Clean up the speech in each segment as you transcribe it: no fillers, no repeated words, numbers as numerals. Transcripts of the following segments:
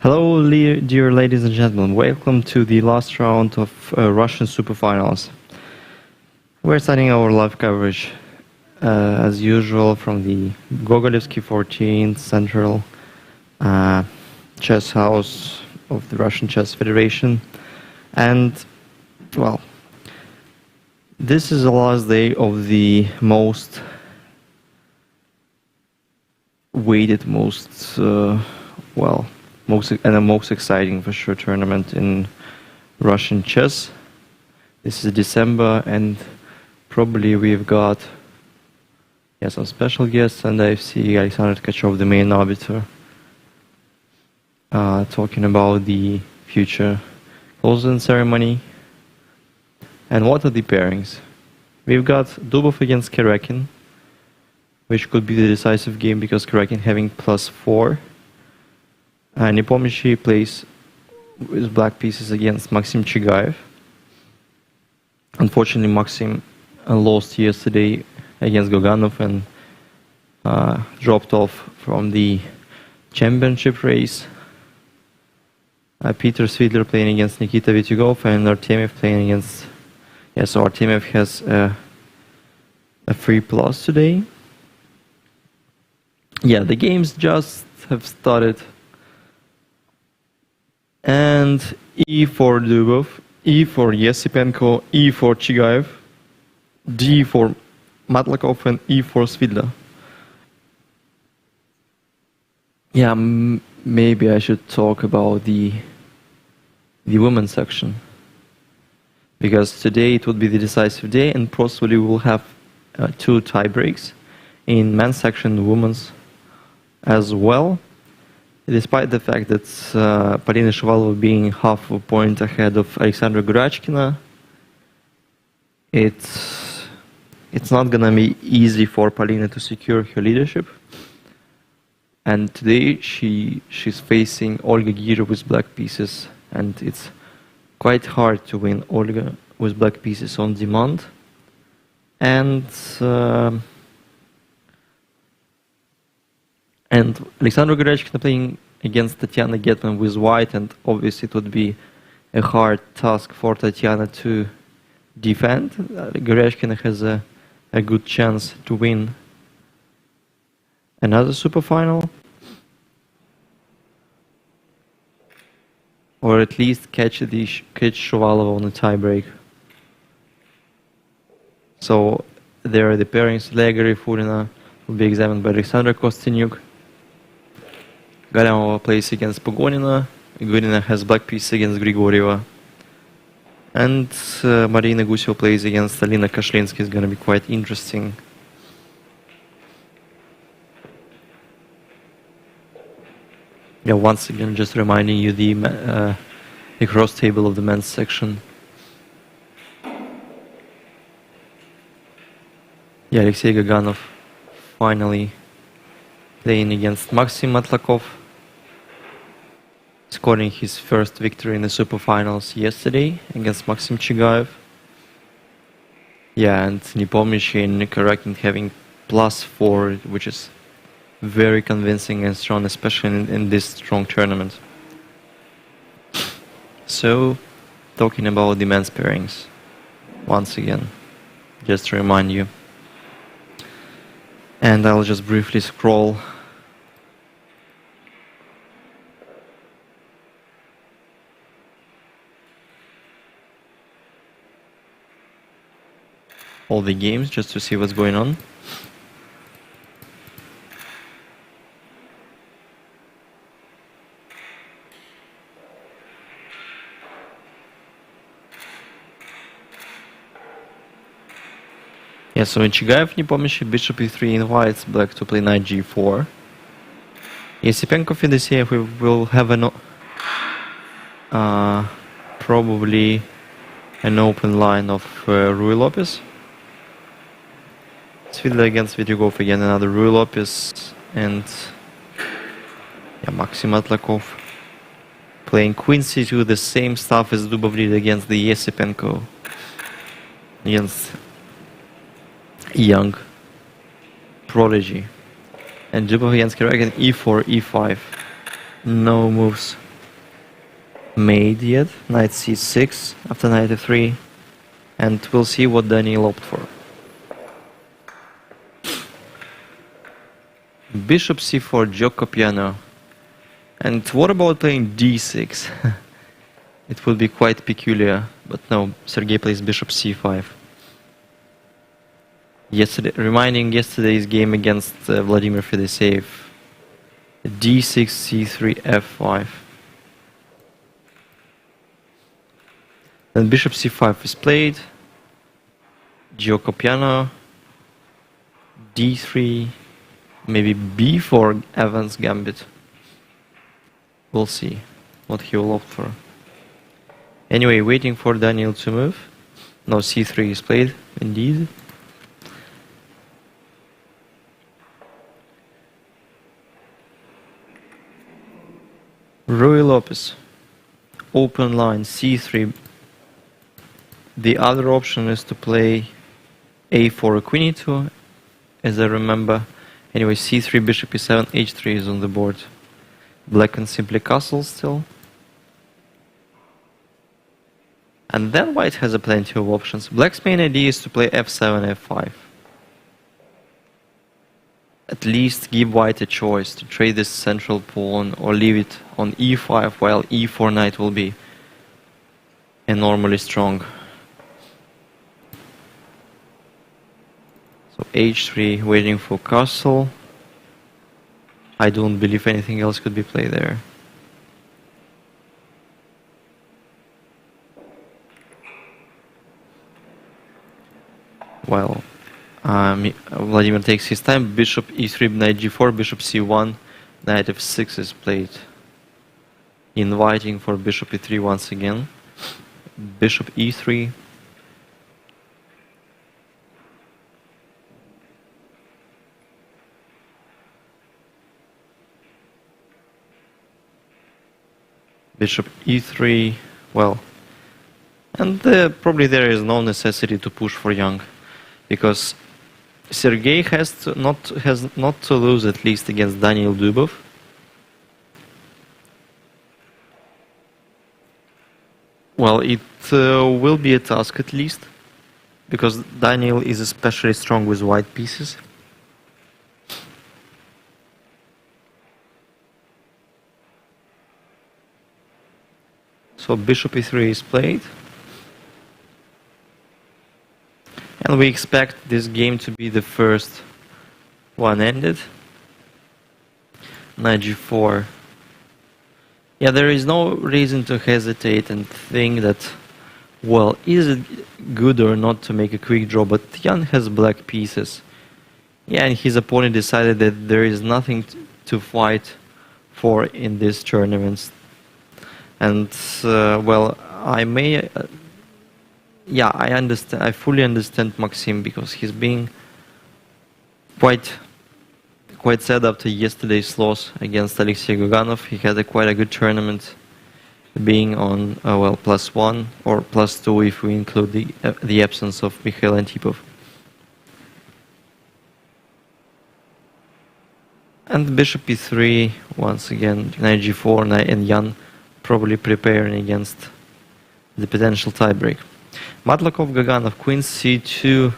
Hello, dear ladies and gentlemen. Welcome to the last round of Russian Superfinals. We're starting our live coverage, as usual, from the Gogolevsky 14th Central Chess House of the Russian Chess Federation. And, well, this is the last day of the most weighted, most exciting for sure tournament in Russian chess. This is December, and probably we've got some special guests, and I see Alexander Tkachov, the main arbiter, talking about the future closing ceremony. And what are the pairings? We've got Dubov against Kerekin, which could be the decisive game because Kerekin having +4. Nepomniachtchi plays with black pieces against Maxim Chigaev. Unfortunately, Maxim lost yesterday against Goganov and dropped off from the championship race. Peter Svidler playing against Nikita Vityugov and Artemiev playing against... so Artemiev has a 3+ today. The games just have started. And E for Dubov, E for Yesipenko, E for Chigaev, D for Matlakov, and E for Svidler. Maybe I should talk about the women's section, because today it would be the decisive day, and possibly we will have 2 tie breaks in men's section and women's as well. Despite the fact that Polina Shuvalova being half a point ahead of Alexandra Gurachkina, it's not gonna be easy for Polina to secure her leadership. And today she's facing Olga Gira with black pieces, and it's quite hard to win Olga with black pieces on demand. And Alexandra Gurachkina playing against Tatiana Getman with white, and obviously it would be a hard task for Tatiana to defend. Gurachkina has a good chance to win another superfinal, or at least catch Shuvalova on a tiebreak. So there are the pairings. Legary Furina will be examined by Alexandra Kostyniuk. Galyamova plays against Pogonina. Gurina has black piece against Grigorieva. And Marina Guseva plays against Alina Kashlinsky. Is going to be quite interesting. Once again, just reminding you the cross table of the men's section. Alexei Gaganov finally playing against Maxim Matlakov, scoring his first victory in the Superfinals yesterday against Maxim Chigaev. And Nepomniachtchi and Kerekin having +4, which is very convincing and strong, especially in this strong tournament. So, talking about the men's pairings, once again, just to remind you. And I'll just briefly scroll. All the games just to see what's going on. So in Chigaev, Nepomniachtchi, bishop e3 invites black to play knight g4. Yesipenko Fedosiev, we will have probably an open line of Ruy Lopez. Svidler against Vityugov, again another Ruy Lopez, and Maxim Matlakov playing queen c2, the same stuff as Dubov did against the Yesipenko, against young prodigy. And Dubov against Kerekin, e4, e5. No moves made yet. Knight c6 after knight f3, and we'll see what Daniil opted for. Bishop c4, gioco piano. And what about playing d6? It would be quite peculiar, but no, Sergei plays bishop c5. Reminding yesterday's game against Vladimir Fedoseev. d6, c3, f5. Then bishop c5 is played. Gioco piano. d3. Maybe b4 Evans gambit. We'll see what he will opt for. Anyway, waiting for Daniil to move. No, c3 is played, indeed. Rui Lopez. Open line, c3. The other option is to play a4, queen e2, as I remember. Anyway, c3, bishop e7, h3 is on the board. Black can simply castle still. And then white has a plenty of options. Black's main idea is to play f7, f5. At least give white a choice to trade this central pawn or leave it on e5 while e4 knight will be enormously strong. So h3 waiting for castle. I don't believe anything else could be played there. Well, Vladimir takes his time. Bishop e3, knight g4, bishop c1, knight f6 is played. Inviting for bishop e3 once again. Bishop e3. Bishop e3, well, and probably there is no necessity to push for young, because Sergei has not to lose at least against Daniil Dubov. Well, it will be a task at least, because Daniil is especially strong with white pieces. So bishop e3 is played. And we expect this game to be the first one ended. Knight g4. Yeah, there is no reason to hesitate and think that, well, is it good or not to make a quick draw? But Jan has black pieces. Yeah, and his opponent decided that there is nothing to fight for in this tournament. And, well, I may... yeah, I understand. I fully understand Maxim, because he's being quite sad after yesterday's loss against Alexei Guganov. He had quite a good tournament, being on well, +1 or +2 if we include the absence of Mikhail Antipov. And bishop e3 once again, knight g4, and Jan probably preparing against the potential tiebreak. Matlakov Gaganov, queen c2,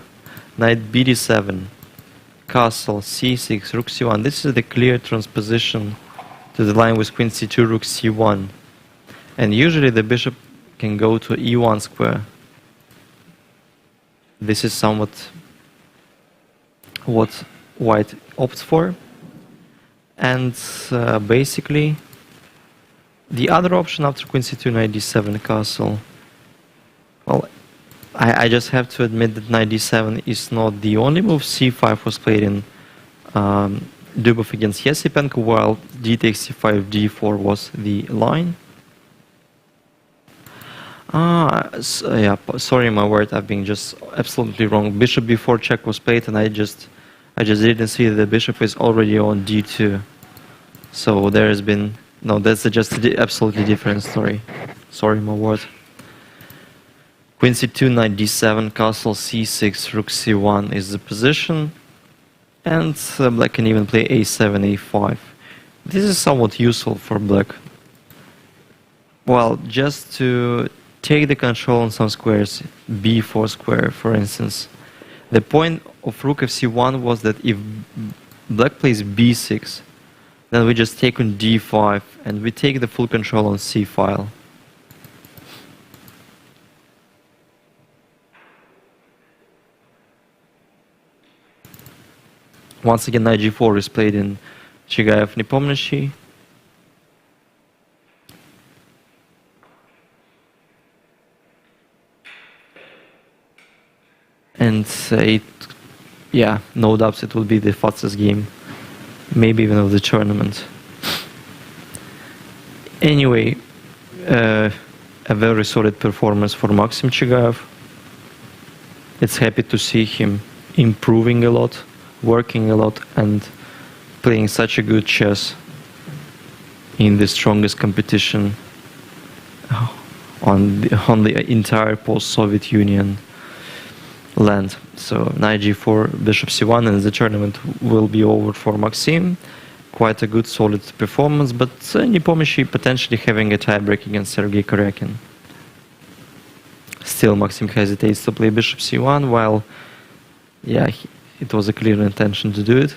knight bd7, castle c6, rook c1. This is the clear transposition to the line with queen c2, rook c1. And usually the bishop can go to e1 square. This is somewhat what white opts for. And basically, the other option after queen c2, knight d7, castle. Well, I just have to admit that knight d7 is not the only move. c5 was played in Dubov against Yesipenko, while d takes c5, d4 was the line. Yeah, sorry my word, I've been just absolutely wrong. Bishop b4 check was played, and I just didn't see that the bishop is already on d2. So there has been... No, that's just an absolutely different story. Sorry my word. Queen c2, knight d7, castle c6, rook c1 is the position. And black can even play a7, a5. This is somewhat useful for black. Well, just to take the control on some squares, b4 square, for instance. The point of rook fc1 was that if black plays b6, then we just take on d5 and we take the full control on c file. Once again, knight g4 is played in Chigayev Nepomniachtchi. And yeah, no doubts it will be the fastest game, maybe even of the tournament. Anyway, a very solid performance for Maxim Chigayev. It's happy to see him improving a lot, working a lot, and playing such a good chess in the strongest competition on the entire post-Soviet Union land. So knight g4, bishop c1, and the tournament will be over for Maxim. Quite a good, solid performance, but Nepomniachtchi potentially having a tiebreak against Sergei Koryakin. Still, Maxim hesitates to play bishop c1, while, yeah, it was a clear intention to do it.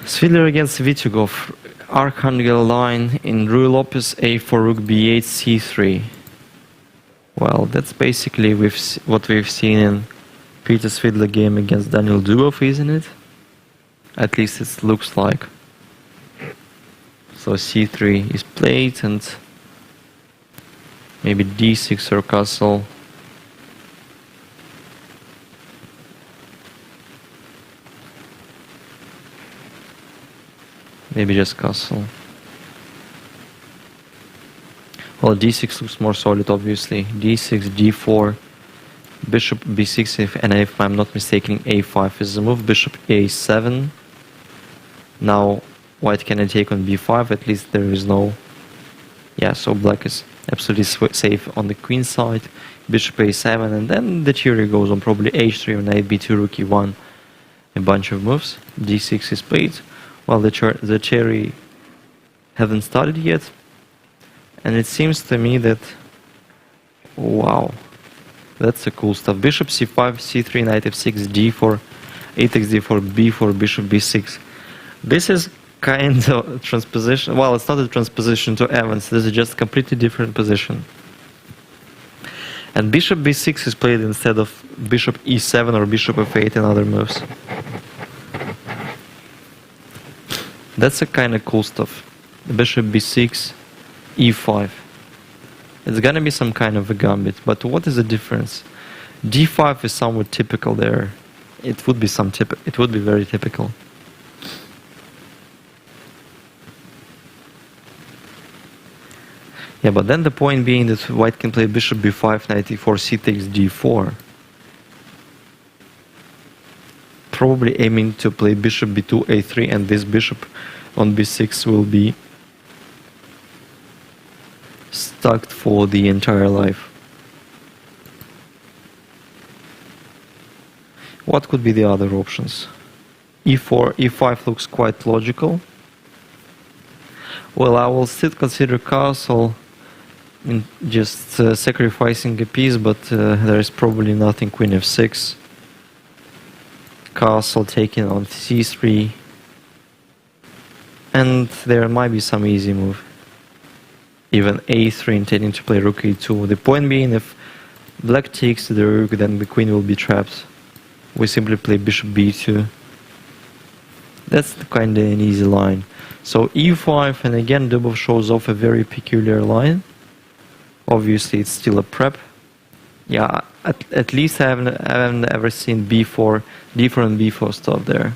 Svidler against Vitugov, Archangel line in Rui Lopez, a4, rook b8, c3. Well, that's basically what we've seen in Peter Svidler game against Daniil Dubov, isn't it? At least it looks like. So c3 is played, and maybe d6 or castle. Maybe just castle. Well, d6 looks more solid, obviously. d6, d4, bishop b6, and if I'm not mistaken, a5 is the move. Bishop a7. Now, white can take on b5. At least there is no... Yeah, so black is absolutely safe on the queen side. Bishop a7, and then the theory goes on probably h3 or knight b2, rook e1. A bunch of moves. d6 is played. Well, the cherry haven't started yet. And it seems to me that, wow, that's a cool stuff. Bishop c5, c3, knight f6, d4, 8x d4, b4, bishop b6. This is kind of transposition. Well, it's not a transposition to Evans. This is just a completely different position. And bishop b6 is played instead of bishop e7 or bishop f8 and other moves. That's a kind of cool stuff. Bishop b6, e5. It's gonna be some kind of a gambit, but what is the difference? d5 is somewhat typical there. It would be very typical. Yeah, but then the point being that white can play bishop b5, knight e4, c takes d4. Probably aiming to play bishop b2, a3, and this bishop on b6 will be stuck for the entire life. What could be the other options? e4, e5 looks quite logical. Well, I will still consider castle, just sacrificing a piece, but there is probably nothing. Queen f6. Castle taken on c3. And there might be some easy move. Even a3 intending to play rook e2. The point being, if black takes the rook, then the queen will be trapped. We simply play bishop b2. That's kind of an easy line. So e5, and again Dubov shows off a very peculiar line. Obviously it's still a prep. Yeah, at least I haven't ever seen b4, d4 and b4 stuff there.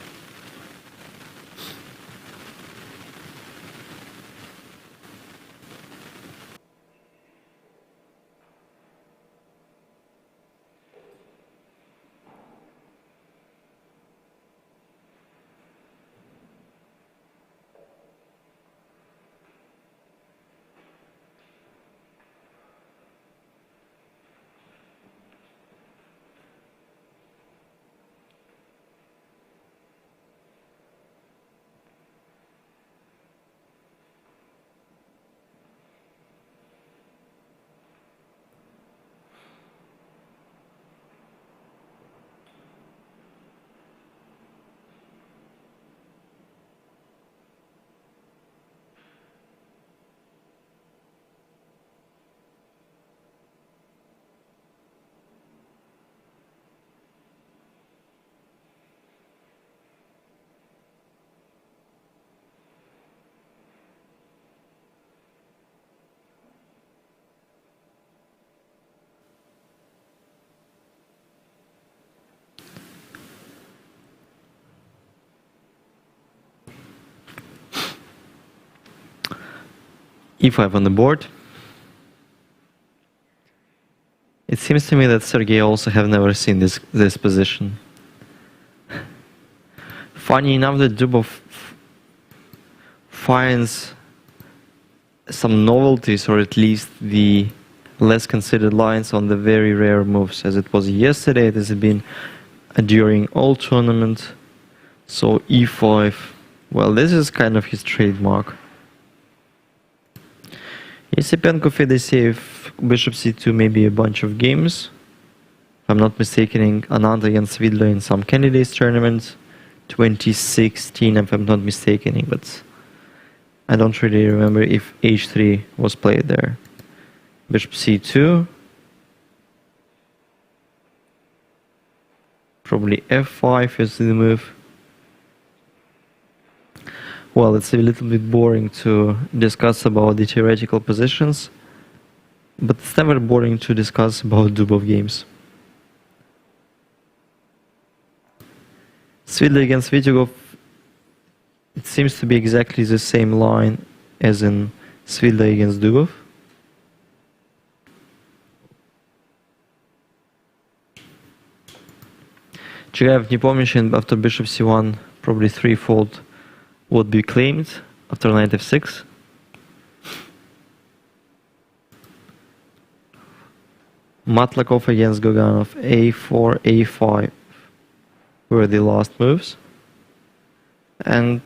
e5 on the board. It seems to me that Sergei also have never seen this position. Funny enough that Dubov finds some novelties, or at least the less considered lines on the very rare moves, as it was yesterday, it has been during all tournament. So e5, well, this is kind of his trademark. Yesipenko, Fedoseev, bishop c2, maybe a bunch of games. If I'm not mistaken, Anand against Vidler in some candidates tournament, 2016, if I'm not mistaken, but I don't really remember if h3 was played there. Bishop c2. Probably f5 is the move. Well, it's a little bit boring to discuss about the theoretical positions, but it's never boring to discuss about Dubov games. Svidler against Vityugov, it seems to be exactly the same line as in Svidler against Dubov. Chigayev, Nepomniachtchi after bishop c1, probably threefold would be claimed after knight f6. Matlakov against Goganov, a4, a5 were the last moves. And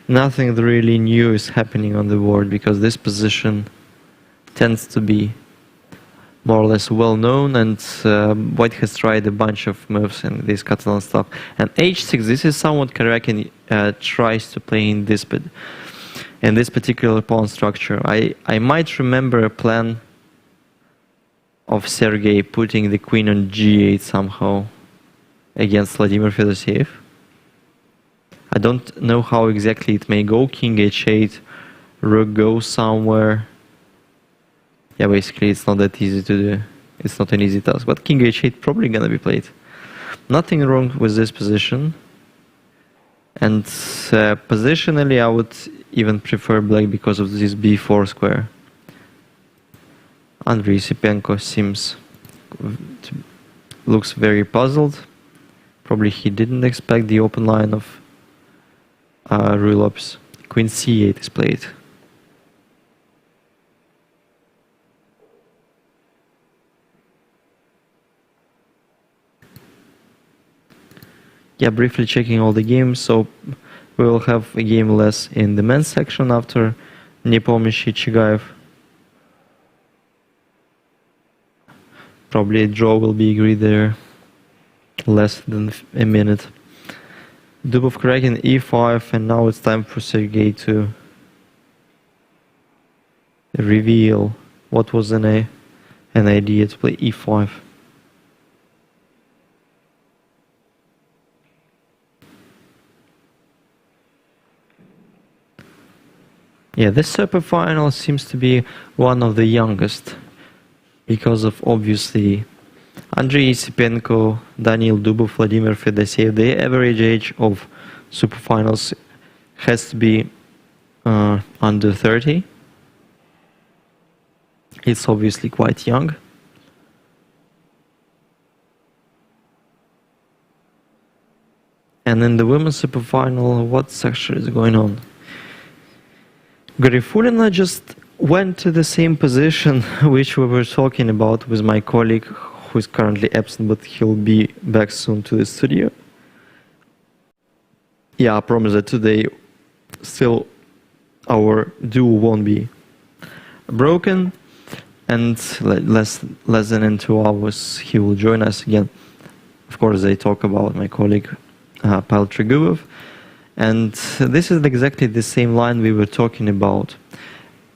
nothing really new is happening on the board, because this position tends to be more or less well known, and White has tried a bunch of moves and this Catalan stuff. And h6, this is somewhat Karakin tries to play in this particular pawn structure. I might remember a plan of Sergei putting the queen on g8 somehow against Vladimir Fedoseev. I don't know how exactly it may go. King h8, rook goes somewhere. Yeah, basically it's not that easy to do. It's not an easy task, but King h8 probably gonna be played. Nothing wrong with this position. And positionally I would even prefer black because of this b4 square. Andrei Yesipenko looks very puzzled. Probably he didn't expect the open line of Ruilov's. Queen c8 is played. Yeah, briefly checking all the games, so we will have a game less in the men's section after Nepomniachtchi, Chigayev. Probably a draw will be agreed there, less than a minute. Dubov Karakin e5, and now it's time for Sergei to reveal what was an idea to play e5. Yeah, this Superfinal seems to be one of the youngest, because of obviously Andrei Yesipenko, Daniil, Dubov, Vladimir Fedoseev. The average age of Superfinals has to be under 30. It's obviously quite young. And in the women's Superfinal, what section is going on? Garifulina just went to the same position which we were talking about with my colleague, who is currently absent, but he'll be back soon to the studio. Yeah, I promise that today still our duo won't be broken, and less than in 2 hours he will join us again. Of course, they talk about my colleague Pavel Tregubov. And this is exactly the same line we were talking about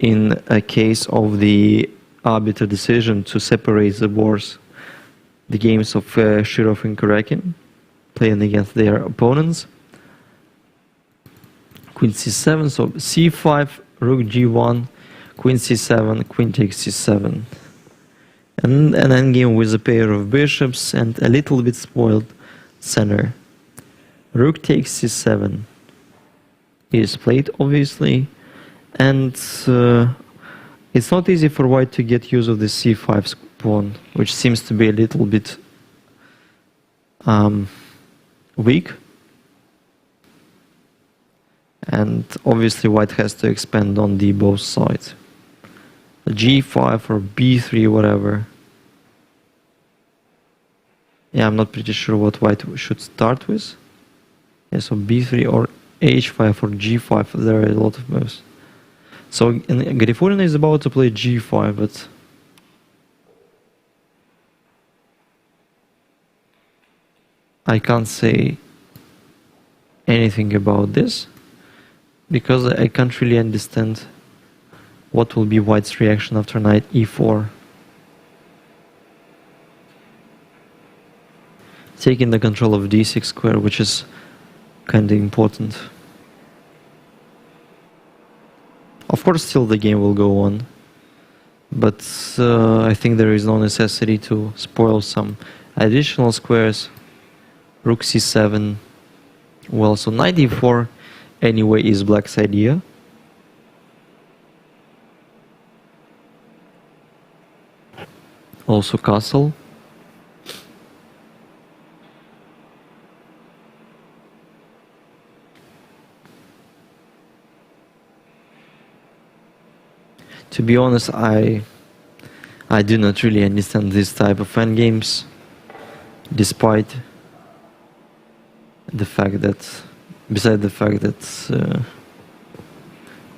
in a case of the arbiter decision to separate the wars, the games of Shirov and Karakin, playing against their opponents. Queen c7, so c5, rook g1, queen c7, queen takes c7. And an endgame with a pair of bishops and a little bit spoiled center. Rook takes c7 is played, obviously, And it's not easy for white to get use of the c5 pawn, which seems to be a little bit weak. And obviously white has to expand on the both sides. G5 or B3, whatever. Yeah, I'm not pretty sure what white should start with. Yeah, so B3 or H5 or G5, there are a lot of moves. So Garifulina is about to play G5, but I can't say anything about this because I can't really understand what will be white's reaction after knight E4. Taking the control of D6 square, which is kind of important. Of course, still the game will go on, but I think there is no necessity to spoil some additional squares. Rook C7. Well, so knight E4 anyway is black's idea. Also castle. To be honest, I do not really understand this type of endgames, despite the fact that, beside the fact that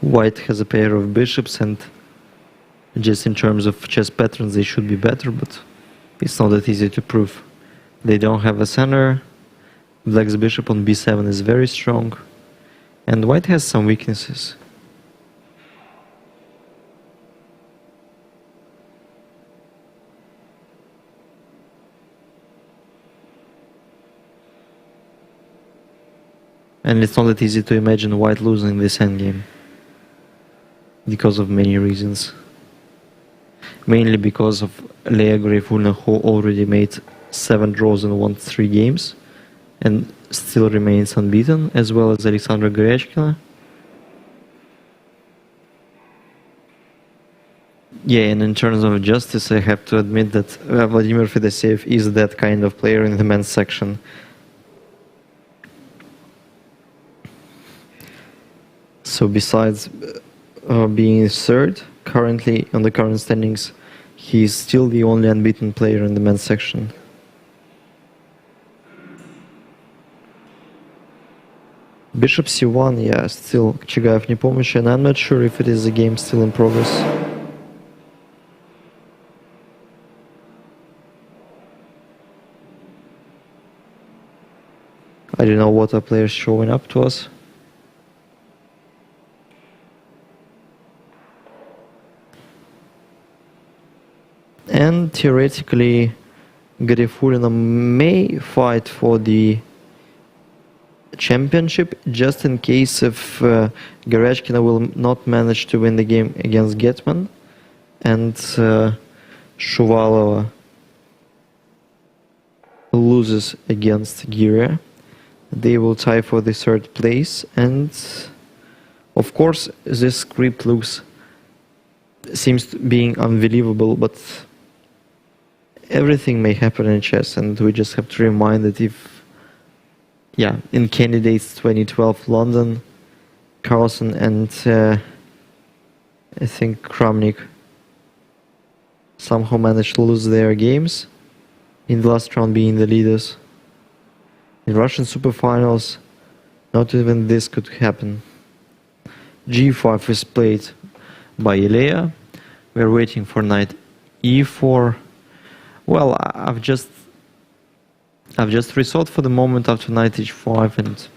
white has a pair of bishops and just in terms of chess patterns they should be better, but it's not that easy to prove. They don't have a center, black's bishop on b7 is very strong, and white has some weaknesses. And it's not that easy to imagine white losing this endgame, because of many reasons. Mainly because of Leia Garifulina, who already made 7 draws and won 3 games, and still remains unbeaten, as well as Alexandra Goryachkina. Yeah, and in terms of justice, I have to admit that Vladimir Fedoseev is that kind of player in the men's section. So besides being third, currently on the current standings, he is still the only unbeaten player in the men's section. Bishop c1, yeah, still Chigaev не помощь, and I'm not sure if it is a game still in progress. I don't know what are players showing up to us. And theoretically, Garifulina may fight for the championship just in case if Goryachkina will not manage to win the game against Getman and Shuvalova loses against Gira. They will tie for the 3rd place, and of course this script seems being unbelievable, but everything may happen in chess, and we just have to remind that if, yeah, in Candidates 2012 London, Carlsen and I think Kramnik somehow managed to lose their games, in the last round being the leaders. In Russian Superfinals, not even this could happen. G5 is played by Ilya. We're waiting for knight E4. Well, I've just rethought for the moment after knight H5, and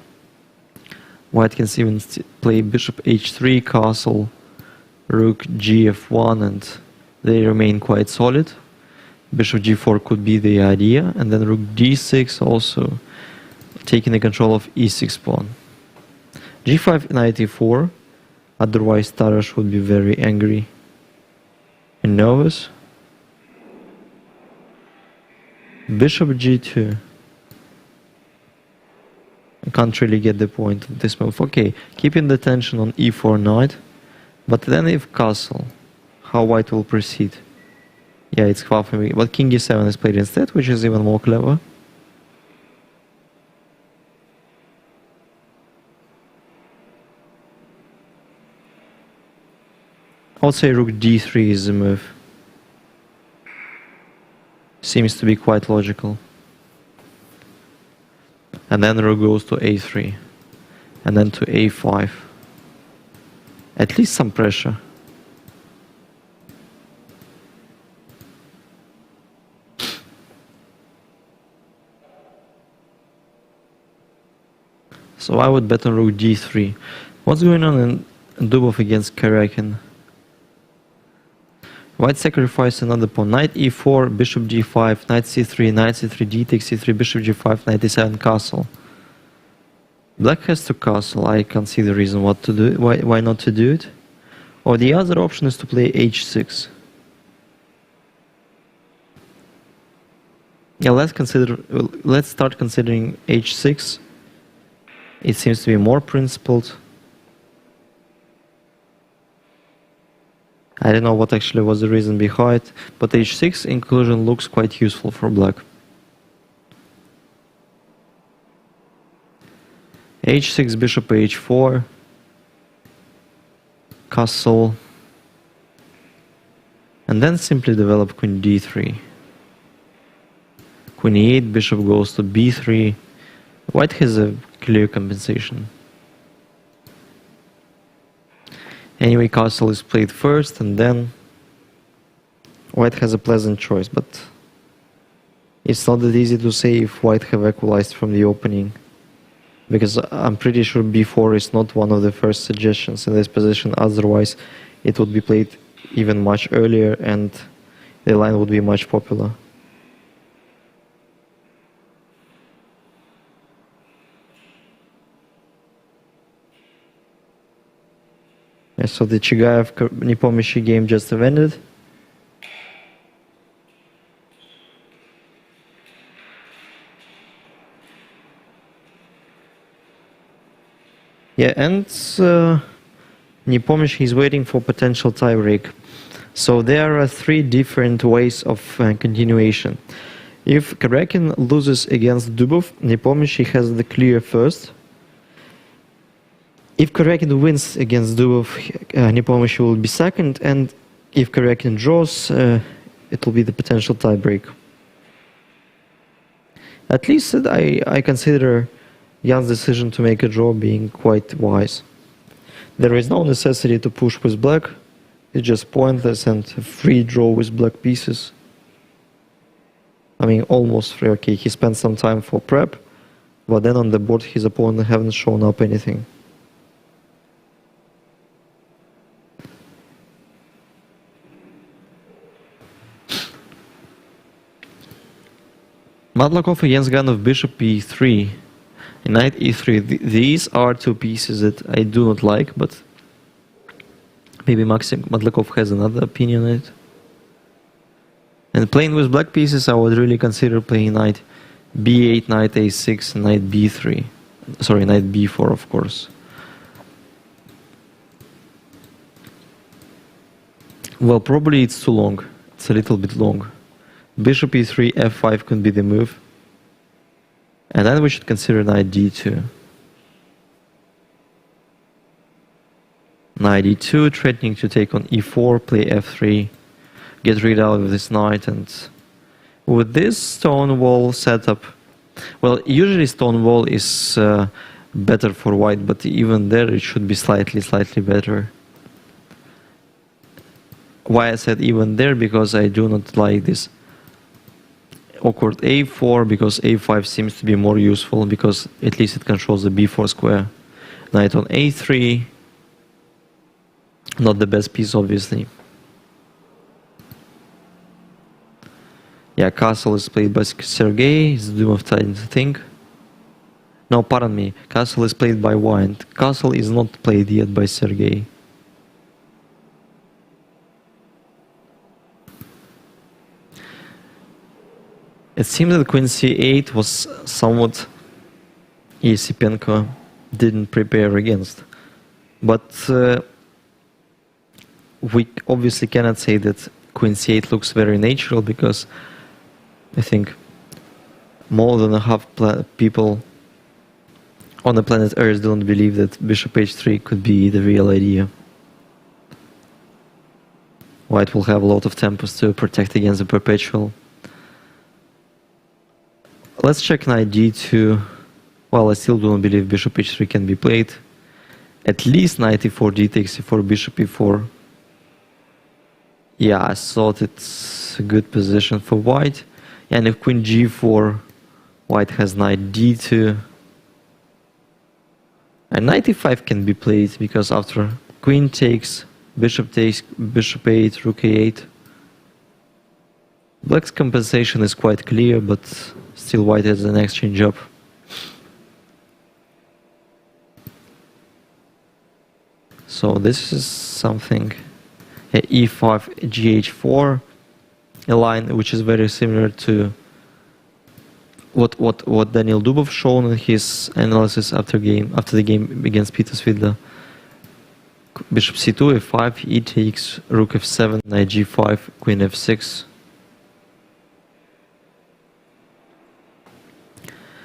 white can even play bishop H3, castle, rook Gf1, and they remain quite solid. Bishop G4 could be the idea, and then rook D6 also taking the control of E6 pawn. G5 knight E4, otherwise Tarash would be very angry and nervous. Bishop G2. I can't really get the point of this move. Okay, keeping the tension on E4 knight. But then if castle, how white will proceed? Yeah, it's half a week. But king e7 is played instead, which is even more clever. I would say rook d3 is the move. Seems to be quite logical. And then rook goes to a3. And then to a5. At least some pressure. So I would bet on rook d3. What's going on in Dubov against Karakin? White sacrifice another pawn. Knight e4, bishop d5, knight c3, knight c3, d takes c3, bishop g5, knight e7, castle. Black has to castle. I can't see the reason what to do. Why not to do it? Or the other option is to play h6. Yeah, let's start considering h6. It seems to be more principled. I don't know what actually was the reason behind, but h6 inclusion looks quite useful for black. h6, bishop h4, castle, and then simply develop queen d3. Queen e8, bishop goes to b3. White has a clear compensation. Anyway, castle is played first, and then white has a pleasant choice, but it's not that easy to say if white have equalized from the opening, because I'm pretty sure b4 is not one of the first suggestions in this position, otherwise it would be played even much earlier and the line would be much popular. Yeah, so the Chigayev-Nepomniachtchi game just ended. Yeah, and Nepomniachtchi is waiting for potential tiebreak. So there are three different ways of continuation. If Karakin loses against Dubov, Nepomniachtchi has the clear first. If Karakin wins against Dubov, Nepomniachtchi will be second, and if Karakin draws, it will be the potential tiebreak. At least I consider Jan's decision to make a draw being quite wise. There is no necessity to push with black, it's just pointless and a free draw with black pieces. I mean, almost free. Okay, he spent some time for prep, but then on the board his opponent haven't shown up anything. Matlakov against Ganov, bishop e3, knight e3. These are two pieces that I do not like, but maybe Maxim Matlakov has another opinion on it. And playing with black pieces, I would really consider playing knight b8, knight a6, knight b3. Sorry, knight b4, of course. Well, probably it's too long. It's a little bit long. Bishop e3, f5 could be the move. And then we should consider knight d2. Knight e2, threatening to take on e4, play f3, get rid of this knight, and with this stone wall setup, well, usually stone wall is better for white, but even there it should be slightly better. Why I said even there? Because I do not like this awkward a4, because a5 seems to be more useful, because at least it controls the b4 square. Knight on a3, not the best piece, obviously. Yeah, castle is played by Sergei, it's doom of time to think. No, pardon me, castle is played by white. Castle is not played yet by Sergei. It seems that queen c8 was somewhat Yesipenko didn't prepare against. But we obviously cannot say that queen c8 looks very natural, because I think more than a half people on the planet Earth don't believe that bishop h3 could be the real idea. White will have a lot of tempos to protect against the perpetual. Let's check knight d2. Well, I still don't believe bishop h3 can be played. At least knight e4, d takes e4, bishop e4. Yeah, I thought it's a good position for white. And if queen g4, white has knight d2. And knight e5 can be played, because after queen takes, bishop 8, rook a8. Black's compensation is quite clear, but still white has an exchange up. So this is something, e5, gh4, a line which is very similar to what Daniil Dubov shown in his analysis after the game against Peter Svidla. Bishop c2, f5, e takes, rook f7, knight g5, queen f6.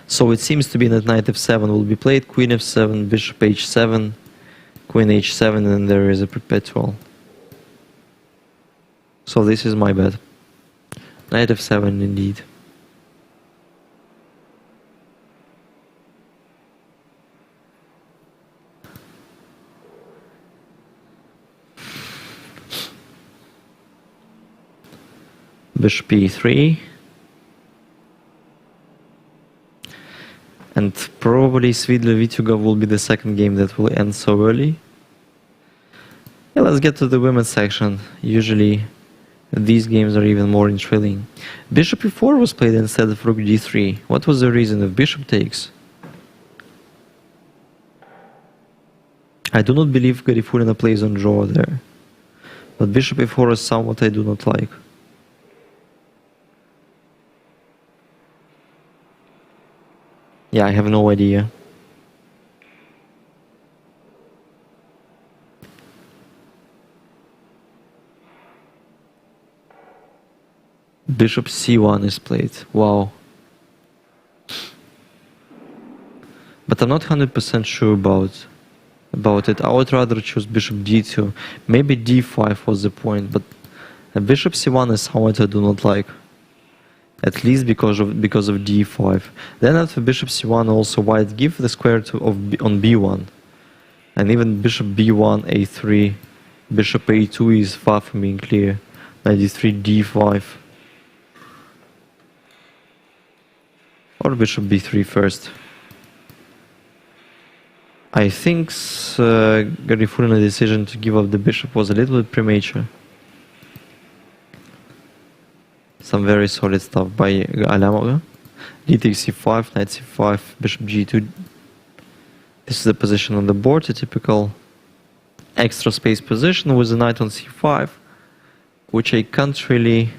So it seems to be that knight f7 will be played, queen f7, bishop h7, queen h7, and there is a perpetual. So this is my bet. Knight f7 indeed. Bishop e3. And probably Svidla Vitugov will be the second game that will end so early. Yeah, let's get to the women's section. Usually these games are even more intriguing. Bishop e4 was played instead of rook d3. What was the reason of bishop takes? I do not believe Garifulina plays on draw there. But bishop e4 is somewhat I do not like. Yeah, I have no idea. Bishop c1 is played. Wow. But I'm not 100% sure about it. I would rather choose bishop d2. Maybe d5 was the point, but bishop c1 is somewhat I do not like. At least because of d5. Then after bishop c1 also white give the square on b1. And even bishop b1, a3, bishop a2 is far from being clear. Knight d3, d5. Or bishop b3 first. I think Garifulina's decision to give up the bishop was a little bit premature. Some very solid stuff by Alamova. D takes c5, knight c5, bishop g2. This is the position on the board, a typical extra space position with the knight on c5, which I can't really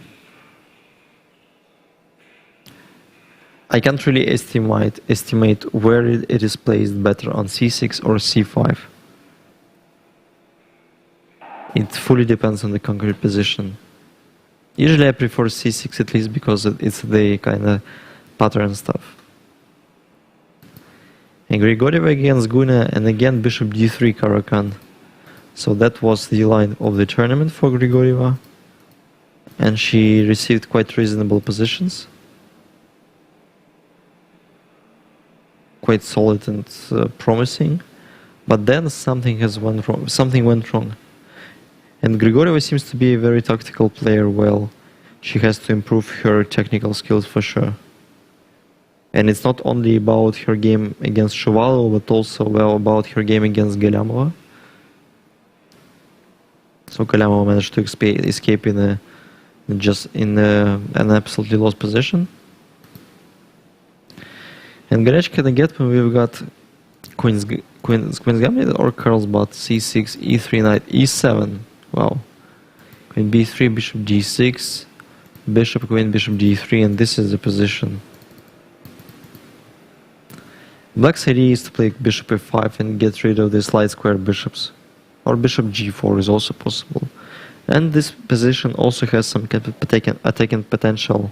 estimate where it is placed better, on c6 or c5. It fully depends on the concrete position. Usually I prefer c6 at least because it's the kind of pattern stuff. And Grigoriev against Guna, and again bishop d3 Caro-Kann. So that was the line of the tournament for Grigorieva. And she received quite reasonable positions. Quite solid and promising. But then something went wrong. And Grigorieva seems to be a very tactical player. Well, she has to improve her technical skills for sure. And it's not only about her game against Shuvalova, but also about her game against Galyamova. So Galyamova managed to escape in an absolutely lost position. And Garechka and Getman, we've got Queen's Gambit or Carlsbad, c6, e3, knight, e7. Wow. Queen b3, bishop g6, bishop, queen, bishop d3, and this is the position. Black's idea is to play bishop f5 and get rid of these light square bishops. Or bishop g4 is also possible. And this position also has some attacking potential.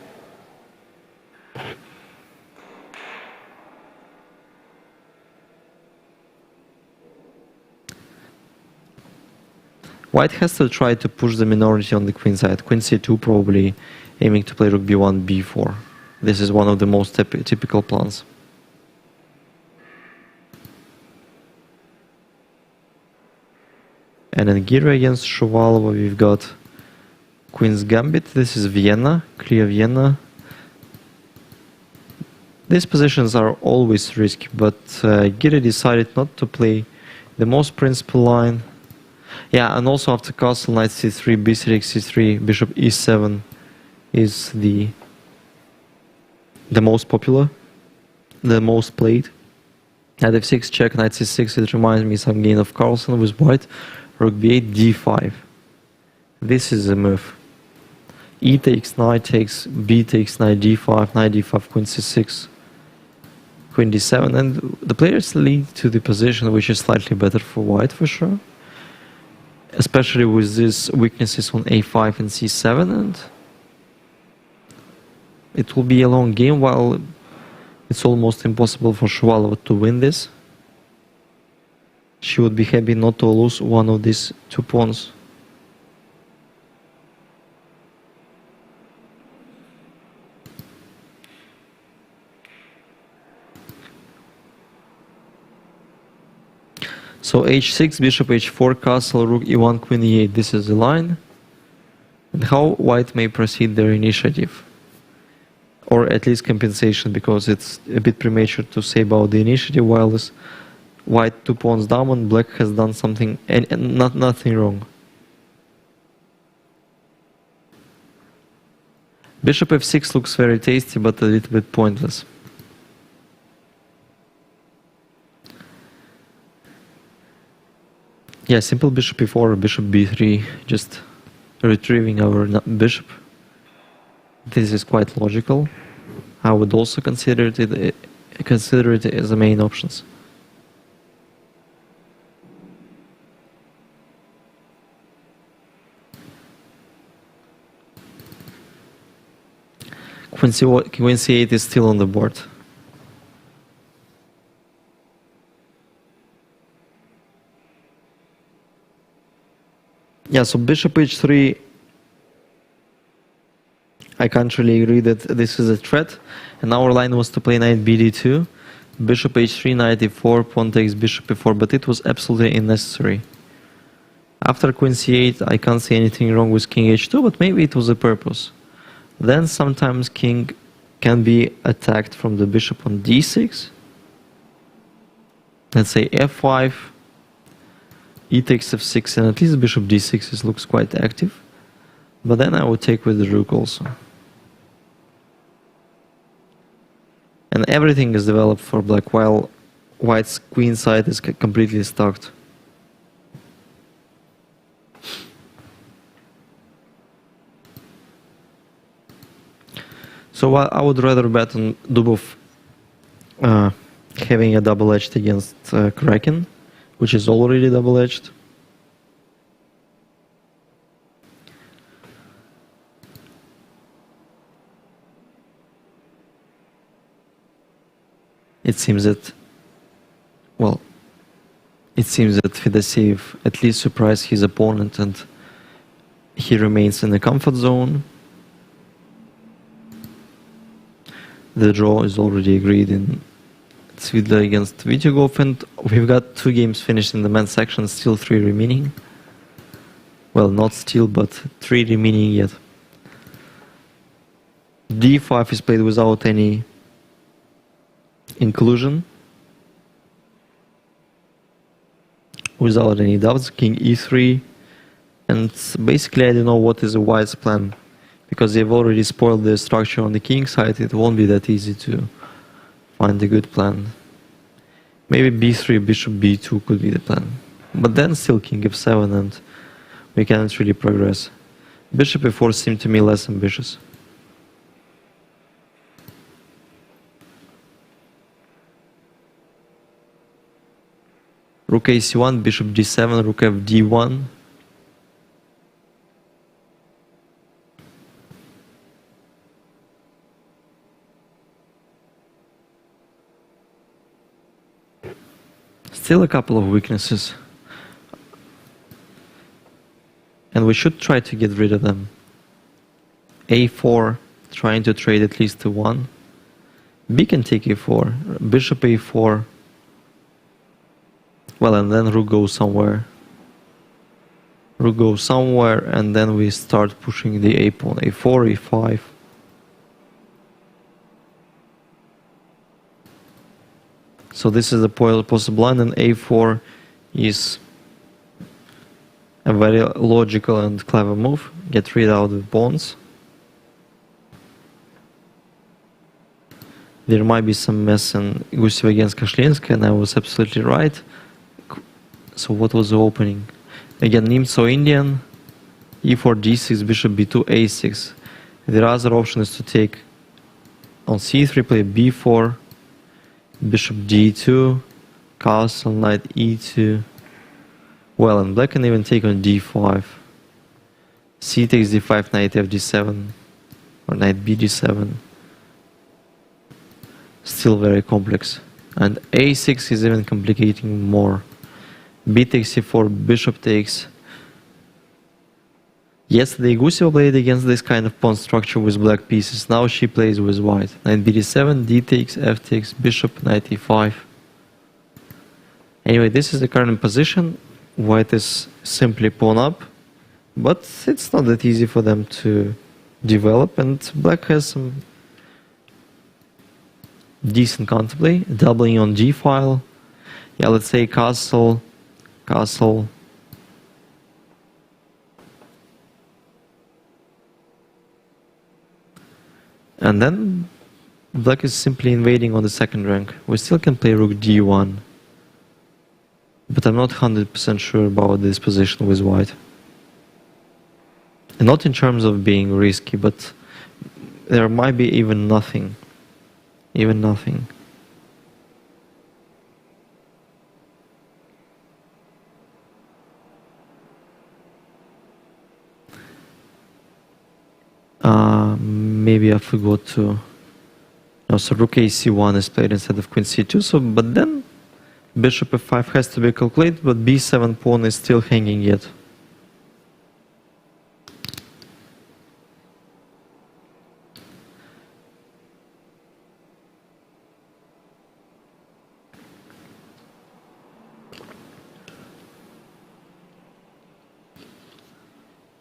White has to try to push the minority on the queen side. Queen c2 probably aiming to play rook b1, b4. This is one of the most typical plans. And in Gira against Shuvalova we've got Queen's Gambit. This is Vienna, clear Vienna. These positions are always risky, but Gira decided not to play the most principal line. Yeah, and also after castle, knight c3, b6, c3, bishop e7 is the most popular, the most played. At f6 check, knight c6, it reminds me some game of Carlsen with white. Rook b8, d5. This is a move. E takes, knight takes, b takes, knight d5, knight d5, queen c6, queen d7, and the players lead to the position which is slightly better for white for sure. Especially with these weaknesses on a5 and c7, and it will be a long game, while it's almost impossible for Shuvalova to win this. She would be happy not to lose one of these two pawns. So h6, bishop h4, castle, rook e1, queen e8. This is the line. And how white may proceed their initiative. Or at least compensation, because it's a bit premature to say about the initiative, while this white 2 pawns down and black has done something and nothing wrong. Bishop f6 looks very tasty, but a little bit pointless. Yeah, simple bishop e4, bishop b3, just retrieving our bishop. This is quite logical. I would also consider it as the main options. Queen c8 is still on the board. Yeah, so bishop h3, I can't really agree that this is a threat. And our line was to play knight bd2, bishop h3, knight e4, pawn takes bishop e4, but it was absolutely unnecessary. After queen c8, I can't see anything wrong with king h2, but maybe it was a purpose. Then sometimes king can be attacked from the bishop on d6. Let's say f5. E takes f6, and at least bishop d6 looks quite active. But then I would take with the rook also. And everything is developed for black, while white's queen side is completely stuck. So I would rather bet on Dubov having a double-edged against Kraken, which is already double-edged. It seems that Fedoseev at least surprised his opponent and he remains in the comfort zone. The draw is already agreed in Svidler against Vityugov, and we've got 2 games finished in the men's section, still 3 remaining. Well, not still, but 3 remaining yet. D5 is played without any inclusion, without any doubts. King e3, and basically I don't know what is a wise plan, because they've already spoiled the structure on the king side. It won't be that easy to find a good plan. Maybe b3, bishop b2 could be the plan. But then still king f7 and we cannot really progress. Bishop e4 seemed to me less ambitious. Rook a c1, bishop d7, rook f d1. Still a couple of weaknesses. And we should try to get rid of them. A4, trying to trade at least to 1. B can take A4, bishop A4. Well, and then rook goes somewhere. Rook goes somewhere, and then we start pushing the A pawn. A4, A5. So this is the possible line, and A4 is a very logical and clever move. Get rid of the pawns. There might be some mess in Gusev against Kashlinska, and I was absolutely right. So what was the opening? Again, Nimzo Indian, E4, D6, bishop B2, A6. The other option is to take on C3, play B4, bishop D2, castle, knight E2. Well, and black can even take on D5. C takes D5, knight FD7, or knight BD7. Still very complex. And A6 is even complicating more. B takes C4, bishop takes. Yesterday Gusev played against this kind of pawn structure with black pieces. Now she plays with white. Knight BD7, D takes, F takes, bishop, knight E5. Anyway, this is the current position. White is simply pawn up, but it's not that easy for them to develop, and black has some decent counterplay. Doubling on G file. Yeah, let's say castle, castle. And then black is simply invading on the second rank. We still can play rook D1. But I'm not 100% sure about this position with white. And not in terms of being risky, but there might be even nothing. Even nothing. Maybe I forgot to... No, so rook AC1 is played instead of queen C2, so, but then bishop F5 has to be calculated, but B7 pawn is still hanging yet.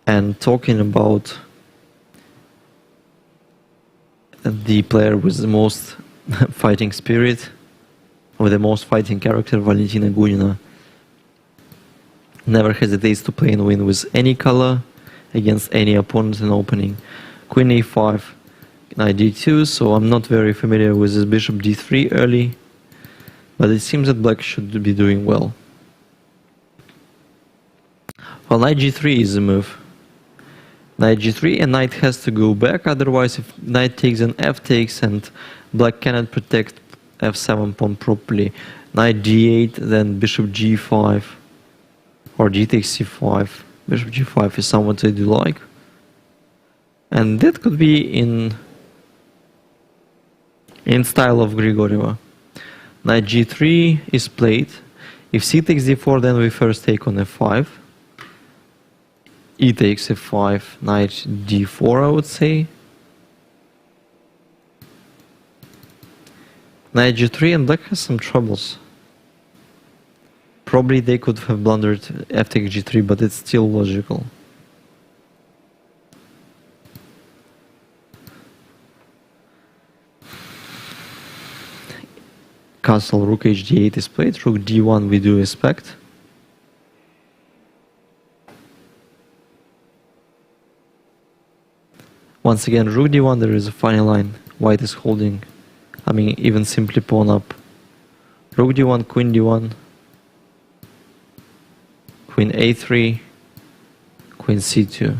And talking about the player with the most fighting spirit, or the most fighting character, Valentina Gunina, never hesitates to play and win with any color against any opponent in opening. Queen A5, knight D2, so I'm not very familiar with this bishop D3 early, but it seems that black should be doing well. Well, knight G3 is the move. Knight G3, and knight has to go back, otherwise if knight takes and F takes and black cannot protect F7 pawn properly. Knight G8, then bishop G5, or G takes C5. Bishop G5 is somewhat I do like. And that could be in style of Grigorieva. Knight G3 is played. If C takes D4, then we first take on F5. E takes F5, knight D4, I would say. Knight G3, and black has some troubles. Probably they could have blundered F takes G3, but it's still logical. Castle, rook H8 is played, rook D1 we do respect. Once again, rook D1, there is a funny line. White is holding, I mean, even simply pawn up. Rook D1, queen D1, queen A3, queen C2.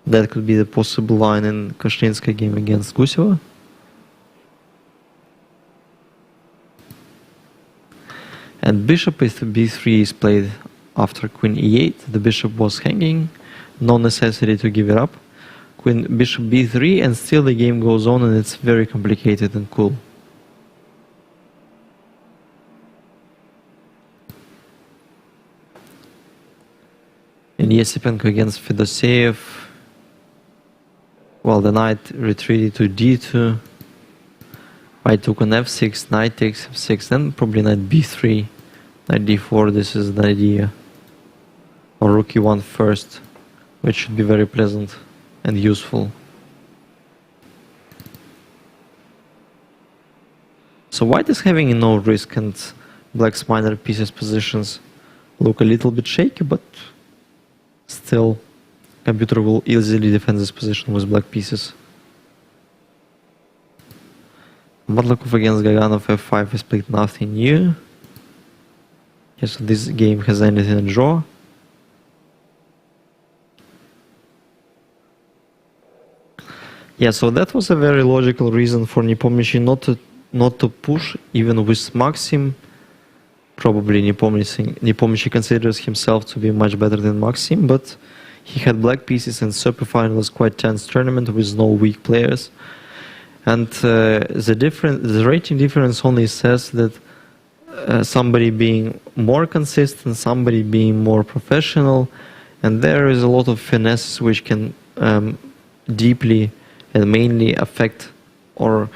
That could be the possible line in Kashlinska game against Guseva. And bishop B3 is played after queen E8. The bishop was hanging, no necessity to give it up. queen bishop b3, and still the game goes on and it's very complicated and cool. And Yesipenko against Fedoseev. Well, the knight retreated to d2. White took on f6, knight takes f6, then probably knight b3, knight d4, this is the idea. Or rook e1 first, which should be very pleasant and useful. So white is having no risk, and black's minor pieces positions look a little bit shaky, but still computer will easily defend this position with black pieces. Matlakov against Gaganov f5 is played nothing new. Yes, so this game has ended in a draw. Yeah, so that was a very logical reason for Nepomniachtchi not to push, even with Maxim. Probably Nepomniachtchi considers himself to be much better than Maxim, but he had black pieces, and Superfinals was quite tense tournament with no weak players. And the rating difference only says that somebody being more consistent, somebody being more professional, and there is a lot of finesse which can deeply and mainly affect or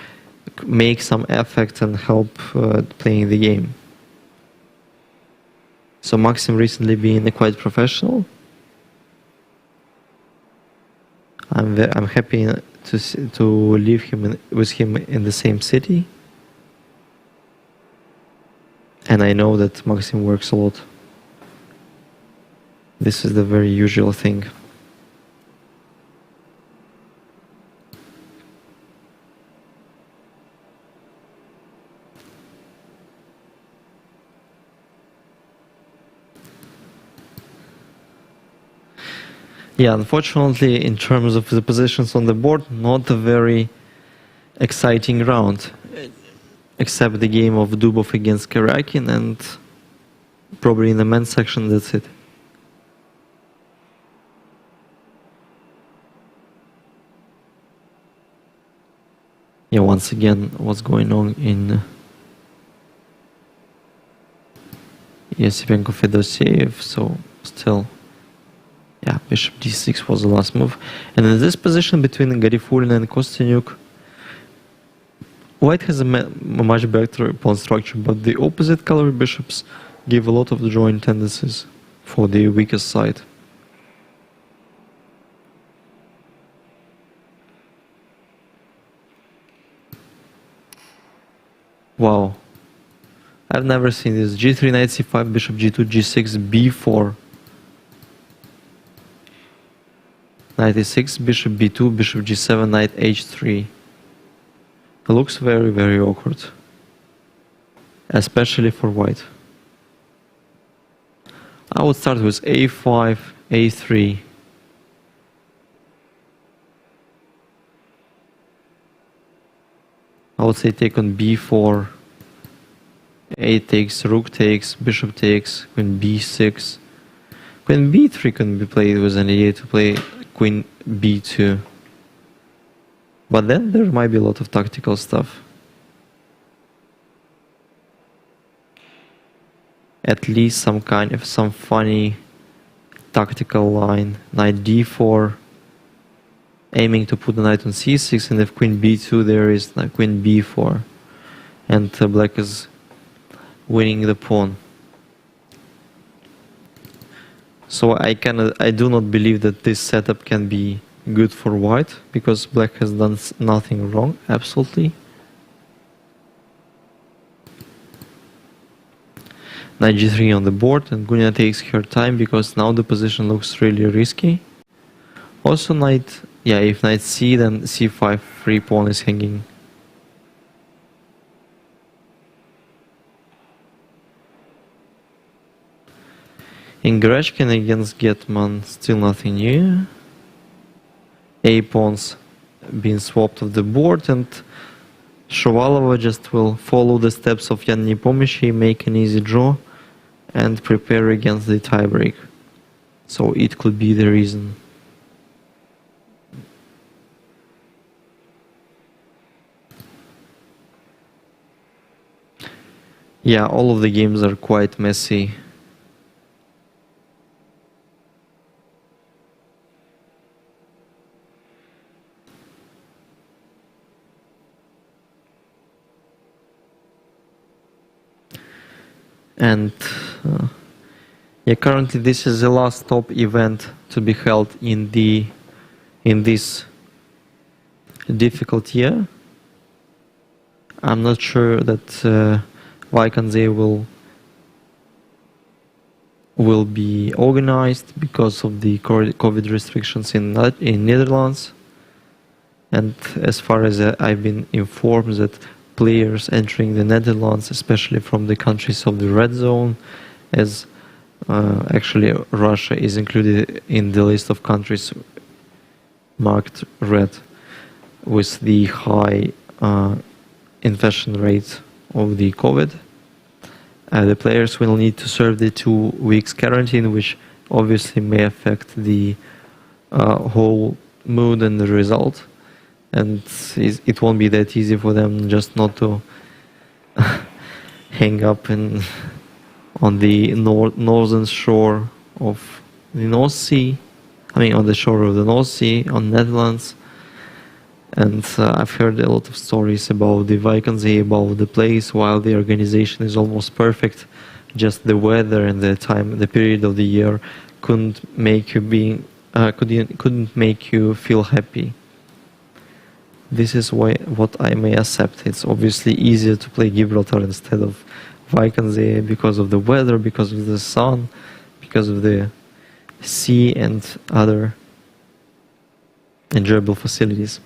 make some effect and help playing the game. So Maxim recently being quite professional. I'm happy to live with him in the same city, and I know that Maxim works a lot. This is the very usual thing. Yeah, unfortunately, in terms of the positions on the board, not a very exciting round, except the game of Dubov against Karakin, and probably in the men's section, that's it. Yeah, once again, what's going on in Yesipenko Fedoseev, so still. Yeah, bishop d6 was the last move. And in this position between Garifulin and Kostyanyuk, white has a much better pawn structure, but the opposite color bishops give a lot of joint tendencies for the weakest side. Wow. I've never seen this. g3, knight c5, bishop g2, g6, b4. Knight e6, bishop b2, bishop g7, knight h3. It looks very, very awkward. Especially for white. I would start with a5, a3. I would say take on b4. A takes, rook takes, bishop takes, queen b6. Queen b3 can be played with an idea to play queen b2. But then there might be a lot of tactical stuff. At least some funny tactical line. Knight d4, aiming to put the knight on c6, and if queen b2 there is queen b4, and black is winning the pawn. So I do not believe that this setup can be good for white, because black has done nothing wrong, absolutely. Knight g3 on the board, and Gunia takes her time because now the position looks really risky. Also if knight c, then c5 free pawn is hanging. In Grechkin against Getman, still nothing new. A pawns being swapped off the board, and Shovalova just will follow the steps of Yan Nepomniachtchi, make an easy draw, and prepare against the tiebreak. So it could be the reason. Yeah, all of the games are quite messy. And yeah, currently this is the last top event to be held in this difficult year. I'm not sure that Vaikanze will be organized because of the COVID restrictions in Netherlands. And as far as I've been informed, that players entering the Netherlands, especially from the countries of the red zone, as actually Russia is included in the list of countries marked red with the high infection rate of the COVID. The players will need to serve the 2 weeks quarantine, which obviously may affect the whole mood and the result. And it won't be that easy for them just not to hang up on the northern shore of the North Sea. I mean, on the shore of the North Sea, on Netherlands. And I've heard a lot of stories about the Vaikanze, about the place, while the organization is almost perfect. Just the weather and the period of the year couldn't make you feel happy. This is what I may accept. It's obviously easier to play Gibraltar instead of Vaikanze because of the weather, because of the sun, because of the sea and other enjoyable facilities.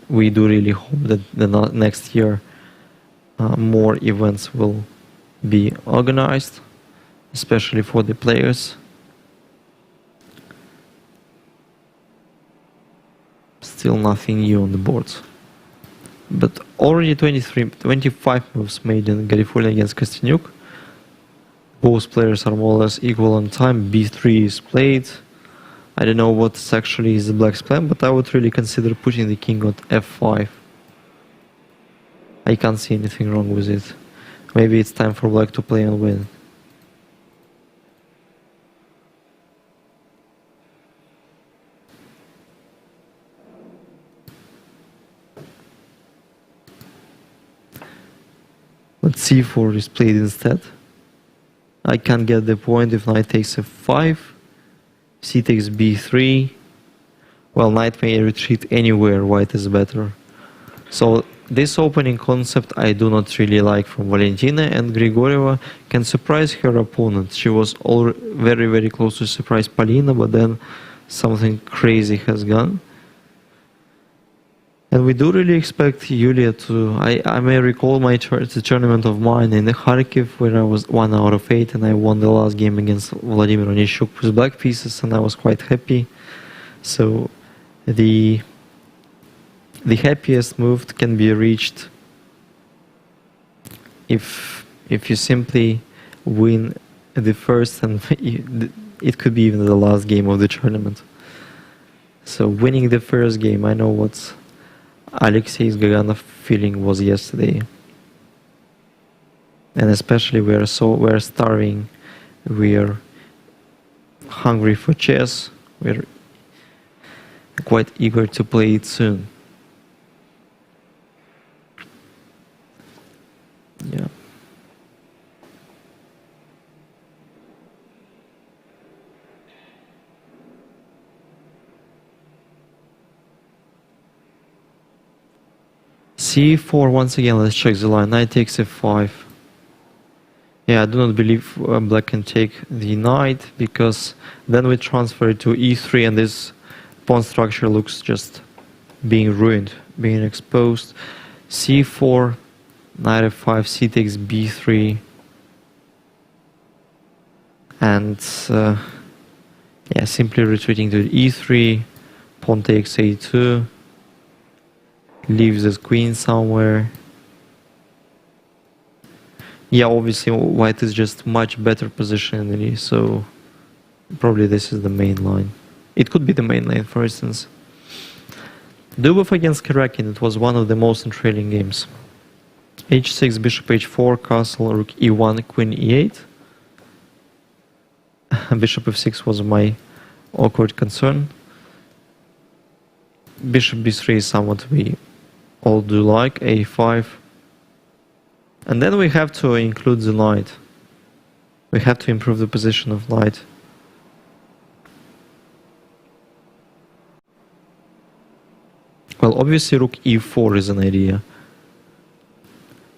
We do really hope that the next year more events will be organized, especially for the players. Still nothing new on the boards. But already 25 moves made in Garifuna against Kostyanyuk. Both players are more or less equal on time. B3 is played. I don't know what actually is the black's plan, but I would really consider putting the king on f5. I can't see anything wrong with it. Maybe it's time for black to play and win. But c4 is played instead. I can't get the point if knight takes f5. C takes b3. Well, knight may retreat anywhere, white is better. So this opening concept I do not really like from Valentina, and Grigorieva can surprise her opponent. She was very, very close to surprise Polina, but then something crazy has gone. And we do really expect Yulia to... I may recall the tournament of mine in Kharkiv, where I was 1 out of 8 and I won the last game against Vladimir Onishuk with black pieces, and I was quite happy. So the happiest move can be reached if you simply win the first, and it could be even the last game of the tournament. So winning the first game, I know what Alexei Gaganov feeling was yesterday. And especially we're starving, we're hungry for chess, we're quite eager to play it soon. Yeah. C4 once again, let's check the line. Knight takes f5. Yeah, I do not believe black can take the knight, because then we transfer it to e3 and this pawn structure looks just being ruined, being exposed. C4, knight f5, c takes b3. And yeah, simply retreating to e3, pawn takes a2. Leaves his queen somewhere. Yeah, obviously white is just much better positionally, so probably this is the main line. It could be the main line, for instance. Dubov against Karakin, it was one of the most enthralling games. h6, bishop h4, castle, rook e1, queen e8. Bishop f6 was my awkward concern. Bishop b3 is somewhat we all do like, a5. And then we have to include the knight. We have to improve the position of knight. Well, obviously rook e4 is an idea.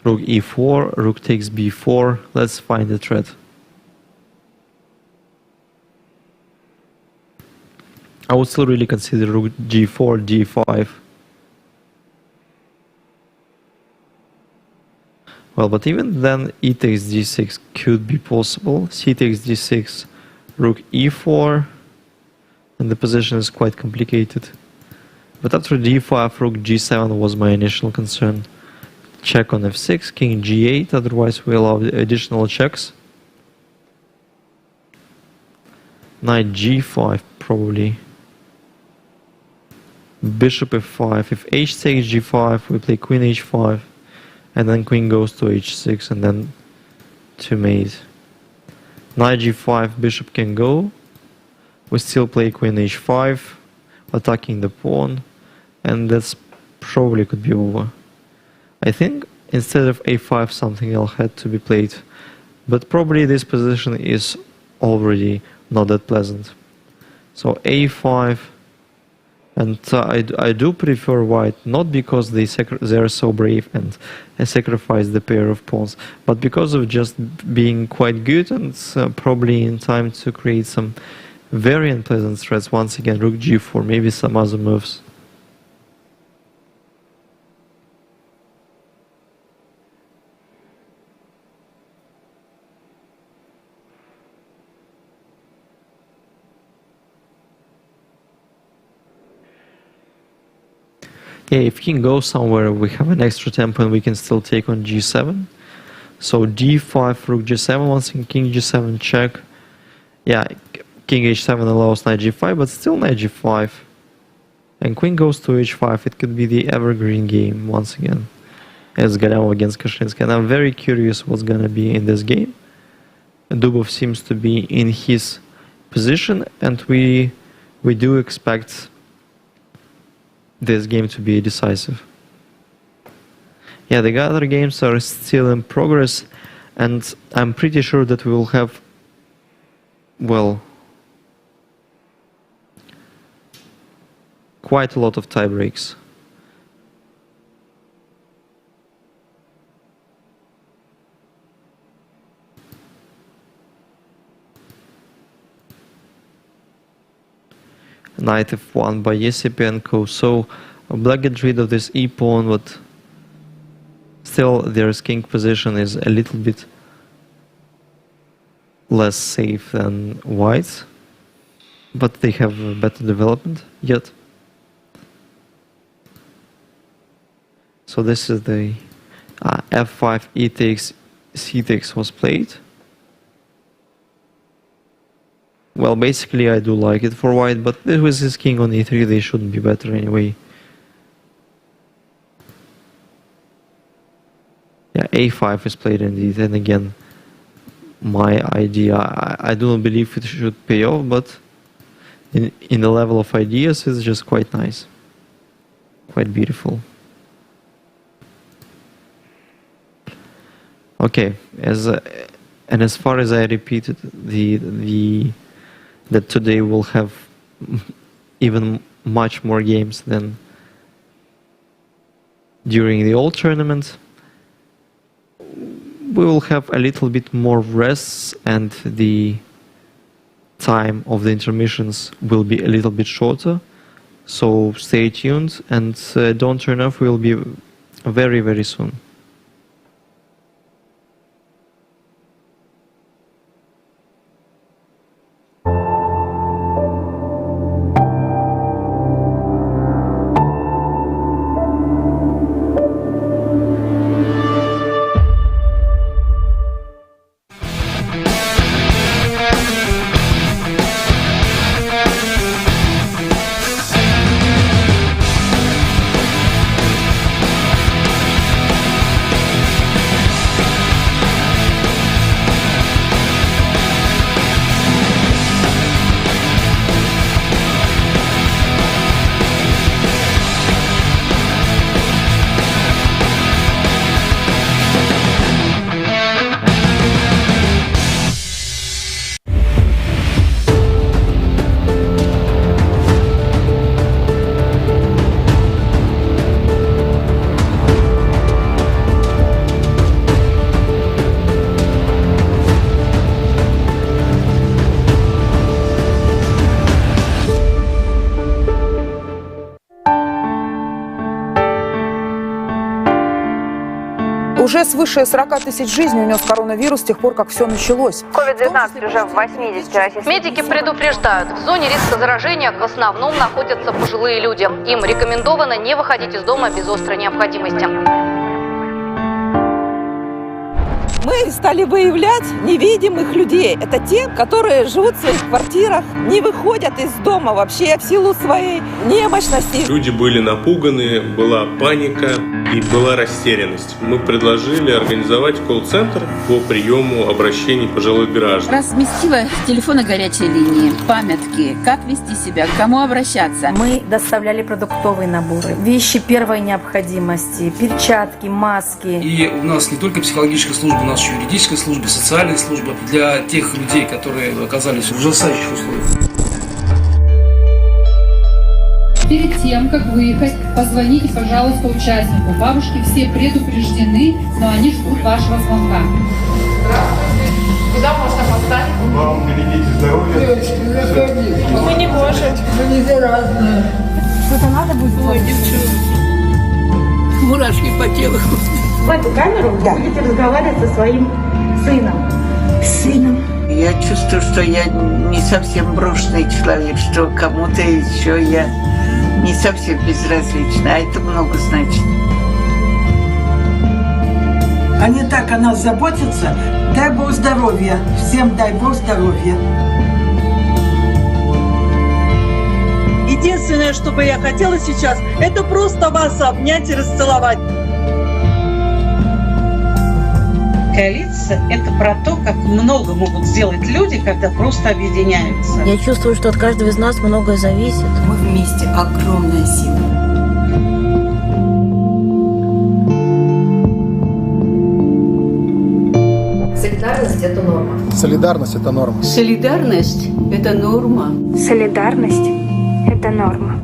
Rook e4, rook takes b4. Let's find the threat. I would still really consider rook g4, d5. Well, but even then, e takes d6 could be possible. C takes d6, rook e4, and the position is quite complicated. But after d5, rook g7 was my initial concern. Check on f6, king g8, otherwise we allow additional checks. Knight g5 probably. Bishop f5, if h takes g5, we play queen h5, and then queen goes to h6, and then to mate. Knight g5, bishop can go. We still play queen h5, attacking the pawn, and that's probably could be over. I think instead of a5 something else had to be played, but probably this position is already not that pleasant. So a5, and I do prefer white, not because they are so brave and sacrifice the pair of pawns, but because of just being quite good and probably in time to create some very unpleasant threats. Once again, rook g4, maybe some other moves. Yeah, if king goes somewhere, we have an extra tempo and we can still take on g7. So d5, rook g7, once again, king g7 check. Yeah, king h7 allows knight g5, but still knight g5. And queen goes to h5, it could be the evergreen game once again. As Galyamov against Kashinsky. And I'm very curious what's gonna be in this game. Dubov seems to be in his position, and we do expect this game to be decisive. Yeah, the other games are still in progress, and I'm pretty sure that we will have, well, quite a lot of tie breaks. Knight f1 by Yesipenko. So black gets rid of this e-pawn, but still their king position is a little bit less safe than white's, but they have a better development yet. So this is the f5, e takes, c takes was played. Well, basically I do like it for white, but with his king on e3 they shouldn't be better anyway. Yeah, a5 is played indeed, and again, my idea, I do not believe it should pay off, but in the level of ideas it's just quite nice. Quite beautiful. Okay, and as far as I repeated, that today we'll have even much more games than during the old tournament. We will have a little bit more rests, and the time of the intermissions will be a little bit shorter. So stay tuned and don't turn off. We'll be very, very soon. Уже свыше 40 тысяч жизней унес коронавирус с тех пор, как все началось. COVID-19 уже в 80 российских. Медики предупреждают, в зоне риска заражения в основном находятся пожилые люди. Им рекомендовано не выходить из дома без острой необходимости. Мы стали выявлять невидимых людей. Это те, которые живут в своих квартирах, не выходят из дома вообще в силу своей немощности. Люди были напуганы, была паника и была растерянность. Мы предложили организовать колл-центр по приему обращений пожилых граждан. Разместила телефоны горячей линии, памятки, как вести себя, к кому обращаться. Мы доставляли продуктовые наборы, вещи первой необходимости, перчатки, маски. И у нас не только психологическая служба, у нас еще юридическая служба, социальная служба для тех людей, которые оказались в ужасающих условиях. Перед тем, как выехать, позвоните, пожалуйста, участнику. Бабушки все предупреждены, но они ждут вашего звонка. Здравствуйте. Куда можно поставить? Вам берегите здоровье. Мы не можем. Мы не заразные. Что-то надо будет? Ой, девчонки. Мурашки по телу. В эту камеру вы будете разговаривать со своим сыном. Я чувствую, что я не совсем брошенный человек, что кому-то еще я не совсем безразлична, а это много значит. Они так о нас заботятся. Дай Бог здоровья. Всем дай Бог здоровья. Единственное, что бы я хотела сейчас, это просто вас обнять и расцеловать. Коалиция – это про то, как много могут сделать люди, когда просто объединяются. Я чувствую, что от каждого из нас многое зависит. Мы вместе огромная сила. Солидарность – это норма. Солидарность – это норма. Солидарность – это норма. Солидарность – это норма.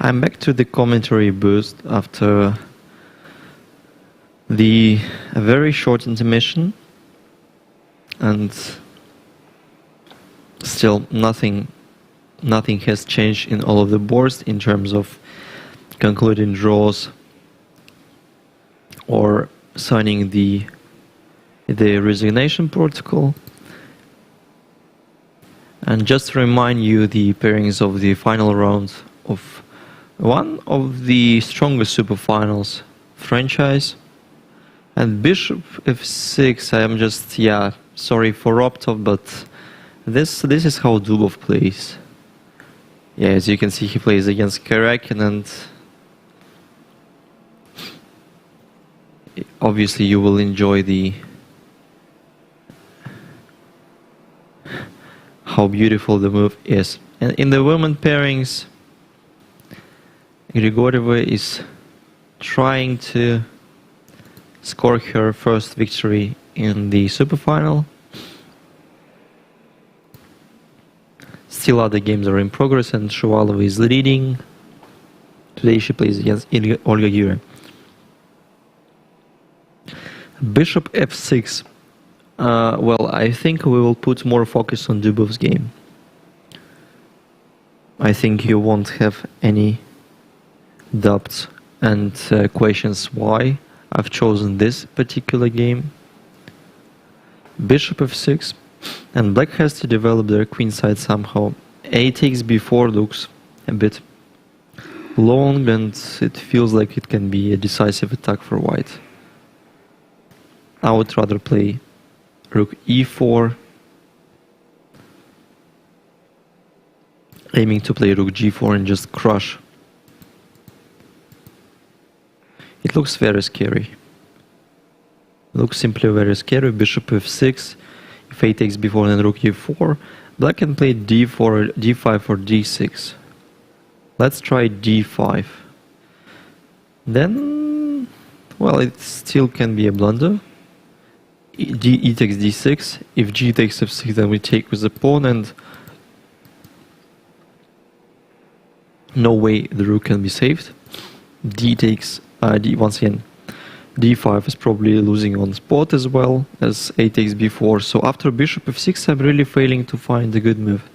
I'm back to the commentary booth after the very short intermission, and still nothing has changed in all of the boards in terms of concluding draws or signing the resignation protocol. And just to remind you, the pairings of the final round of one of the strongest Superfinals franchise. And Bishop f6, I am just, sorry for Roptov, but this is how Dubov plays. Yeah, as you can see, he plays against Karakin, and obviously you will enjoy how beautiful the move is. And in the women pairings, Grigorieva is trying to score her first victory in the Superfinal. Still other games are in progress, and Shuvalova is leading. Today she plays against Olga Gure. Bishop f6. Well, I think we will put more focus on Dubov's game. I think you won't have any doubts and questions why I've chosen this particular game. Bishop f6, and black has to develop their queen side somehow. A takes b4 looks a bit long, and it feels like it can be a decisive attack for white. I would rather play rook e4, aiming to play rook g4 and just crush. It looks very scary. Looks simply very scary. Bishop f6, if a takes b4 and rook e4, black can play d4, d5 or d6. Let's try d5. Then, well, it still can be a blunder. E takes d6. If g takes f6, then we take with the pawn, and no way the rook can be saved. D takes once again. D5 is probably losing on spot as well as a takes b4. So after bishop f6, I'm really failing to find a good move.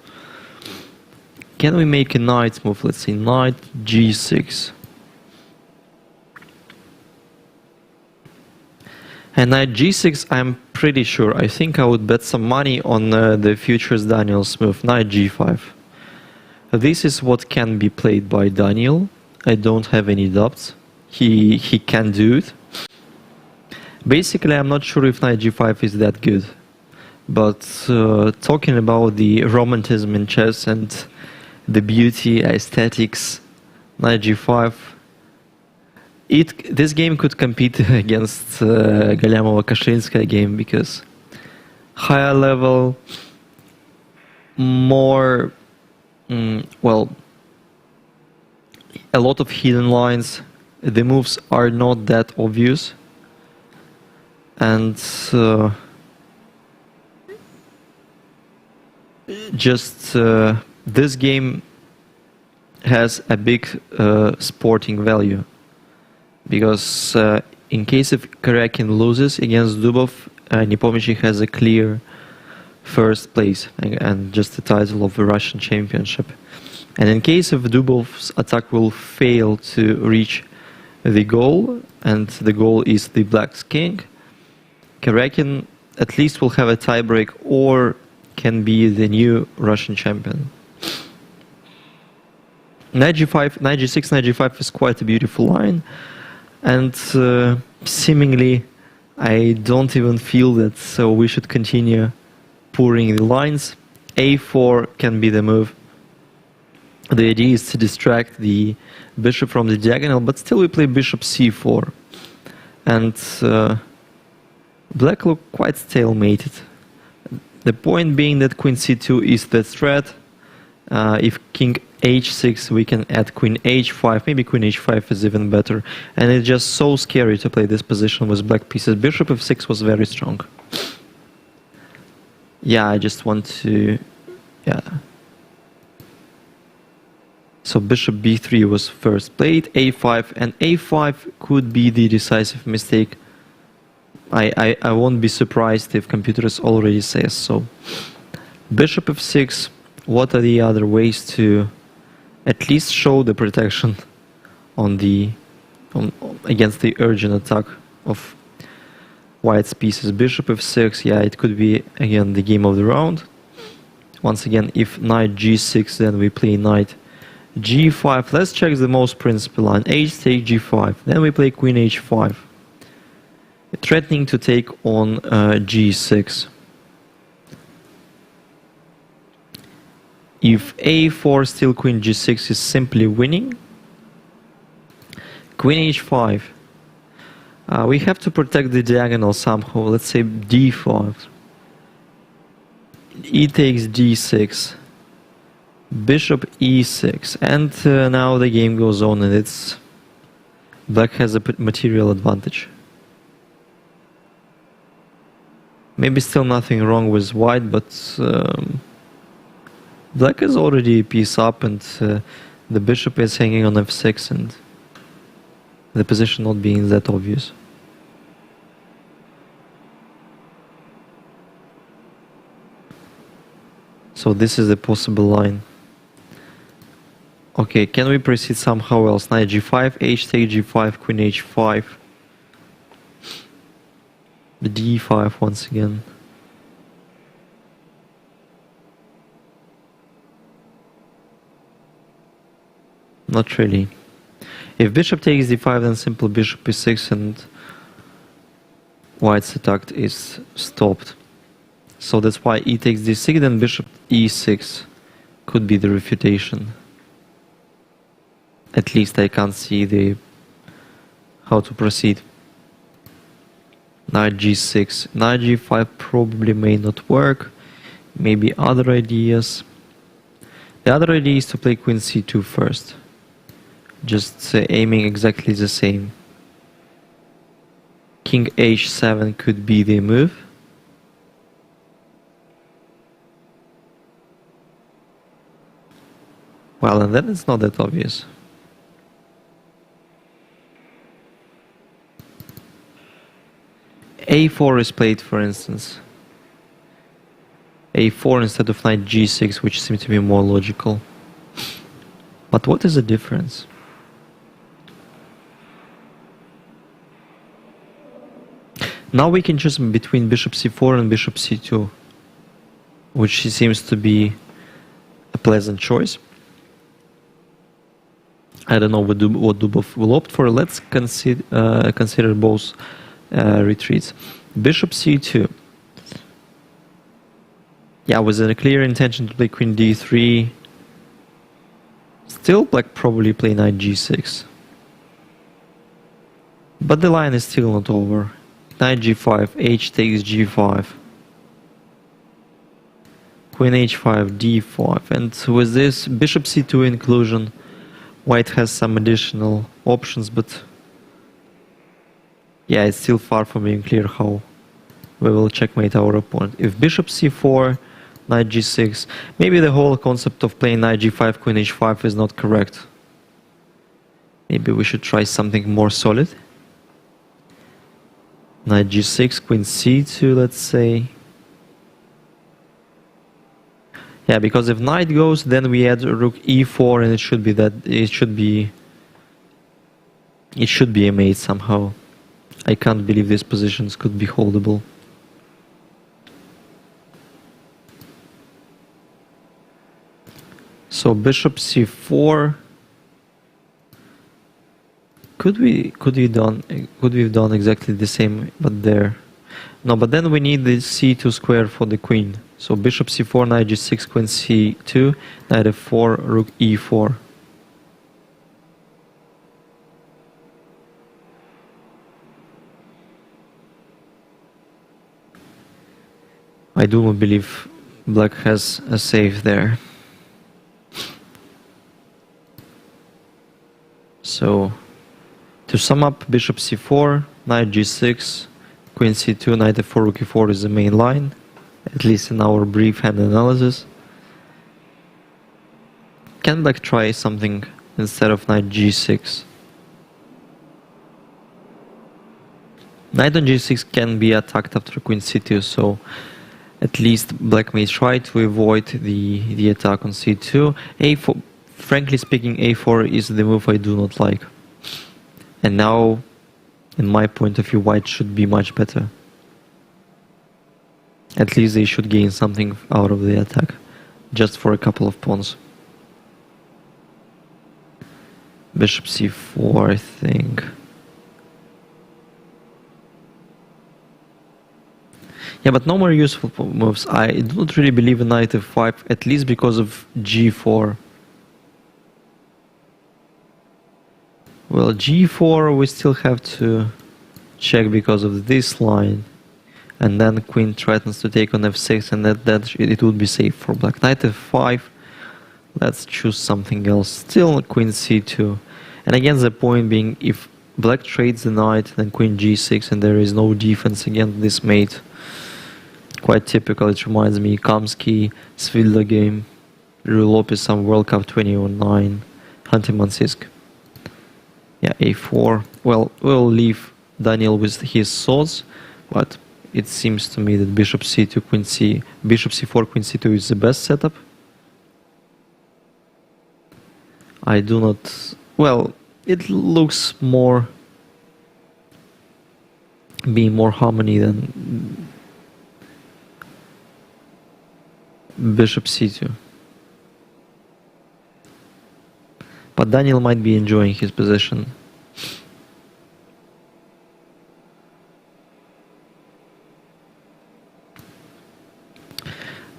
Can we make a knight move? Let's say knight g6. And knight g6, I'm pretty sure. I think I would bet some money on the futures Daniil's move, knight g5. This is what can be played by Daniil. I don't have any doubts. He can do it. Basically, I'm not sure if knight g5 is that good. But talking about the romanticism in chess and the beauty, aesthetics, knight g5, this game could compete against Galyamova-Kashinskaya game, because higher level, more, well, a lot of hidden lines. The moves are not that obvious, and this game has a big sporting value, because in case if Karakin loses against Dubov, Nepomniachtchi has a clear first place and just the title of the Russian championship. And in case of Dubov's attack will fail to reach the goal, and the goal is the black's king, Karakin at least will have a tiebreak or can be the new Russian champion. Knight g5, knight g6, knight g5 is quite a beautiful line, and seemingly I don't even feel that so we should continue pouring the lines. a4 can be the move. The idea is to distract the bishop from the diagonal, but still we play bishop c4. And black look quite stalemated. The point being that queen c2 is the threat. If king h6, we can add queen h5. Maybe queen h5 is even better. And it's just so scary to play this position with black pieces. Bishop f6 was very strong. Yeah, I just want to... Yeah. So bishop b3 was first played, a5, and a5 could be the decisive mistake. I won't be surprised if Computers already says so. Bishop f6, what are the other ways to at least show the protection on against the urgent attack of White's pieces? Bishop f6, yeah, it could be again the game of the round. Once again, if knight g6, then we play knight g5. Let's check the most principal line. H take g5. Then we play queen h5, threatening to take on g6. If a4 still queen g6 is simply winning. Queen h5. We have to protect the diagonal somehow. Let's say d5. E takes d6. Bishop e6. And now the game goes on, and it's black has a material advantage. Maybe still nothing wrong with white, but black is already a piece up, and the bishop is hanging on f6, and the position not being that obvious. So this is a possible line. Okay, can we proceed somehow else? Knight g5, h take g5, queen h5. d5 once again. Not really. If bishop takes d5, then simple bishop e6 and white's attack is stopped. So that's why e takes d6, then bishop e6 could be the refutation. At least I can't see how to proceed. Knight g6. Knight g5 probably may not work. Maybe other ideas. The other idea is to play queen c2 first. Just aiming exactly the same. King h7 could be the move. Well, and then it's not that obvious. a4 is played, for instance. a4 instead of knight g6, which seems to be more logical. But what is the difference? Now we can choose between bishop c4 and bishop c2, which seems to be a pleasant choice. I don't know what Dubov will opt for. Let's consider both retreats. Bishop c2. Yeah, with a clear intention to play queen d3. Still, black probably play knight g6. But the line is still not over. Knight g5, h takes g5. Queen h5, d5. And with this bishop c2 inclusion, white has some additional options, but yeah, it's still far from being clear how we will checkmate our opponent. If bishop c4, knight g6, maybe the whole concept of playing knight g5, queen h5 is not correct. Maybe we should try something more solid. Knight g6, queen c2, let's say. Yeah, because if knight goes, then we add rook e4, and it should be a mate somehow. I can't believe these positions could be holdable. So bishop c4. Could we have done exactly the same, but there. No, but then we need the c2 square for the queen. So bishop c4, knight g6, queen c2, knight f4, rook e4. I do not believe black has a save there. So, to sum up, bishop c4, knight g6, queen c2, knight f4, rook e4 is the main line, at least in our brief hand analysis. Can black try something instead of knight g6? Knight on g6 can be attacked after queen c2, so at least black may try to avoid the attack on c2. a4, frankly speaking, a4 is the move I do not like. And now, in my point of view, white should be much better. At least they should gain something out of the attack, just for a couple of pawns. Bishop c4, I think. Yeah, but no more useful moves. I do not really believe in knight f5, at least because of g4. Well, g4 we still have to check because of this line. And then queen threatens to take on f6, and that it would be safe for black. Knight f5, let's choose something else. Still queen c2. And again, the point being, if black trades the knight, then queen g6, and there is no defense against this mate. Quite typical, it reminds me Kamsky, Svilda game, Rui Lopez, some World Cup 2009, Hunter-Mansisk. Yeah, a4. Well, we'll leave Daniil with his thoughts, but it seems to me that bishop c2, queen c, bishop c4, queen c2 is the best setup. I do not... Well, it looks more... being more harmony than bishop c2. But Daniil might be enjoying his position.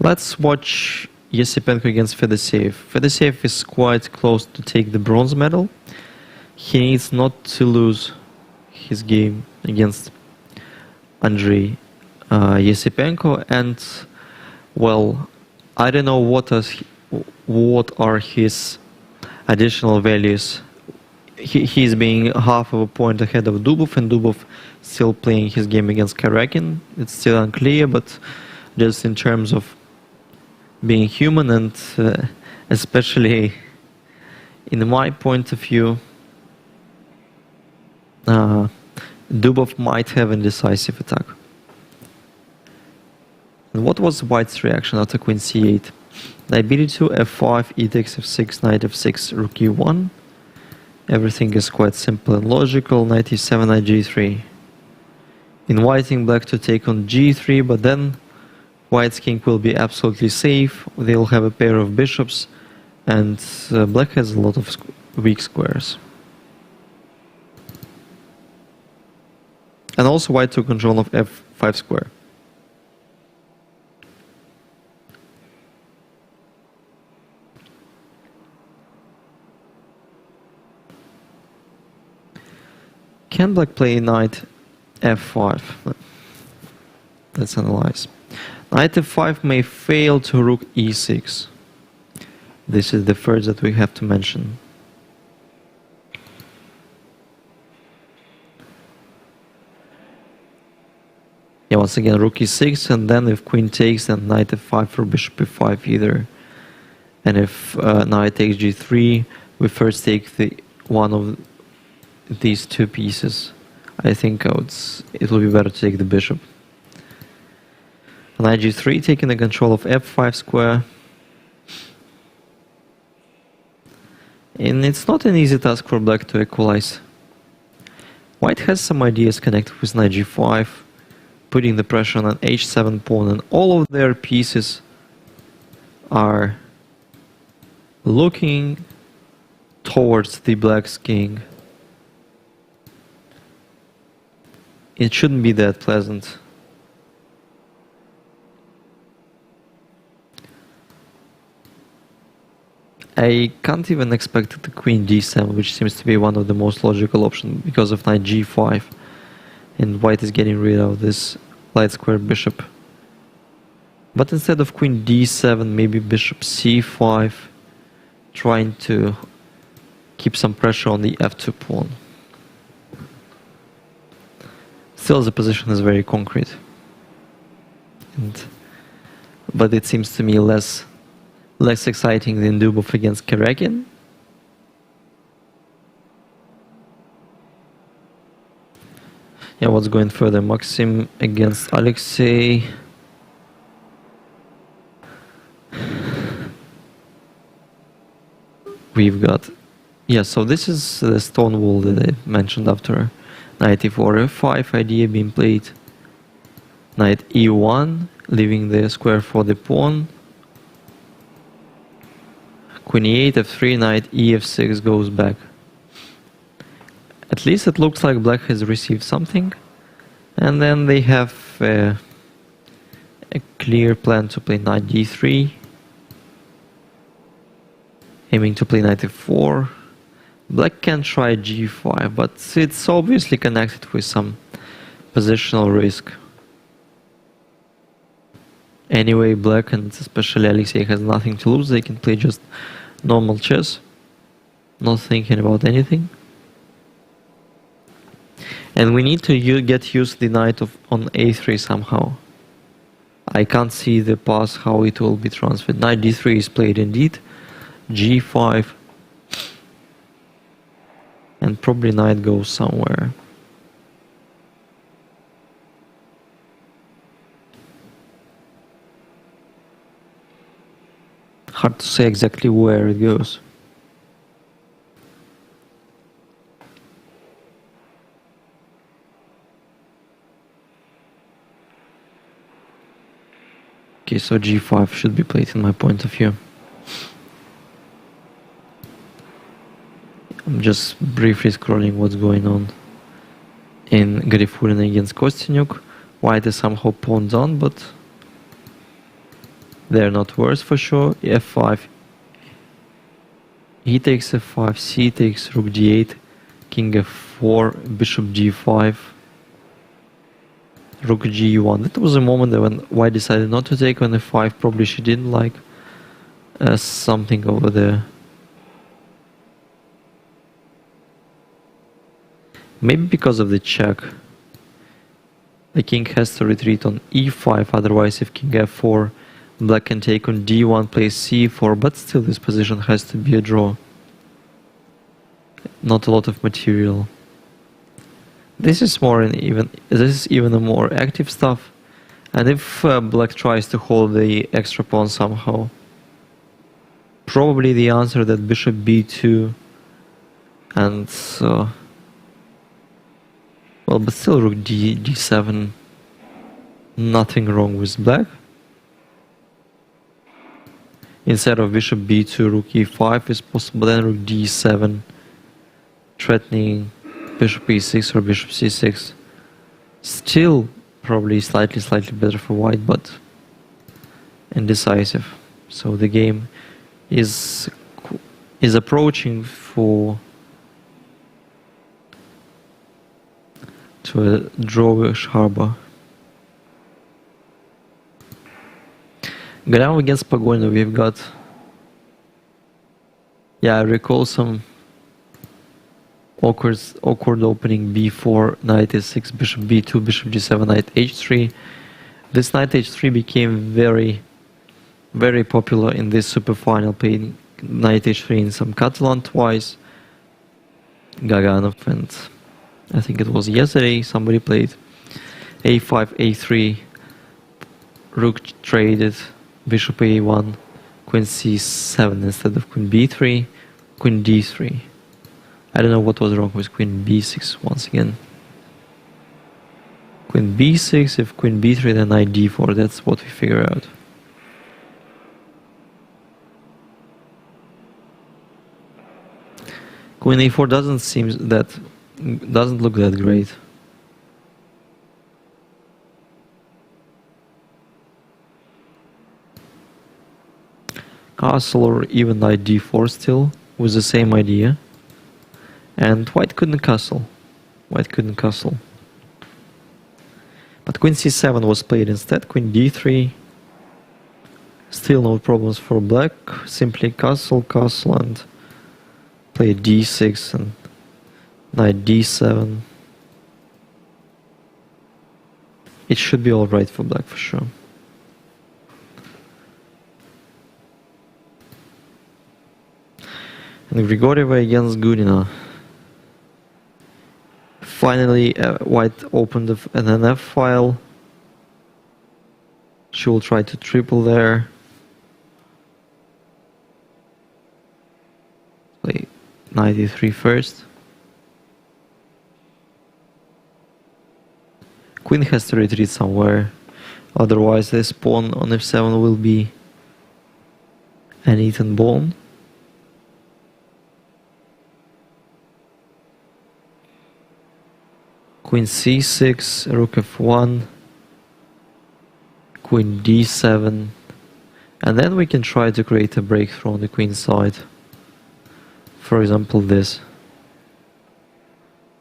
Let's watch Yesipenko against Fedoseev. Fedoseev is quite close to take the bronze medal. He needs not to lose his game against Andrei Yesipenko, and well, I don't know what are his additional values. He's being half of a point ahead of Dubov, and Dubov still playing his game against Karakin. It's still unclear, but just in terms of being human, and especially in my point of view, Dubov might have a decisive attack. And what was white's reaction after queen c8? Knight b2, f5, e takes f6, knight f6, rook e1. Everything is quite simple and logical. Knight e7, knight g3. Inviting black to take on g3, but then white's king will be absolutely safe. They'll have a pair of bishops, and black has a lot of weak squares. And also white took control of f5 square. Can black play knight f5? Let's analyze. Knight f5 may fail to rook e6. This is the first that we have to mention. Yeah, once again, rook e6, and then if queen takes, then knight f5 for bishop e5 either. And if knight takes g3, we first take the one of these two pieces. I think it will be better to take the bishop. Knight g3 taking the control of f5 square. And it's not an easy task for black to equalize. White has some ideas connected with knight g5, putting the pressure on an h7 pawn, and all of their pieces are looking towards the black's king. It shouldn't be that pleasant. I can't even expect the queen d7, which seems to be one of the most logical options because of knight g5. And white is getting rid of this light square bishop. But instead of queen d7, maybe bishop c5, trying to keep some pressure on the f2 pawn. Still, the position is very concrete. But it seems to me less less exciting than Dubov against Karakin. Yeah, what's going further? Maxim against Alexei. We've got... Yeah, so this is the stone wall that I mentioned after knight e4, f5 idea being played. Knight e1, leaving the square for the pawn. Queen e8, f3, knight ef6 goes back. At least it looks like black has received something. And then they have a clear plan to play knight d3. Aiming to play knight f4. Black can try g5, but it's obviously connected with some positional risk. Anyway, black and especially Alexei has nothing to lose. They can play just normal chess, not thinking about anything. And we need to get used to the knight on a3 somehow. I can't see the path how it will be transferred. Knight d3 is played indeed. g5. And probably knight goes somewhere. Hard to say exactly where it goes. Okay, so g5 should be played in my point of view. I'm just briefly scrolling what's going on in Garifulin against Kostyanyuk. White is somehow pawned down, but they're not worse for sure. f5. He takes f5, c takes rook d8, king f4, bishop g5, rook g1. That was a moment when white decided not to take on f5. Probably she didn't like something over there. Maybe because of the check. The king has to retreat on e5, otherwise if king f4, black can take on d1, plays c4, but still this position has to be a draw. Not a lot of material. This is even a more active stuff. And if black tries to hold the extra pawn somehow, probably the answer that bishop b2 and well, but still rook d7, nothing wrong with black. Instead of bishop b2, rook e5 is possible, then rook d7, threatening bishop e6 or bishop c6. Still probably slightly better for white, but indecisive. So the game is approaching to a drawish harbor. Now against Pogona we've got... Yeah, I recall some awkward opening b4, knight e6, bishop b2, bishop g7, knight h3. This knight h3 became very popular in this superfinal, playing knight h3 in some Catalan twice. Gaganov and I think it was yesterday somebody played a5, a3, rook traded, bishop a1, queen c7 instead of queen b3, queen d3. I don't know what was wrong with queen b6 once again. Queen b6, if queen b3 then knight d4, that's what we figure out. Queen a4 doesn't look that great. Castle or even knight d4 still, with the same idea. And white couldn't castle. But queen c7 was played instead, queen d3. Still no problems for black, simply castle and play d6 and knight d7. It should be alright for black for sure. And Grigorieva against Gudina. Finally, White opened an NF file. She will try to triple there. Play 93 first. Queen has to retreat somewhere. Otherwise, this pawn on f7 will be an eaten pawn. Queen c6, rook f1, queen d7, and then we can try to create a breakthrough on the queen side. For example, this.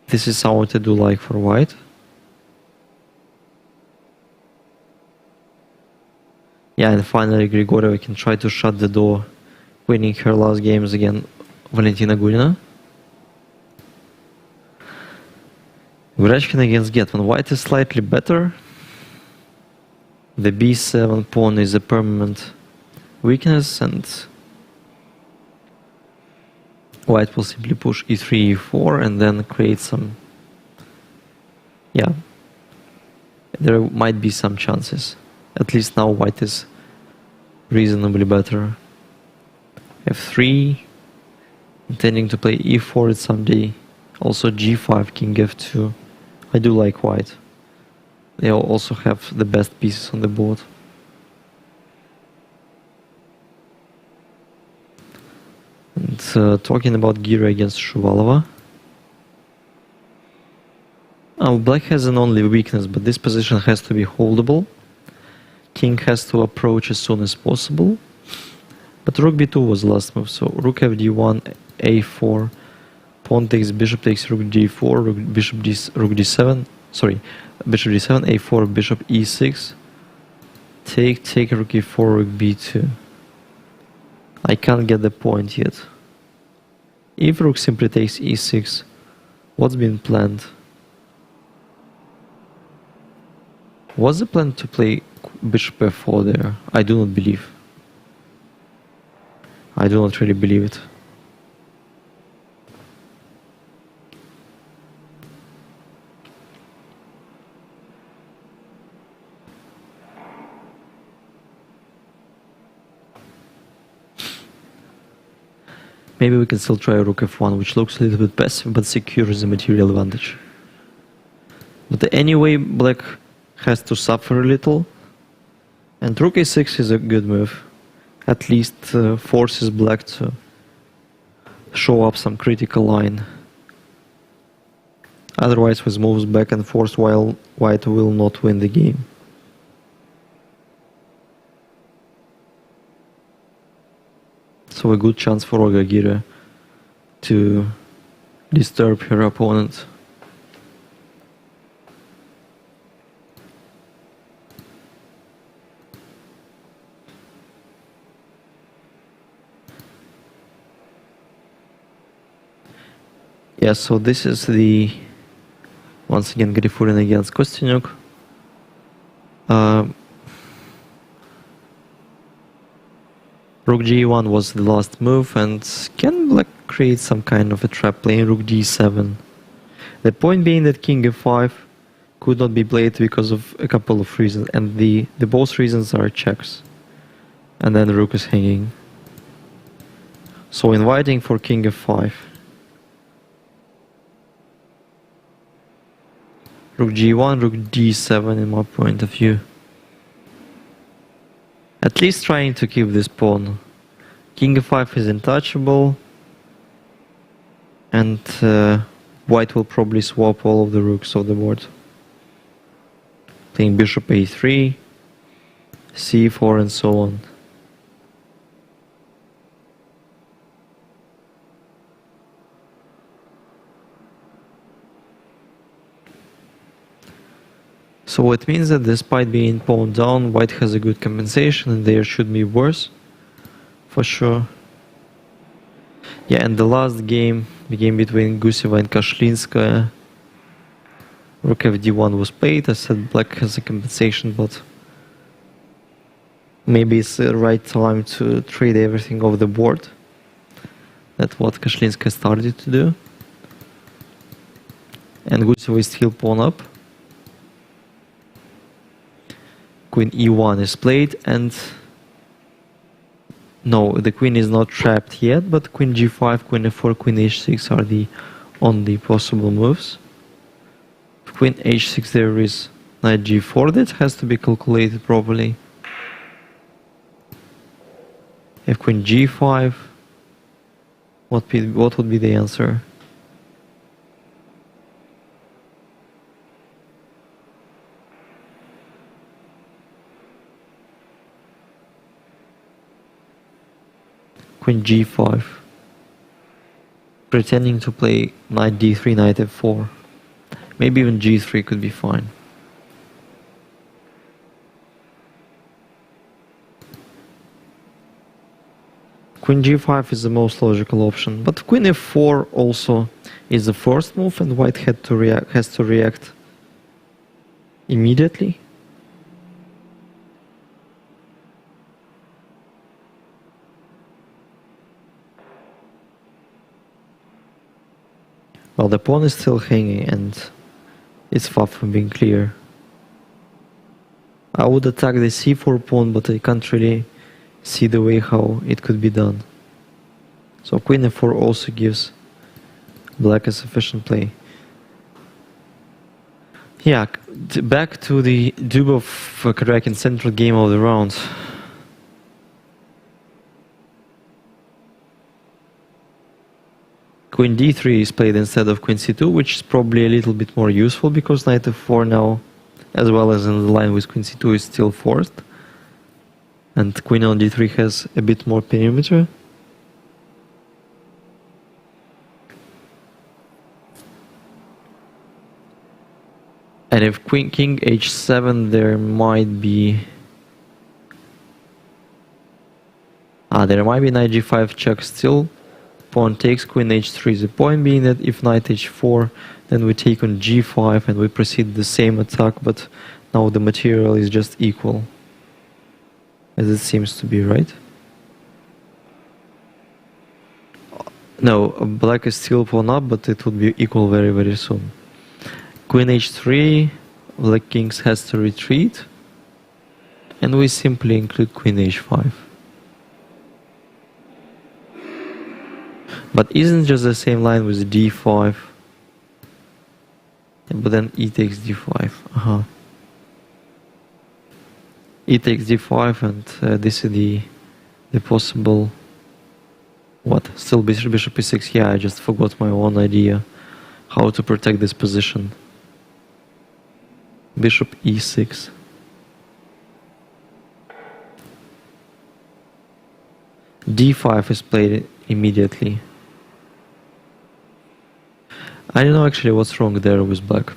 This is somewhat to do like for white. Yeah, and finally Grigorieva can try to shut the door, winning her last games against Valentina Gudina. Gurechkin against Getman. White is slightly better. The b7 pawn is a permanent weakness, and White will simply push e3, e4, and then create some... Yeah, there might be some chances. At least now White is reasonably better. f3, intending to play e4 someday. Also g5, king f2. I do like White. They also have the best pieces on the board. And talking about Gira against Shuvalova. Black has an only weakness, but this position has to be holdable. King has to approach as soon as possible. But rook b2 was the last move, so rook fd1, a4, pawn takes, bishop takes, rook d4, rook d7, sorry, bishop d7, a4, bishop e6, take, rook e4, rook b2. I can't get the point yet. If rook simply takes e6, what's been planned? Was the plan to play bishop f4 there? I do not believe. I do not really believe it. Maybe we can still try rook f1, which looks a little bit passive but secures the material advantage. But anyway, black has to suffer a little, and rook a6 is a good move. At least forces black to show up some critical line. Otherwise, with moves back and forth, while white will not win the game. So a good chance for Olga Gira to disturb her opponent. Yeah, so this is the, once again, Grifurin against Kostyanyuk. Rook g1 was the last move, and can black create some kind of a trap playing rook d7? The point being that king f5 could not be played because of a couple of reasons, and the both reasons are checks. And then rook is hanging. So inviting for king f5. Rook g1, rook d7 in my point of view. At least trying to keep this pawn. King f5 is untouchable, and white will probably swap all of the rooks of the board. Playing bishop a3, c4 and so on. So it means that despite being pawned down, white has a good compensation, and there should be worse, for sure. Yeah, and the last game, the game between Guseva and Kashlinskaya, rook fd1 was played. I said black has a compensation, but maybe it's the right time to trade everything off the board. That's what Kashlinskaya started to do. And Guseva is still pawn up. Queen e1 is played, and no, the queen is not trapped yet, but queen g5, queen f4, queen h6 are the only possible moves. Queen h6, there is knight g4 that has to be calculated properly. If queen g5, what would be the answer? Queen g5, pretending to play knight d3, knight f4. Maybe even g3 could be fine. Queen g5 is the most logical option, but queen f4 also is the first move, and white has to react immediately. Well, the pawn is still hanging and it's far from being clear. I would attack the c4 pawn, but I can't really see the way how it could be done. So queen f4 also gives black a sufficient play. Yeah, back to the Dubov-Karyakin central game of the round. Queen d3 is played instead of queen c2, which is probably a little bit more useful because knight f4 now, as well as in the line with queen c2, is still forced. And queen on d3 has a bit more perimeter. And if king h7, there might be... there might be knight g5 check still. Pawn takes queen h3. The point being that if knight h4, then we take on g5 and we proceed the same attack, but now the material is just equal, as it seems to be, right? No, black is still pawn up, but it would be equal very, very soon. Queen h3, black king has to retreat, and we simply include queen h5. But isn't just the same line with d5? But then e takes d5. E takes d5, and this is the possible... What? Still bishop e6? Yeah, I just forgot my own idea how to protect this position. Bishop e6. d5 is played immediately. I don't know actually what's wrong there with black.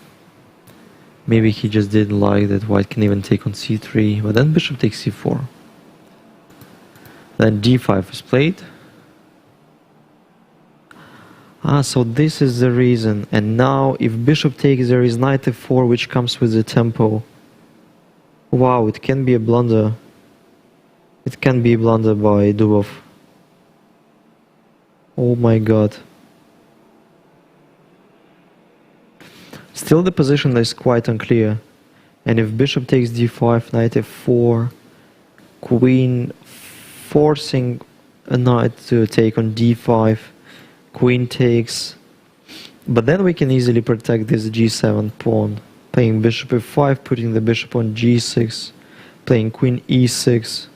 Maybe he just didn't like that white can even take on c3, but then bishop takes c4. Then d5 is played. So this is the reason. And now if bishop takes, there is knight f4, which comes with the tempo. Wow, it can be a blunder. It can be a blunder by Dubov. Oh my god. Still the position is quite unclear. And if bishop takes d5, knight f4, queen forcing a knight to take on d5, queen takes, but then we can easily protect this g7 pawn, playing bishop f5, putting the bishop on g6, playing queen e6,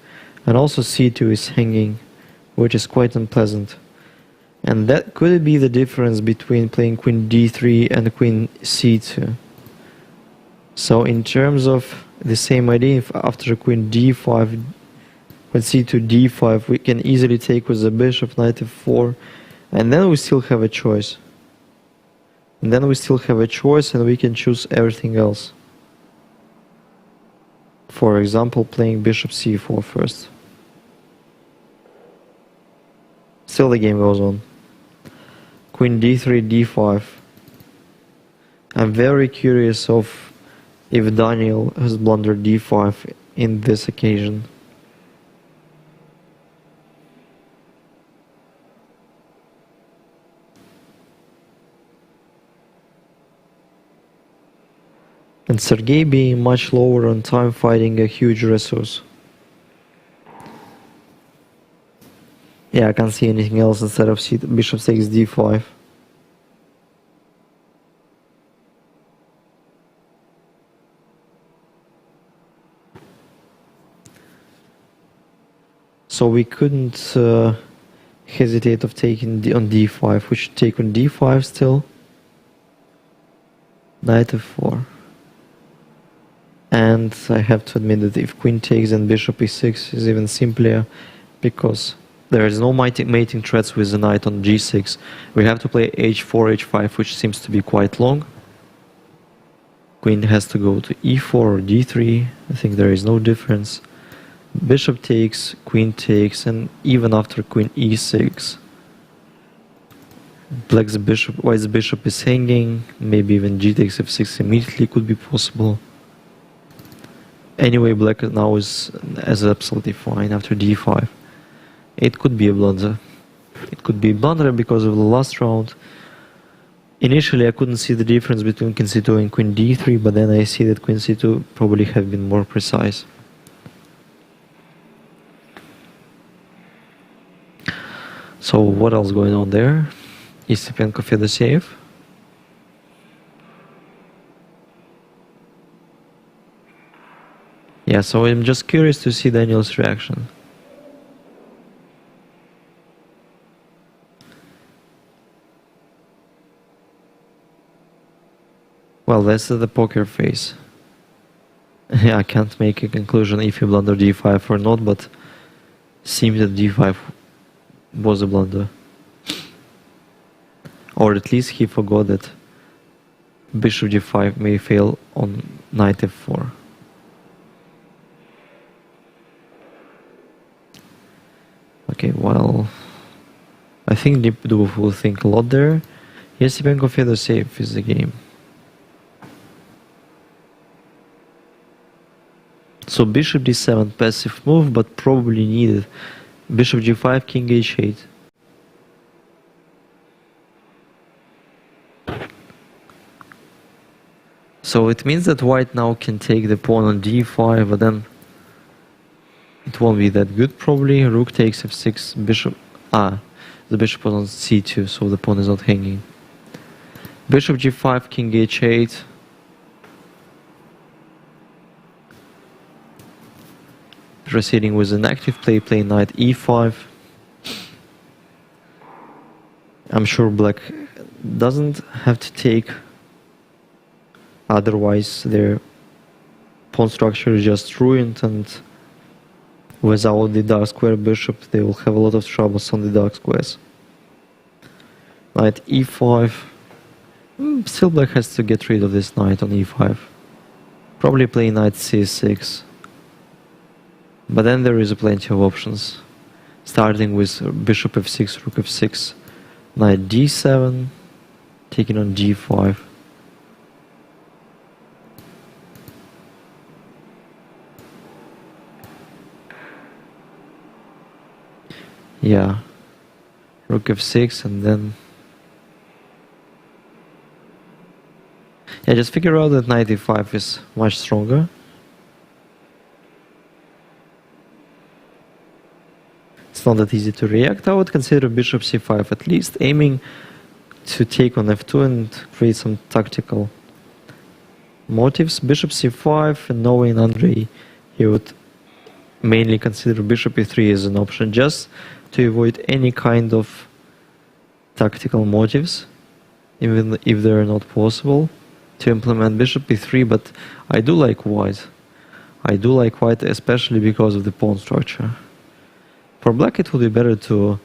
and also c2 is hanging, which is quite unpleasant. And that could be the difference between playing queen d3 and queen c2. So in terms of the same idea, if after queen d5, queen c2, d5, we can easily take with the bishop, knight f4, and then we still have a choice. And then we still have a choice and we can choose everything else. For example, playing bishop c4 first. Still the game goes on. Queen d3, d5. I'm very curious of if Daniil has blundered d5 in this occasion. And Sergei being much lower on time, fighting a huge resource. Yeah, I can't see anything else instead of bishop takes d5. So we couldn't hesitate of taking on d5. We should take on d5 still. Knight f4. And I have to admit that if queen takes, then bishop e6 is even simpler, because there is no mating threats with the knight on g6. We have to play h4, h5, which seems to be quite long. Queen has to go to e4 or d3. I think there is no difference. Bishop takes, queen takes, and even after queen e6, white's bishop is hanging. Maybe even g takes f6 immediately could be possible. Anyway, black now is absolutely fine after d5. It could be a blunder. It could be a blunder because of the last round. Initially, I couldn't see the difference between queen c2 and queen d3, but then I see that queen c2 probably have been more precise. So what else going on there? Yestepenko Fedoseev. Yeah, so I'm just curious to see Daniil's reaction. Well, that's the poker face. Yeah, I can't make a conclusion if he blundered d5 or not, but seems that d5 was a blunder. Or at least he forgot that bishop g5 may fail on knight f4. Okay, well, I think Dubov will think a lot there. Yestepenko Fedoseev is the game. So bishop d7, passive move, but probably needed. Bishop g5, king h8. So it means that white now can take the pawn on d5, but then it won't be that good probably. Rook takes f6, bishop... the bishop was on c2, so the pawn is not hanging. Bishop g5, king h8. Proceeding with an active play, play knight e5. I'm sure black doesn't have to take, otherwise their pawn structure is just ruined, and without the dark square bishop they will have a lot of troubles on the dark squares. Knight e5. Still black has to get rid of this knight on e5. Probably play knight c6. But then there is plenty of options, starting with bishop f6, rook f6, knight d7, taking on g5. Yeah, rook f6, and then... yeah, just figure out that knight e5 is much stronger. It's not that easy to react. I would consider bishop c5 at least, aiming to take on f2 and create some tactical motives. Bishop c5, and knowing Andrei, he would mainly consider bishop e3 as an option, just to avoid any kind of tactical motives, even if they are not possible, to implement bishop e3. But I do like white. I do like white, especially because of the pawn structure. For black it would be better to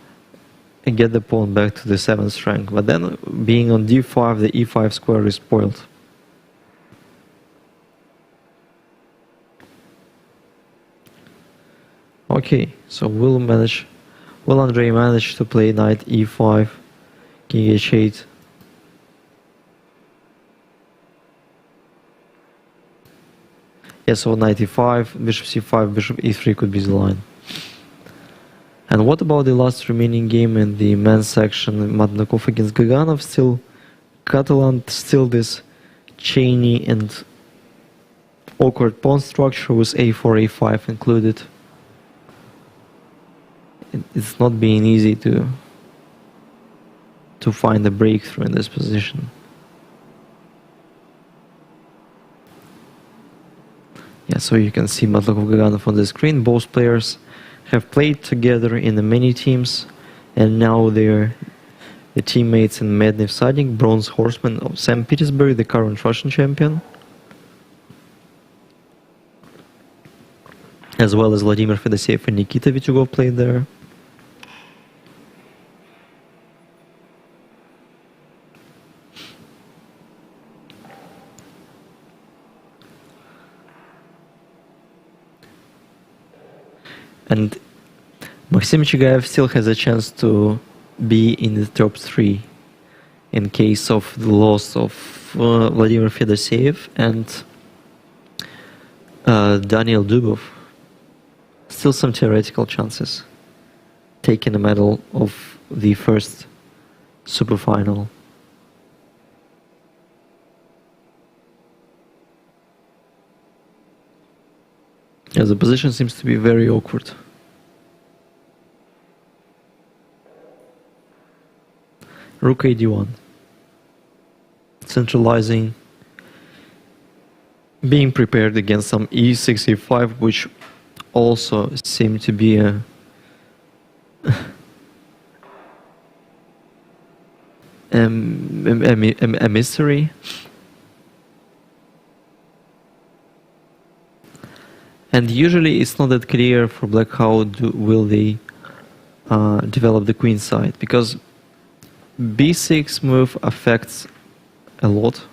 get the pawn back to the 7th rank, but then being on d5, the e5 square is spoiled. Okay, so will Andrei manage to play knight e5, king h8? Yeah, so knight e5, bishop c5, bishop e3 could be the line. And what about the last remaining game in the men's section? Madnakov against Gaganov, still Catalan, still this Cheney and awkward pawn structure with a4, a5 included. It's not being easy to find a breakthrough in this position. Yeah, so you can see Matlakov Gaganov on the screen. Both players have played together in the many teams, and now they're the teammates in Mednev Sadik, bronze horseman of St. Petersburg, the current Russian champion, as well as Vladimir Fedoseev and Nikita Vityugov played there. And Maxim Chigayev still has a chance to be in the top 3 in case of the loss of Vladimir Fedoseev and Daniil Dubov. Still some theoretical chances taking a medal of the first superfinal. Yeah, the position seems to be very awkward. Rook a d1. Centralizing. Being prepared against some e6, e5, which also seemed to be a mystery. And usually it's not that clear for black how will they develop the queen side, because b6 move affects a lot,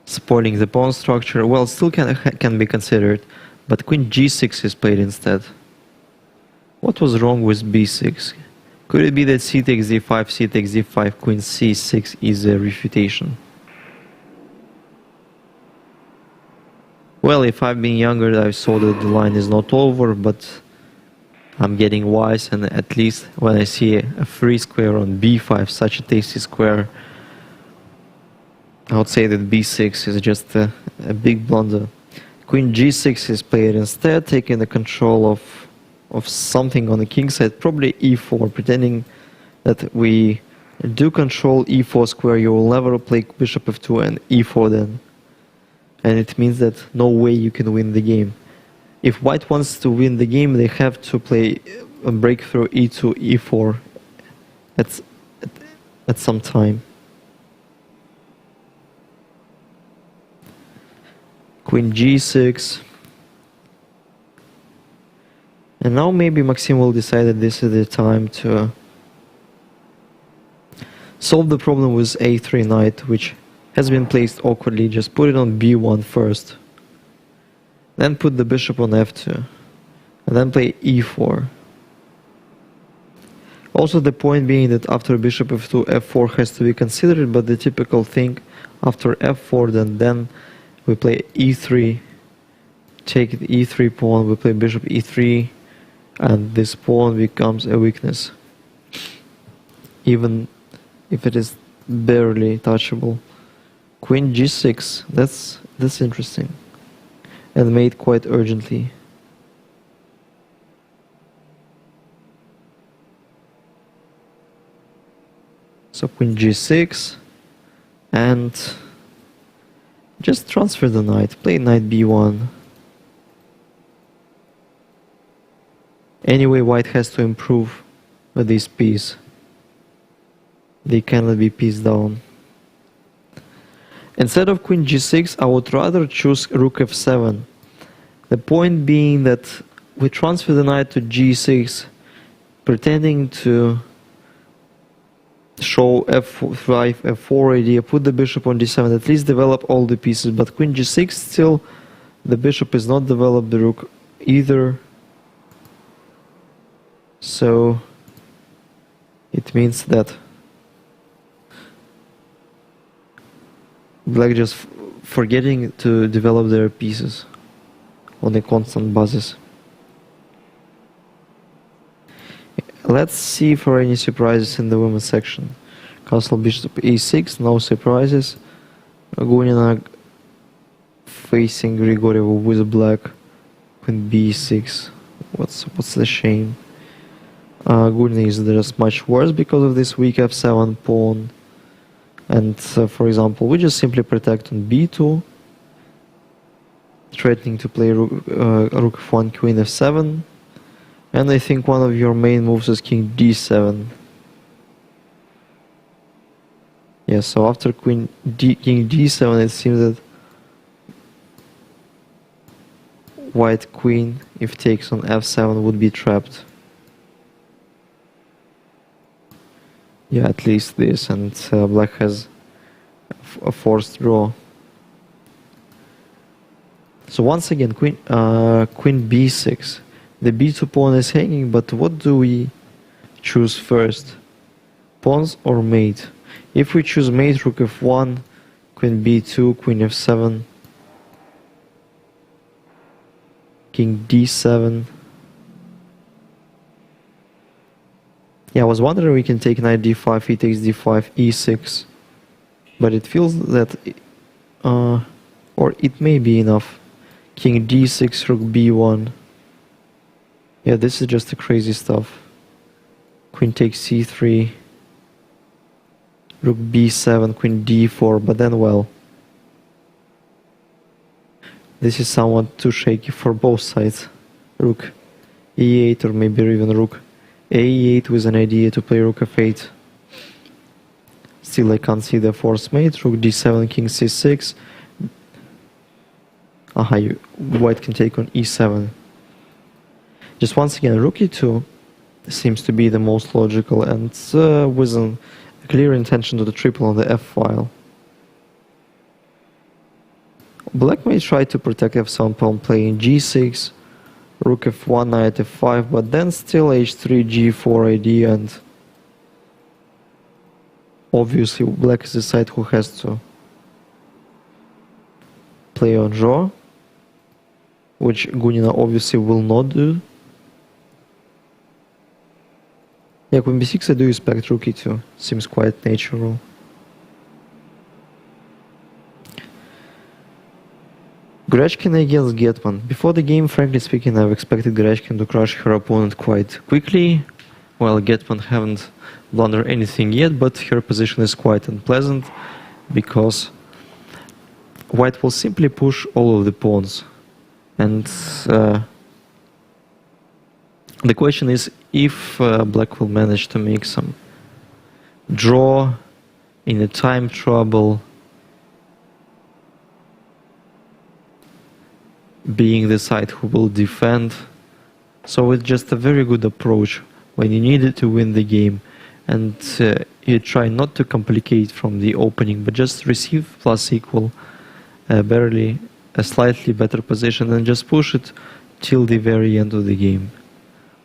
spoiling the pawn structure. Well, still can be considered, but queen g6 is played instead. What was wrong with b6? Could it be that c takes d5, c takes d5, queen c6 is a refutation? Well, if I've been younger, I saw that the line is not over, but I'm getting wise, and at least when I see a free square on b5, such a tasty square, I would say that b6 is just a big blunder. Queen g6 is played instead, taking the control of something on the king side, probably e4, pretending that we do control e4 square. You will never play bishop f2 and e4 then. And it means that no way you can win the game. If white wants to win the game, they have to play a breakthrough e2, e4 at some time. Queen g6. And now maybe Maxim will decide that this is the time to solve the problem with a3 knight, which has been placed awkwardly. Just put it on b1 first. Then put the bishop on f2. And then play e4. Also the point being that after bishop f2, f4 has to be considered, but the typical thing after f4, then we play e3, take the e3 pawn, we play bishop e3, and this pawn becomes a weakness, even if it is barely touchable. Queen g6, that's interesting, and made quite urgently. So queen g6, and just transfer the knight, play knight b1. Anyway, white has to improve with this piece. They cannot be pieced down. Instead of queen g6, I would rather choose rook f7. The point being that we transfer the knight to g6, pretending to show f5, f4 idea, put the bishop on d7, at least develop all the pieces. But queen g6, still the bishop is not developed, the rook either. So it means that black just forgetting to develop their pieces on a constant basis. Let's see for any surprises in the women's section. Castle bishop e6, no surprises. Gunina facing Grigoryev with black. Queen b6. What's the shame? Gulin is just much worse because of this weak f7 pawn. And for example, we just simply protect on b2, threatening to play rook f1, queen f7. And I think one of your main moves is king d7. Yeah, so after king d7, it seems that white queen, if takes on f7, would be trapped. Yeah, at least this, and black has a forced draw. So once again, queen b6. The b2 pawn is hanging, but what do we choose first? Pawns or mate? If we choose mate, rook f1, queen b2, queen f7, king d7. Yeah, I was wondering we can take knight d5, he takes d5, e6. But it feels that, or it may be enough. King d6, rook b1. Yeah, this is just the crazy stuff. Queen takes c3. Rook b7, queen d4, but then, well, this is somewhat too shaky for both sides. Rook e8, or maybe even rook a8 with an idea to play rook f8. Still I can't see the force mate. Rook d7, king c6. White can take on e7. Just once again, rook e2 seems to be the most logical, and with a clear intention to the triple on the f file. Black may try to protect f7 pawn playing g6, rook f1, knight f5, but then still h3, g4 idea, and obviously black is the side who has to play on draw, which Gunina obviously will not do. Yeah, queen b6 I do expect rook e2, seems quite natural. Grechkin against Getman. Before the game, frankly speaking, I've expected Grechkin to crush her opponent quite quickly, while Getman haven't blundered anything yet, but her position is quite unpleasant, because white will simply push all of the pawns. And the question is if black will manage to make some draw in a time trouble, being the side who will defend. So it's just a very good approach when you need to win the game, and you try not to complicate from the opening, but just receive plus equal, barely a slightly better position, and just push it till the very end of the game.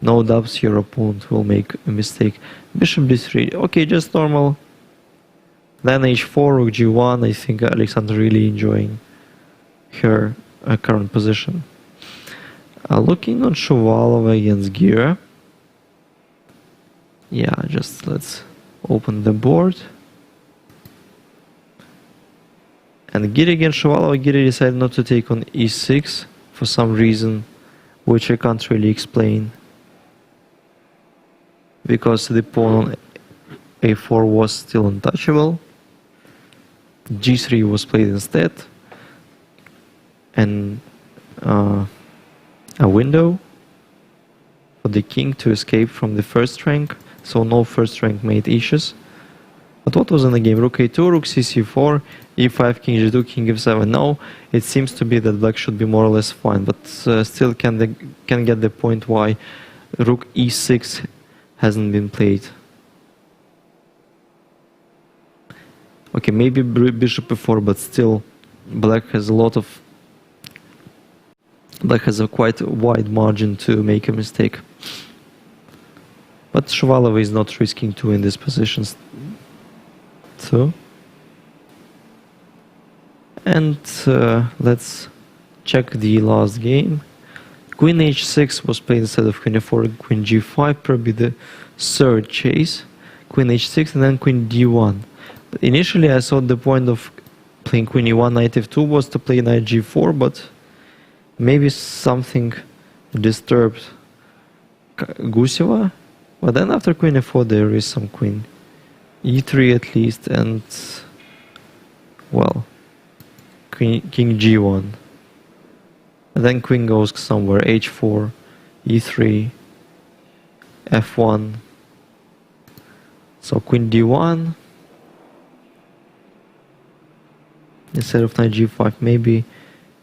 No doubts your opponent will make a mistake. Bishop b3, okay, just normal. Then h4, rook g1. I think Alexandra really enjoying her current position. Looking on Shuvalova against Gira. Yeah, just let's open the board. And Gira against Shuvalova. Gira decided not to take on e6 for some reason, which I can't really explain, because the pawn on a4 was still untouchable. g3 was played instead, and a window for the king to escape from the first rank, so no first rank mate issues. But what was in the game? Rook a2, rook cc4, e5, king g2, king f7. Now it seems to be that black should be more or less fine, but still can get the point why rook e6 hasn't been played. Okay, maybe bishop e4, but still black has a quite wide margin to make a mistake. But Shuvalova is not risking to win this position. So, and let's check the last game. Queen h6 was played instead of queen f4, queen g5, probably the third chase. Queen h6 and then queen d1. But initially I saw the point of playing queen e1, knight f2 was to play knight g4, but maybe something disturbed Guseva. But then after queen f4 there is some queen e3 at least, and well, king g1. And then queen goes somewhere, h4, e3, f1. So queen d1 instead of knight g5. Maybe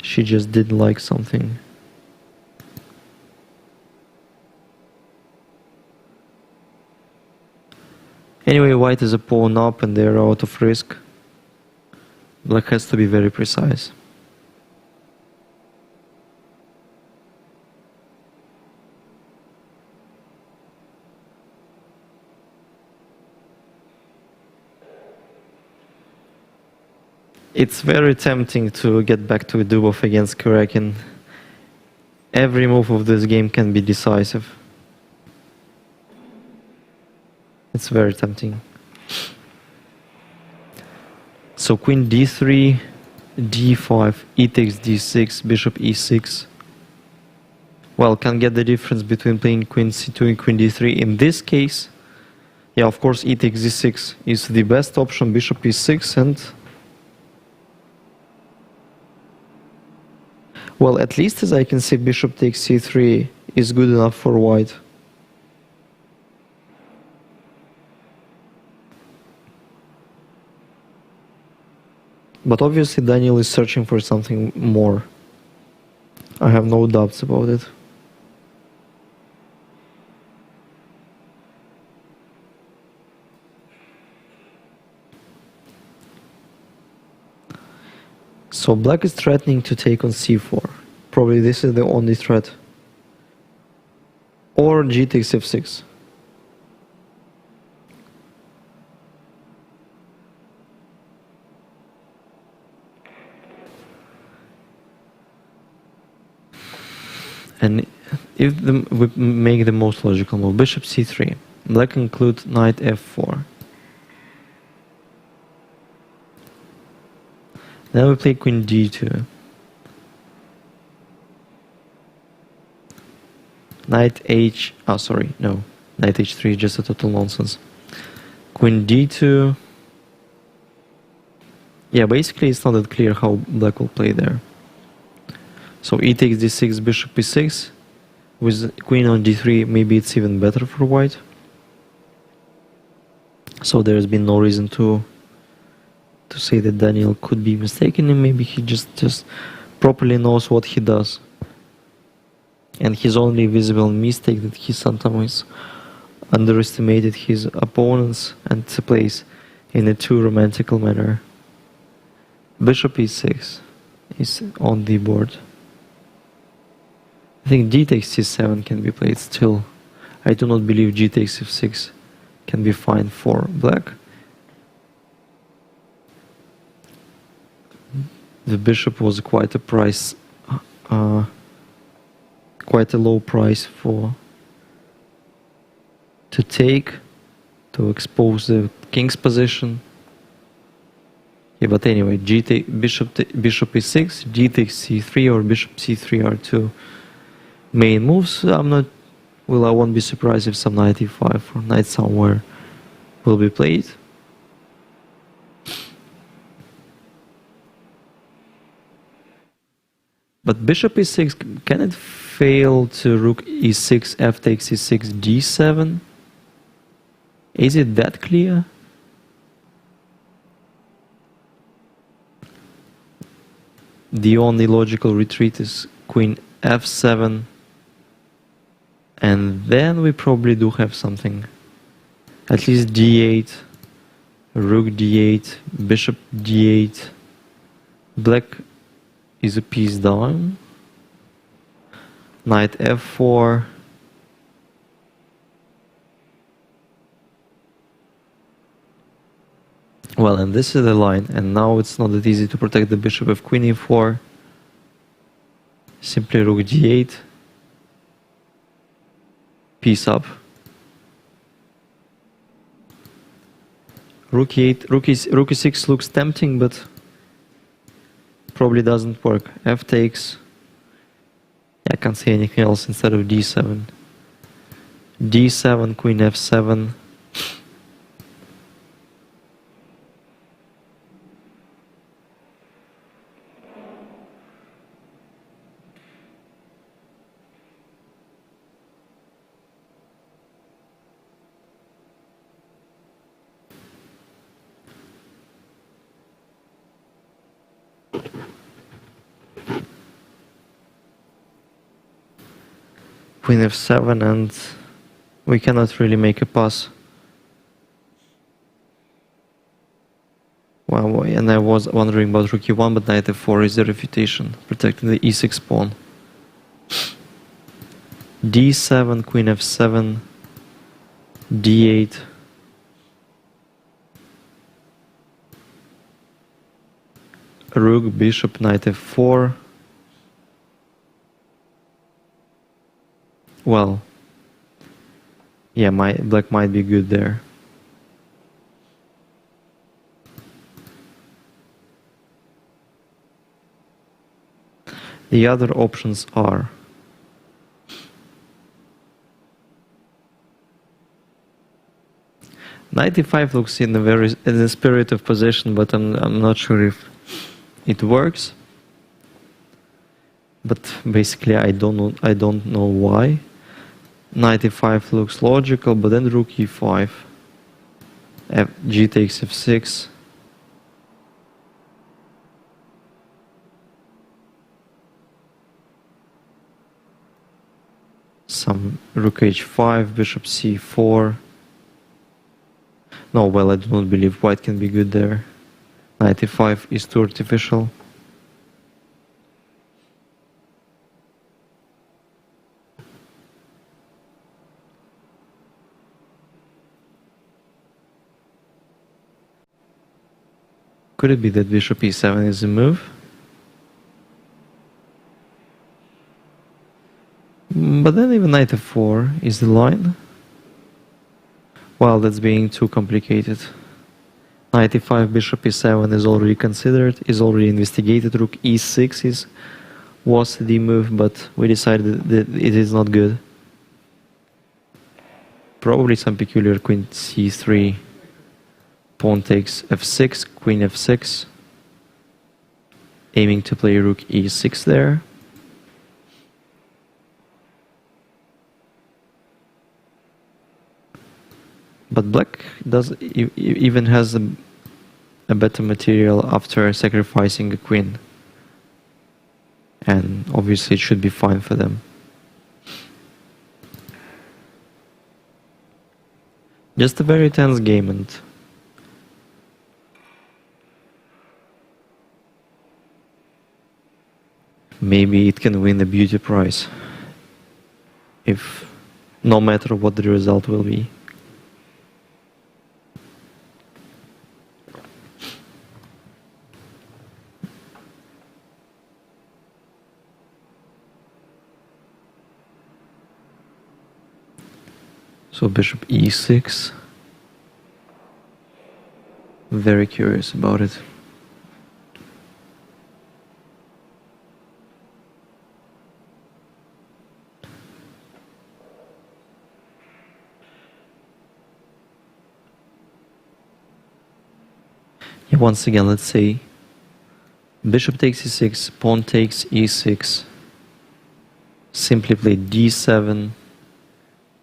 she just didn't like something. Anyway, white is a pawn up and they're out of risk. Black has to be very precise. It's very tempting to get back to Dubov against Kurakin. Every move of this game can be decisive. It's very tempting. So queen d3, d5, e takes d6, bishop e6. Well, can get the difference between playing queen c2 and queen d3. In this case, yeah, of course, e takes d6 is the best option, bishop e6, and well, at least as I can see, bishop takes c3 is good enough for white. But obviously Daniil is searching for something more. I have no doubts about it. So black is threatening to take on c4. Probably this is the only threat. Or g takes f6. And if we make the most logical move, bishop c3, black include knight f4. Then we play queen d2. Knight knight h3, just a total nonsense. Queen d2. Yeah, basically it's not that clear how black will play there. So e takes d6, bishop e6. With queen on d3, maybe it's even better for white. So there's been no reason to say that Daniil could be mistaken, and maybe he just properly knows what he does. And his only visible mistake that he sometimes underestimated his opponents and plays in a too romantical manner. Bishop e6 is on the board. I think d takes c7 can be played still. I do not believe g takes f6 can be fine for black. The bishop was quite a price, quite a low price to take, to expose the king's position. Yeah, but anyway, bishop e6, g takes c3, or bishop c3 are two main moves. I won't be surprised if some knight e5 or knight somewhere will be played. But bishop e6, can it fail to rook e6, f takes e6, d7? Is it that clear? The only logical retreat is queen f7, and then we probably do have something. At least d8, rook d8, bishop d8. Black is a piece down. Knight f4. Well, and this is the line, and now it's not that easy to protect the bishop of queen e4. Simply rook d8. Piece up. Rook e6 looks tempting, but probably doesn't work. F takes. I can't see anything else instead of d7. d7, queen f7. Queen f7, and we cannot really make a pass. Wow, and I was wondering about rook e1, but knight f4 is the refutation, protecting the e6 pawn. d7, queen f7, d8. Rook, bishop, knight f4. Well, yeah, black might be good there. The other options are knight e5 looks in a spirit of possession, but I'm not sure if it works. But basically, I don't know why. Knight e5 looks logical, but then rook e5. G takes f6. Some rook h5, bishop c4. No, well, I do not believe white can be good there. Knight e5 is too artificial. Could it be that bishop e7 is a move? But then even knight f4 is the line. Well, that's being too complicated. Knight e5, bishop e7 is already considered, is already investigated. Rook e6 was the move, but we decided that it is not good. Probably some peculiar queen c3. Pawn takes f6, queen f6. Aiming to play rook e6 there. But black even has a better material after sacrificing a queen. And obviously it should be fine for them. Just a very tense game, and maybe it can win the beauty prize, if no matter what the result will be. So bishop e6. Very curious about it. Yeah, once again, let's say bishop takes e6, pawn takes e6. Simply play d7.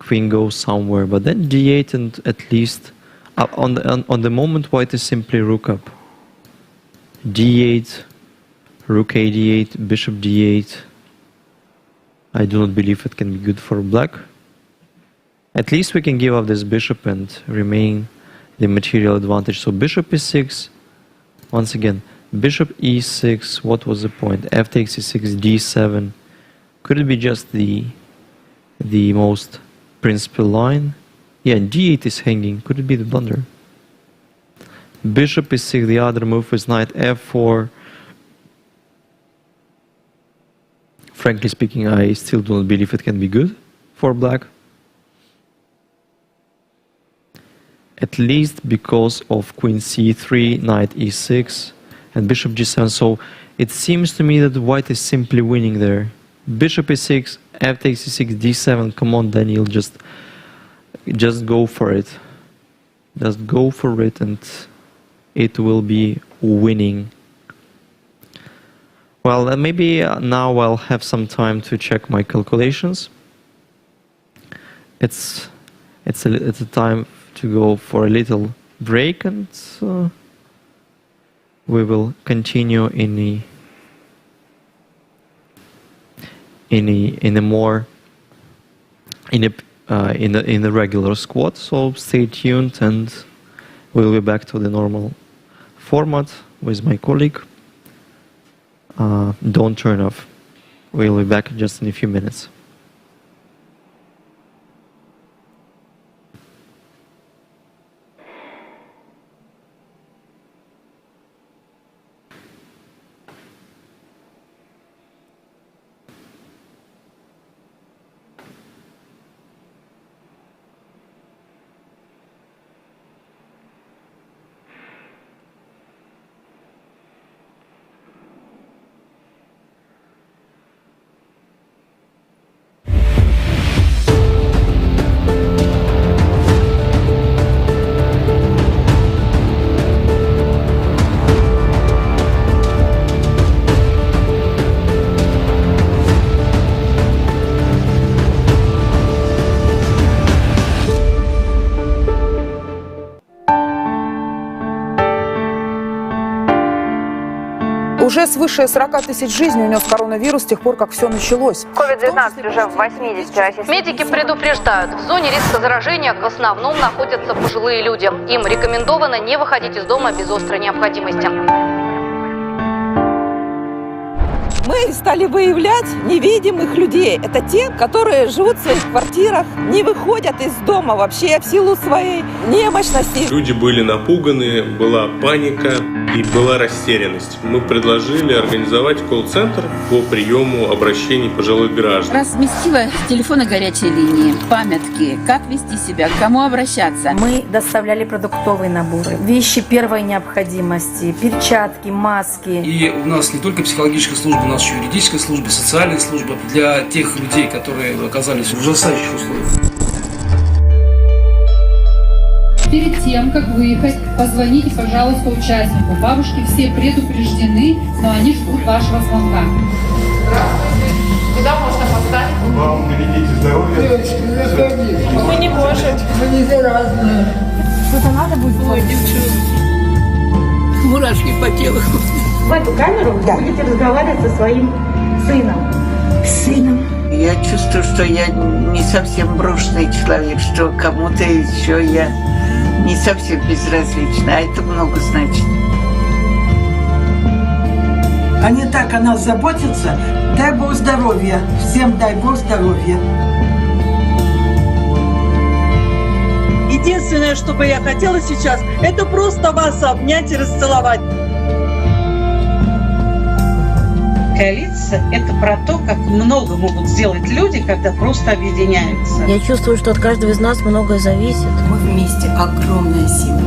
Queen goes somewhere, but then d8, and at least on the moment white is simply rook up. d8, rook a d8, bishop d8. I do not believe it can be good for black. At least we can give up this bishop and remain the material advantage. So bishop e6, once again, bishop e6, what was the point? F takes e6, d7. Could it be just the most principal line? Yeah, d8 is hanging. Could it be the blunder? Bishop e6, the other move is knight f4. Frankly speaking, I still do not believe it can be good for black. At least because of queen c3, knight e6, and bishop g7. So It seems to me that white is simply winning there. Bishop e6, f takes e6, d7. Come on, Daniil, just go for it. Just go for it, and it will be winning. Well, maybe now I'll have some time to check my calculations. It's a time to go for a little break, and we will continue in the regular squad. So stay tuned, and we'll be back to the normal format with my colleague. Don't turn off. We'll be back just in a few minutes. Уже свыше 40 тысяч жизней унес коронавирус с тех пор, как все началось. COVID-19 уже в 80 российских. Медики предупреждают, в зоне риска заражения в основном находятся пожилые люди. Им рекомендовано не выходить из дома без острой необходимости. Мы стали выявлять невидимых людей. Это те, которые живут в своих квартирах, не выходят из дома вообще в силу своей немощности. Люди были напуганы, была паника и была растерянность. Мы предложили организовать колл-центр по приему обращений пожилых граждан. Разместила телефоны горячей линии, памятки, как вести себя, к кому обращаться. Мы доставляли продуктовые наборы, вещи первой необходимости, перчатки, маски. И у нас не только психологическая служба, у нас еще юридическая служба, социальная служба для тех людей, которые оказались в ужасающих условиях. Перед тем, как выехать, позвоните, пожалуйста, участнику. Бабушки все предупреждены, но они ждут вашего звонка. Здравствуйте. Куда можно поставить? Вам берегите здоровье. Девочки, заходите. Мы не можем. Мы не заразные. Что-то надо будет? Ой, девчонки. Мурашки по телу. В эту камеру вы будете разговаривать со своим сыном. Сыном. Я чувствую, что я не совсем брошенный человек, что кому-то еще я не совсем безразлична, а это много значит. Они так о нас заботятся. Дай Бог здоровья. Всем дай Бог здоровья. Единственное, что бы я хотела сейчас, это просто вас обнять и расцеловать. Коалиция – это про то, как много могут сделать люди, когда просто объединяются. Я чувствую, что от каждого из нас многое зависит. Мы вместе огромная сила.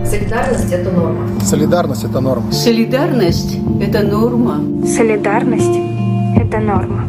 Солидарность – это норма. Солидарность – это норма. Солидарность – это норма. Солидарность – это норма.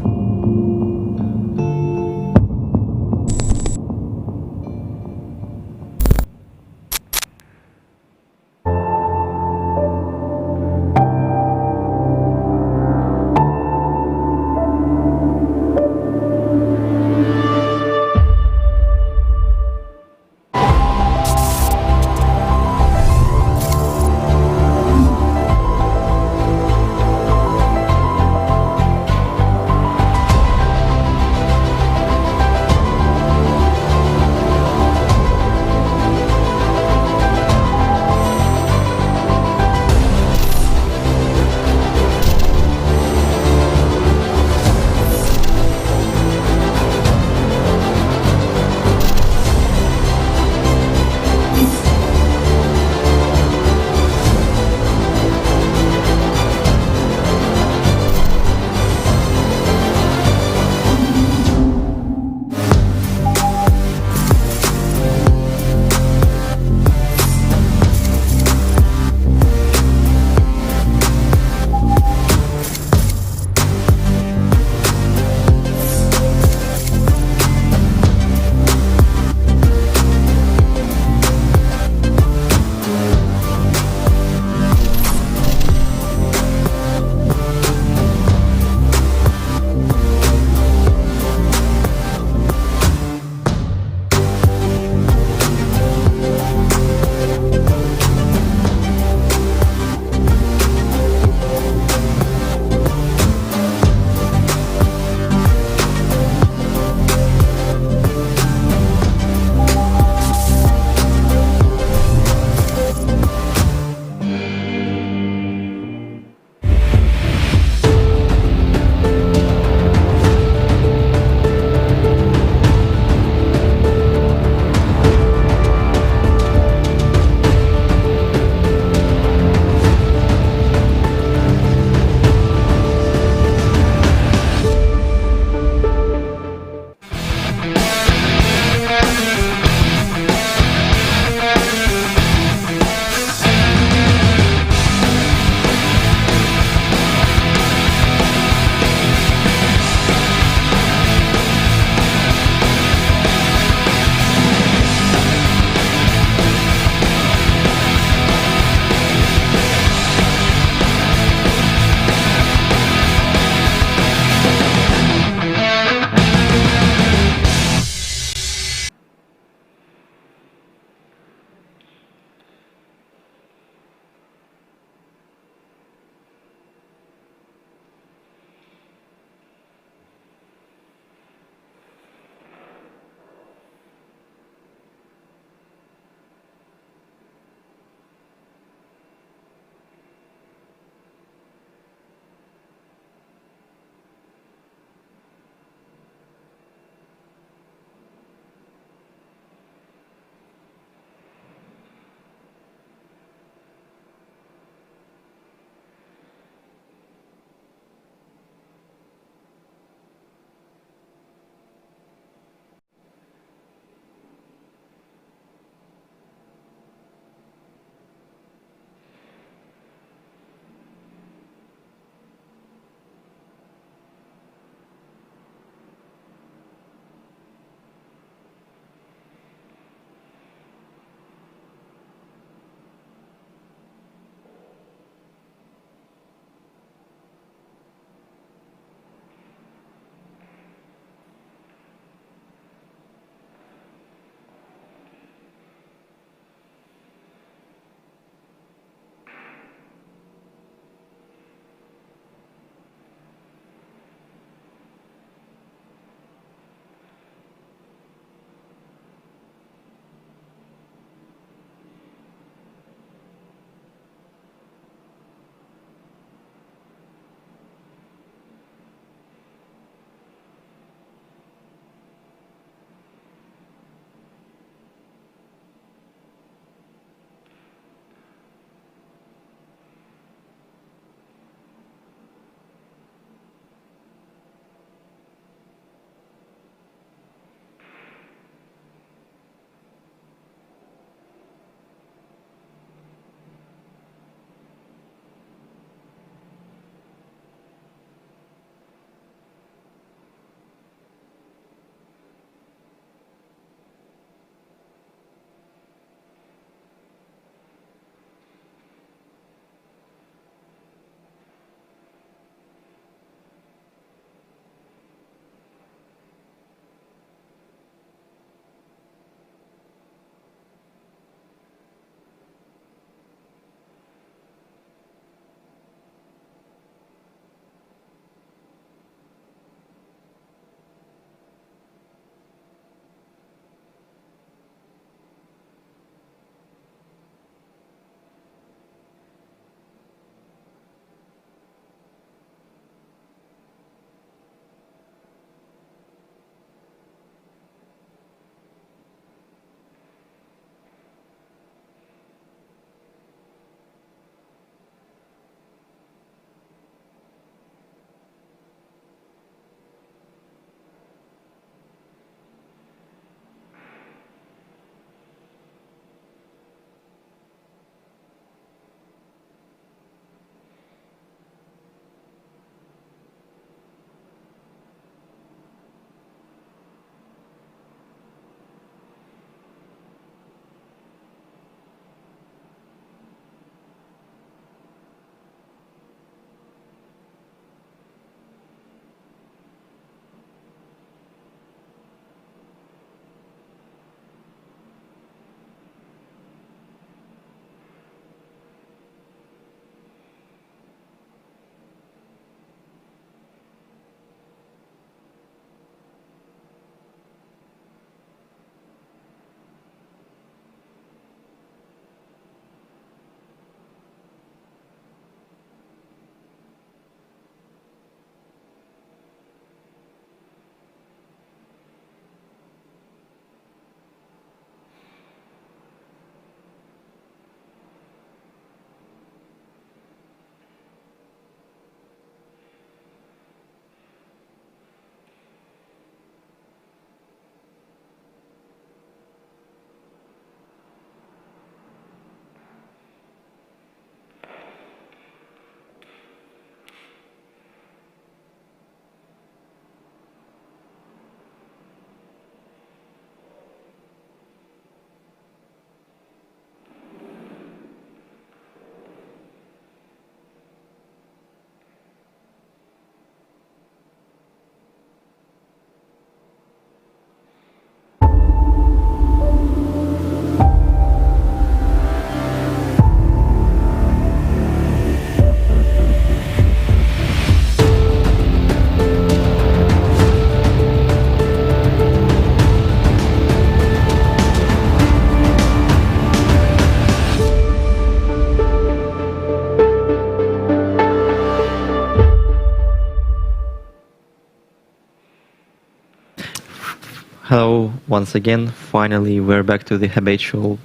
Hello, once again. Finally, we're back to the habitual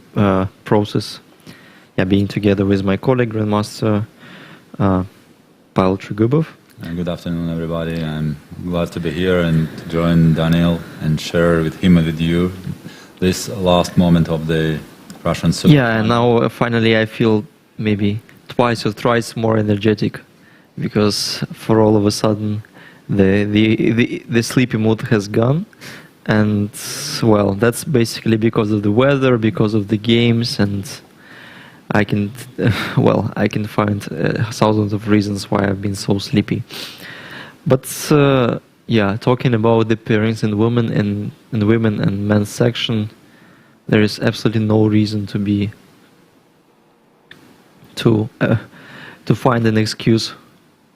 process. Yeah, being together with my colleague, Grandmaster Pavel Tregubov. Good afternoon, everybody. I'm glad to be here and to join Daniil and share with him and with you this last moment of the Russian Superfinals. Yeah, and now finally I feel maybe twice or thrice more energetic, because for all of a sudden the sleepy mood has gone. And well, that's basically because of the weather, because of the games, and I can find thousands of reasons why I've been so sleepy. But yeah, talking about the pairings in women and men's section, there is absolutely no reason to find an excuse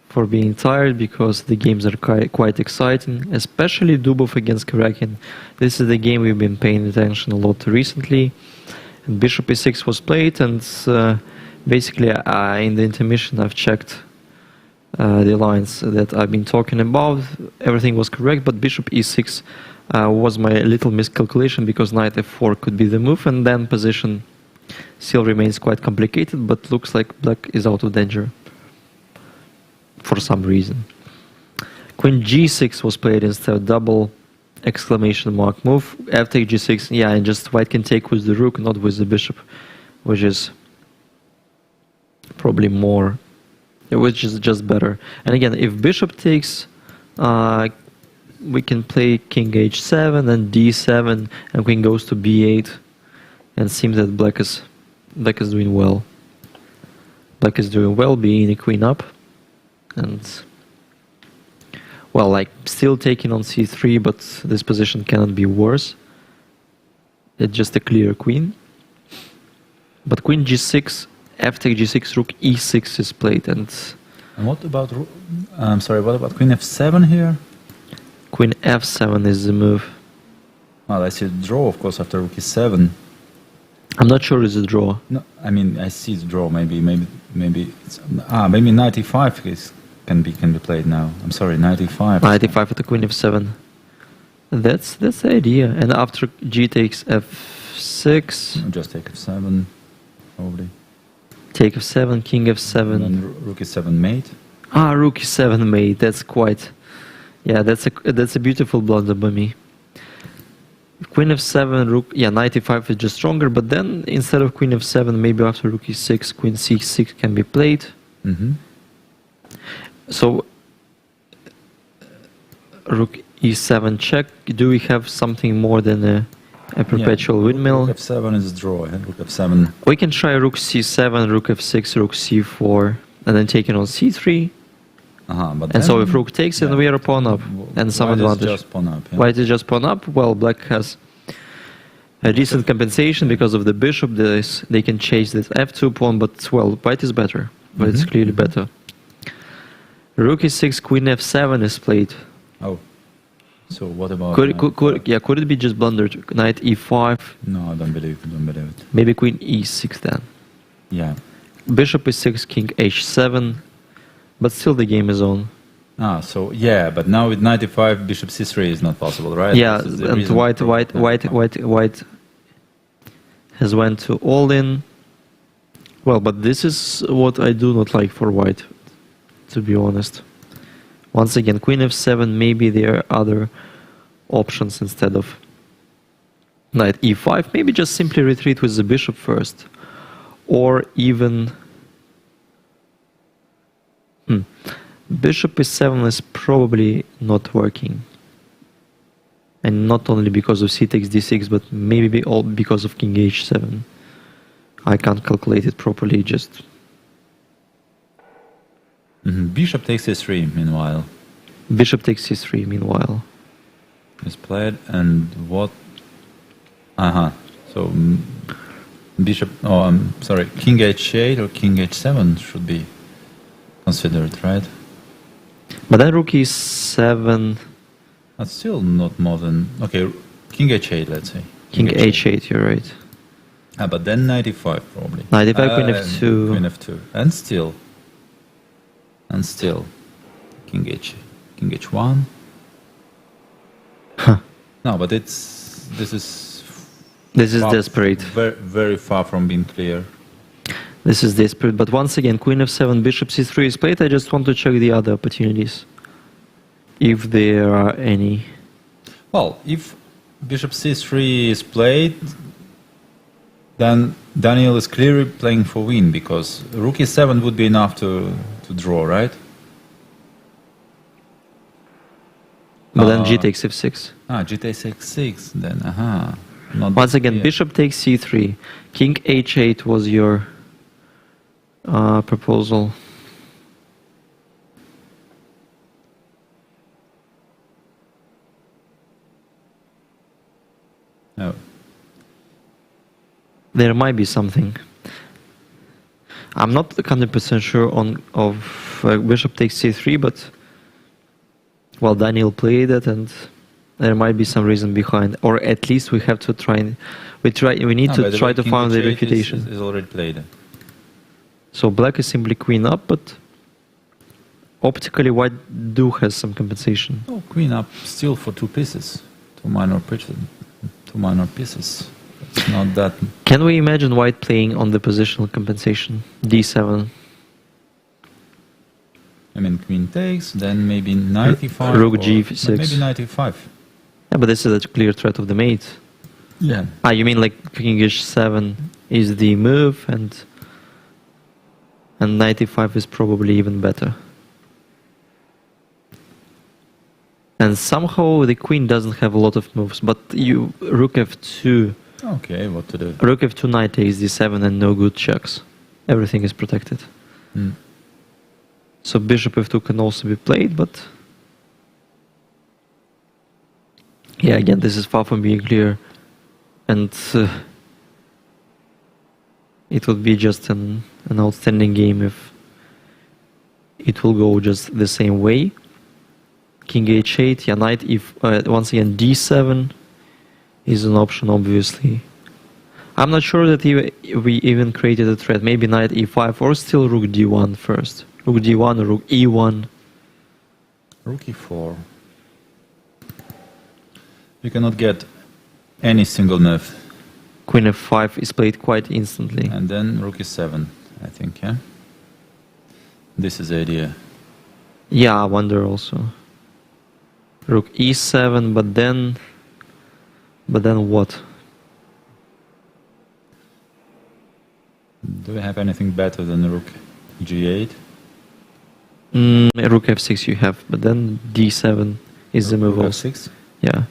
for being tired, because the games are quite exciting, especially Dubov against Karakin. This is the game we've been paying attention a lot to recently. And Bishop e6 was played, and basically in the intermission I've checked the lines that I've been talking about. Everything was correct, but Bishop e6 was my little miscalculation, because Knight f4 could be the move, and then position still remains quite complicated, but looks like Black is out of danger for some reason. Queen g6 was played instead, double exclamation mark move. F take g6, yeah, and just White can take with the rook, not with the bishop, which is probably more, which is just better. And again, if bishop takes, we can play king h7 and d7, and queen goes to b8, and seems that black is doing well. Black is doing well, being a queen up. And well, like still taking on c3, but this position cannot be worse. It's just a clear queen. But queen g6, f take g6, rook e6 is played, and what about what about queen f7 here? Queen f7 is the move. Well, I see a draw, of course, after rook e7. I'm not sure it's a draw. No, I mean I see the draw. Maybe it's, maybe knight e5 can be played now. I'm sorry, knight e5. Knight e5 at the queen f7. That's the idea. And after g takes f6. Just take f7, probably. Take f7, king f7. And then rook e7 mate. Rook e7 mate. That's quite. Yeah, that's a beautiful blunder by me. Queen f7, rook. Yeah, knight e5 is just stronger. But then instead of queen f7, maybe after rook e6, queen c6 can be played. Mm-hmm. So rook e7 check. Do we have something more than a perpetual windmill? Rook f7 is a draw. Rook f7. We can try rook c7, rook f6, rook c4, and then taking on c3. But and so if rook takes it, we are pawn up, and some advantage. White is just pawn up. Yeah. White is just pawn up. Well, black has a decent compensation because of the bishop. They can chase this f2 pawn, but well, white is better. But it's clearly better. Rook e6, queen f7 is played. Oh, so what about? Could it be just blundered? Knight e5. No, I don't believe it. Maybe queen e6 then. Yeah. Bishop e6, king h7, but still the game is on. So yeah, but now with knight e5, bishop c3 is not possible, right? Yeah, and white has went to all in. Well, but this is what I do not like for white, to be honest. Once again, queen f7, maybe there are other options instead of knight e5. Maybe just simply retreat with the bishop first. Or even bishop e7 is probably not working. And not only because of c takes d6, but maybe all because of king h7. I can't calculate it properly, just... Bishop takes c3, meanwhile. Bishop takes c3, meanwhile. Is played, and what... So, bishop... Oh, I'm sorry, king h8 or king h7 should be considered, right? But then rook e7... That's still not more than... Okay, king h8, let's say. King h8, you're right. But then knight e5, probably. Knight e5, queen f2. Queen f2. And still. King h1. Huh. No, but it's desperate. Very, very far from being clear. This is desperate. But once again, Queen f7, Bishop c3 is played. I just want to check the other opportunities, if there are any. Well, if Bishop c3 is played, then Daniil is clearly playing for win, because Rook e7 would be enough to draw, right? But then g takes f6. G takes x6, then, Once again, Bishop takes c3. King h8 was your proposal. No. There might be something. I'm not 100% sure of Bishop takes c3, but well, Daniil played it, and there might be some reason behind, or at least we have to try. We need to try to find the refutation. Is already played. So black is simply queen up, but optically white do has some compensation. Oh, queen up still for two pieces, two minor pieces. It's not that. Can we imagine white playing on the positional compensation? d7. I mean, queen takes, then maybe knight e5. Rook g6. Maybe knight e5. Yeah, but this is a clear threat of the mate. Yeah. You mean like king h7 is the move, and knight e5 is probably even better. And somehow the queen doesn't have a lot of moves, but rook f2. Okay, what to do? Rook f2, knight takes d7, and no good checks. Everything is protected. So bishop f2 can also be played, but yeah, again, this is far from being clear, and it would be just an outstanding game if it will go just the same way. King h8, yeah, knight once again d7 is an option, obviously. I'm not sure that we even created a threat. Maybe knight e5 or still rook d1 first. Rook d1 or rook e1. Rook e4. You cannot get any single move. Queen f5 is played quite instantly. And then rook e7, I think, yeah? This is the idea. Yeah, I wonder also. Rook e7, but then what? Do we have anything better than rook g8? Rook f6 you have, but then d7 is the move rook also. f6? Yeah.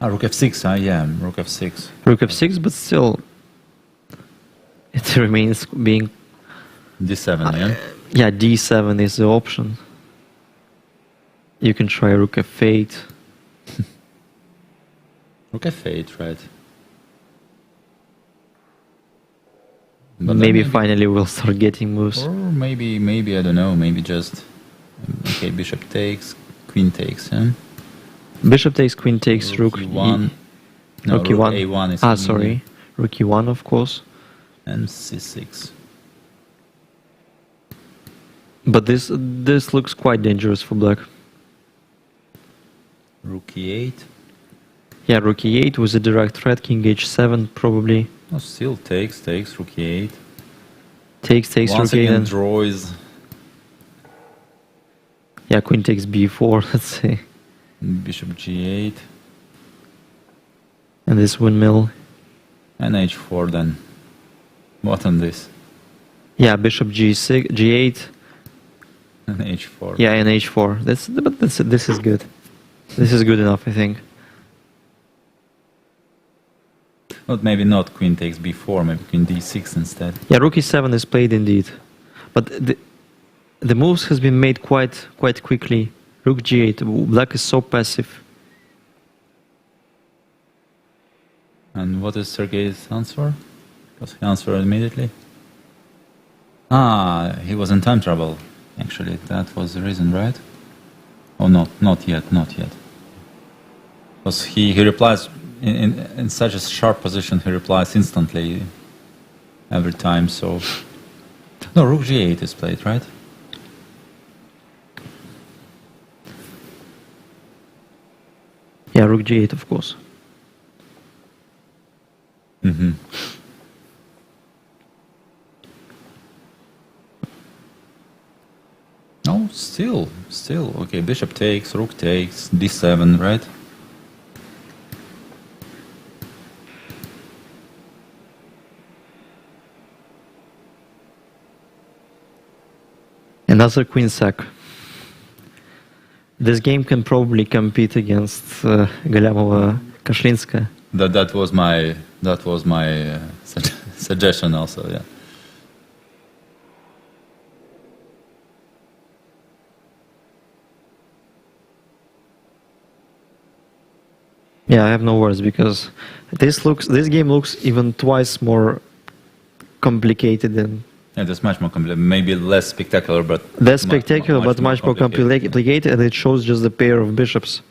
Rook f6, yeah, rook f6. Rook f6, but still it remains being d7, yeah? Yeah, d7 is the option. You can try rook f8. Rook f8, right? But maybe finally we'll start getting moves. Or maybe, I don't know, maybe just... Okay, bishop takes, queen takes, yeah? Bishop takes, queen takes, rook e1. No, rook rook e1. a1 is sorry. Rook e1, of course. And c6. But this looks quite dangerous for black. Rook e8. Yeah, rook e8 was a direct threat. King h7 probably. Oh, still takes, rook e8. Takes, once rook again, e8. draw is... Yeah, queen takes b4, let's say. Bishop g8. And this windmill. And h4 then. What on this? Yeah, bishop g6, g8. And h4. Yeah, and h4. This is good. This is good enough, I think. But maybe not queen takes b4, maybe queen d6 instead. Yeah, rook e7 is played indeed. But the moves has been made quite quickly. Rook g8. Black is so passive. And what is Sergei's answer? Because he answered immediately. He was in time trouble. Actually, that was the reason, right? Oh, not yet. Because he replies in such a sharp position, he replies instantly every time, so... No, rook g8 is played, right? Yeah, rook g8, of course. Still, okay, bishop takes, rook takes, d7, right? Another queen sack. This game can probably compete against Galyamova-Kashlinskaya. That was my suggestion also. Yeah. Yeah, I have no words because this game looks even twice more complicated than. Yeah, that's much more complicated. Maybe less spectacular, but less spectacular, but much more complicated, and it shows just the pair of bishops.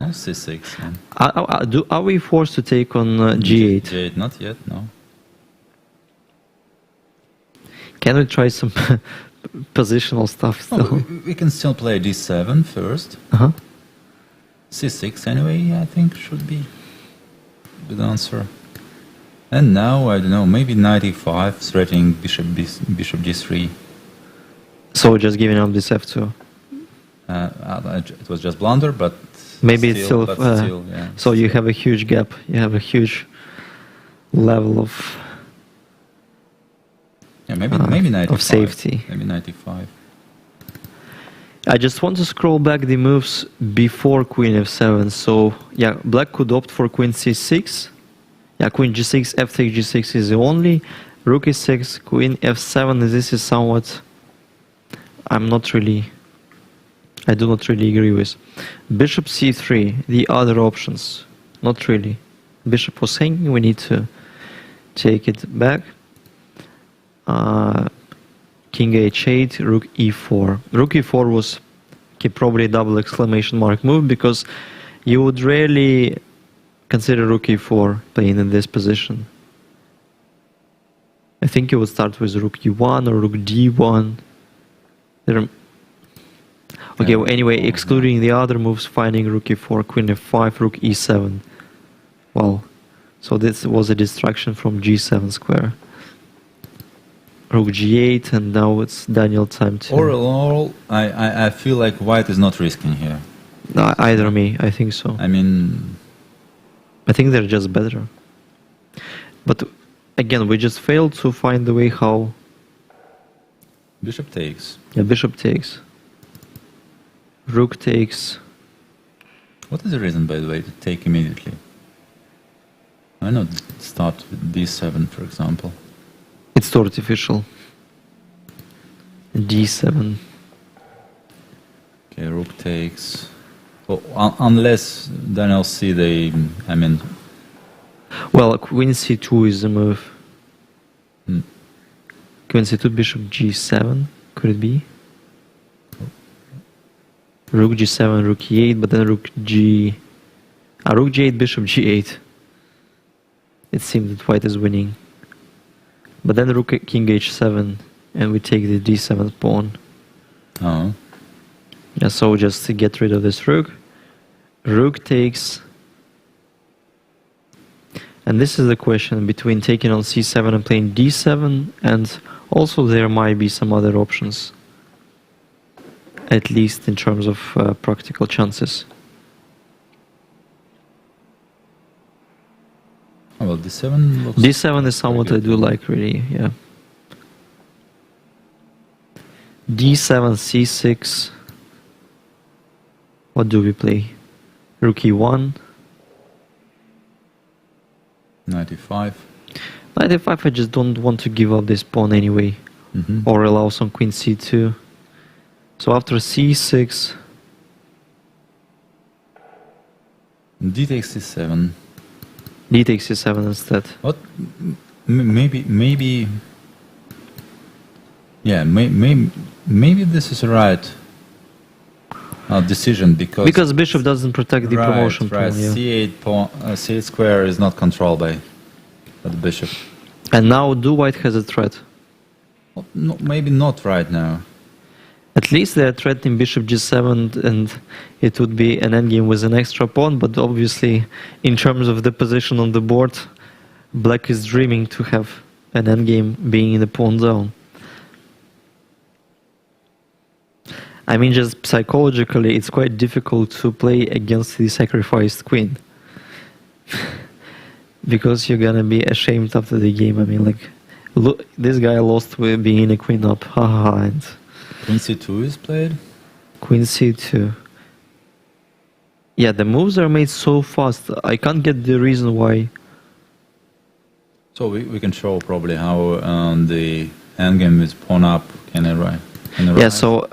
Oh, c6. Yeah. Are we forced to take on g8? G8, not yet. No. Can we try some positional stuff still? Oh, we can still play d7 first. c6 anyway, I think should be a good answer. And now, I don't know, maybe knight e5, threatening bishop g3. So just giving up this f2? It was just blunder, but maybe still, it's still... yeah. So you have a huge gap, you have a huge level of... Yeah, maybe knight of e5. Safety. Maybe knight e5. I just want to scroll back the moves before queen f7. So, yeah, black could opt for queen c6. Yeah, queen g6, f takes g6 is the only. Rook e6, queen f7, this is somewhat... I do not really agree with. Bishop c3, the other options, not really. Bishop was hanging, we need to take it back. King h8, rook e4. Rook e4 was probably a double exclamation mark move because you would rarely consider rook e4 playing in this position. I think you would start with rook e1 or rook d1. Okay, well, anyway, excluding the other moves, finding rook e4, queen f5, rook e7. Well, so this was a distraction from g7 square. Rook g8, and now it's Daniil time to... Overall, I feel like white is not risking here. No, either me, I think so. I mean... I think they're just better. But again, we just failed to find the way how... Bishop takes. Yeah, bishop takes. Rook takes. What is the reason, by the way, to take immediately? Why not start with d7, for example? It's too artificial. d7. Okay, rook takes. Well, unless Daniil see the... I mean... Well, queen c2 is the move. Queen c2, bishop g7, could it be? Rook g7, rook e8, but then rook g8, bishop g8. It seemed that white is winning. But then rook king h7, and we take the d7 pawn. Oh. Yeah, so just to get rid of this rook. Rook takes. And this is the question between taking on c7 and playing d7, and also there might be some other options. At least in terms of practical chances. Oh, well, d7 looks... d7 is somewhat I do like, really, yeah. d7, c6. What do we play? Rook e1. Knight e5. Knight e5, I just don't want to give up this pawn anyway. Or allow some queen c2. So after c6... d takes c7. D takes c7 instead. What? Maybe... Yeah, maybe this is a right decision because bishop doesn't protect the promotion pawn. Yeah. C8 square is not controlled by the bishop. And now do white has a threat? Well, no, maybe not right now. At least they are threatening bishop g7, and it would be an endgame with an extra pawn, but obviously in terms of the position on the board, black is dreaming to have an endgame being in the pawn zone. I mean, just psychologically, it's quite difficult to play against the sacrificed queen. Because you're gonna be ashamed after the game. I mean, like, look, this guy lost with being a queen up. Haha. And Queen c2 is played? Queen c2. Yeah, the moves are made so fast. I can't get the reason why. So we can show probably how the endgame is pawn up can arrive. Yeah, so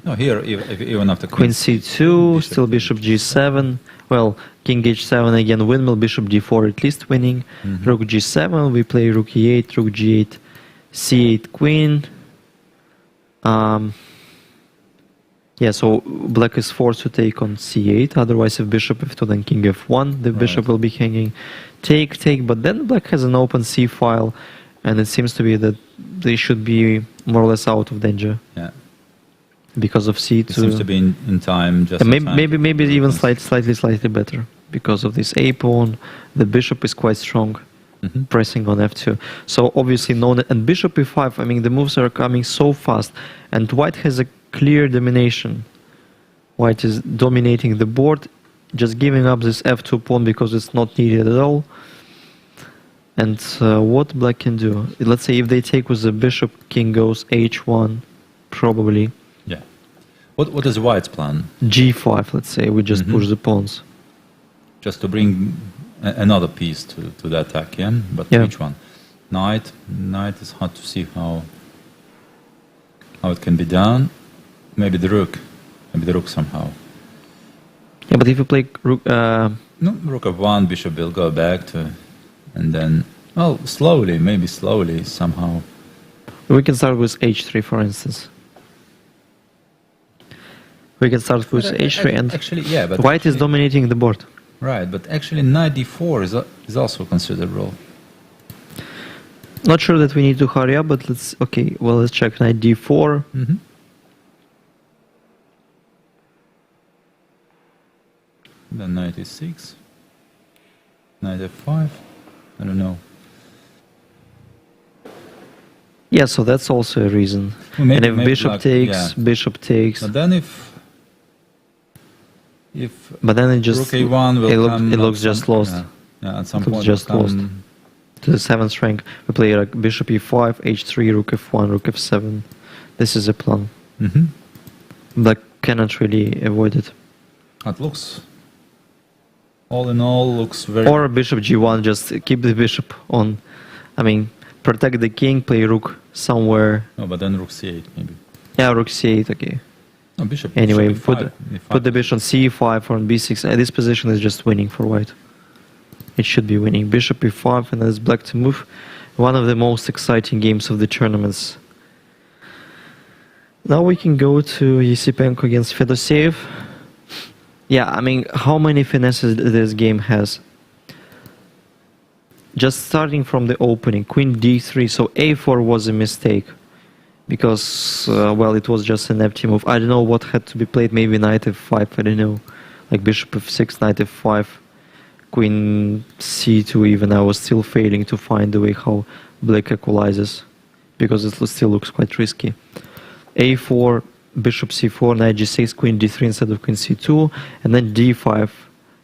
no, here even after Queen c2, still bishop g7. Well, king h7 again, windmill, bishop d4 at least winning. Rook g7, we play rook e8, rook g8, c8 queen. Yeah, so black is forced to take on c8, otherwise if bishop f2 then king f1, the bishop will be hanging. Take, but then black has an open c file, and it seems to be that they should be more or less out of danger. Yeah. Because of c2. It seems to be in time, just maybe even slightly better. Because of this a pawn, the bishop is quite strong, pressing on f2. So obviously and bishop e5, I mean the moves are coming so fast, and white has a clear domination. White is dominating the board, just giving up this f2 pawn because it's not needed at all. And what black can do? Let's say if they take with the bishop, king goes h1, probably. Yeah. What is white's plan? g5, let's say, we just push the pawns. Just to bring another piece to the attack, yeah? But which one? Knight is hard to see how it can be done. Maybe the rook somehow. Yeah, but if you play rook... No, rook f1, bishop will go back to... And then, well, maybe slowly, somehow. We can start with h3, for instance. We can start with h3 and... Actually, yeah, but... White is dominating the board. Right, but actually knight d4 is also considerable. Not sure that we need to hurry up, but let's... Okay, well, let's check knight d4. Then knight e6. Knight f5. I don't know. Yeah, so that's also a reason. Well, and if bishop takes, bishop takes. But then if but then it just rook a1 will come, it looks just lost. Yeah, at some point just lost. To the 7th rank, we play like bishop e5, h3, rook f1, rook f7. This is a plan. Black cannot really avoid it. It looks, all in all, looks very... Or bishop g1, just keep the bishop on. I mean, protect the king, play rook somewhere. No, but then rook c8 maybe. Yeah, rook c8, okay. No, bishop. Anyway, bishop put the bishop on c5 or on b6. This position is just winning for white. It should be winning. Bishop e5, and then it's black to move. One of the most exciting games of the tournaments. Now we can go to Yesipenko against Fedoseev. Yeah, I mean, how many finesses this game has? Just starting from the opening, queen d3, so a4 was a mistake. Because, well, it was just an empty move. I don't know what had to be played, maybe knight f5, I don't know. Like bishop f6, knight f5, queen c2 even. I was still failing to find the way how black equalizes. Because it still looks quite risky. a4, bishop c4, knight g6, queen d3 instead of queen c2. And then d5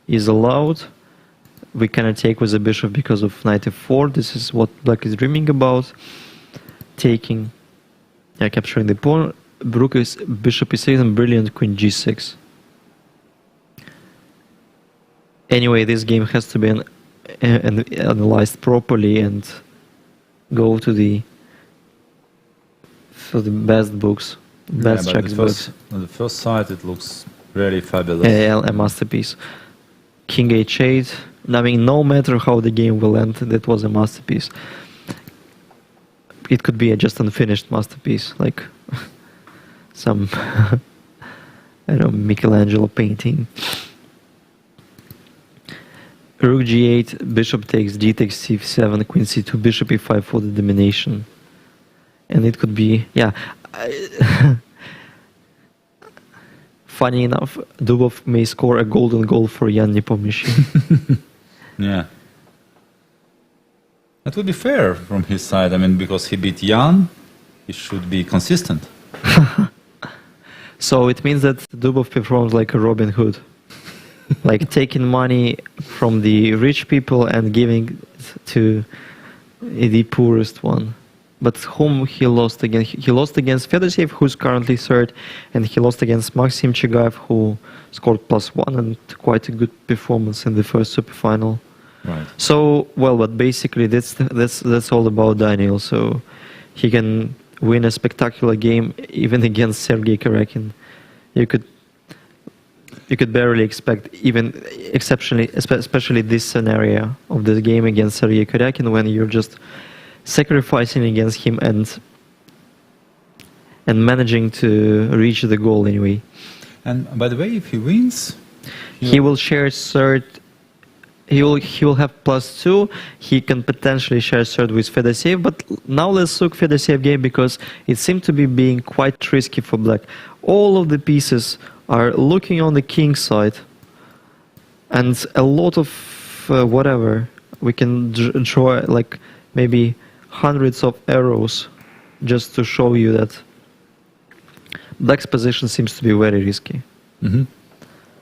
is allowed. We cannot take with the bishop because of knight f4. This is what black is dreaming about. Taking... Yeah, capturing the pawn. Bishop e6 and brilliant queen g6. Anyway, this game has to be analyzed properly and go to the best books, best textbooks. On the first sight, it looks really fabulous. Yeah, a masterpiece. King h8. I mean, no matter how the game will end, that was a masterpiece. It could be just unfinished masterpiece, like some, I don't know, Michelangelo painting. Rook g8, bishop takes, d takes c7, queen c2, bishop e5 for the domination. And it could be, yeah. Funny enough, Dubov may score a golden goal for Jan Nepomniachtchi. Yeah. That would be fair from his side. I mean, because he beat Jan, he should be consistent. So it means that Dubov performs like a Robin Hood, like taking money from the rich people and giving it to the poorest one. But whom he lost against? He lost against Fedoseev, who's currently third, and he lost against Maxim Chagaev, who scored +1 and quite a good performance in the first superfinal. Right. So, well, but basically that's all about Daniil. So he can win a spectacular game even against Sergei Karakin. You could barely expect, even exceptionally, especially this scenario of this game against Sergei Karakin, when you're just sacrificing against him and managing to reach the goal anyway. And by the way, if he wins, he will share third. He will have +2. He can potentially share third with Fedoseev. But now let's look Fedoseev game, because it seemed to be being quite risky for Black. All of the pieces are looking on the king side, and a lot of whatever we can draw, like maybe hundreds of arrows, just to show you that Black's position seems to be very risky. Mm-hmm.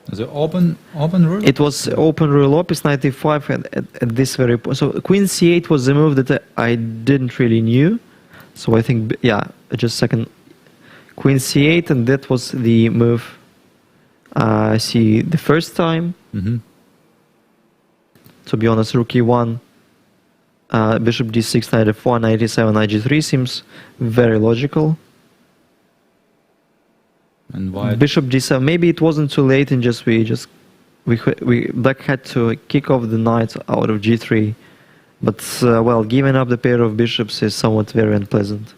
The open rule? It was open rule opus 95 at this very point. So Queen C8 was the move that I didn't really knew. So I think, yeah, just a second. Queen C8, and that was the move I see the first time. Mm-hmm. To be honest, Rook E1, Bishop D6, Knight F1, Knight E7, Knight G3 seems very logical. And why? Bishop D7. Maybe it wasn't too late, and Black had to kick off the knight out of G3. But well, giving up the pair of bishops is somewhat very unpleasant,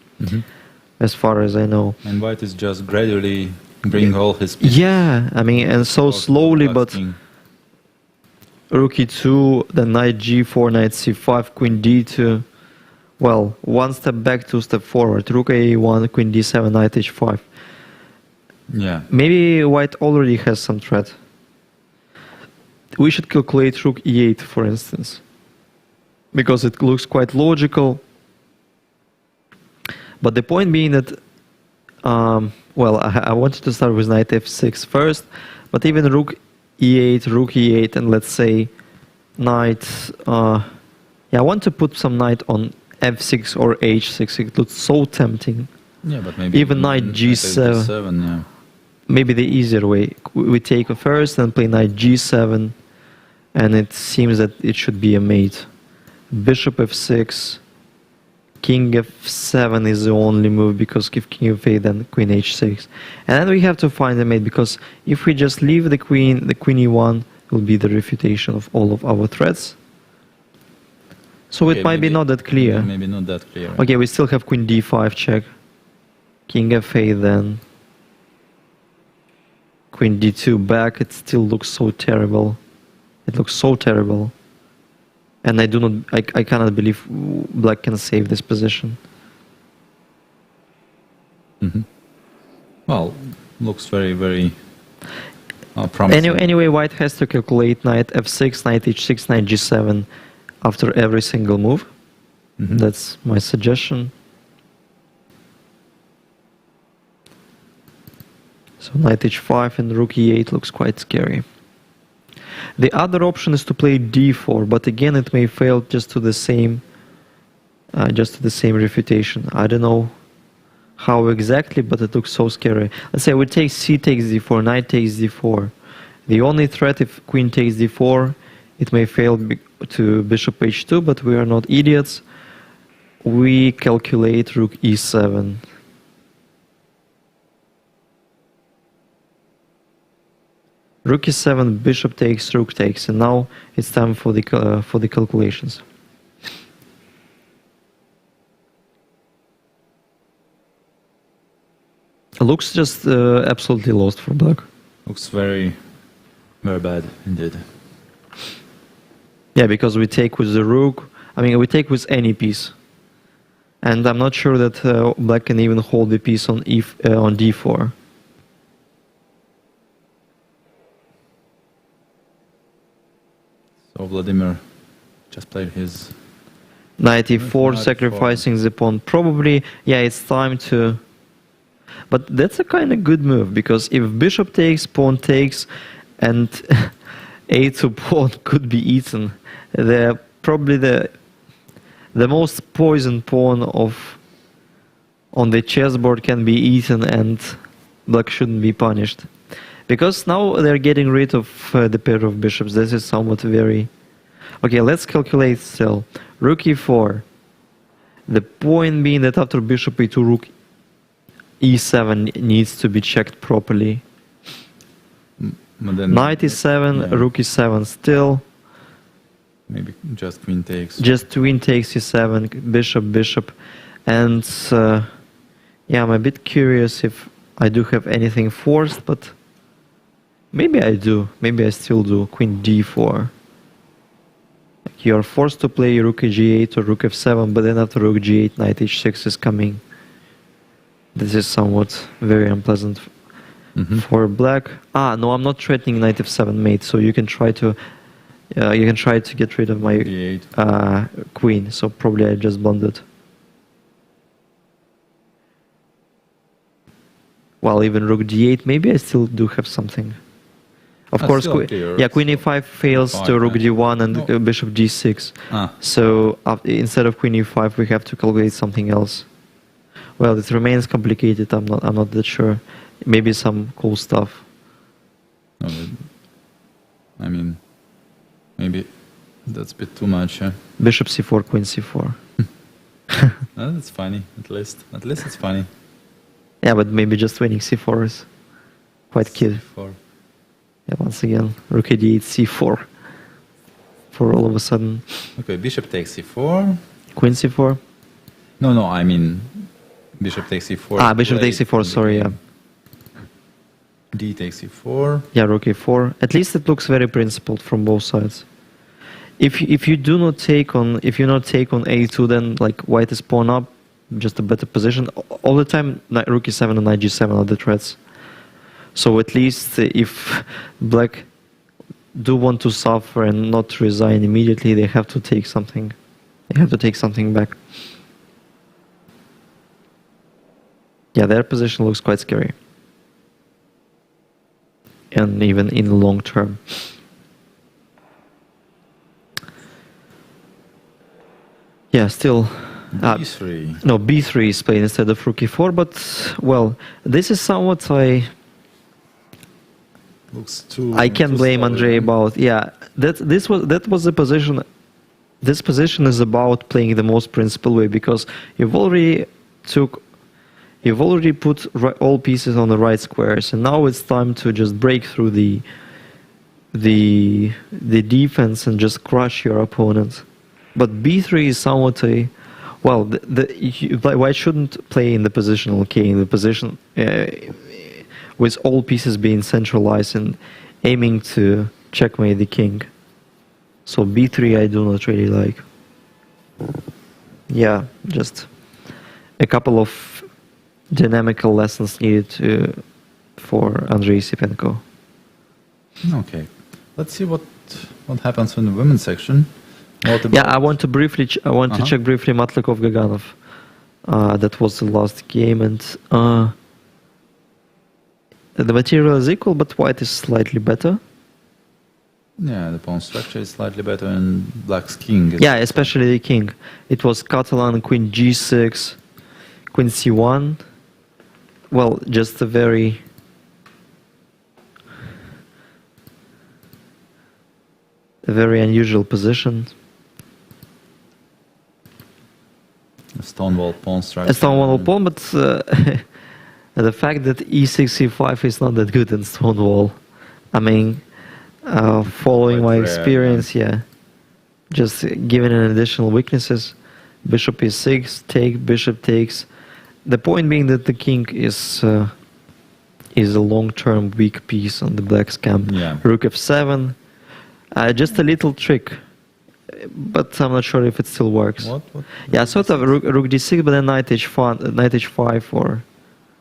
as far as I know. And White is just gradually bringing all his pieces. Yeah, I mean, and so slowly, but Rook E2, then Knight G4, Knight C5, Queen D2. Well, one step back, two step forward. Rook A1, Queen D7, Knight H5. Yeah. Maybe White already has some threat. We should calculate Rook E8, for instance, because it looks quite logical. But the point being that, well, I wanted to start with Knight F6 first, but even Rook E8, and let's say Knight, yeah, I want to put some Knight on F6 or H6. It looks so tempting. Yeah, but maybe even Knight G7. Yeah. Maybe the easier way. We take a first and play Knight G7, and it seems that it should be a mate. Bishop F6, King F7 is the only move, because if King F8, then Queen H6. And then we have to find a mate, because if we just leave the Queen E1 will be the refutation of all of our threats. So okay, it might be not that clear. Maybe not that clear. Okay, we still have Queen D5 check. King F8 then. Queen D2 back. It still looks so terrible. It looks so terrible. And I cannot believe Black can save this position. Well, looks very, very promising. Anyway, White has to calculate Knight F6, Knight H6, Knight G7 after every single move. That's my suggestion. So Knight H5 and Rook E8 looks quite scary. The other option is to play D4, but again it may fail just to the same refutation. I don't know how exactly, but it looks so scary. Let's say we take C takes D4, Knight takes D4. The only threat, if Queen takes D4, it may fail to Bishop H2, but we are not idiots. We calculate Rook E7. Rook E7, Bishop takes, Rook takes, and now it's time for the calculations. Looks just absolutely lost for Black. Looks very, very bad indeed. Yeah, because we take with the Rook. I mean, we take with any piece, and I'm not sure that Black can even hold the piece on on D4. So Vladimir just played his Knight E4, sacrificing the pawn. Probably, yeah, it's time to But that's a kind of good move, because if bishop takes, pawn takes, and a2 pawn could be eaten, they're probably the most poisoned pawn on the chessboard can be eaten, and black shouldn't be punished. Because now they're getting rid of the pair of bishops. This is somewhat very... Okay, let's calculate still. Rook e4. The point being that after bishop e2, rook e7 needs to be checked properly. Knight e7, yeah. Rook e7 still. Maybe just queen takes. Just queen takes e7, bishop, bishop. And yeah, I'm a bit curious if I do have anything forced, but maybe I do. Maybe I still do. Queen d4. Like you are forced to play rook g8 or rook f7, but then after rook g8, knight h6 is coming. This is somewhat very unpleasant for black. Ah, no, I'm not threatening knight f7 mate, so you can try to get rid of my queen. So probably I just blundered. Well, even rook d8, maybe I still do have something. Of course, queen e5 fails to rook d1 and bishop d6. So instead of queen e5, we have to calculate something else. Well, it remains complicated. I'm not that sure. Maybe some cool stuff. No, I mean, maybe that's a bit too much. Bishop c4, queen c4. No, that's funny. At least it's funny. Yeah, but maybe just winning c4 is quite key. C4. Yeah, once again, rook d8, c4. For all of a sudden. Okay, bishop takes c4. Queen c4. No, I mean, bishop takes c4. Ah, bishop takes c4. Sorry, yeah. D takes c4. Yeah, rook a4. At least it looks very principled from both sides. If you not take on a2, then like white is pawn up, just a better position. All the time, rook e7 and knight g7 are the threats. So at least if black do want to suffer and not resign immediately, they have to take something. They have to take something back. Yeah, their position looks quite scary. And even in the long term. Yeah, still... b3. No, b3 is played instead of rook e4, but, well, this is somewhat looks too... I can blame Andrei about... Yeah, that was the position... This position is about playing the most principled way, because you've already put all pieces on the right squares, and now it's time to just break through the defense and just crush your opponent. But b3 is somewhat a... Well, white shouldn't play in the positional K, in the position with all pieces being centralized and aiming to checkmate the king. So b3 I do not really like. Yeah, just a couple of dynamical lessons needed for Andrei Sipenko. Okay, let's see what happens in the women's section. Yeah, I want to check briefly Matlikov Gaganov. That was the last game, and the material is equal, but white is slightly better. Yeah, the pawn structure is slightly better, and black's king. Yeah, especially the king. It was Catalan, queen g6, queen c1. Well, just a very... unusual position. A stonewall pawn structure. A stonewall pawn, but the fact that e6, e5 is not that good in stonewall. I mean, following my experience, yeah. Just giving an additional weaknesses. Bishop e6, take, bishop takes. The point being that the king is a long-term weak piece on the black's camp. Yeah. Rook f7. Just a little trick, but I'm not sure if it still works. What? Yeah, sort of rook d6, but then knight h5 or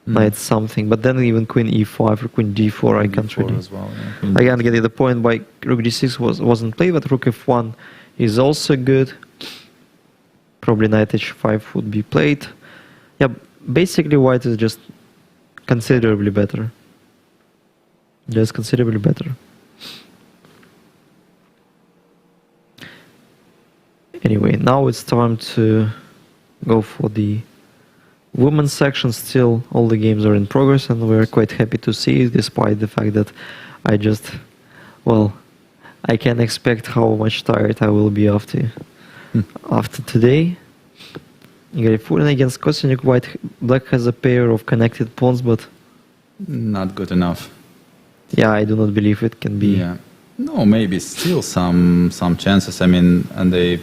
knight something. But then even queen e5 or queen d4, I can't really. As well, yeah. I can't get the point why rook d6 wasn't played, but rook f1 is also good. Probably knight h5 would be played. Yeah, basically white is just considerably better. Just considerably better. Anyway, now it's time to go for the women's section. Still, all the games are in progress, and we're quite happy to see it, despite the fact that I just, well, I can't expect how much tired I will be after today. Garifulin against Kosenik. Black has a pair of connected pawns, but not good enough. Yeah, I do not believe it can be. Yeah, no, maybe still some chances. I mean, and they,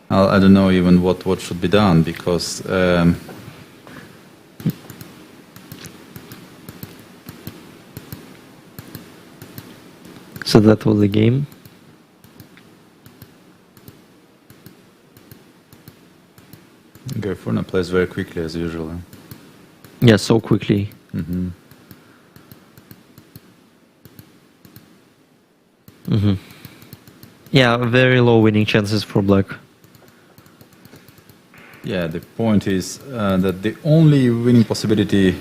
I don't know even what should be done, because so that was the game. Garifulin plays very quickly as usual. Yeah, so quickly. Mm-hmm. Mm-hmm. Yeah, very low winning chances for Black. Yeah, the point is that the only winning possibility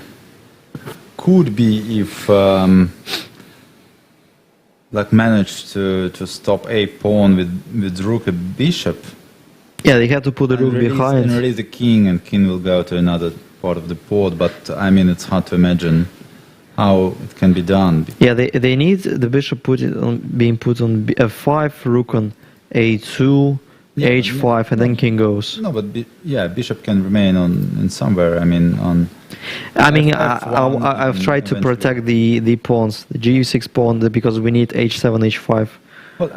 could be if Black managed to stop a pawn with rook and bishop. Yeah, they had to put the rook behind. And release the king, and king will go to another part of the board. But I mean, it's hard to imagine how it can be done. Yeah, they need the bishop being put on f5, rook on a2, h5, and then king goes. No, but bishop can remain in somewhere. I mean, on. I mean, I've tried to protect the pawns, the g6 pawn, because we need h7, h5. Well,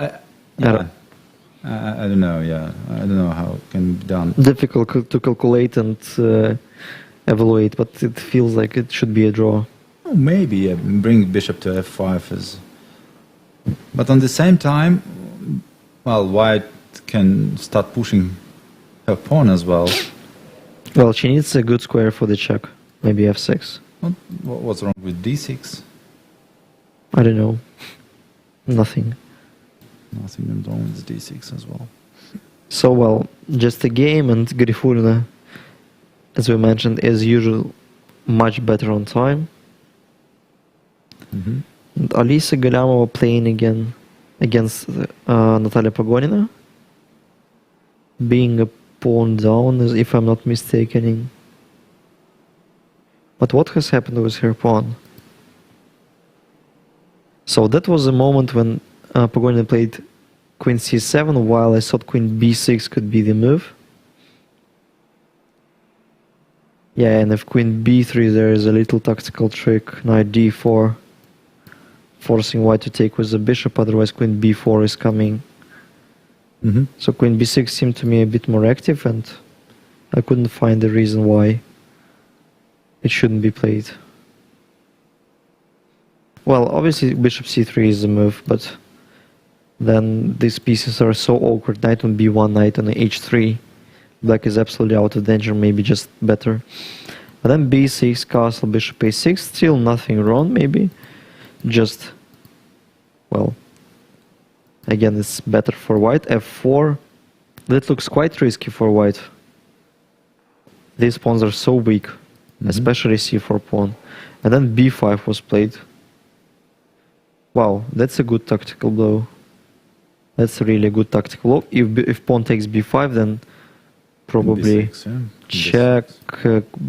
I don't know. Yeah, I don't know how it can be done. Difficult to calculate and evaluate, but it feels like it should be a draw. Oh, maybe, yeah, bring bishop to f5 is. But on the same time, well, white can start pushing her pawn as well. Well, she needs a good square for the check. Maybe f6. What's wrong with d6? I don't know. Nothing. Nothing wrong with d6 as well. So, well, just a game, and Garifulina, as we mentioned, as usual, much better on time. Mm-hmm. And Alisa Galamova playing again against Natalia Pagonina, being a pawn down, if I'm not mistaken. But what has happened with her pawn? So that was a moment when Pagonina played queen c7, while I thought queen b6 could be the move. Yeah, and if queen b3, there is a little tactical trick, knight d4, forcing white to take with the bishop, otherwise queen b4 is coming. Mm-hmm. So queen b6 seemed to me a bit more active, and I couldn't find the reason why it shouldn't be played. Well, obviously bishop c3 is the move, but then these pieces are so awkward. Knight on b1, knight on h3. Black is absolutely out of danger, maybe just better. But then b6, castle, bishop a6, still nothing wrong, maybe. Just, well, again, it's better for white. f4, that looks quite risky for white. These pawns are so weak, especially c4 pawn. And then b5 was played. Wow, that's a good tactical blow. That's a really good tactical blow. If pawn takes b5, then probably b6, yeah. check,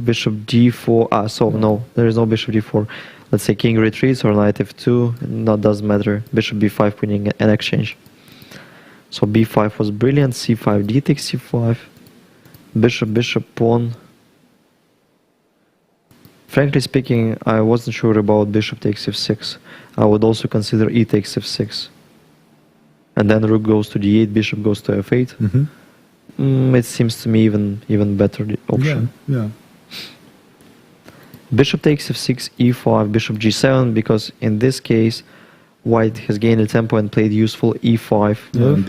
bishop d4. So no, there is no bishop d4. Let's say king retreats or knight f2. No, doesn't matter. Bishop b5 winning an exchange. So b5 was brilliant. c5, d takes c5. Bishop, bishop, pawn. Frankly speaking, I wasn't sure about bishop takes f6. I would also consider e takes f6. And then rook goes to d8, bishop goes to f8. Mm-hmm. It seems to me even better option. Yeah. Bishop takes f6, e5, bishop g7, because in this case, white has gained a tempo and played useful e5 move. And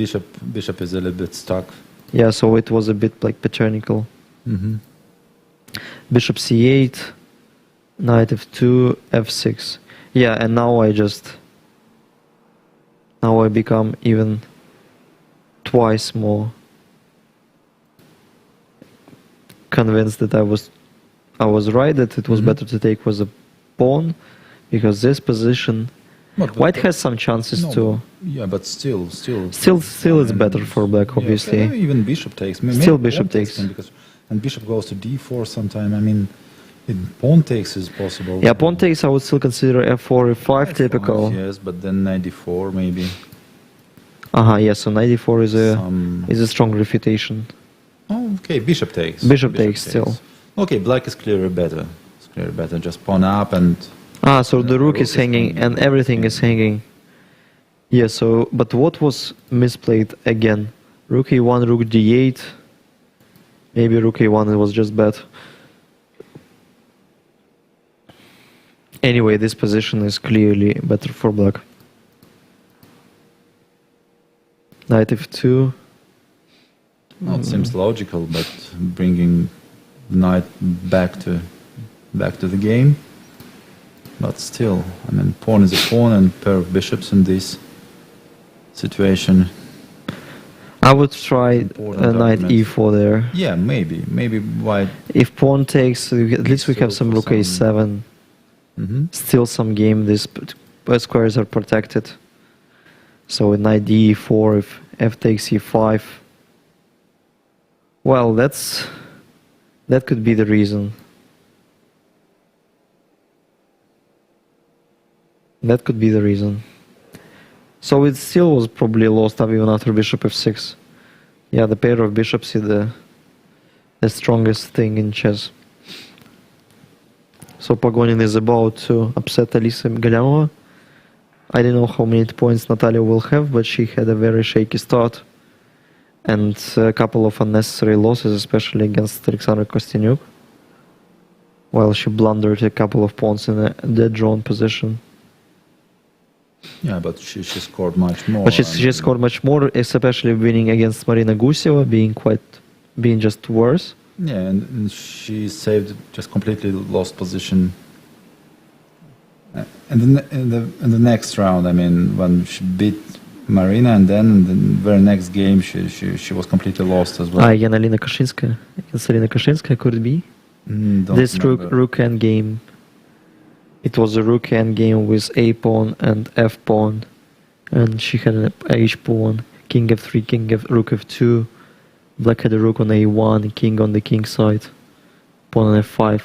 bishop is a little bit stuck. Yeah, so it was a bit like paternical. Mm-hmm. Bishop c8, knight f2, f6. Yeah, and now I become even twice more convinced that I was I was right that it was better to take was a pawn, because this position, white has some chances to. Yeah, but still. Still, it's better for black, obviously. Yeah, even bishop takes. Still bishop takes. Because, and bishop goes to d4 sometime. I mean, pawn takes is possible. Yeah, pawn takes I would still consider f4, f5 typical. Yes, but then knight d4 maybe. Yeah, so knight d4 is a strong refutation. Oh, okay, bishop takes. Bishop takes still. Okay, black is clearly better. It's clearly better. Just pawn up and. So the rook is hanging and everything is hanging. Yeah, so, but what was misplayed again? Rook e1, rook d8. Maybe rook e1, it was just bad. Anyway, this position is clearly better for black. Knight f2. Well, it seems logical, but bringing knight back to the game. But still, I mean, pawn is a pawn and pair of bishops in this situation. I would try a knight e4 there. Yeah, maybe white. If pawn takes, at least we have some rook a7. Still some game. These squares are protected. So with knight d4, if f takes e5. Well, that could be the reason. That could be the reason. So it still was probably lost up even after bishop f6. Yeah, the pair of bishops is the strongest thing in chess. So Pagonin is about to upset Alisa Galyamova. I don't know how many points Natalia will have, but she had a very shaky start. And a couple of unnecessary losses, especially against Alexander Kostyanyuk. While she blundered a couple of pawns in a dead drawn position. Yeah, but she scored much more. But she scored much more, especially winning against Marina Guseva, being just worse. Yeah, and she saved just completely lost position. And in the next round, I mean, when she beat Marina, and then in the very next game, she was completely lost as well. Alina Kashinskaya. Against Alina Kashinskaya, could it be? This rook end game. It was a rook end game with a pawn and f pawn, and she had an h pawn, king f3, rook f2. Black had a rook on a1, king on the king side, pawn on f5.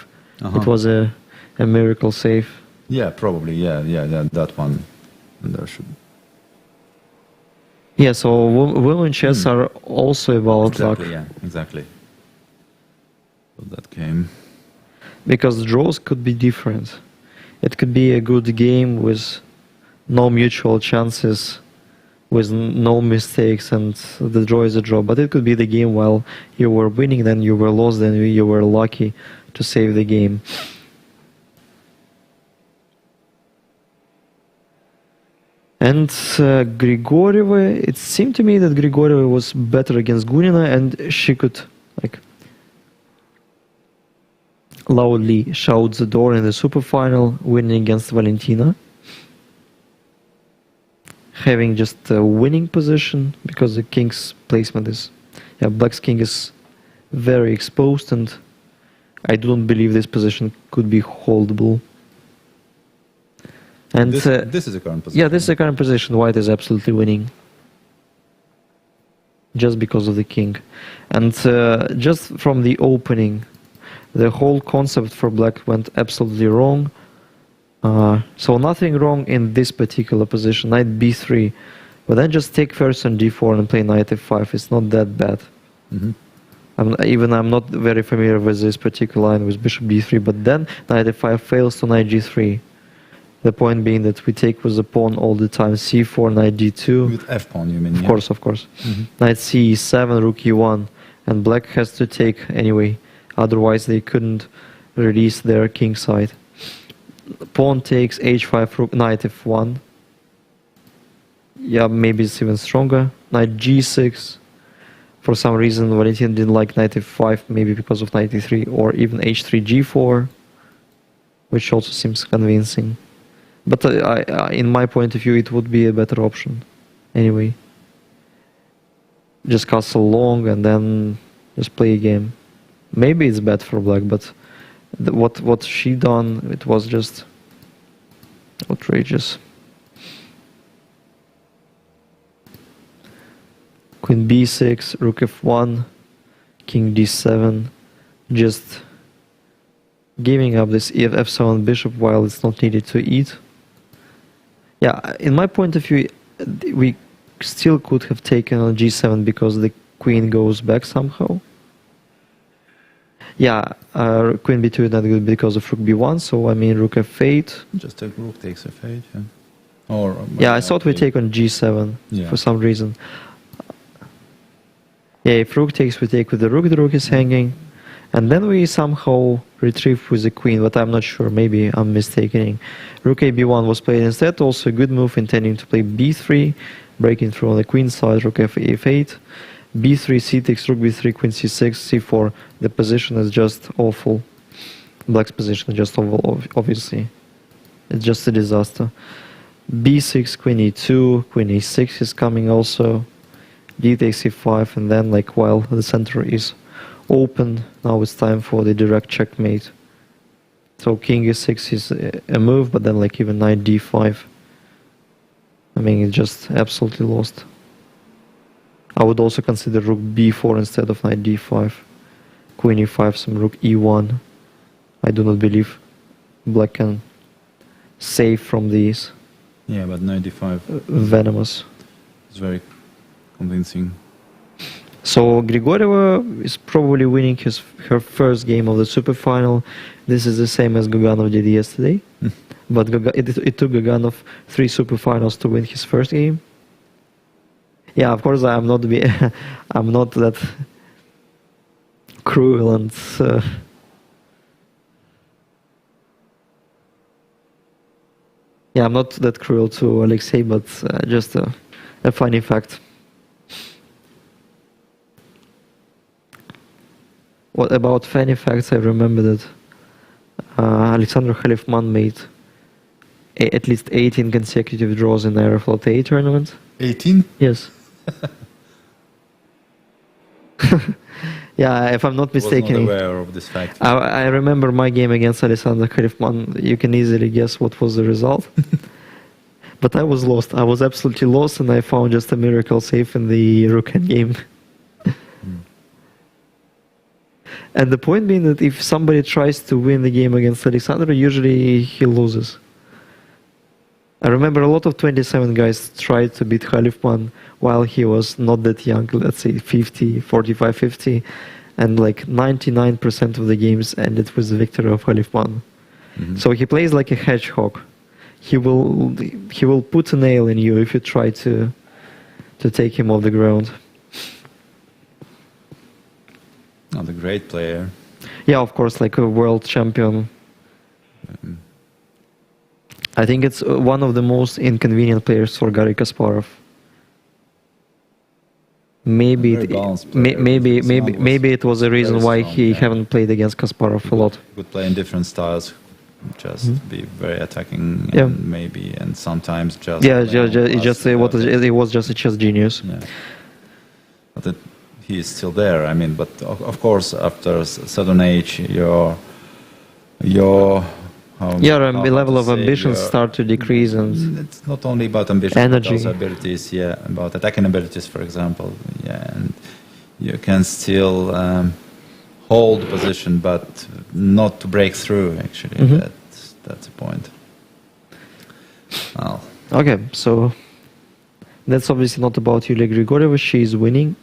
It was a miracle save. Yeah, probably. Yeah, that one. And there should. Yeah, so women chess are also about luck. Yeah, exactly. So that came. Because draws could be different. It could be a good game with no mutual chances, with no mistakes, and the draw is a draw. But it could be the game while you were winning, then you were lost, then you were lucky to save the game. And Grigorieva, it seemed to me that Grigorieva was better against Gunina, and she could loudly shout the door in the Superfinal, winning against Valentina. Having just a winning position, because the king's placement is... Yeah, black's king is very exposed, and I don't believe this position could be holdable. And this is the current position. Yeah, this is the current position. White is absolutely winning. Just because of the king. And just from the opening, the whole concept for black went absolutely wrong. So nothing wrong in this particular position, knight b3. But then just take first on d4 and play knight f5. It's not that bad. I'm not very familiar with this particular line with bishop d3, but then knight f5 fails to knight g3. The point being that we take with the pawn all the time, c4, knight d2. With f-pawn, you mean? Of course. Knight c7, rook e1, and black has to take anyway. Otherwise, they couldn't release their king side. Pawn takes h5, rook, knight f1. Yeah, maybe it's even stronger. Knight g6. For some reason, Valentin didn't like knight f5, maybe because of knight e3, or even h3, g4, which also seems convincing. But in my point of view, it would be a better option. Anyway. Just castle long and then just play a game. Maybe it's bad for black, but what she done, it was just outrageous. Queen b6, rook f1, king d7, just giving up this f7 bishop while it's not needed to eat. Yeah, in my point of view, we still could have taken on g7 because the queen goes back somehow. Yeah, queen b2 is not good because of rook b1, so I mean rook f8. Just take rook takes f8, yeah. Or yeah, I thought we take on g7 for some reason. Yeah, if rook takes, we take with the rook is hanging. And then we somehow retrieve with the queen, but I'm not sure, maybe I'm mistaken. Rook a b1 was played instead, also a good move, intending to play b3, breaking through on the queen side, rook f8, b3, c takes, rook b3, queen c6, c4. The position is just awful. Black's position is just awful, obviously. It's just a disaster. b6, queen e2, queen e6 is coming also. D takes c5, and then like while the center is open, now it's time for the direct checkmate. So king e6 is a move, but then like even knight d5. I mean, it's just absolutely lost. I would also consider rook b4 instead of knight d5. Queen e5, some rook e1. I do not believe black can save from these. Yeah, but knight d5 venomous. It's very convincing. So Grigorieva is probably winning her first game of the Superfinal. This is the same as Goganov did yesterday. But it took Goganov 3 Superfinals to win his first game. Yeah, of course I'm not that cruel and yeah, I'm not that cruel to Alexei, but just a funny fact. What about funny facts? I remember that Alexander Khalifman made at least 18 consecutive draws in the Aeroflot A tournament. 18? Yes. Yeah, if I'm not mistaken. I was not aware of this fact. I remember my game against Alexander Khalifman. You can easily guess what was the result. But I was lost. I was absolutely lost, and I found just a miracle save in the rook endgame. And the point being that if somebody tries to win the game against Alexander, usually he loses. I remember a lot of 27 guys tried to beat Khalifman while he was not that young, let's say 50, 45, 50, and like 99% of the games ended with the victory of Khalifman. So he plays like a hedgehog. He will put a nail in you if you try to take him off the ground. Not a great player. Yeah, of course, like a world champion. I think it's one of the most inconvenient players for Garry Kasparov. Maybe it was a reason why he haven't played against Kasparov a lot. He could play in different styles, just be very attacking, and sometimes just it was just a chess genius. Yeah. But he is still there. I mean, but of course, after a certain age, your level of ambitions start to decrease, and it's not only about ambition, energy, but also abilities. Yeah, about attacking abilities, for example. Yeah, and you can still hold position, but not to break through. Actually, that's the point. Well. Okay, so that's obviously not about Yulia Grigorieva. She is winning.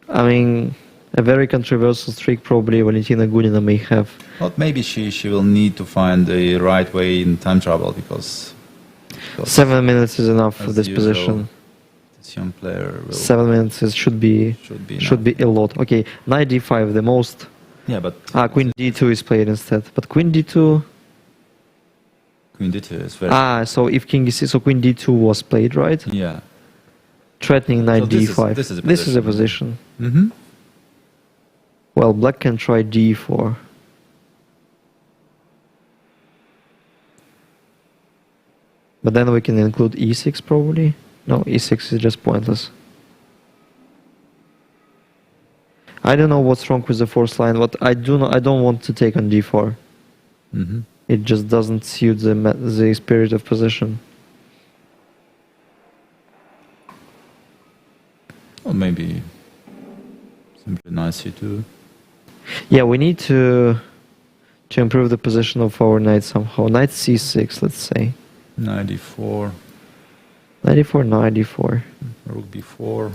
I mean, a very controversial streak probably Valentina Gunina may have. But maybe she will need to find the right way in time trouble because 7 minutes is enough for this position. This young player will 7 minutes should be a lot. Okay, knight d5 the most. Yeah, but queen d2 is played instead. But queen d2. Queen d2 is very. So if king is so queen d2 was played, right? Yeah. Threatening knight d5. This is a position. Well, black can try d4. But then we can include e6 probably. No, e6 is just pointless. I don't know what's wrong with the fourth line, but I don't want to take on d4. It just doesn't suit the spirit of position. Or maybe simply knight c2. Yeah, we need to improve the position of our knight somehow. Knight c6, let's say. Knight d4. Knight d4, knight d4. Rook b4.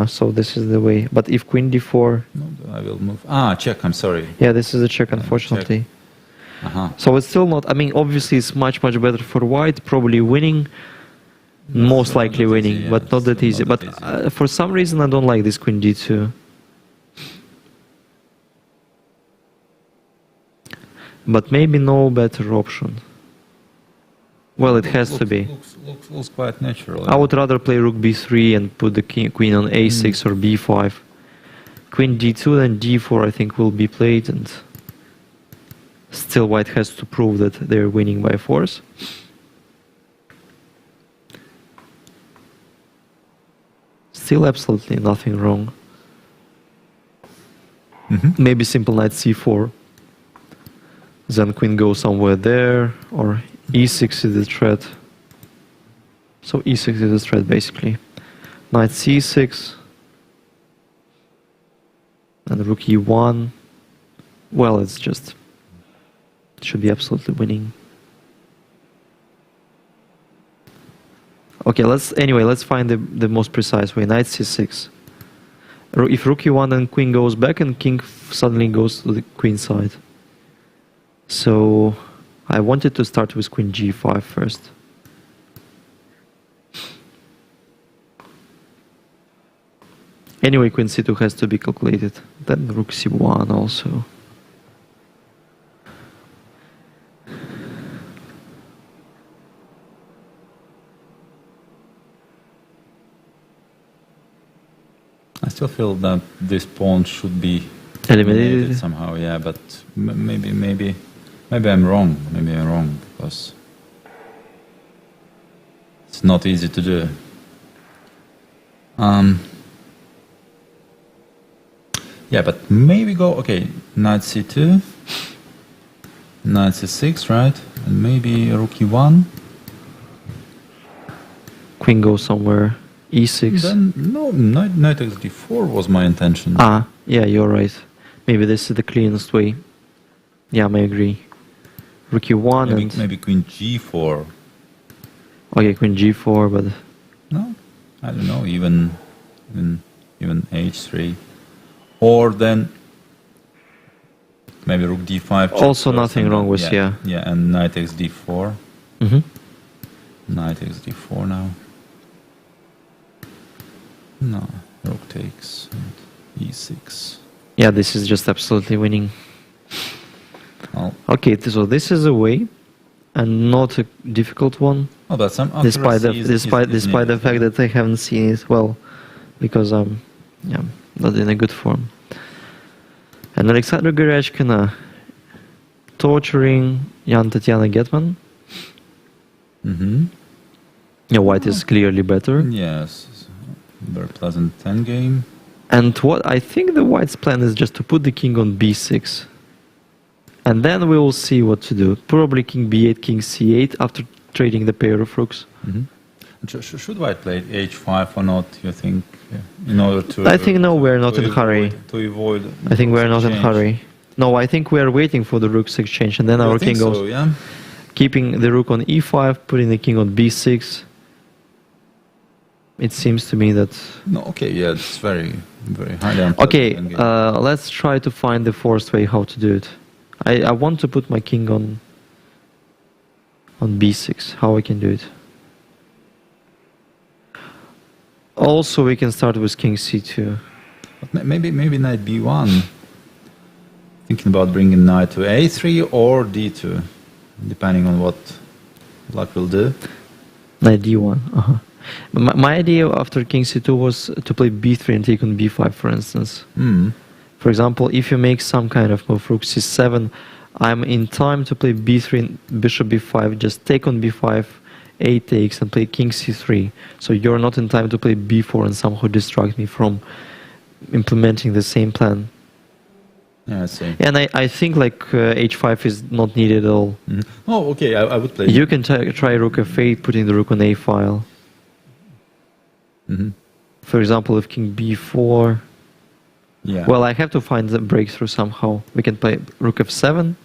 So this is the way. But if queen d4... No, I will move. Check, I'm sorry. Yeah, this is a check, unfortunately. Check. So it's still not... I mean, obviously it's much better for white, probably winning. Most likely winning, easy, yeah, but not that easy. But for some reason I don't like this queen d2. But maybe no better option. Well, it has to be. Looks quite natural. I would rather play rook b3 and put the queen on a6 or b5. Queen d2 then d4 I think will be played, and still white has to prove that they're winning by force. Still absolutely nothing wrong. Maybe simple knight c4. Then queen goes somewhere there, or e6 is the threat. So e6 is the threat basically. Knight c6. And rook e1. Well, it's just... should be absolutely winning. Okay, let's find the most precise way. Knight c6. If rook e1 then queen goes back and king suddenly goes to the queen side. So I wanted to start with queen g5 first. Anyway, queen c2 has to be calculated. Then rook c1 also. I still feel that this pawn should be eliminated somehow, yeah, but maybe I'm wrong. Maybe I'm wrong, because it's not easy to do. Yeah, but maybe go, okay, knight c2, knight c6, right? And maybe rook e1. Queen goes somewhere, e6. Then, no, knight takes d4 was my intention. Yeah, you're right. Maybe this is the cleanest way. Yeah, I agree. Rook e1 maybe queen g4. Okay, queen g4, but... No, I don't know, even h3. Or then maybe rook d5. Also nothing wrong with, yeah, and knight takes d4. Knight takes d4 now. No, rook takes e6. Yeah, this is just absolutely winning. Oh. Okay, so this is a way, and not a difficult one. Oh, but some despite the fact that I haven't seen it well, because I'm not in a good form. And Alexander Gerechkina torturing young Tatiana Getman. Yeah, white is clearly better. Yes, very pleasant endgame. And what I think the white's plan is just to put the king on b6. And then we will see what to do. Probably king b8, king c8 after trading the pair of rooks. Should white play h5 or not, you think, in order to... I think no, we're not in a hurry. To avoid... I think we're not in a hurry. No, I think we are waiting for the rook's exchange, and then our king goes... So, yeah? Keeping the rook on e5, putting the king on b6. It seems to me that... No, okay, yeah, it's very, very highly unpleasant. Okay, let's try to find the forced way how to do it. I want to put my king on b6, how I can do it. Also, we can start with king c2. But maybe knight b1. Thinking about bringing knight to a3 or d2, depending on what luck will do. Knight d1, My idea after king c2 was to play b3 and take on b5, for instance. For example, if you make some kind of move, rook c7, I'm in time to play b3 and bishop b5, just take on b5, a takes, and play king c3. So you're not in time to play b4 and somehow distract me from implementing the same plan. Yeah, I see. And I think like h5 is not needed at all. Oh, okay, I would play. You can try rook f8, putting the rook on a file. For example, if king b4. Yeah. Well, I have to find the breakthrough somehow. We can play rook f7,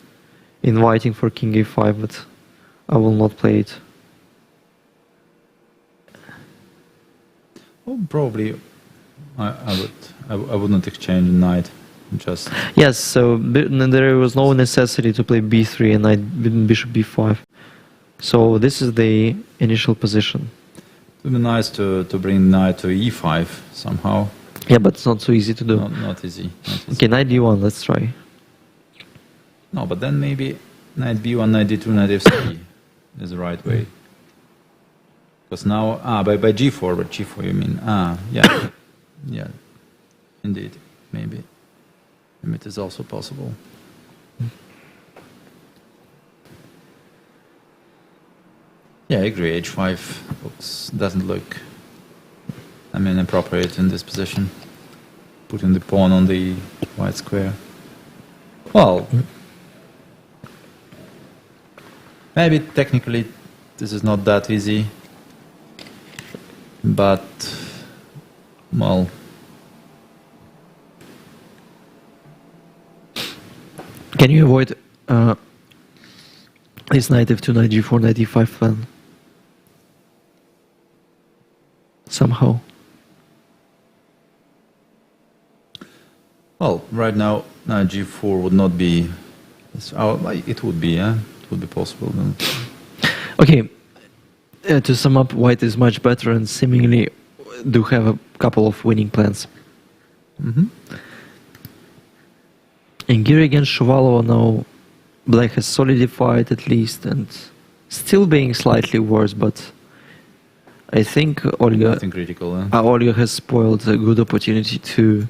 inviting for king a5, but I will not play it. Well, probably I wouldn't exchange knight. Just yes. So there was no necessity to play b3 and knight bishop b5. So this is the initial position. It would be nice to bring knight to e5 somehow. Yeah, but it's not so easy to do. Not easy. Okay, knight d1. Let's try. No, but then maybe knight b1, knight d2, knight f3 is the right way. Because now, by g4, but g4 you mean? Yeah, yeah, indeed, maybe it is also possible. Yeah, I agree. H5 doesn't look, appropriate in this position. Putting the pawn on the white square. Well, maybe technically this is not that easy, but well. Can you avoid this knight f2, knight g4, knight e5 plan? Somehow. Well, right now, knight g4 would not be. It would be, yeah, it would be possible. Then. Okay. To sum up, white is much better and seemingly do have a couple of winning plans. In Giri against Shuvalova now, black has solidified at least and still being slightly worse, but I think Olga, nothing critical, Olga has spoiled a good opportunity to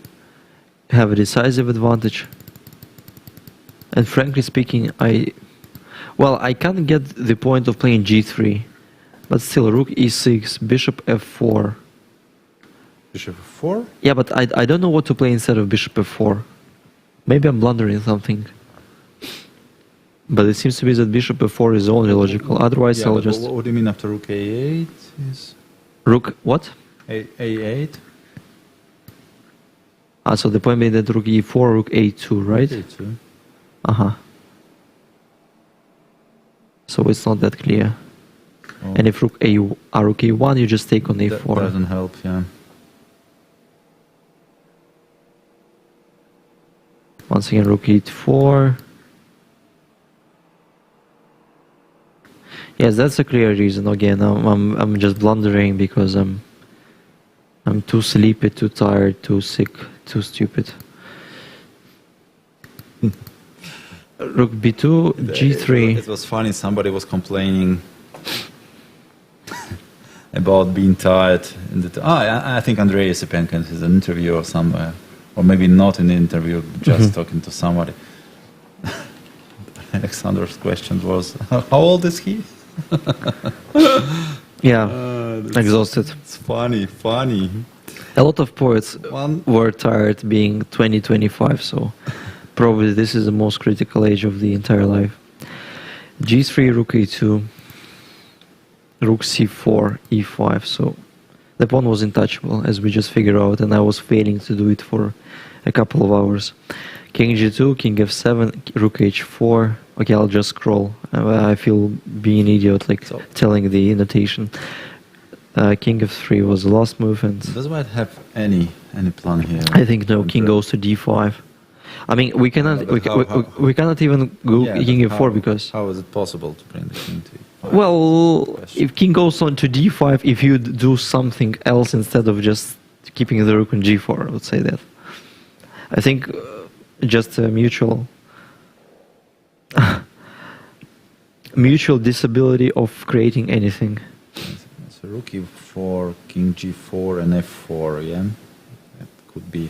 have a decisive advantage. And frankly speaking, I can't get the point of playing g3, but still rook e6, bishop f4. Bishop f4? Yeah, but I don't know what to play instead of bishop f4. Maybe I'm blundering something. But it seems to be that bishop f4 is only logical. Otherwise, yeah, I'll just... What do you mean after rook a8? Rook what? a8? So the point being that rook e4, rook a2, right? a2. So it's not that clear. Oh. And if rook a1, you just take on a4. That doesn't help, yeah. Once again, rook e4. Yes, that's a clear reason. Again, I'm just blundering because I'm too sleepy, too tired, too sick, too stupid. Rook b2, g3. It was funny. Somebody was complaining about being tired. I think Andrei Yasipenko in his interview or somewhere. Or maybe not in the interview, just talking to somebody. Alexander's question was, how old is he? Yeah, exhausted. It's funny. A lot of poets were tired being 20, 25, so probably this is the most critical age of the entire life. g3, rook a2, rook c4, e5, so the pawn was untouchable, as we just figured out, and I was failing to do it for a couple of hours. King g2, king f7, rook h4. Okay, I'll just scroll. I feel being an idiot, like telling the notation. King f3 was the last move, and does white have any plan here? I think no. King goes to d5. I mean, we cannot we cannot even go king f4 because how is it possible to bring the king to e5? Well, if king goes on to d5, if you do something else instead of just keeping the rook on g4, I would say that. I think just a mutual disability of creating anything. So rook e4, king g4, and f4. Yeah, that could be.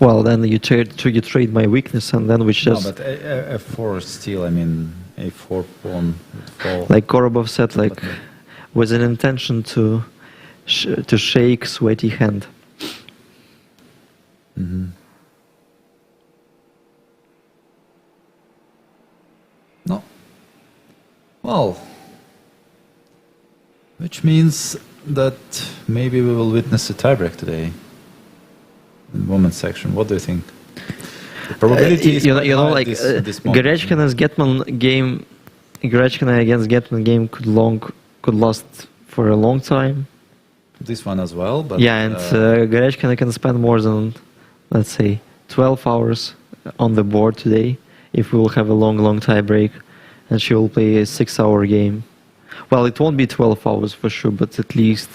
Well, then you trade my weakness, and then which just. No, but f4 still. I mean, a4 pawn would fall. Like Korobov said, like with an intention to shake sweaty hand. Mm-hmm. No. Well, which means that maybe we will witness a tiebreak today in women's section. What do you think? The probability is quite high like at this moment. Garechkina's Getman game, Garechkina against Getman game could last for a long time. This one as well, but yeah, and Garechkina can spend more than, let's say, 12 hours on the board today if we will have a long tie break, and she will play a 6-hour game. Well, it won't be 12 hours for sure, but at least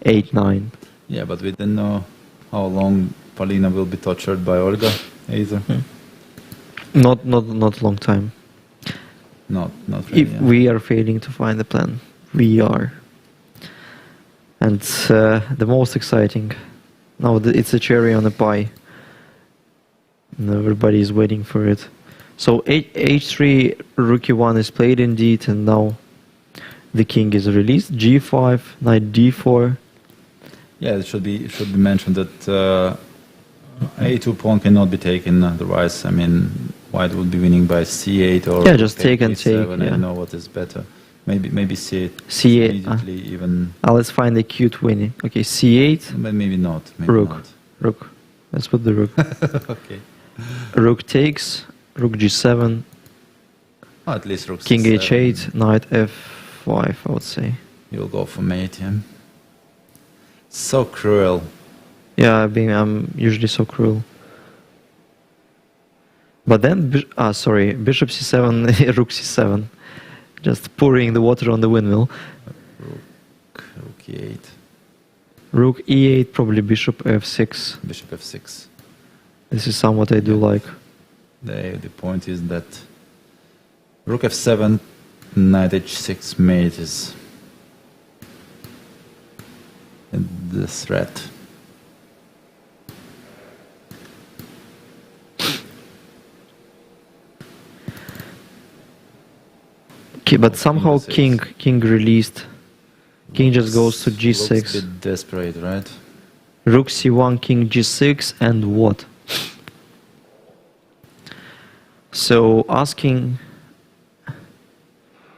8-9. Yeah, but we don't know how long Polina will be tortured by Olga either. Not long time. Not really. If we are failing to find a plan, we are. And the most exciting, now it's a cherry on the pie. And everybody is waiting for it. So H3, rook e1 is played indeed, and now the king is released. G5, knight D4. Yeah, it should be mentioned that A2 pawn cannot be taken. Otherwise, I mean, white would be winning by C8 or yeah, just take and take. I don't know what is better. Maybe C8. C8. Immediately even. Let's find a cute winning. Okay, C8. But maybe not. Maybe rook. Not. Rook. Let's put the rook. Okay. Rook takes. Rook G7. Oh, at least rook King C7. H8. Knight F5. I would say. You'll go for mate, yeah. So cruel. Yeah, I'm usually so cruel. But then, bishop C7, rook C7. Just pouring the water on the windmill. Rook E8. Rook E8, probably bishop F6. Bishop F6. This is somewhat I do like. The point is that rook F7, knight H6 mate is the threat. Okay, but somehow king released. King just goes to G6. Looks a bit desperate, right? Rook C1, King G6, and what? So asking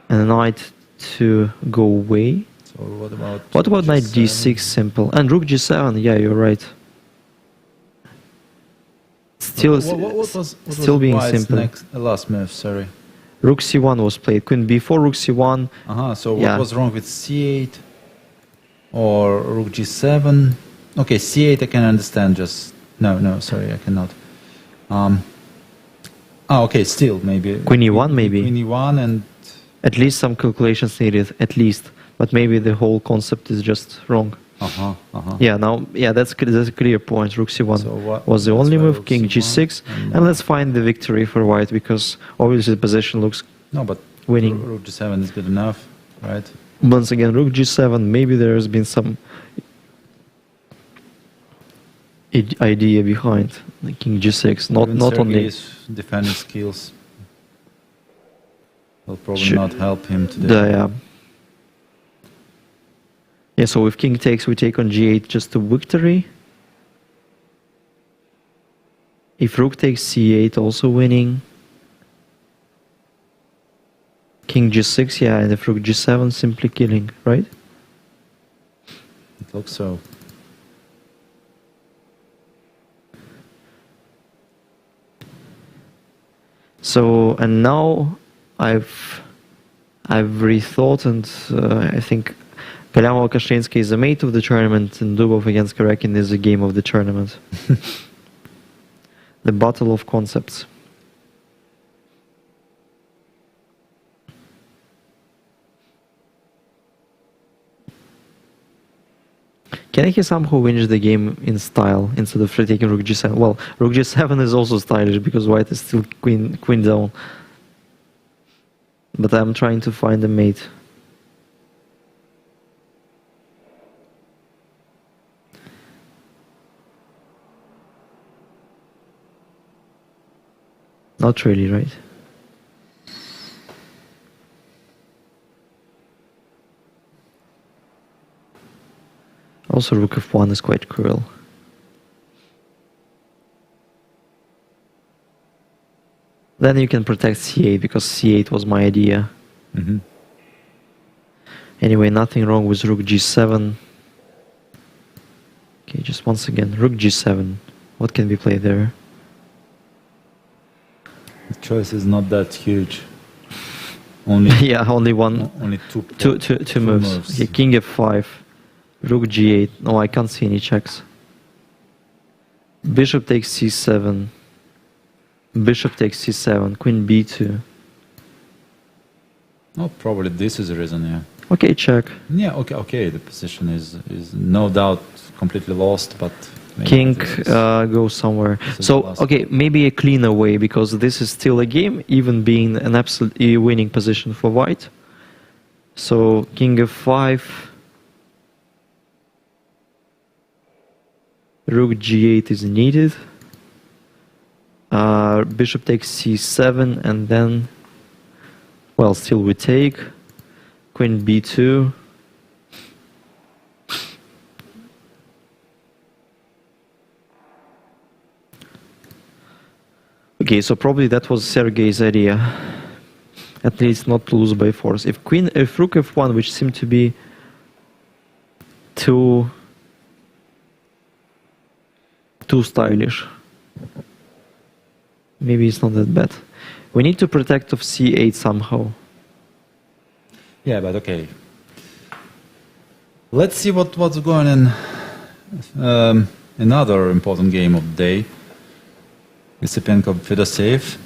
a knight to go away. So what about knight D6 simple? And rook G7, yeah, you're right. Still, what was being White's simple. Last move, sorry. Rook C1 was played. Queen B4, Rook C1. So what was wrong with C8 or Rook G7? Okay, C8 I can understand. Just no, sorry, I cannot. Okay, still maybe. Queen E1 maybe. Queen E1 and. At least some calculations needed, at least. But maybe the whole concept is just wrong. Yeah, that's a clear point. Rook C1 was the only move. King G6, and let's find the victory for white, because obviously the position looks winning. Rook G7 is good enough, right? Once again, Rook G7. Maybe there has been some idea behind the King G6. Not only defending skills will probably not help him today. Yeah, so if king takes, we take on G8 just to victory. If rook takes C8, also winning. King G6, yeah, and if rook G7, simply killing, right? It looks so. So, and now I've rethought, and I think Galyamov-Kashinsky is the mate of the tournament, and Dubov against Karakin is the game of the tournament. The battle of concepts. Can he somehow win the game in style instead of taking rook G7? Well, rook G7 is also stylish because white is still queen down. But I'm trying to find a mate. Not really, right? Also, rook f1 is quite cruel. Then you can protect c8 because c8 was my idea. Anyway, nothing wrong with rook g7. Okay, just once again, rook g7. What can we play there? The choice is not that huge. Only yeah, only one. Only two moves. Okay, king f5, rook g8. No, I can't see any checks. Bishop takes c7. Bishop takes c7. Queen b2. Oh, probably this is the reason. Yeah. Okay, check. Yeah. Okay. Okay. The position is no doubt completely lost, but. King goes somewhere. So, okay, maybe a cleaner way, because this is still a game, even being an absolutely winning position for white. So, king f5, rook g8 is needed, bishop takes c7, and then, well, still we take, queen b2, okay, so probably that was Sergei's idea. At least not to lose by force. If rook f1, which seemed to be too stylish, maybe it's not that bad. We need to protect of c8 somehow. Yeah, but okay. Let's see what's going on. Another important game of the day. Yusuphenko Fedoseev.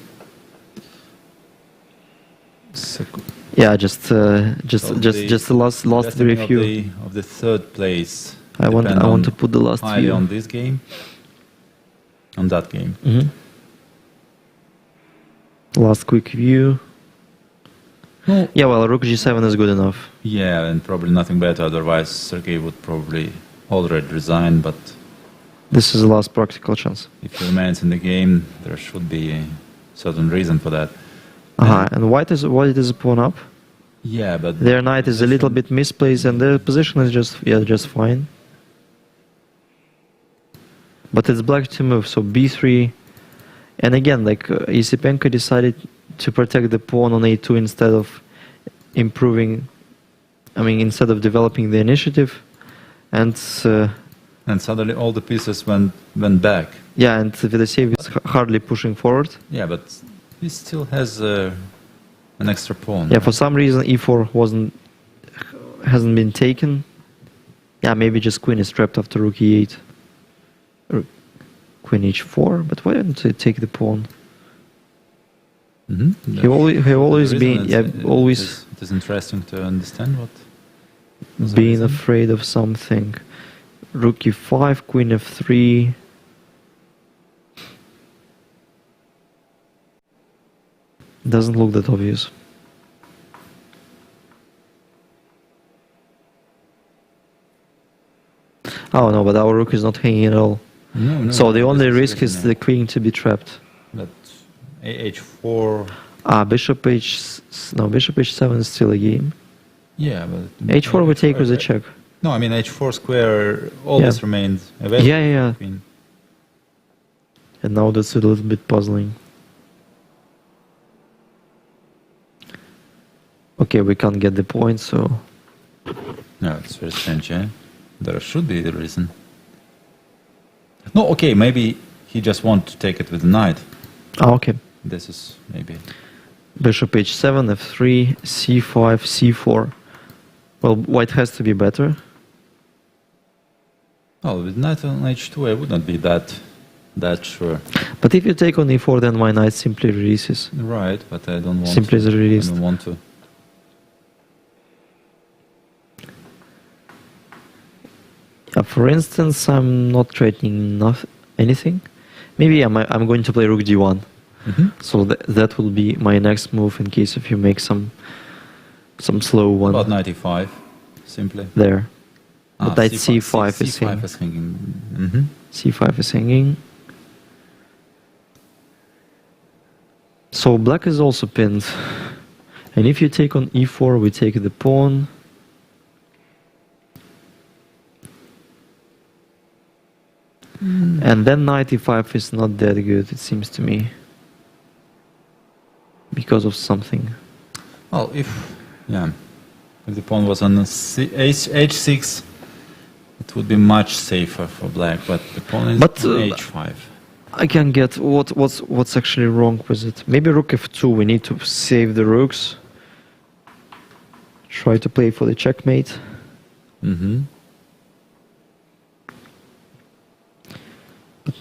Yeah, just the last review of the third place. I want to put the last view on this game, on that game. Last quick view. Yeah, well, rook g7 is good enough. Yeah, and probably nothing better. Otherwise, Sergei would probably already resign. But this is the last practical chance. If he remains in the game, there should be a certain reason for that. And white is a pawn up. Yeah, but their knight is a little bit misplaced, and their position is just fine. But it's black to move, so b3. And again, like Yusuphenko decided to protect the pawn on a2 instead of improving. I mean, instead of developing the initiative, and suddenly all the pieces went back. Yeah, and Fedoseev is hardly pushing forward. Yeah, but he still has an extra pawn. Yeah, for some reason e4 hasn't been taken. Yeah, maybe just queen is trapped after rook e8. Or queen h4, but why didn't they take the pawn? He always been always. It is interesting to understand what. Being afraid of something. Rook e5, queen f3. Doesn't look that obvious. Oh no, but our rook is not hanging at all. No, so the only risk is the queen to be trapped. But h4. Bishop h7 is still a game. Yeah, but h4 we take with a check. No, I mean h4 square always remained available. Yeah. And now that's a little bit puzzling. Okay, we can't get the point, so. No, it's very strange, yeah? There should be a reason. No, okay, maybe he just wants to take it with the knight. Okay. This is maybe. Bishop h7, f3, c5, c4. Well, white has to be better. Oh, with knight on h2, I would not be that sure. But if you take on e4, then my knight simply releases. Right, but I don't want simply to. Released. I don't want to. For instance, I'm not threatening anything. Maybe I'm going to play rook d1. So that will be my next move in case if you make some slow one. About 95, simply. There. But knight c5 is hanging. C5 is hanging. C5 is hanging. So black is also pinned. And if you take on e4, we take the pawn. And then knight e5 is not that good, it seems to me. because of something. Well, if the pawn was on h6, it would be much safer for black. But the pawn is on h5. I can get what's actually wrong with it. Maybe rook f2. We need to save the rooks. Try to play for the checkmate. But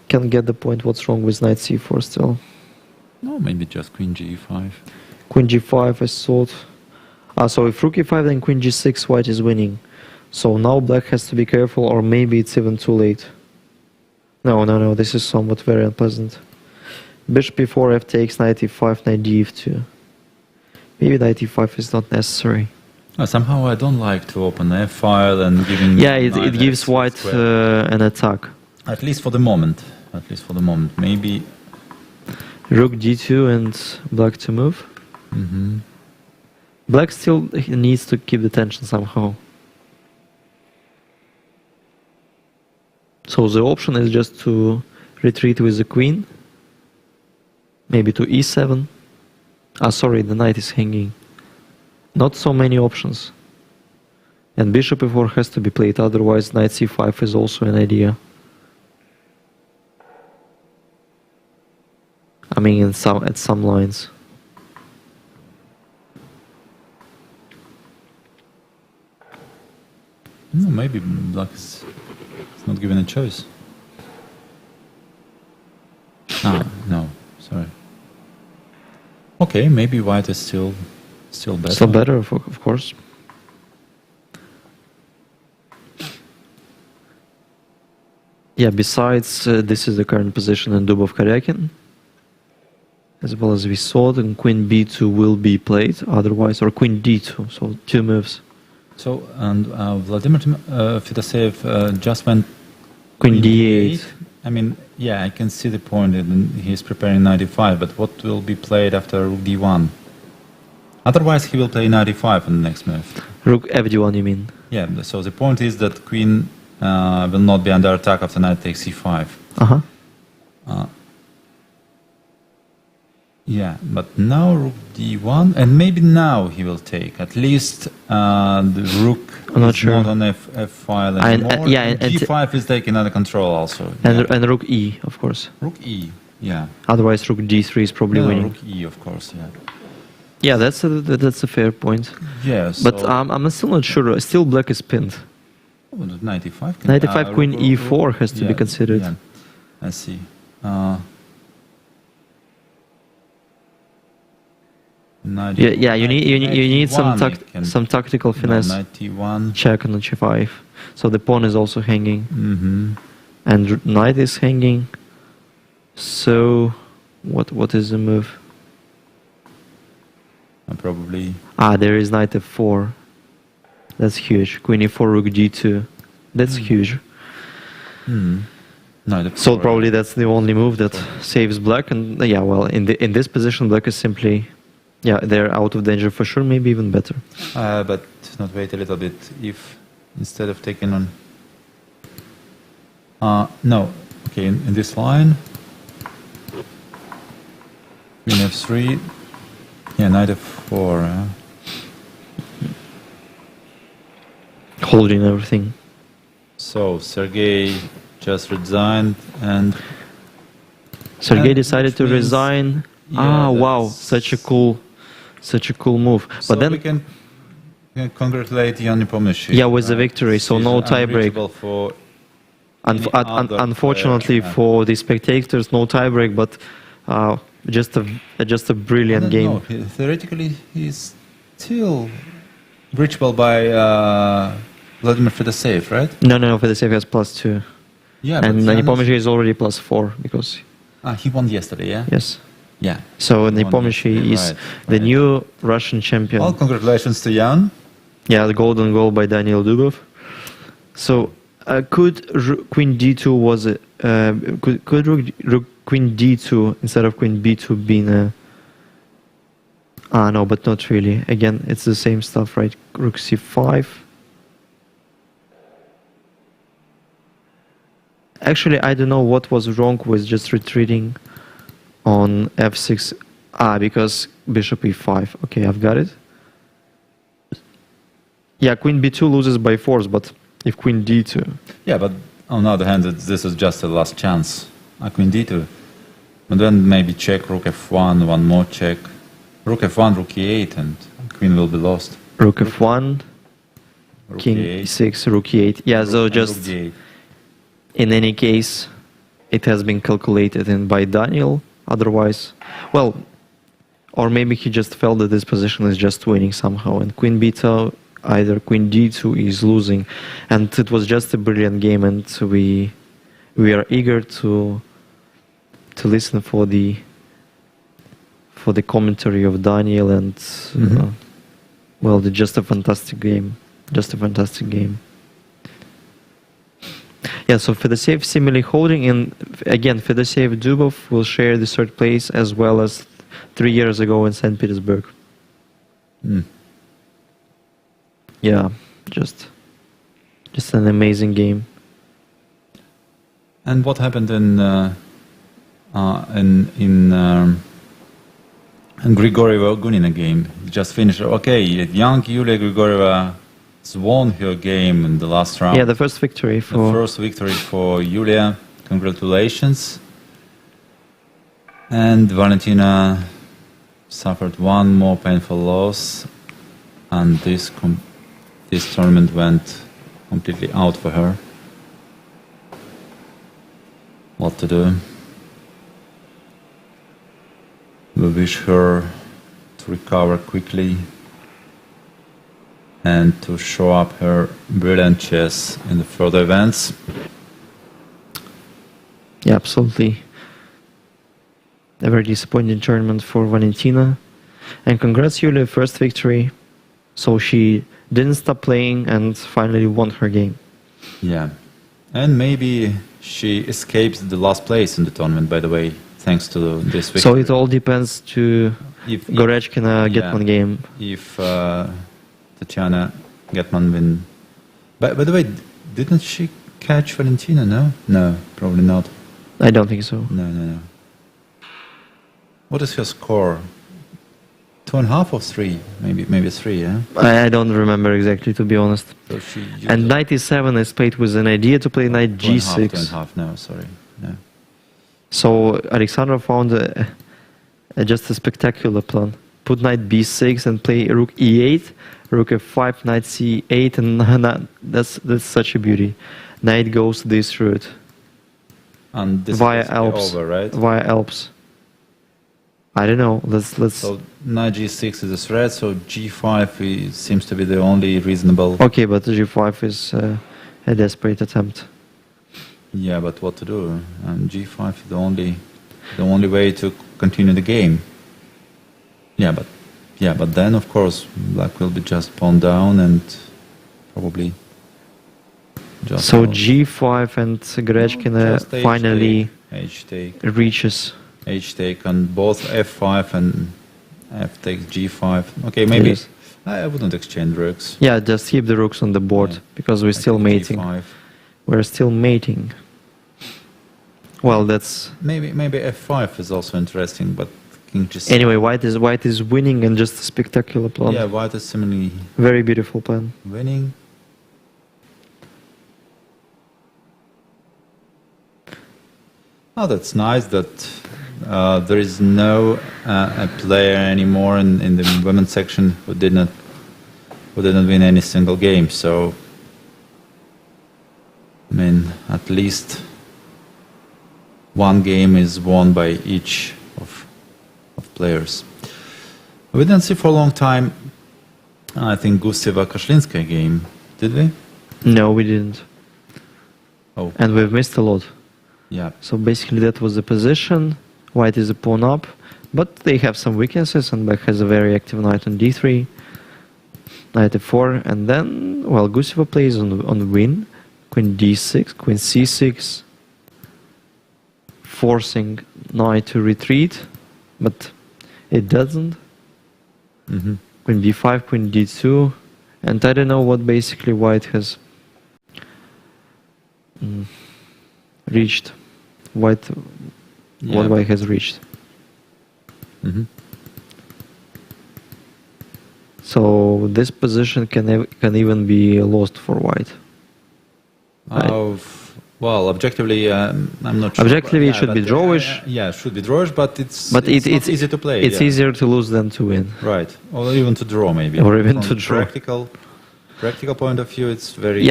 can get the point. What's wrong with knight c4 still? No, maybe just queen g5. Queen g5, I thought. So if rook e5, then queen g6, white is winning. So now black has to be careful, or maybe it's even too late. No, this is somewhat very unpleasant. Bishop e4, f takes, knight e5, knight d2. Maybe knight e5 is not necessary. Somehow I don't like to open the f-file and giving... Yeah, it gives white an attack. At least for the moment. Maybe... Rook d2 and black to move. Black still needs to keep the tension somehow. So the option is just to retreat with the queen. Maybe to e7. Sorry, the knight is hanging. Not so many options. And bishop e4 has to be played, otherwise knight c5 is also an idea. I mean, at some lines. No, maybe black is not given a choice. No, sorry. Okay, maybe white is still better. Still better, of course. Yeah, besides, this is the current position in Dubov-Karyakin. As well as we saw, then queen b2 will be played, otherwise, or queen d2, so 2 moves. So, and Vladimir Fedoseev just went queen d8. I mean, yeah, I can see the point, and he's preparing knight e5, but what will be played after rook d1? Otherwise, he will play knight e5 on the next move. Rook fd1, you mean? Yeah, so the point is that queen will not be under attack after knight takes e5. Yeah, but now rook d1, and maybe now he will take. At least the rook is not on f-file anymore. And g5 is taken under control also. And rook e, of course. Rook e, yeah. Otherwise rook d3 is probably winning. Rook e, of course, yeah. Yeah, that's a fair point. Yes. But I'm still not sure. Still black is pinned. Oh, knight e5. Knight e5, queen e4 has to be considered. Yeah. I see. Yeah, you need some tactical finesse. Knight t1. Check on h5. So the pawn is also hanging. And knight is hanging. So what is the move? Probably. There is knight f4. That's huge. Queen e4, rook g2. That's huge. So probably that's the only move that saves black. And yeah, well, in this position, black is simply, they're out of danger for sure. Maybe even better. But not wait a little bit. If instead of taking on, no, okay, in this line, queen f3. Yeah, knight f4. Holding everything. So Sergei just resigned, and Sergei decided to resign. Wow, such a cool move. So but then we can congratulate Jan Nepomniachtchi. Yeah, with the victory, so no tiebreak. Unfortunately for the spectators, no tiebreak, but just a brilliant game. No, theoretically, he's still reachable by Vladimir Fedoseev, right? No, Fedoseev has +2. Yeah, and Nepomniachtchi is already +4 because he won yesterday. Yeah. Yes. Yeah. So Nepomniachtchi is the new Russian champion. Well, congratulations to Jan. Yeah, the golden goal by Daniil Dubov. So could queen d2 was could rook queen d2 instead of queen b2 being a... no, but not really. Again, it's the same stuff, right? Rook c5. Actually, I don't know what was wrong with just retreating on f6. Because bishop e5. Okay, I've got it. Yeah, queen b2 loses by force, but if queen d2... Yeah, but on the other hand, this is just a last chance. Queen d2. And then maybe check, rook f1, one more check. Rook f1, rook e8, and queen will be lost. Rook f1, rook king e8. e6, rook e8. Yeah, rook, so just... rook in any case, it has been calculated in by Daniil. Otherwise, well, or maybe he just felt that this position is just winning somehow, and queen b2, either queen d2 is losing, and it was just a brilliant game, and we are eager to listen for the commentary of Daniil, and well, it's just a fantastic game, Yeah, so Fedoseev similarly holding, and again, Fedoseev Dubov will share the third place as well as 3 years ago in St. Petersburg. Yeah, just an amazing game. And what happened in Grigorieva-Gunina game? Just finished. Okay, young Yulia Grigorieva won her game in the last round. Yeah, the first victory for Yulia. Congratulations. And Valentina suffered one more painful loss, and this tournament went completely out for her. What to do? We wish her to recover quickly and to show up her brilliant chess in the further events. Yeah, absolutely. A very disappointing tournament for Valentina. And congrats, Yulia, first victory. So she didn't stop playing and finally won her game. Yeah. And maybe she escapes the last place in the tournament, by the way, thanks to this victory. So it all depends to Gorechkina-Getman game. If Tatiana Getman win. By the way, didn't she catch Valentina? No? No, probably not. I don't think so. No. What is her score? 2.5 or 3? Maybe 3, yeah? I don't remember exactly, to be honest. So and knight e7 is played with an idea to play knight g6. 2.5, no, sorry. No. So Alexandra found just a spectacular plan. Put knight b6 and play rook e8, rook f5, knight c8, and that's such a beauty. Knight goes this route. And this via is Alps, over, right? Via Alps. I don't know. Let's. So knight g6 is a threat. So g5 seems to be the only reasonable. Okay, but g5 is a desperate attempt. Yeah, but what to do? And g5 is the only way to continue the game. Yeah, but then of course black will be just pawn down and probably. Just so g5 and Gorechkina finally reaches. H-take on both f5 and f takes g5. Okay, maybe yes. I wouldn't exchange rooks. Yeah, just keep the rooks on the board because we're still mating. G5. We're still mating. Well, that's maybe f5 is also interesting, but king just anyway. White is winning and just a spectacular plan. Yeah, white is similarly very beautiful plan. Winning. Oh, that's nice that there is no a player anymore in the women's section who didn't win any single game. So, I mean, at least one game is won by each of players. We didn't see for a long time, I think, Gusev-Kashlinskaya game, did we? No, we didn't. Oh. And we've missed a lot. Yeah. So basically that was the position. White is a pawn up, but they have some weaknesses, and black has a very active knight on d3, knight f4, and then, well, Guseva plays on win, queen d6, queen c6, forcing knight to retreat, but it doesn't. Queen b5, queen d2, and I don't know what basically white has reached. What white has reached. So this position can even be lost for white. Right? Well, objectively, I'm not sure. Objectively, it should be drawish. Yeah, it should be drawish, but it's not easy to play. It's easier to lose than to win. Right, or even to draw, maybe. Or even From to draw. Practical point of view, it's very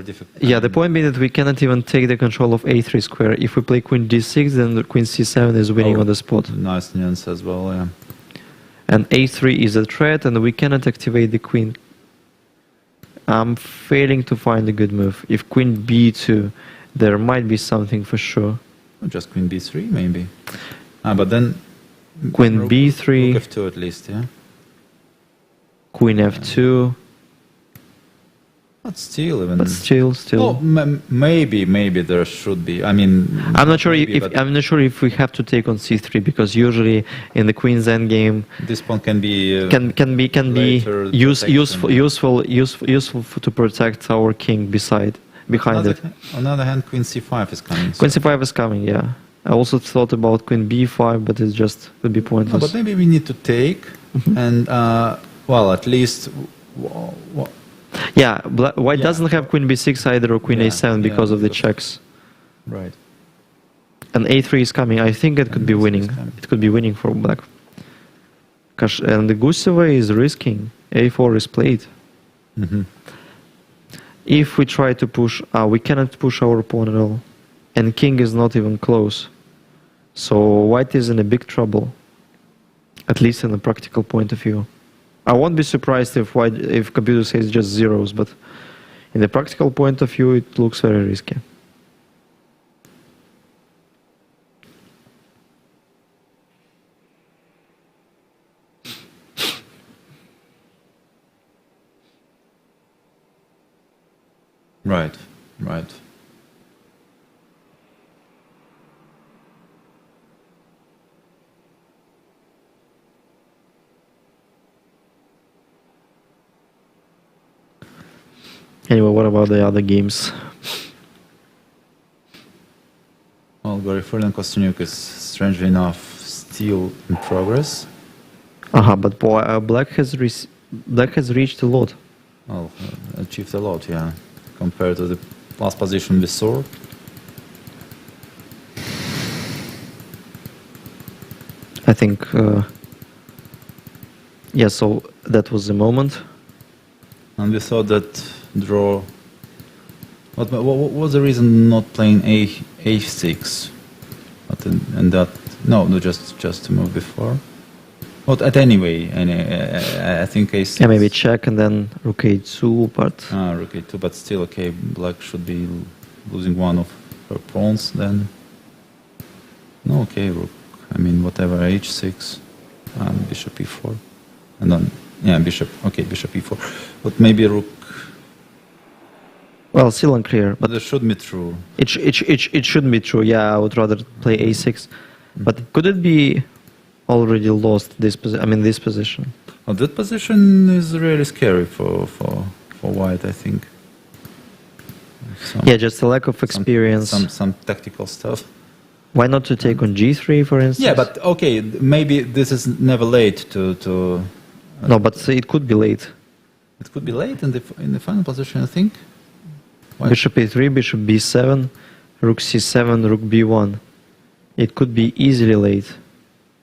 difficult. Yeah, the point being that we cannot even take the control of a3 square. If we play queen d6, then the queen c7 is winning on the spot. Nice nuance as well, yeah. And a3 is a threat, and we cannot activate the queen. I'm failing to find a good move. If queen b2, there might be something for sure. Just queen b3, maybe. But then queen b3. Rook f2 at least, yeah. Queen f2. But still, even. But still. Oh, maybe there should be. I mean, I'm not sure if we have to take on c3, because usually in the queen's endgame, this pawn can be useful to protect our king behind it. On the other hand, queen c5 is coming. Queen c5 is coming, yeah. I also thought about queen b5, but it just would be pointless. No, but maybe we need to take, and well, at least. Yeah, white doesn't have queen b6 either or queen a7 because of the checks. Right. And a3 is coming. I think it could be winning. It could be winning for black. And the Guseva is risking. a4 is played. If we try to push, we cannot push our pawn at all. And king is not even close. So white is in a big trouble. At least in a practical point of view. I won't be surprised if computer says just zeros, but in the practical point of view, it looks very risky. Right. Anyway, what about the other games? Well, Garifol and Kostyuk is, strangely enough, still in progress. But black has reached a lot. Well, achieved a lot, yeah, compared to the last position we saw. I think, yeah, so that was the moment. And we thought that draw. What was the reason not playing a6? And that just to move before. But at anyway, I think a6. Yeah, maybe check and then rook a2, but rook a2, but still okay. Black should be losing one of her pawns then. No, okay, rook. I mean, whatever, h6, bishop e4, and then bishop. Okay, bishop e4, but maybe rook. Well, still unclear. But it should be true. It shouldn't be true. Yeah, I would rather play a6. But could it be already lost this position? Oh, that position is really scary for white, I think. Yeah, just a lack of experience. Some tactical stuff. Why not to take on g3, for instance? Yeah, but okay, maybe this is never late to. No, but it could be late. It could be late in the final position, I think. Why? Bishop a3, bishop b7, rook c7, rook b1. It could be easily late.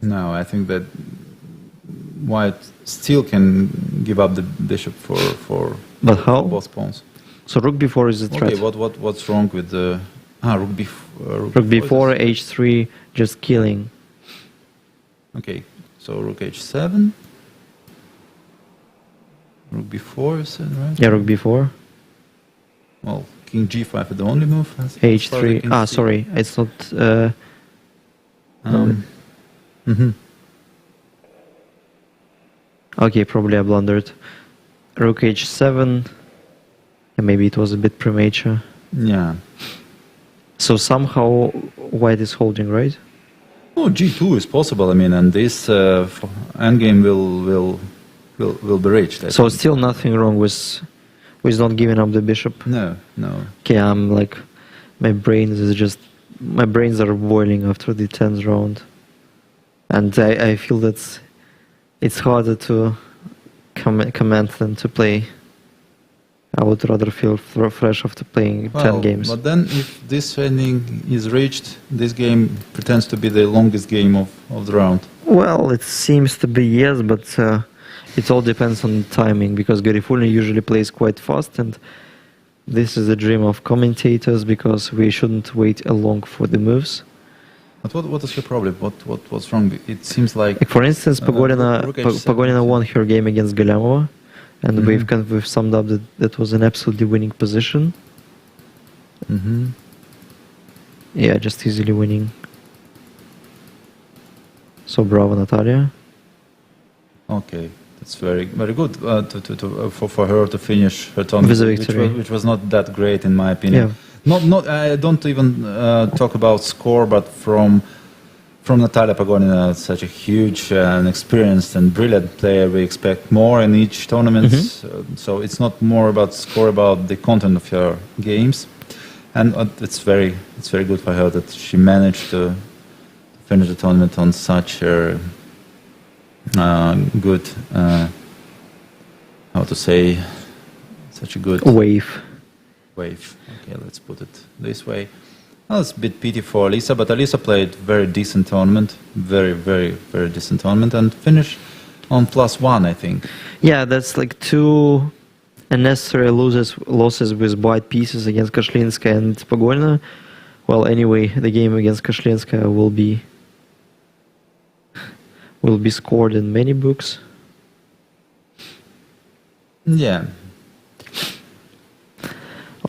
No, I think that white still can give up the bishop for but how? Both pawns. So rook b4 is a threat. Okay, what's wrong with the rook b4? Rook b4, h3, just killing. Okay, so rook h7. Rook b4, you said, right? Yeah, rook b4. Well, king g5 is the only move. h3. Sorry, it's not. Okay, probably I blundered. Rook h7. Yeah, maybe it was a bit premature. Yeah. So somehow white is holding, right? Oh, g2 is possible. I mean, and this endgame will be reached. I think. Still nothing wrong with not giving up the bishop. No. Okay, I'm like, my brains are boiling after the 10th round, and I feel that it's harder to comment than to play. I would rather feel fresh after playing 10 games. But then if this ending is reached, this game pretends to be the longest game of the round. Well, it seems to be yes, but it all depends on timing, because Garifulny usually plays quite fast, and this is the dream of commentators, because we shouldn't wait long for the moves. But what is your problem? What was wrong? It seems like for instance, Pogorina won her game against Galyamova, and we've summed up that that was an absolutely winning position. Yeah, just easily winning. So bravo, Natalia. Okay, that's very good for her to finish her tournament, which was not that great in my opinion. Yeah. I don't even talk about score, but from Natalia Pogorina, such a huge and experienced and brilliant player, we expect more in each tournament. So it's not more about score, about the content of her games, and it's very good for her that she managed to finish the tournament on such a good, how to say, such a good wave. Okay, let's put it this way. Well, it's a bit pity for Alisa, but Alisa played very decent tournament, very decent tournament, and finished on +1, I think. Yeah, that's like 2 unnecessary losses with white pieces against Kashlinskaya and Pogorina. Well, anyway, the game against Kashlinskaya will be scored in many books. Yeah.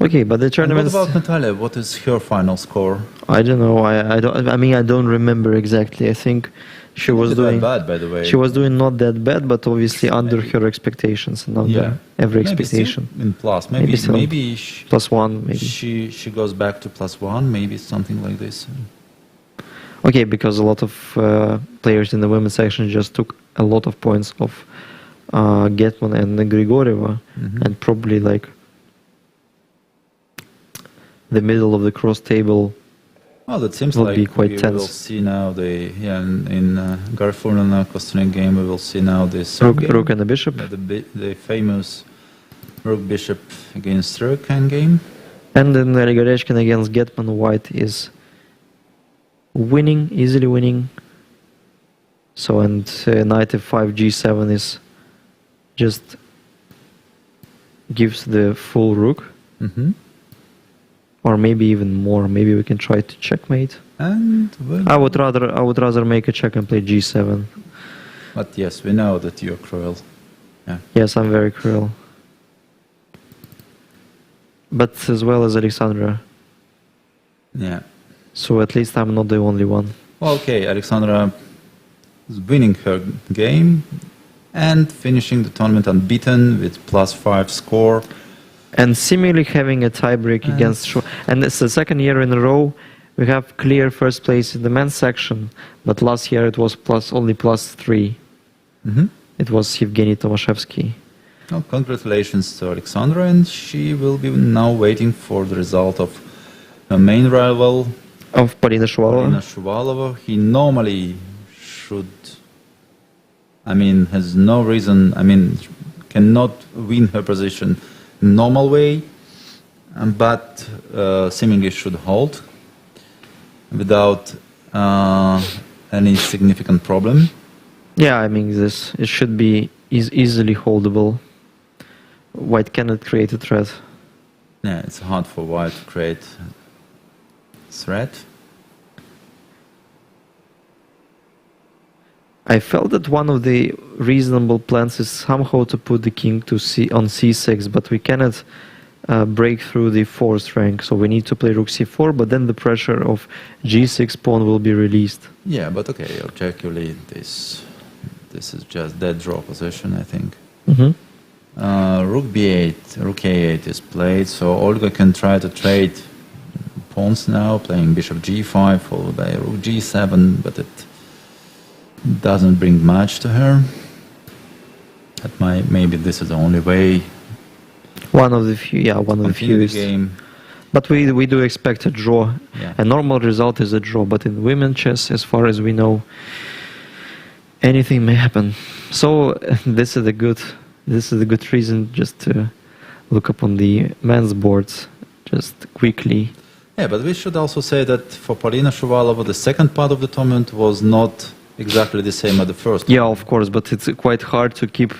Okay, but the tournament. What about Natalia? What is her final score? I don't know. I don't remember exactly. I think she was doing bad, by the way. She was doing not that bad, but obviously under her expectations and under every expectation. Maybe in plus, maybe +1, maybe she goes back to +1, maybe something like this. Okay, because a lot of players in the women's section just took a lot of points off Getman and Grigorieva, and probably like the middle of the cross table. Well, that seems will like be quite we tense. will see now in Garifulina Kosturin game. We will see now this Rook and the bishop. The famous Rook Bishop against Rook game. And then Rigorechkin against Getman. White is winning, easily winning. So, and knight f5 g7 is just gives the full rook. Or maybe even more. Maybe we can try to checkmate. And I would rather make a check and play g7. But yes, we know that you're cruel. Yeah. Yes, I'm very cruel. But as well as Alexandra. Yeah. So at least I'm not the only one. Well, okay, Alexandra is winning her game and finishing the tournament unbeaten with +5 score. And seemingly having a tiebreak against and it's the second year in a row we have clear first place in the men's section, but last year it was only +3. It was Evgeny Tomashevsky. Well, congratulations to Alexandra, and she will be now waiting for the result of her main rival of Polina Shuvalova. He normally should, has no reason, cannot win her position normal way, but seemingly should hold without any significant problem. Yeah, it should be easily holdable. White cannot create a threat. Yeah, it's hard for White to create a threat. I felt that one of the reasonable plans is somehow to put the king on c6, but we cannot break through the fourth rank, so we need to play rook c4, but then the pressure of g6 pawn will be released. Yeah, but okay, objectively this is just dead draw position, I think. Rook b8, rook a8 is played, so Olga can try to trade pawns now, playing bishop g5 followed by rook g7, but it doesn't bring much to her. Maybe this is the only way. One of the few. Game. But we do expect a draw. Yeah. A normal result is a draw, but in women's chess, as far as we know, anything may happen. So this is a good this is a good reason just to look up on the men's boards just quickly. Yeah, but we should also say that for Polina Shuvalova, the second part of the tournament was not exactly the same as the first. Yeah, of course, but it's quite hard to keep,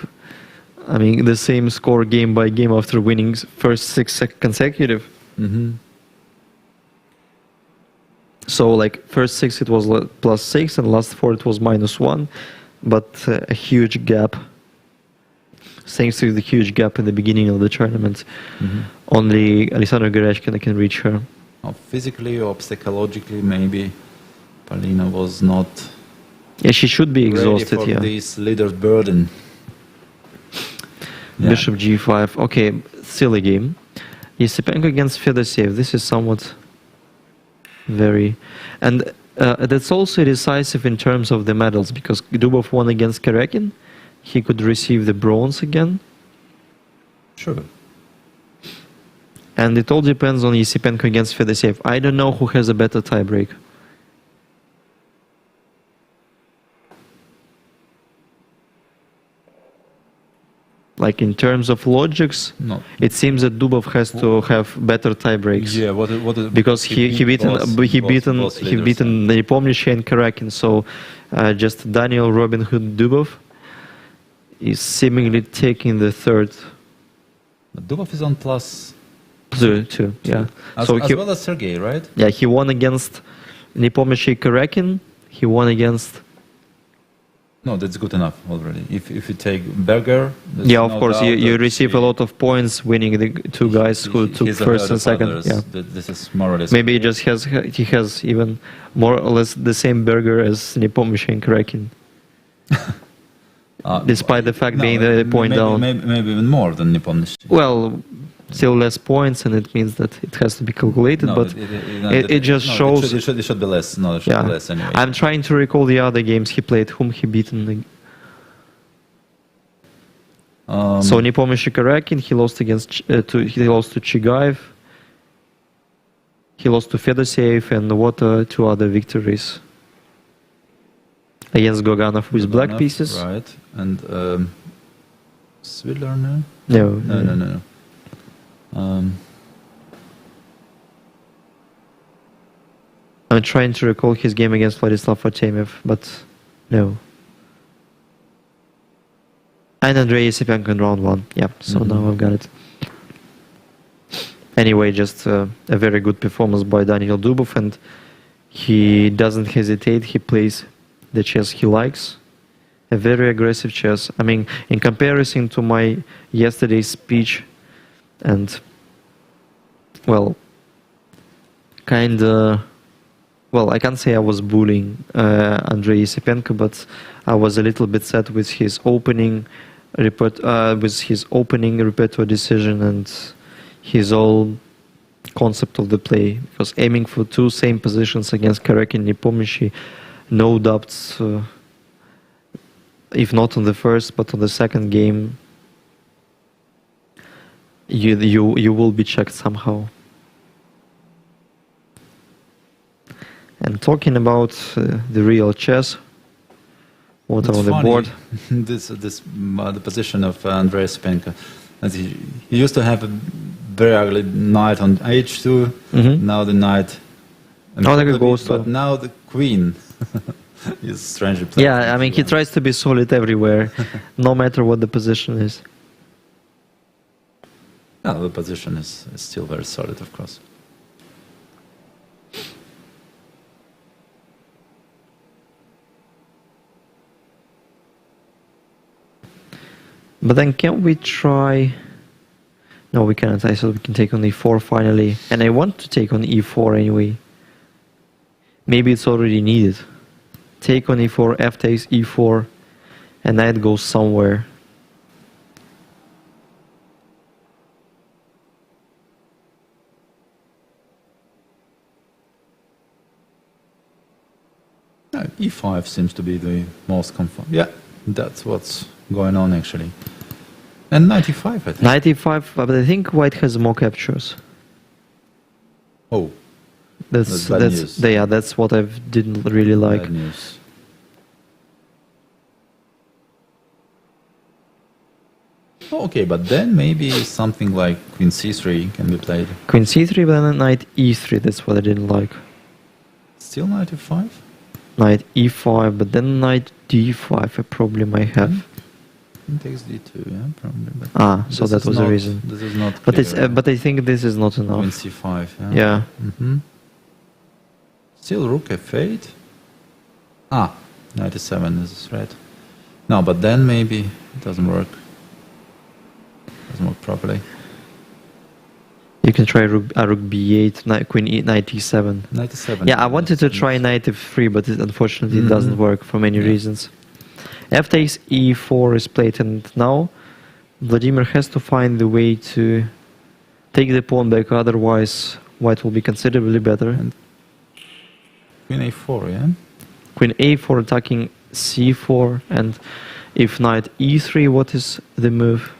I mean, the same score game by game after winning first 6 consecutive. Mm-hmm. So, like, first 6 it was +6, and last 4 it was -1, but a huge gap. Thanks to the huge gap in the beginning of the tournament, only Alexandra Gereshkina can reach her. Physically or psychologically, maybe Polina was not. Yeah, she should be exhausted. Ready for this leader's burden. Yeah. Bishop G5. Okay, silly game. Yesipenko against Fedoseev. This is somewhat very, and that's also decisive in terms of the medals, because Dubov won against Karekin. He could receive the bronze again. Sure. And it all depends on Yesipenko against Fedoseev. I don't know who has a better tiebreak. Like, in terms of logics, no. It seems that Dubov has to have better tiebreaks. Yeah, because he beaten Nepomniachtchi and Karekin. So just Daniil, Robin Hood, Dubov is seemingly taking the third. But Dubov is on plus two, yeah. As well as Sergei, right? Yeah, he won against Nepomniachtchi, Karekin. He won against. No, that's good enough already. If you take Berger, yeah, of course, you receive a lot of points winning the two guys who took first and second. Yeah. This is more or less. Maybe he has even more or less the same Berger as Nepomniachtchi and Karekin. Despite the fact being the point down. Maybe even more than Nepomniachtchi. Well, still less points, and it means that it has to be calculated, but it just shows. It should be less. No, it should be less anyway. I'm trying to recall the other games he played, whom he beaten. So Nepomniachtchi, Karekin, he lost he lost to Chigaev. He lost to Fedoseev, and what two other victories? Against Goganov with black pieces. Right, and Svidler, no? No. I'm trying to recall his game against Vladislav Artemiev, but no. And Andrei Yesipenko in round 1. Yeah, so now I've got it. Anyway, just a very good performance by Daniil Dubov, and he doesn't hesitate. He plays the chess he likes. A very aggressive chess. I mean, in comparison to my yesterday's speech, and well, I can't say I was bullying Andrei Yesipenko, but I was a little bit sad with his opening repertoire decision and his whole concept of the play. Because aiming for two same positions against Karekin and Nepomniachtchi, no doubts, if not on the first, but on the second game, you will be checked somehow. And talking about the real chess, what on the board? The position of Andrei Yesipenko. He used to have a very ugly knight on h2. Now the knight. But now the queen is strangely played. Yeah, I mean, he tries to be solid everywhere, no matter what the position is. No, the position is still very solid, of course. But then can we try... No, we cannot. I thought we can take on e4 finally. And I want to take on e4 anyway. Maybe it's already needed. Take on e4, f takes e4, and knight goes somewhere. e5 seems to be the most comfort. Yeah, that's what's going on actually. And 95, I think. 95, but I think white has more captures. Oh, that's bad news. Yeah, that's what I didn't really like. Bad news. Okay, but then maybe something like queen c3 can be played. Queen c3, but then knight e3. That's what I didn't like. Still knight f5? Knight e5, but then knight d5. A problem I have. Takes d2, yeah, probably. But so that was the reason. This is not But clear. but I think this is not enough. Queen c5, yeah. Yeah. Still rook f8. Knight e7 is a threat. No, but then maybe it doesn't work. Doesn't work properly. You can try rook b8, queen knight e7. Knight e7. Yeah, I wanted to try knight f3, but unfortunately it doesn't work for many reasons. F takes e4 is played, and now Vladimir has to find the way to take the pawn back, otherwise white will be considerably better. And queen a4, yeah? Queen a4 attacking c4, and if knight e3, what is the move?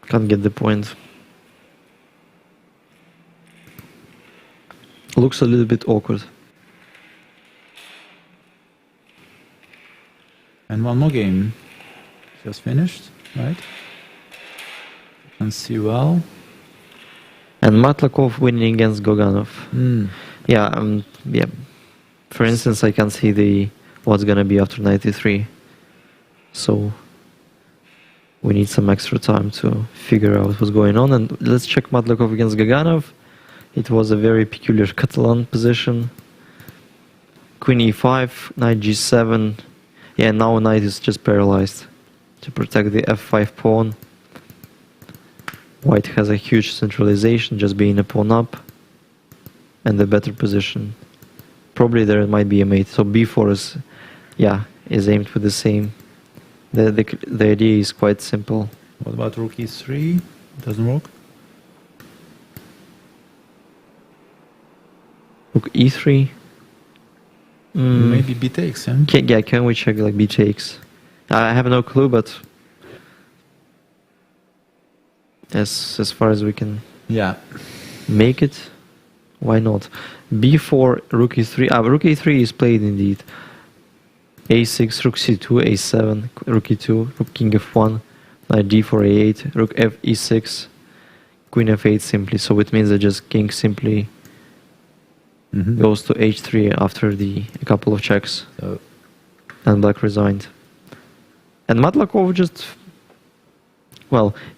Can't get the point. Looks a little bit awkward. And one more game. Just finished, right? And see well. And Matlakov winning against Goganov. Yeah, yeah. For instance, I can see what's gonna be after 93. So we need some extra time to figure out what's going on. And let's check Matlakov against Gaganov. It was a very peculiar Catalan position. Queen e5, knight g7. Yeah, now knight is just paralyzed to protect the f5 pawn. White has a huge centralization, just being a pawn up, and the better position. Probably there might be a mate. So b4 is aimed for the same. The idea is quite simple. What about rook e3? Doesn't work? Rook e3. Maybe b takes, yeah? Can we check like b takes? I have no clue, but as far as we can make it, why not? b4, rook e3. Rook e3 is played indeed. a6, rook c2, a7, rook e2, rook king f1, knight d4, a8, rook f e6, queen f8 simply. So it means that just king simply goes to h3 after a couple of checks, and black resigned. And Matlakov just,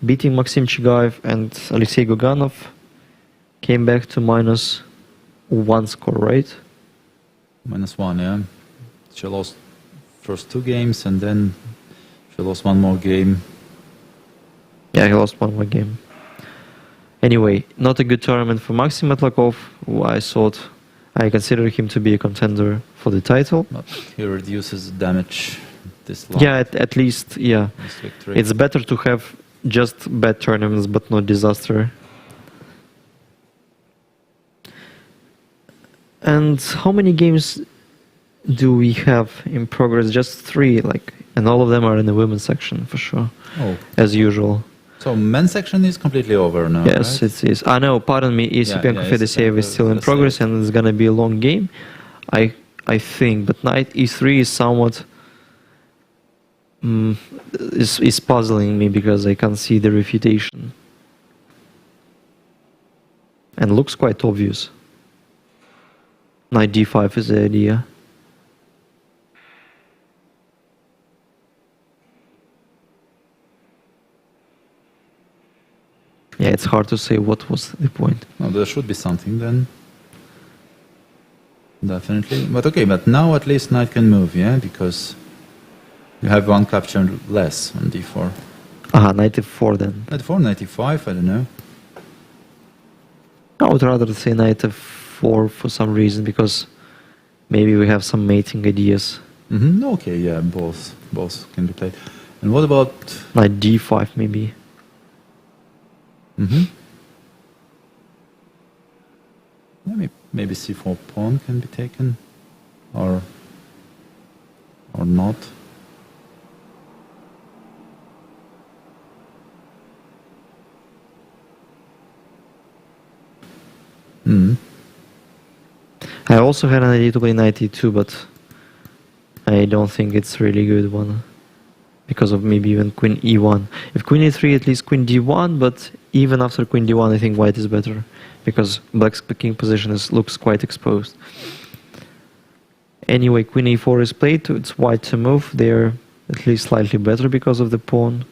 beating Maxim Chigaev and Alexei Goganov, came back to -1 score, right? -1, yeah. She lost first 2 games, and then she lost one more game. Yeah, he lost one more game. Anyway, not a good tournament for Maxim Matlakov, who I consider him to be a contender for the title. But he reduces damage this long. Yeah, at least, yeah. This victory. It's better to have just bad tournaments, but not disaster. And how many games do we have in progress? Just 3, and all of them are in the women's section for sure. As usual. So men's section is completely over now. Yes, right? it is. No, pardon me. Isipenko Fedoseev is still in progress, and it's gonna be a long game, I think. But knight e3 is somewhat is puzzling me because I can't see the refutation, and looks quite obvious. Knight d5 is the idea. Yeah, it's hard to say what was the point. Well, there should be something then. Definitely. But okay, but now at least knight can move, yeah? Because you have one capture less on d4. Knight f4 then. Knight 4, knight e5, I don't know. I would rather say knight f4 for some reason, because maybe we have some mating ideas. Okay, yeah, both can be played. And what about... Knight d5 maybe. Maybe c4 pawn can be taken, or not. I also had an idea to play knight e2, but I don't think it's a really good one. Because of maybe even queen e1. If queen e3, at least queen d1, but even after queen d1, I think white is better. Because black's king position looks quite exposed. Anyway, queen e4 is played, it's white to move. They're at least slightly better because of the pawn.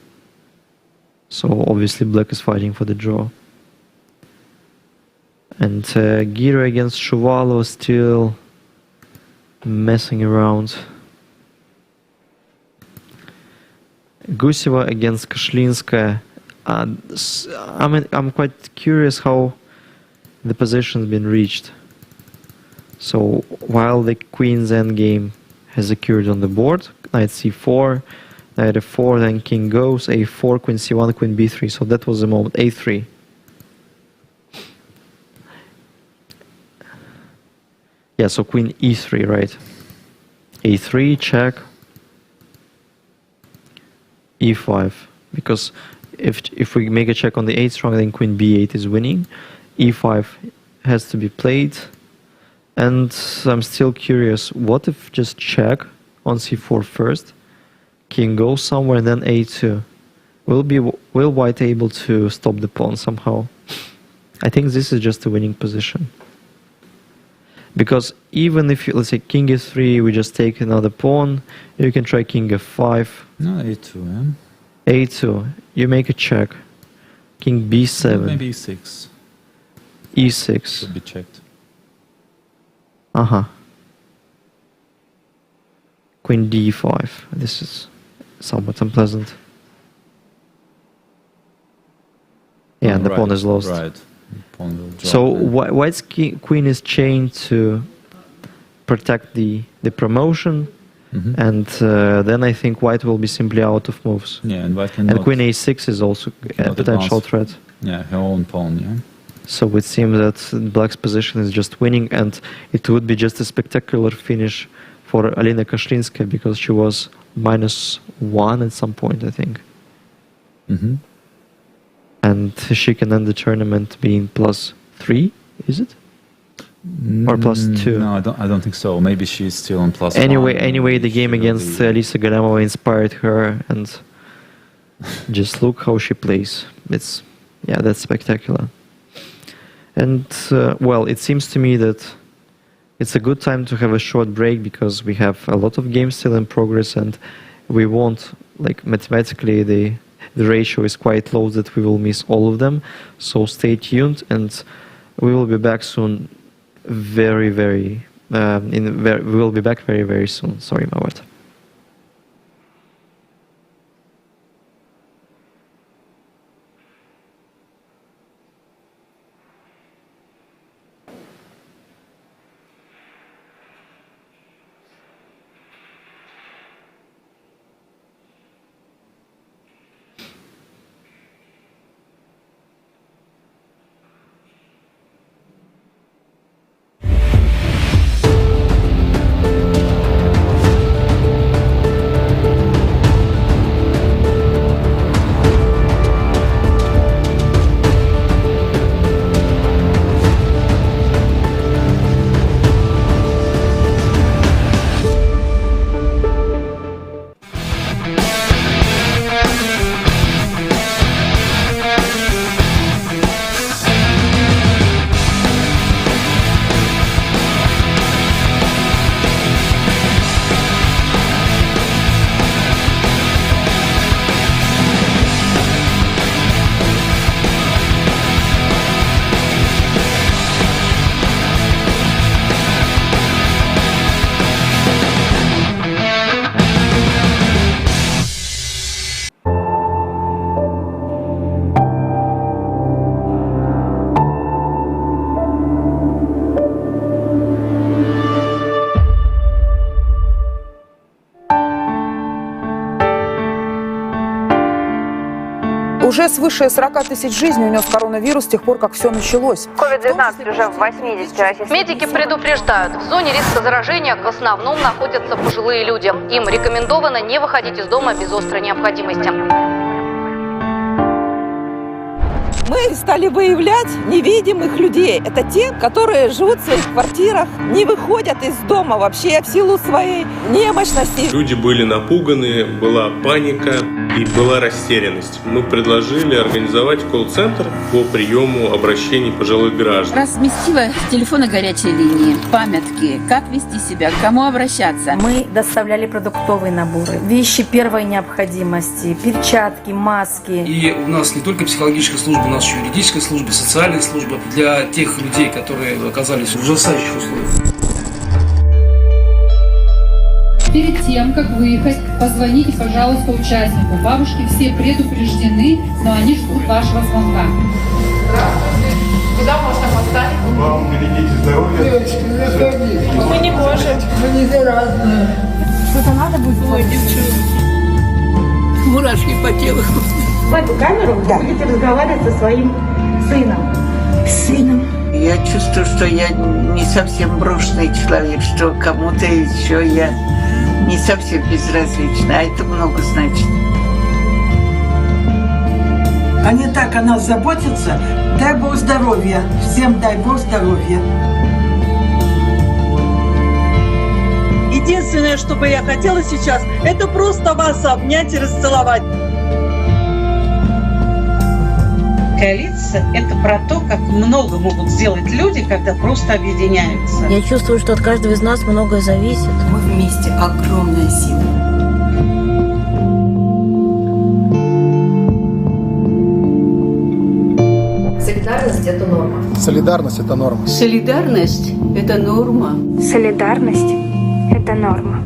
So obviously black is fighting for the draw. And Gira against Shuvalo still messing around. Guseva against Kashlinskaya. I'm quite curious how the position's been reached. So while the queen's endgame has occurred on the board, knight c4, knight f4, then king goes, a4, queen c1, queen b3. So that was the moment, a3. Yeah, so queen e3, right? a3, check. e5, because if we make a check on the 8 strong, then queen b8 is winning. e5 has to be played, and I'm still curious, what if just check on c4 first, king goes somewhere, and then a2? Will white able to stop the pawn somehow? I think this is just a winning position. Because even if, let's say, king e3, we just take another pawn, you can try king f5. No, a2, yeah? a2, you make a check. King b7. Maybe e6. e6. Should be checked. Uh-huh. Queen d5. This is somewhat unpleasant. Yeah, and the pawn is lost. Right. So white's queen is chained to protect the promotion, and then I think white will be simply out of moves. Yeah, and white can and queen a6 is also a potential threat. Yeah, her own pawn, yeah. So it seems that black's position is just winning, and it would be just a spectacular finish for Alina Kashlinskaya, because she was -1 at some point, I think. And she can end the tournament being +3, is it? Or +2? No, I don't think so. Maybe she's still on +1. Anyway, the game against Lisa Galamova inspired her, and just look how she plays. That's spectacular. And well, it seems to me that it's a good time to have a short break, because we have a lot of games still in progress, and we won't, like, mathematically the ratio is quite low that we will miss all of them. So stay tuned, and we will be back soon. We will be back very, very soon. Sorry, Mawat. Уже свыше 40 тысяч жизней унес коронавирус с тех пор, как все началось. COVID-19 уже в 80 российских. Медики предупреждают, в зоне риска заражения в основном находятся пожилые люди. Им рекомендовано не выходить из дома без острой необходимости. Мы стали выявлять невидимых людей. Это те, которые живут в своих квартирах, не выходят из дома вообще в силу своей немощности. Люди были напуганы, была паника и была растерянность. Мы предложили организовать колл-центр по приему обращений пожилых граждан. Разместила телефоны горячей линии, памятки, как вести себя, к кому обращаться. Мы доставляли продуктовые наборы, вещи первой необходимости, перчатки, маски. И у нас не только психологическая служба, у нас еще юридическая служба, социальная служба для тех людей, которые оказались в ужасающих условиях. Перед тем, как выехать, позвоните, пожалуйста, участнику. Бабушки все предупреждены, но они ждут вашего звонка. Куда можно поставить? Вам берегите здоровье. Девочки, заходите. Мы не можем. Мы не заразные. Что-то надо будет? Ой, девчонки. Мурашки по телу. В эту камеру вы будете разговаривать со своим сыном. Сыном. Я чувствую, что я не совсем брошенный человек, что кому-то еще я не совсем безразлична, а это много значит. Они так о нас заботятся. Дай Бог здоровья. Всем дай Бог здоровья. Единственное, что бы я хотела сейчас, это просто вас обнять и расцеловать. Коалиция – это про то, как много могут сделать люди, когда просто объединяются. Я чувствую, что от каждого из нас многое зависит. Мы вместе огромная сила. Солидарность – это норма. Солидарность – это норма. Солидарность – это норма. Солидарность – это норма.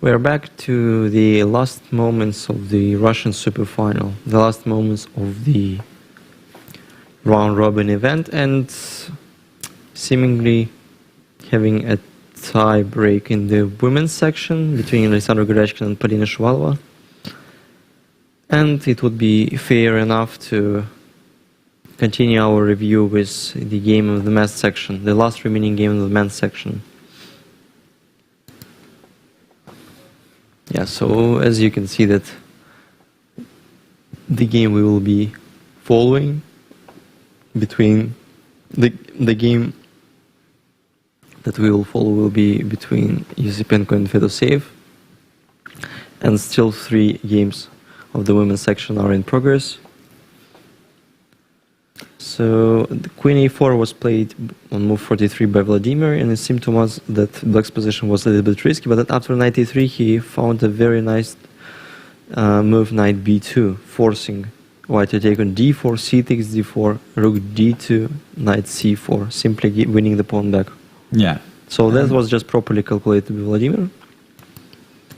We're back to the last moments of the Russian Superfinal, the last moments of the round-robin event, and seemingly having a tie break in the women's section between Alexandra Goryachkina and Polina Shuvalova. And it would be fair enough to continue our review with the game of the men's section, the last remaining game of the men's section. Yeah, so as you can see that the game we will be following between the game that we will follow will be between Yusupenko and Fedoseev, and still 3 games of the women's section are in progress. So the Queen A4 was played on move 43 by Vladimir, and it seemed to us that Black's position was a little bit risky, but that after knight E3 he found a very nice move, knight B2, forcing White to take on D4, C takes D4, Rook D2, knight C4, simply winning the pawn back. Yeah. So that was just properly calculated by Vladimir.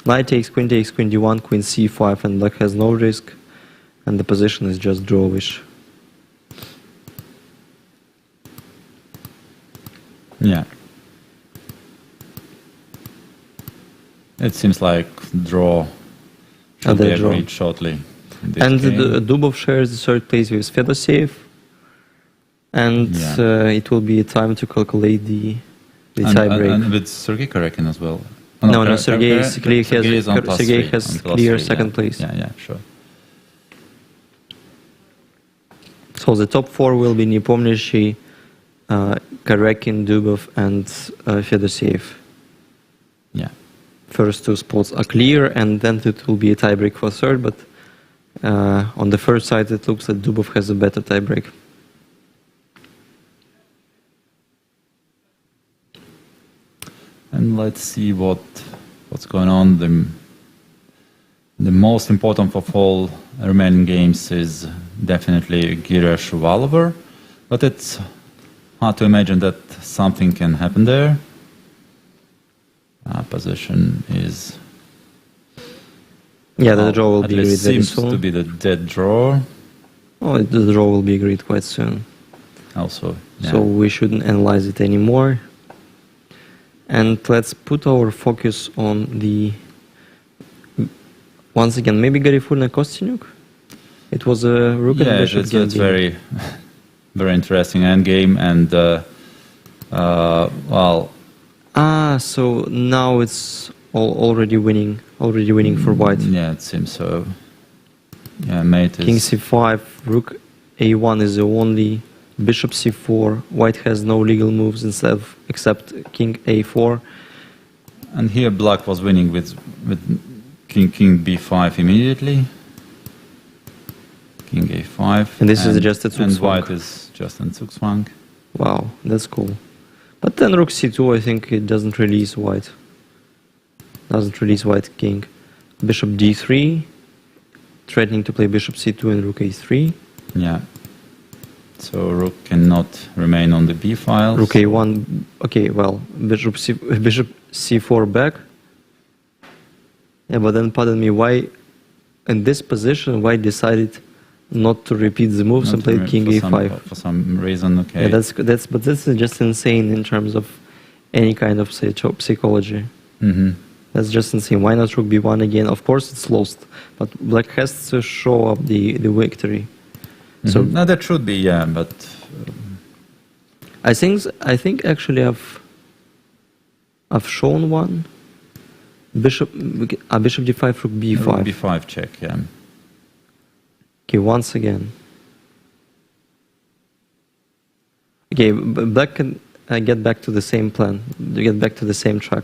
Knight takes Queen D1, Queen C5, and Black has no risk, and the position is just drawish. Yeah. It seems like draw should be agreed shortly. And Dubov shares the 3rd place with Fedoseev, and it will be a time to calculate the tiebreak. And with Sergei Karyakin as well. No, Sergei has clear 2nd place. Yeah, sure. So the top 4 will be Nepomniachtchi, Karyakin, Dubov, and Fedoseev. Yeah. First 2 spots are clear, and then it will be a tiebreak for 3rd, but on the first side it looks that Dubov has a better tiebreak. And let's see what's going on. The most important of all remaining games is definitely Gira Shuvalova, but it's hard to imagine that something can happen there. Position is... Yeah, the draw will be agreed very soon. Seems to be the dead draw. Oh, the draw will be agreed quite soon. Also, yeah. So we shouldn't analyze it anymore. And let's put our focus on the... Once again, maybe Garifulina Kostyanyuk? It was a rook and bishop game. It's very, very interesting endgame, and well... so now it's already winning for White. Yeah, it seems so. Yeah, mate is... King C5, Rook A1 is the only, Bishop C4, White has no legal moves except King A4. And here Black was winning with King B5 immediately. King A5. And this is just a Zugzwang. And White is just in Zugzwang. Wow, that's cool. But then Rook C2, I think it doesn't release White. Doesn't release White King. Bishop D3, threatening to play Bishop C2 and Rook A3. Yeah. So Rook cannot remain on the B file. Rook A1, okay, well, Bishop C4 back. Yeah, but then pardon me, why in this position White decided not to repeat the moves and played King A5? For some reason, okay. Yeah, but this is just insane in terms of any kind of psychology. Mm-hmm. That's just insane. Why not Rook B1 again? Of course it's lost, but Black has to show up the victory. Mm-hmm. So no, that should be, yeah, but I think actually I've shown one. Bishop D5, Rook B5. Rook B5 check, yeah. Okay, once again. Okay, Black can get back to the same plan, get back to the same track.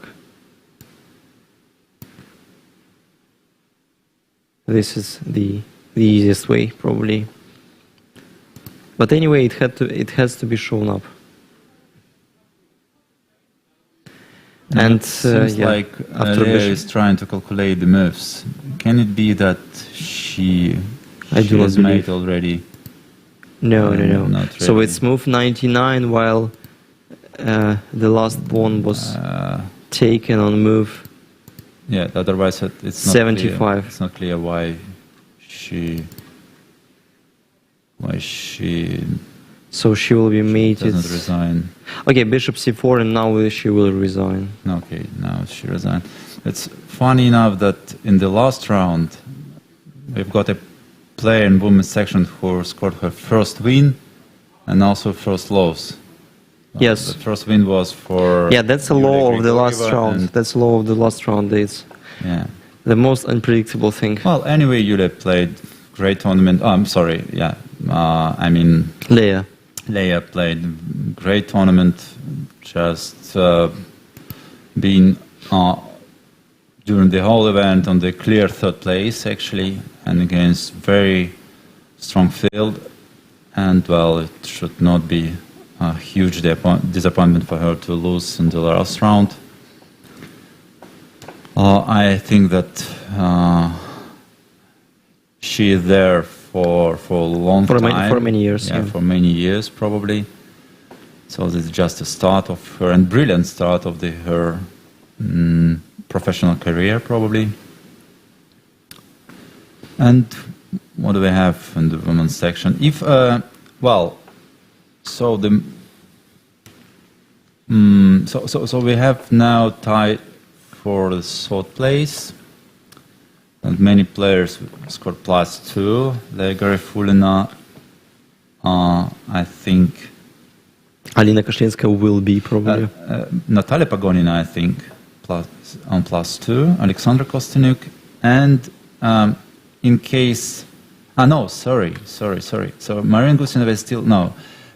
This is the easiest way, probably. But anyway, it has to be shown up. And seems yeah, like Lea is trying to calculate the moves. Can it be that she has made already? No. Not really. So it's move 99 while the last pawn was taken on move Yeah, otherwise it's not 75. clear. It's not clear why she. So she will be mated. Doesn't resign. Okay, bishop c4, and now she will resign. Okay, now she resigned. It's funny enough that in the last round, we've got a player in women's section who scored her first win and also first loss. Yes. The first win was for... Yeah, that's the law of the last round. That's the law of the last round days. Yeah. The most unpredictable thing. Well, anyway, Yulia played great tournament. Oh, I'm sorry, yeah. I mean... Leia played great tournament, just being during the whole event on the clear third place, actually, and against very strong field. And, well, it should not be a huge disappointment for her to lose in the last round. I think that she is there for a long time. For many years. Yeah, for many years, probably. So this is just a start of her, and brilliant start of her professional career, probably. And what do we have in the women's section? If, well, so the so we have now tied for the third place, and many players scored +2. Legare Fulina, I think. Alina Kashlinskaya will be probably. Natalia Pagonina, I think, on +2. Alexandra Kostyniuk, and in case. No, sorry. So Marina Gusinova is still no.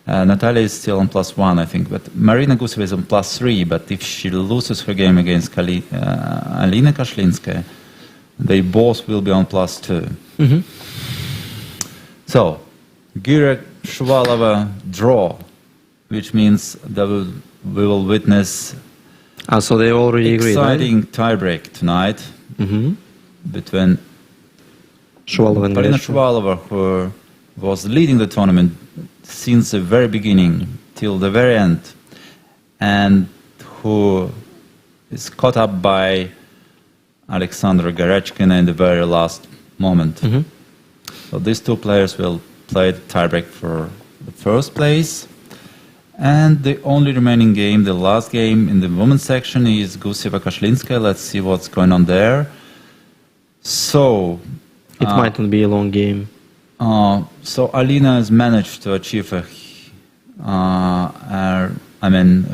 Natalia is still on +1, I think, but Marina Guseva is on +3. But if she loses her game against Alina Kashlinskaya, they both will be on +2. Mm-hmm. So, Gira Shuvalova draw, which means that we will witness so they already exciting agreed, right? tiebreak tonight between Shuvalova and Polina Shuvalova, who was leading the tournament since the very beginning till the very end, and who is caught up by Alexandra Garechkina in the very last moment. So these two players will play the tiebreak for the first place. And the only remaining game, the last game in the women's section, is Guseva-Kashlinskaya. Let's see what's going on there. So... It might not be a long game. So Alina has managed to achieve a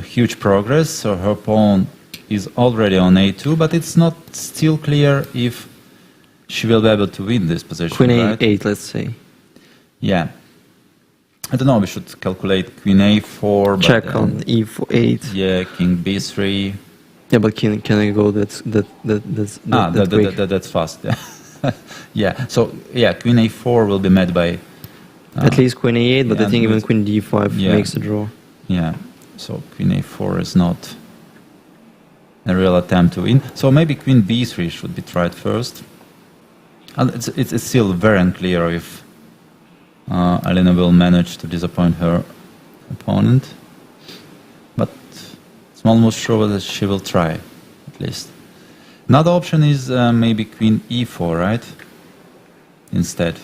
huge progress. So her pawn is already on A2, but it's not still clear if she will be able to win this position. Queen right? A8, let's say. Yeah. I don't know, we should calculate Queen A4. Check on E8. Yeah, King B3. Yeah, but can I go? That's that's fast. Yeah. Yeah. So yeah, Queen A4 will be met by at least Queen A8, but I think even Queen D5 makes a draw. Yeah. So Queen A4 is not a real attempt to win. So maybe Queen B3 should be tried first. And it's still very unclear if Alina will manage to disappoint her opponent, but it's almost sure that she will try, at least. Another option is maybe Queen E4, right? Instead.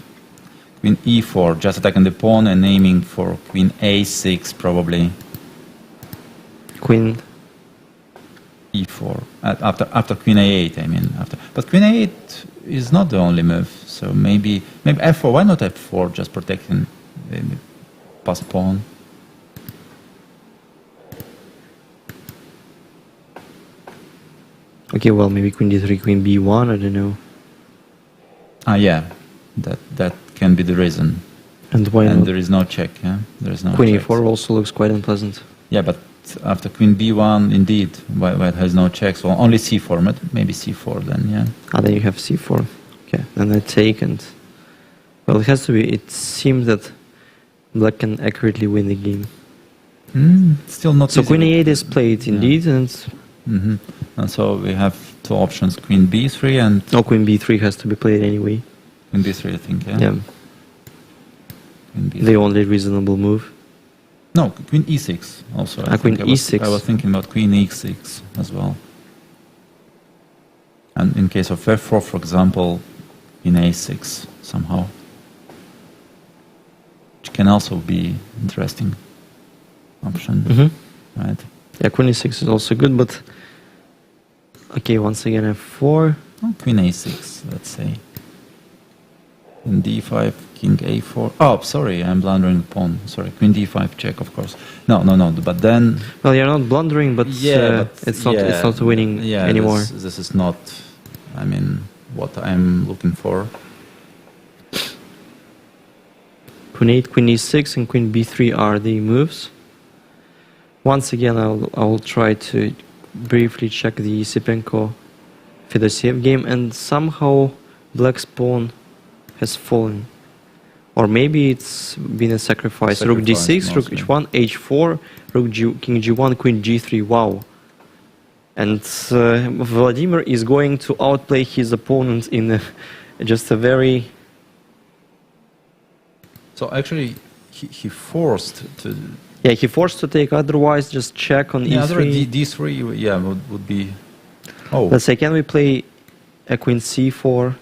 Queen E4, just attacking the pawn and aiming for Queen A6, probably. Queen E4, after Queen A8, I mean. But Queen A8 is not the only move, so maybe F4. Why not F4, just protecting the passed pawn? Okay, well, maybe Queen D3, Queen B1, I don't know. Yeah, that can be the reason. And why not? There is no check, yeah? There is no Queen check. E4 also looks quite unpleasant. Yeah, but after Queen B1, indeed, White has no checks. Well, only C4, maybe C4 then, yeah. Then you have C4. Okay, then I take and... Well, it has to be... It seems that Black can accurately win the game. Still not so easy. Queen A8 is played, indeed, and... And so we have two options, Queen B3 and... Oh, Queen B3 has to be played anyway. Queen B3, I think, yeah? Yeah. The only reasonable move. No, Queen E6 also. Queen E6. I was thinking about Queen E6 as well. And in case of f4, for example, in a6 somehow, which can also be interesting option, right? Yeah, queen e6 is also good, but okay, once again f4. Oh, queen a6, let's say. Queen d5, king a4. Oh, sorry, I'm blundering the pawn. Sorry, queen d5 check, of course. No, but then... Well, you're not blundering, but, it's not winning anymore. This is not, I mean, what I'm looking for. Queen 8, queen e6, and queen b3 are the moves. Once again, I will try to briefly check the Sipenko-Fedosiev game, and somehow black's pawn has fallen. Or maybe it's been a sacrifice. Rook d6, rook h1, h4, king g1, queen g3. Wow. And Vladimir is going to outplay his opponent in just a very... So actually, he forced to... Yeah, he forced to take, otherwise just check on e3. d3, yeah, would be... Oh. Let's say, can we play a queen c4?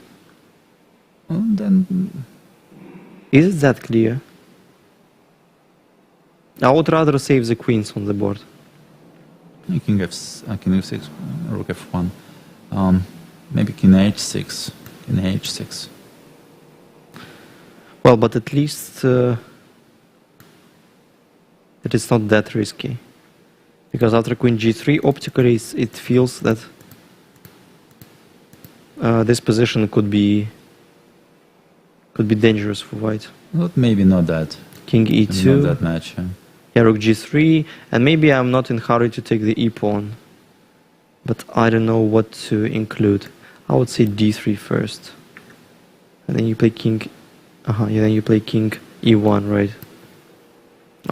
And then... Is it that clear? I would rather save the queens on the board. King f6, rook f1. Maybe king h6. King h6. Well, but at least it is not that risky. Because after queen g3, optically it feels that this position could be dangerous for white. Maybe not that. King e2. Not that match. Yeah, rook g3, and maybe I'm not in a hurry to take the e-pawn, but I don't know what to include. I would say d3 first, and then you play king. Then you play king e1, right?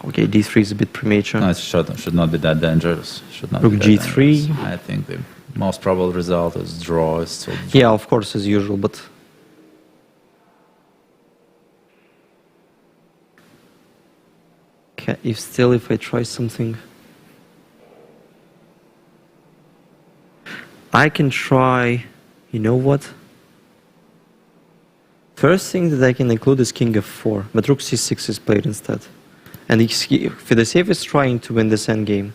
Okay, d3 is a bit premature. No, it should not be that dangerous. Rook g3. I think the most probable result is draw. Yeah, of course, as usual, but. If I try something, I can try, you know what? First thing that I can include is king f4, but rook c6 is played instead. And Fedosiev is trying to win this endgame.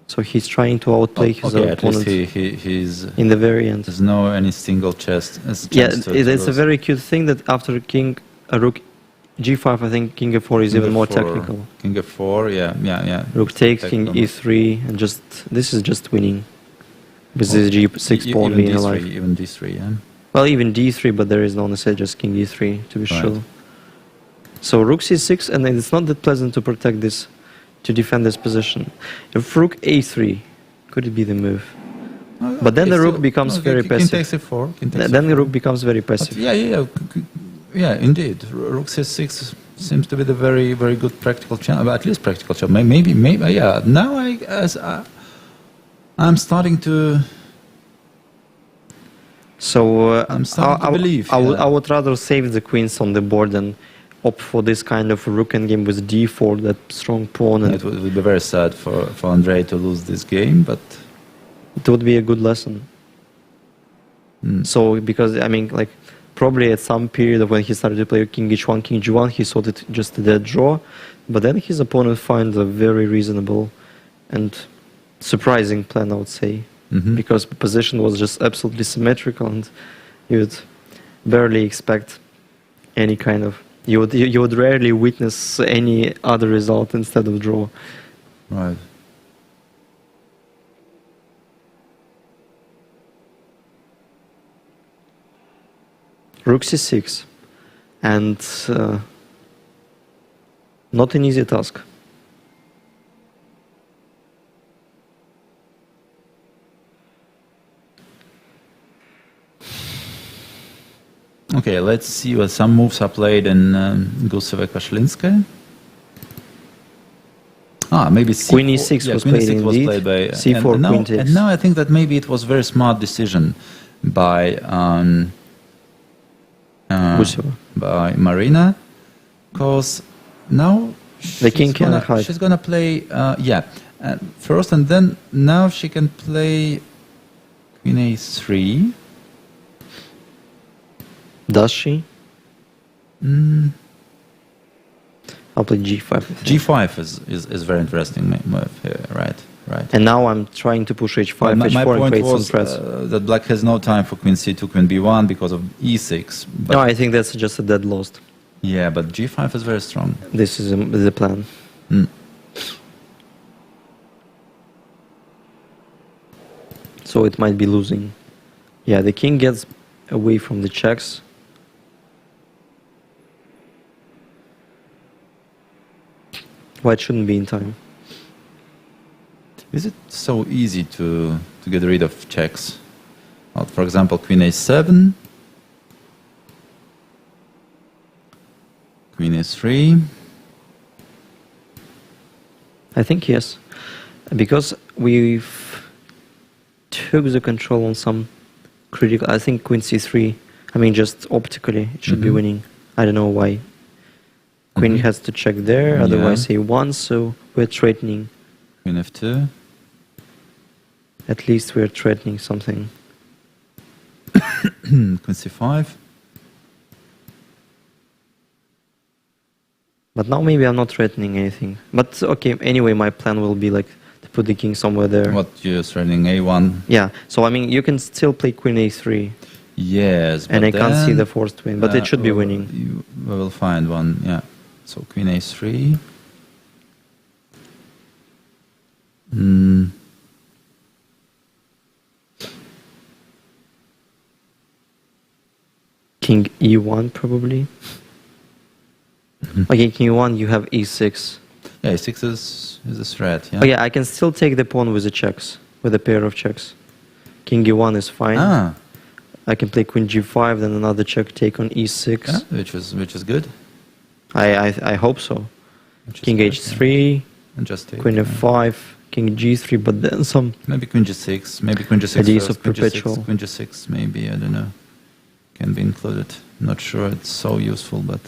So he's trying to outplay his opponent he's in the very end. There's no any single chance. Yeah, it's a very cute thing that after rook g5, I think king f4 is even more technical. King f4, yeah. Rook takes, king e3, and this is just winning. With this g6 pawn being alive. Even d3, yeah. Well, even d3, but there is no necessarily just king e3 to be sure. So rook c6, and it's not that pleasant to protect this, to defend this position. If rook a3, could it be the move? But then the rook becomes very passive. King takes f4. Then the rook becomes very passive. Yeah, indeed. Rook c6 seems to be the very, very good practical chance, at least practical chance. Maybe, yeah. Now I'm starting to. So I'm starting to believe. I would rather save the queens on the board than opt for this kind of rook endgame with d4, that strong pawn. And it would be very sad for Andrei to lose this game, but it would be a good lesson. So because I mean, like. Probably at some period of when he started to play king h1, king g1, he thought it just a dead draw. But then his opponent finds a very reasonable and surprising plan, I would say. Because the position was just absolutely symmetrical, and you would barely expect any kind of... You would rarely witness any other result instead of draw. Right. Rook c6, and not an easy task. Okay, let's see what some moves are played in Gusevek-Ashlinskaya. Maybe C4. Queen e6 was played indeed. By C4, queen takes. And now I think that maybe it was a very smart decision by Marina, because now she's gonna play first, and then now she can play Queen a3. Does she? Mm. I'll play g5. G5 is very interesting move here, right? And now I'm trying to push h5, my h4 and point create some was threats. that black has no time for queen c2, queen b1 because of e6. But No, I think that's just a dead lost. yeah, but g5 is very strong. This is the plan. Mm. So it might be losing. Yeah, the king gets away from the checks. White shouldn't be in time. Is it so easy to get rid of checks? Well, for example, queen a7, queen a3. I think yes, because we've took the control on some critical. I think queen c3. I mean, just optically, it should be winning. I don't know why. Queen has to check there, otherwise a1. So we're threatening. Queen f2. At least we're threatening something. Queen c5. But now maybe I'm not threatening anything. But okay, anyway, my plan will be like to put the king somewhere there. What, you're threatening a1? Yeah, so I mean, you can still play queen a3. Yes, but and I can't see then, the forced win, but it should be winning. We will find one, yeah. So queen a3. King e1 probably. Okay, king e1, you have e6. Yeah, e6 is a threat, yeah. Oh yeah, I can still take the pawn with the checks, with a pair of checks. King e1 is fine. Ah. I can play queen g5, then another check take on e6. Yeah, which is good. I hope so. King h3, yeah. And just take, queen f5, king g3, but then some... Maybe queen g6, maybe queen g6 ideas first, of perpetual. Queen g6, maybe, I don't know. Can be included. Not sure it's so useful, but...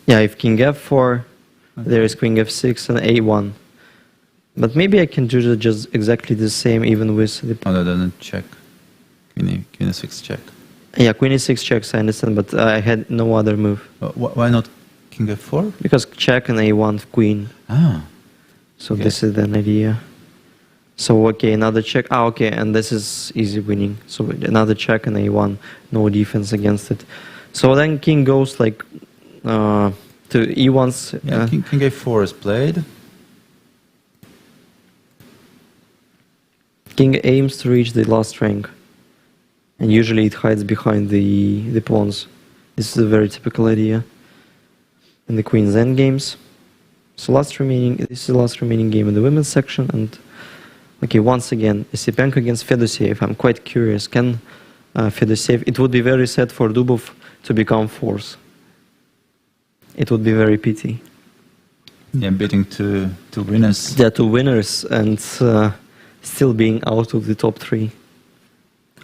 Yeah, if king f4, there is queen f6 and a1. But maybe I can do just exactly the same even with the... Oh, no, then check. Queen e6 check. Yeah, queen e6 checks, I understand, but I had no other move. Why not king f4? Because check and a1 queen. Ah. So this is an idea. So okay, another check. Ah, okay, and this is easy winning. So another check and a1, no defense against it. So then king goes like to e1's... Yeah, king a4 is played. King aims to reach the last rank. And usually it hides behind the pawns. This is a very typical idea in the queen's endgames. So this is the last remaining game in the women's section. And okay, once again, Osipenko against Fedoseev. I'm quite curious. Can Fedoseev... It would be very sad for Dubov to become fourth. It would be very pity. Yeah, beating two winners. Yeah, two winners and still being out of the top three.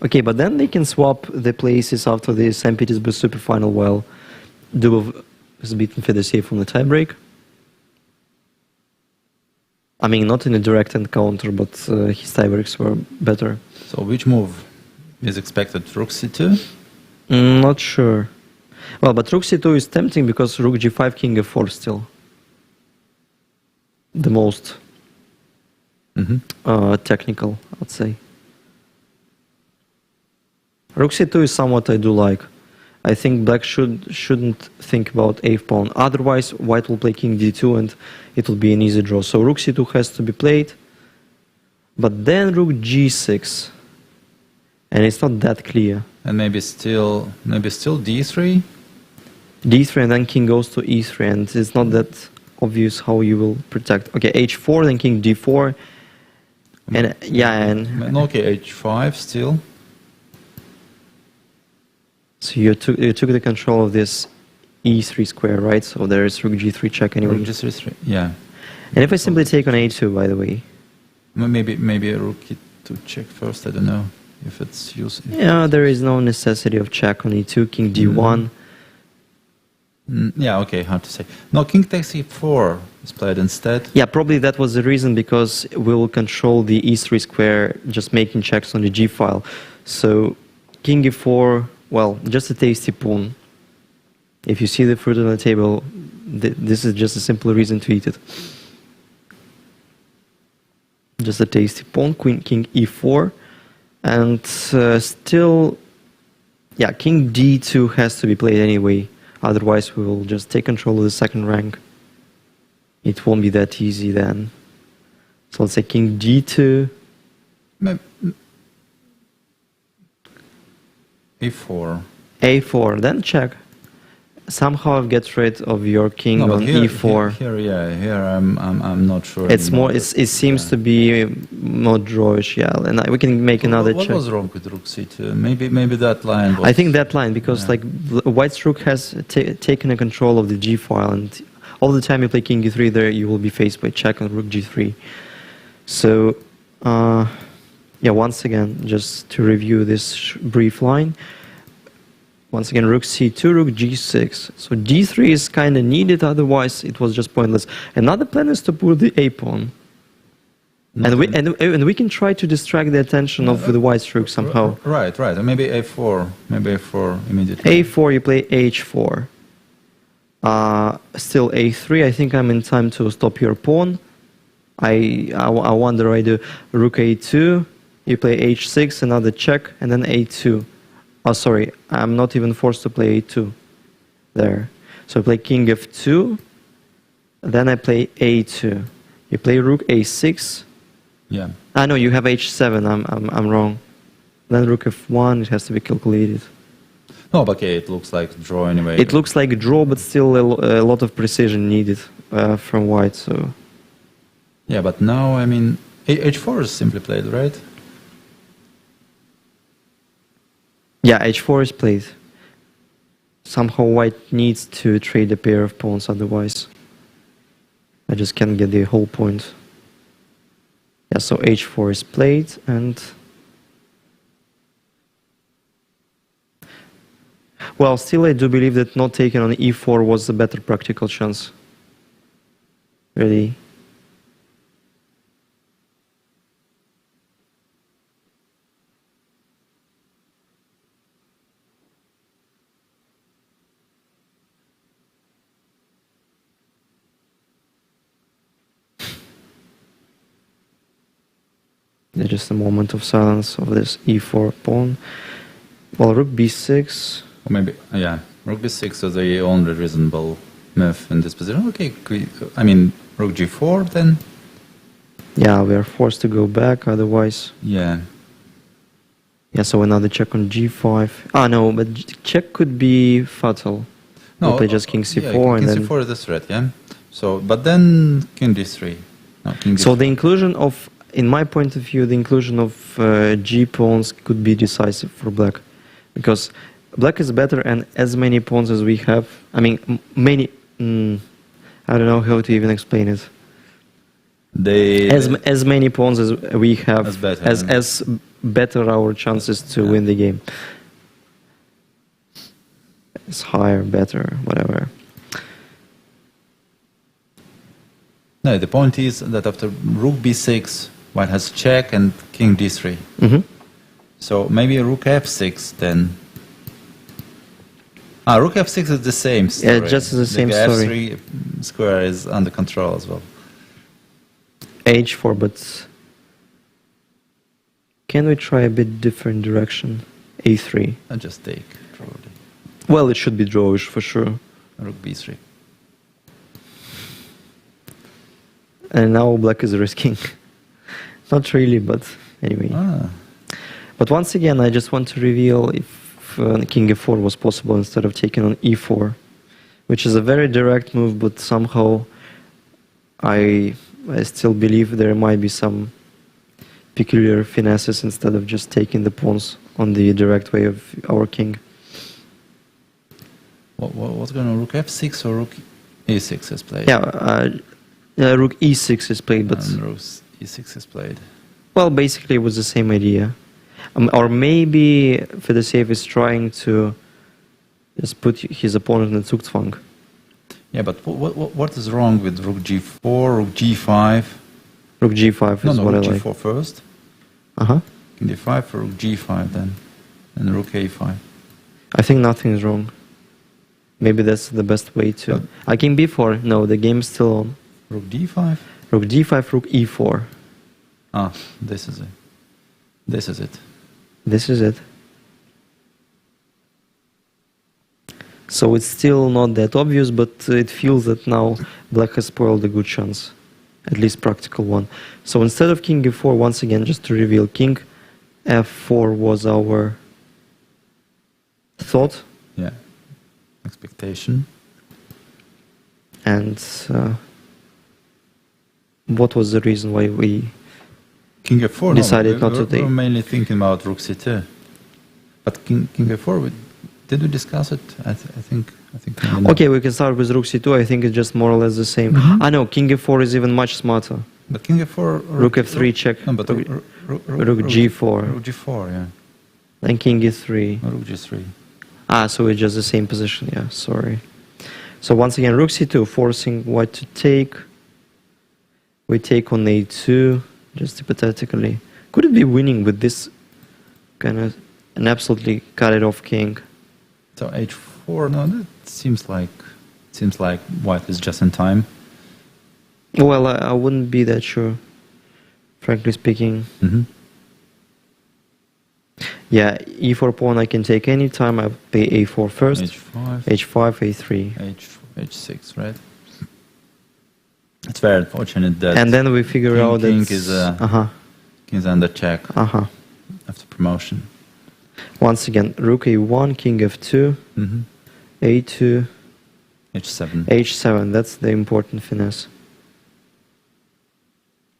Okay, but then they can swap the places after the St. Petersburg Superfinal while Dubov has beaten Fedoseev from the tiebreak. I mean, not in a direct encounter, but his tiebreaks were better. So which move is expected? Rook c2? Not sure. Well, but rook c2 is tempting because rook g5, king f4 still. The most technical, I'd say. Rook c2 is somewhat I do like. I think black shouldn't think about a pawn. Otherwise, white will play king d2 and it will be an easy draw. So rook c2 has to be played. But then rook g6. And it's not that clear. And maybe still d3? d3 and then king goes to e3 and it's not that obvious how you will protect. Okay, h4, then king d4. And yeah, and... Okay, h5 still. So you took the control of this e3 square, right? So there is rook g3 check anyway. Rook g3, yeah. And if I simply take on a2, by the way? Maybe a rook e2 check first, I don't know if it's useful. Yeah, there is no necessity of check on e2, king d1. Yeah, okay, hard to say. No, king takes e4 is played instead. Yeah, probably that was the reason, because we'll control the e3 square, just making checks on the g file. So king e4, well, just a tasty pawn. If you see the fruit on the table, this is just a simple reason to eat it. Just a tasty pawn, king e4, and still, yeah, king d2 has to be played anyway. Otherwise, we will just take control of the second rank. It won't be that easy then. So let's say king d2. e4. a4, then check. Somehow get rid of your king on e4. Here I'm not sure. It's more. It seems to be more drawish, yeah. And we can make another check. What was wrong with rook c2? Maybe that line was... I think that line, because like white's rook has taken control of the g file, and all the time you play king e3 there, you will be faced by check on rook g3. So yeah, once again, just to review this brief line. Once again, rook c2, rook g6. So d3 is kind of needed, otherwise it was just pointless. Another plan is to put the a pawn. And we can try to distract the attention of the white's rook somehow. Right. Maybe a4. Maybe a4 immediately. a4, you play h4. Still a3. I think I'm in time to stop your pawn. I wonder I do rook a2. You play h6, another check, and then a2. Oh, sorry, I'm not even forced to play a2 there. So I play king f2, then I play a2. You play rook a6. Yeah. Ah, no, you have h7. I'm wrong. Then rook f1. It has to be calculated. No, but okay, it looks like draw anyway. It looks like a draw, but still a lot of precision needed from white. So. Yeah, but now I mean h4 is simply played, right? Yeah, h4 is played. Somehow white needs to trade a pair of pawns, otherwise I just can't get the whole point. Yeah, so h4 is played, and well, still I do believe that not taking on e4 was the better practical chance. Really. Just a moment of silence of this e4 pawn. Well, rook b6. Or maybe, yeah, rook b6 is the only reasonable move in this position. Okay, I mean, rook g4 then? Yeah, we are forced to go back, otherwise. Yeah. Yeah, so another check on g5. Ah, no, but check could be fatal. No, we'll play just king c4 yeah, and king then... c4 is the threat, yeah? So, but then king d3. No, king d3. So the inclusion of, in my point of view, the inclusion of g pawns could be decisive for black, because black is better, and as many pawns as we have, I mean, many. I don't know how to even explain it. As many pawns as we have, as better our chances to win the game. It's higher, better, whatever. No, the point is that after rook b6, white has check and king d3. So maybe rook f6 then. Ah, rook f6 is the same story. Yeah, just the same story. f3 square is under control as well. h4, but can we try a bit different direction? a3. And just take, probably. Well, it should be drawish for sure. Rook b3. And now black is risking. Not really, but anyway. But once again, I just want to reveal if king f4 was possible instead of taking on e4, which is a very direct move, but somehow I still believe there might be some peculiar finesses instead of just taking the pawns on the direct way of our king. What's going on? Rook f6 or rook e6 is played? Yeah, rook e6 is played, but... And rook e6 is played. Well, basically it was the same idea. Or maybe Fedosiev is trying to just put his opponent in Zugzwang. Yeah, but what is wrong with rook g4, rook g5? Rook g5 is what I rook like. g4 first. Uh-huh. King d5 for rook g5 then. And rook a5. I think nothing is wrong. Maybe that's the best way to... king b4, no, the game is still on. Rook d5? Rook d5, rook e4. Ah, this is it. This is it. This is it. So it's still not that obvious, but it feels that now black has spoiled a good chance. At least practical one. So instead of king e4, once again, just to reveal, king f4 was our thought. Yeah. Expectation. And what was the reason why we king f4 decided not to take? We were mainly thinking about rook c2. But king f4, did we discuss it? I think. Okay, we can start with rook c2. I think it's just more or less the same. I know king f4 is even much smarter. But king f4, rook f3 check. No, but rook g4. Rook g4, yeah. Then king e3. Rook g3. Ah, so it's just the same position. Yeah, sorry. So once again, rook c2, forcing white to take. We take on a2, just hypothetically. Could it be winning with this kind of an absolutely cut it off king? So h4, no, that seems like white is just in time. Well, I wouldn't be that sure, frankly speaking. Yeah, e4 pawn I can take any time. I play a4 first. h5, a3. h6, right? It's very unfortunate that. And then we figure out that king is under check after promotion. Once again, rook a1, king f2, a2, h7. h7. That's the important finesse.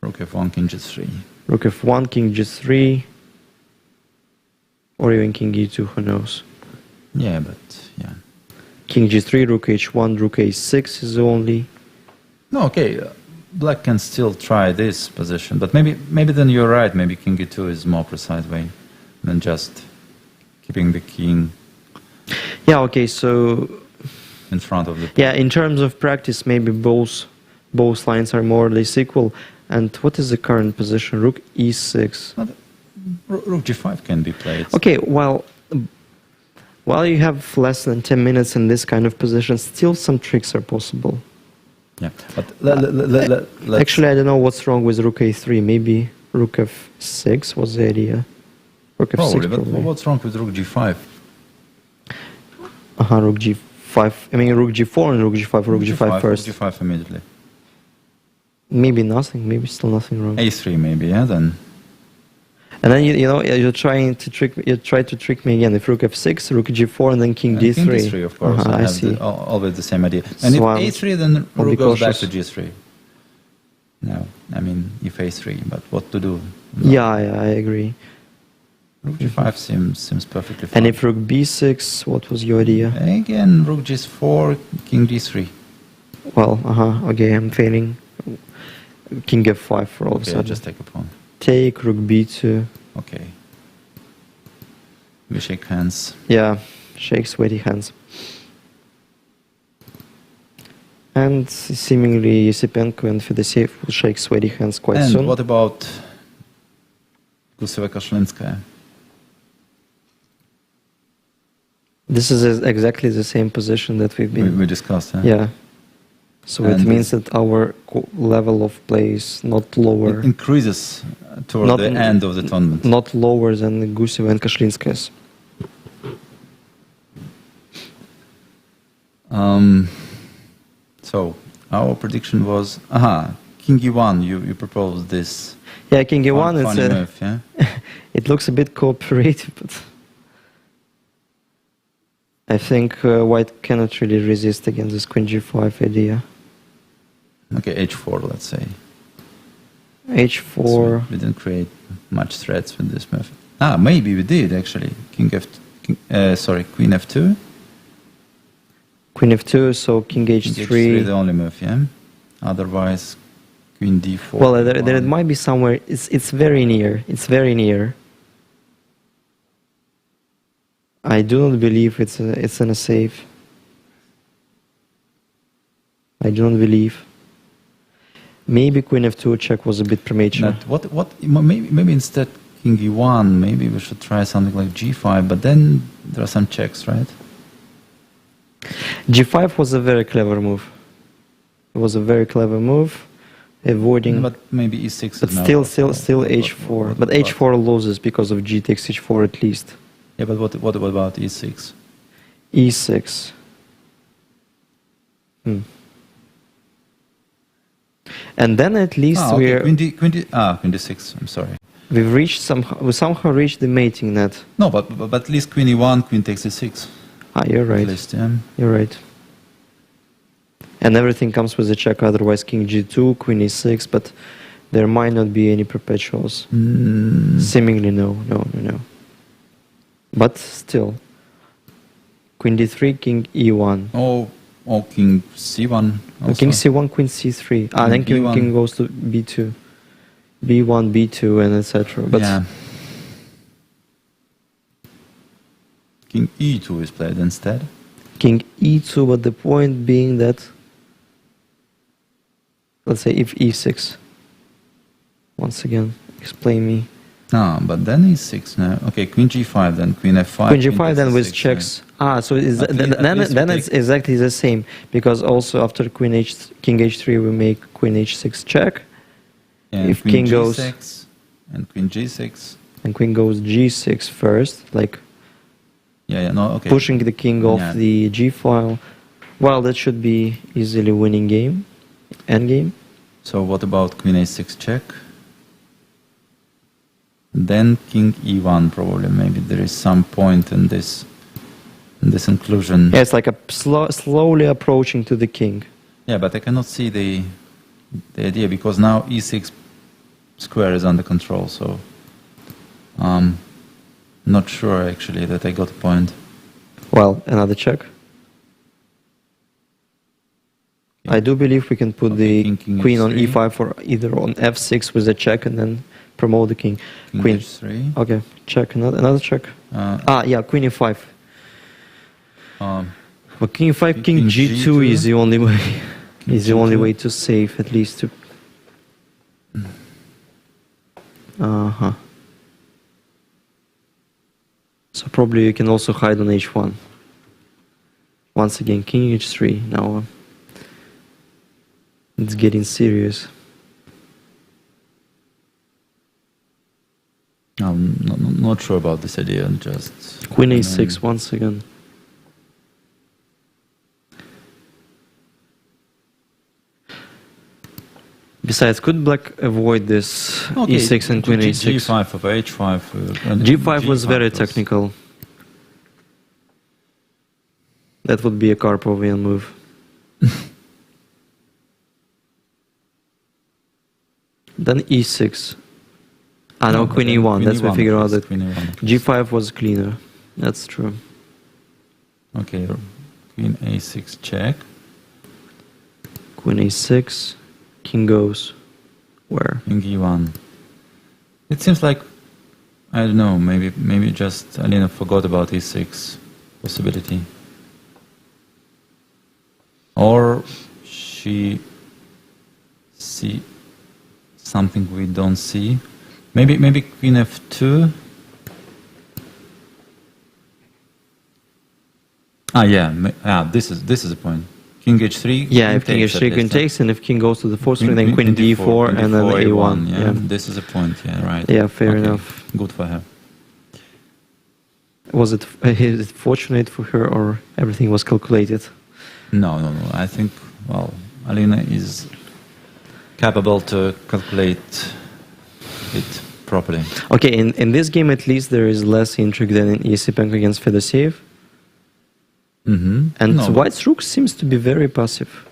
Rook f1, king g3. Rook f1, king g3, or even king e2. Who knows? Yeah, but yeah. King g3, rook h1, rook a6 is only. No, okay. Black can still try this position, but maybe then you're right. Maybe king e2 is more precise way than just keeping the king. Yeah. Okay. So. In front of the. Yeah. In terms of practice, maybe both lines are more or less equal. And what is the current position? Rook e6. Rook g5 can be played. Okay. Well. While you have less than 10 minutes in this kind of position, still some tricks are possible. Yeah, but actually, I don't know what's wrong with rook a3. Maybe rook f6 was the idea. Rook f6 probably. But what's wrong with rook g5? Rook g5. I mean, rook g4 and rook g5. Rook g5 first. Rook g5 immediately. Maybe nothing. Maybe still nothing wrong. a3 maybe, yeah, then. And then you're trying to trick. You try to trick me again. If rook f6, rook g4, and then king d3. King d3, of course. I see. Always the same idea. And so if a3, then rook goes back to g3. No, I mean if a3, but what to do? No. Yeah, I agree. Rook g5 seems perfectly fine. And if rook b6, what was your idea? Again, rook g4, king d3. Well, okay, I'm failing. King f5 for all of a sudden. Just take a pawn. Take, rook b2. Okay. We shake hands. Yeah, shake sweaty hands. And seemingly Yesipenko and Fedoseev will shake sweaty hands quite soon. And what about Guseva-Kashlinskaya? This is exactly the same position that we discussed, huh? Yeah. So it means that our level of play is not lower. It increases toward the end of the tournament. Not lower than Guseva and Kashlinskaya's. So our prediction was, king e1. You proposed this. Yeah, king e1. Funny move, yeah? It looks a bit cooperative, but I think white cannot really resist against this queen g5 idea. Okay, h4, let's say. h4. So we didn't create much threats with this move. Maybe we did actually. Queen f2. Queen f2, so king h3. King h3, the only move, yeah. Otherwise, queen d4. Well, there it might be somewhere. It's very near. It's very near. I do not believe it's in a safe. I do not believe. Maybe queen f2 check was a bit premature. Maybe instead king e1, maybe we should try something like g5, but then there are some checks, right? g5 was a very clever move. It was a very clever move, avoiding. But maybe e6. But still h4. But h4 loses because of g takes h4 at least. Yeah, but what about e6? e6. And then at least we're queen d6. I'm sorry. We somehow reached the mating net. No, but at least queen e1, queen takes e6. You're right. At least, yeah. You're right. And everything comes with a check. Otherwise, king g2, queen e6. But there might not be any perpetuals. Seemingly, no. But still, queen d3, king e1. Oh, king c1. Also. King c1, queen c3. Then king goes to b2, b1, b2, and etc. But yeah. King e2 is played instead. King e2, but the point being that, let's say if e6. Once again, explain me. No, but then e6 now. Okay, queen g5, then queen f5. Queen g5, then with checks. Right? So then it's exactly the same, because also after king h3 we make queen h6 check. And if queen king goes g6 and queen g6. And queen goes g6 first, like pushing the king off the g file. Well, that should be easily winning game, endgame. So what about queen a6 check? Then king e1 probably. Maybe there is some point in this inclusion. Yeah, it's like a slowly approaching to the king. Yeah, but I cannot see the idea, because now e6 square is under control. So not sure actually that I got a point. Well, another check. I do believe we can put the queen on e5 or either on f6 with a check and then promote the king. Queen h3. Okay, check. Another check. Queen e5. But king e5, king g2 is the only way. Is the only way to save, at least to. So probably you can also hide on h1. Once again, king h3. Now it's getting serious. I'm not sure about this idea. Just queen a6 once again. Besides, could black avoid this e6 and queen a6? g5 of h5. G5 was very technical. That would be a Karpovian move. Then e6. No, queen e1. That's we figure out that g5 was cleaner. That's true. Okay, queen a6 check. Queen a6. King goes where? King e1. It seems like, I don't know, maybe just Alina forgot about e6 possibility. Or she see something we don't see. Maybe queen f2. This is the point. King h3. Yeah, if king h3, queen takes, and if king goes to the fourth ring, then queen d4, and then a1. Yeah, this is a point. Yeah, right. Yeah, fair enough. Good for her. Was it fortunate for her, or everything was calculated? No. I think, Alina is capable to calculate it properly. Okay, in this game at least there is less intrigue than in Yesipenko against Fedosiev. And White's rook seems to be very passive.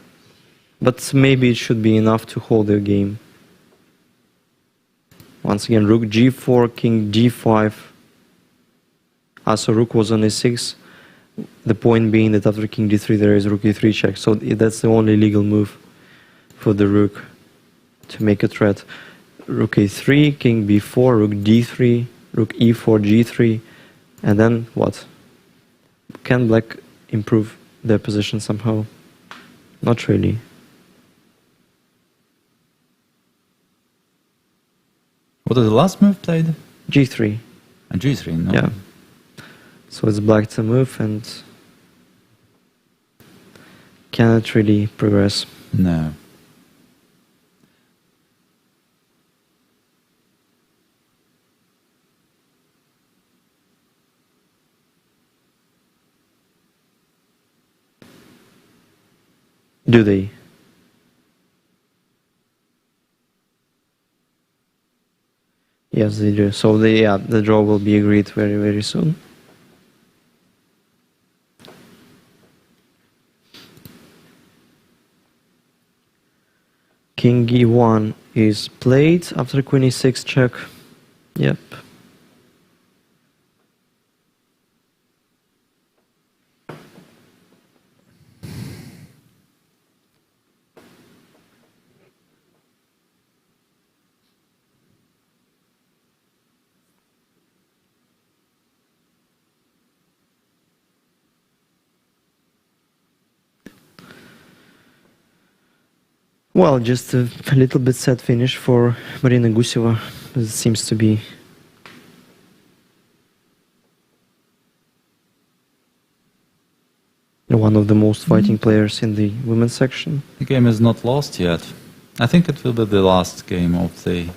But maybe it should be enough to hold their game. Once again, rook g4, king d5. So rook was on a6. The point being that after king d3 there is rook e3 check. So that's the only legal move for the rook to make a threat. Rook a3, king b4, rook d3, rook e4, g3. And then what? Can black improve their position somehow? Not really. What is the last move played? G3. And G3, no? Yeah. So it's black to move and cannot really progress. No. Do they? Yes, they do. So the draw will be agreed very, very soon. King E1 is played after Queen E6 check. Yep. Well, just a little bit sad finish for Marina Guseva. It seems to be one of the most fighting players in the women's section. The game is not lost yet. I think it will be the last game of the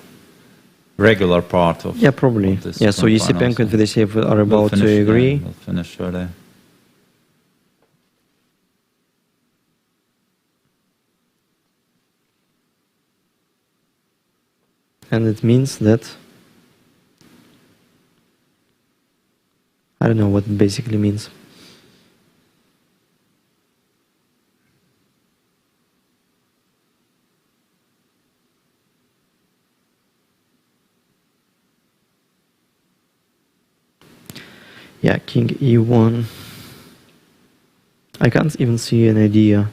regular part of. Yeah, probably. Of this yeah, so Yesipenko and Fedoseev are about to agree. We'll finish shortly. And it means that I don't know what it basically means. Yeah, King E1. I can't even see an idea of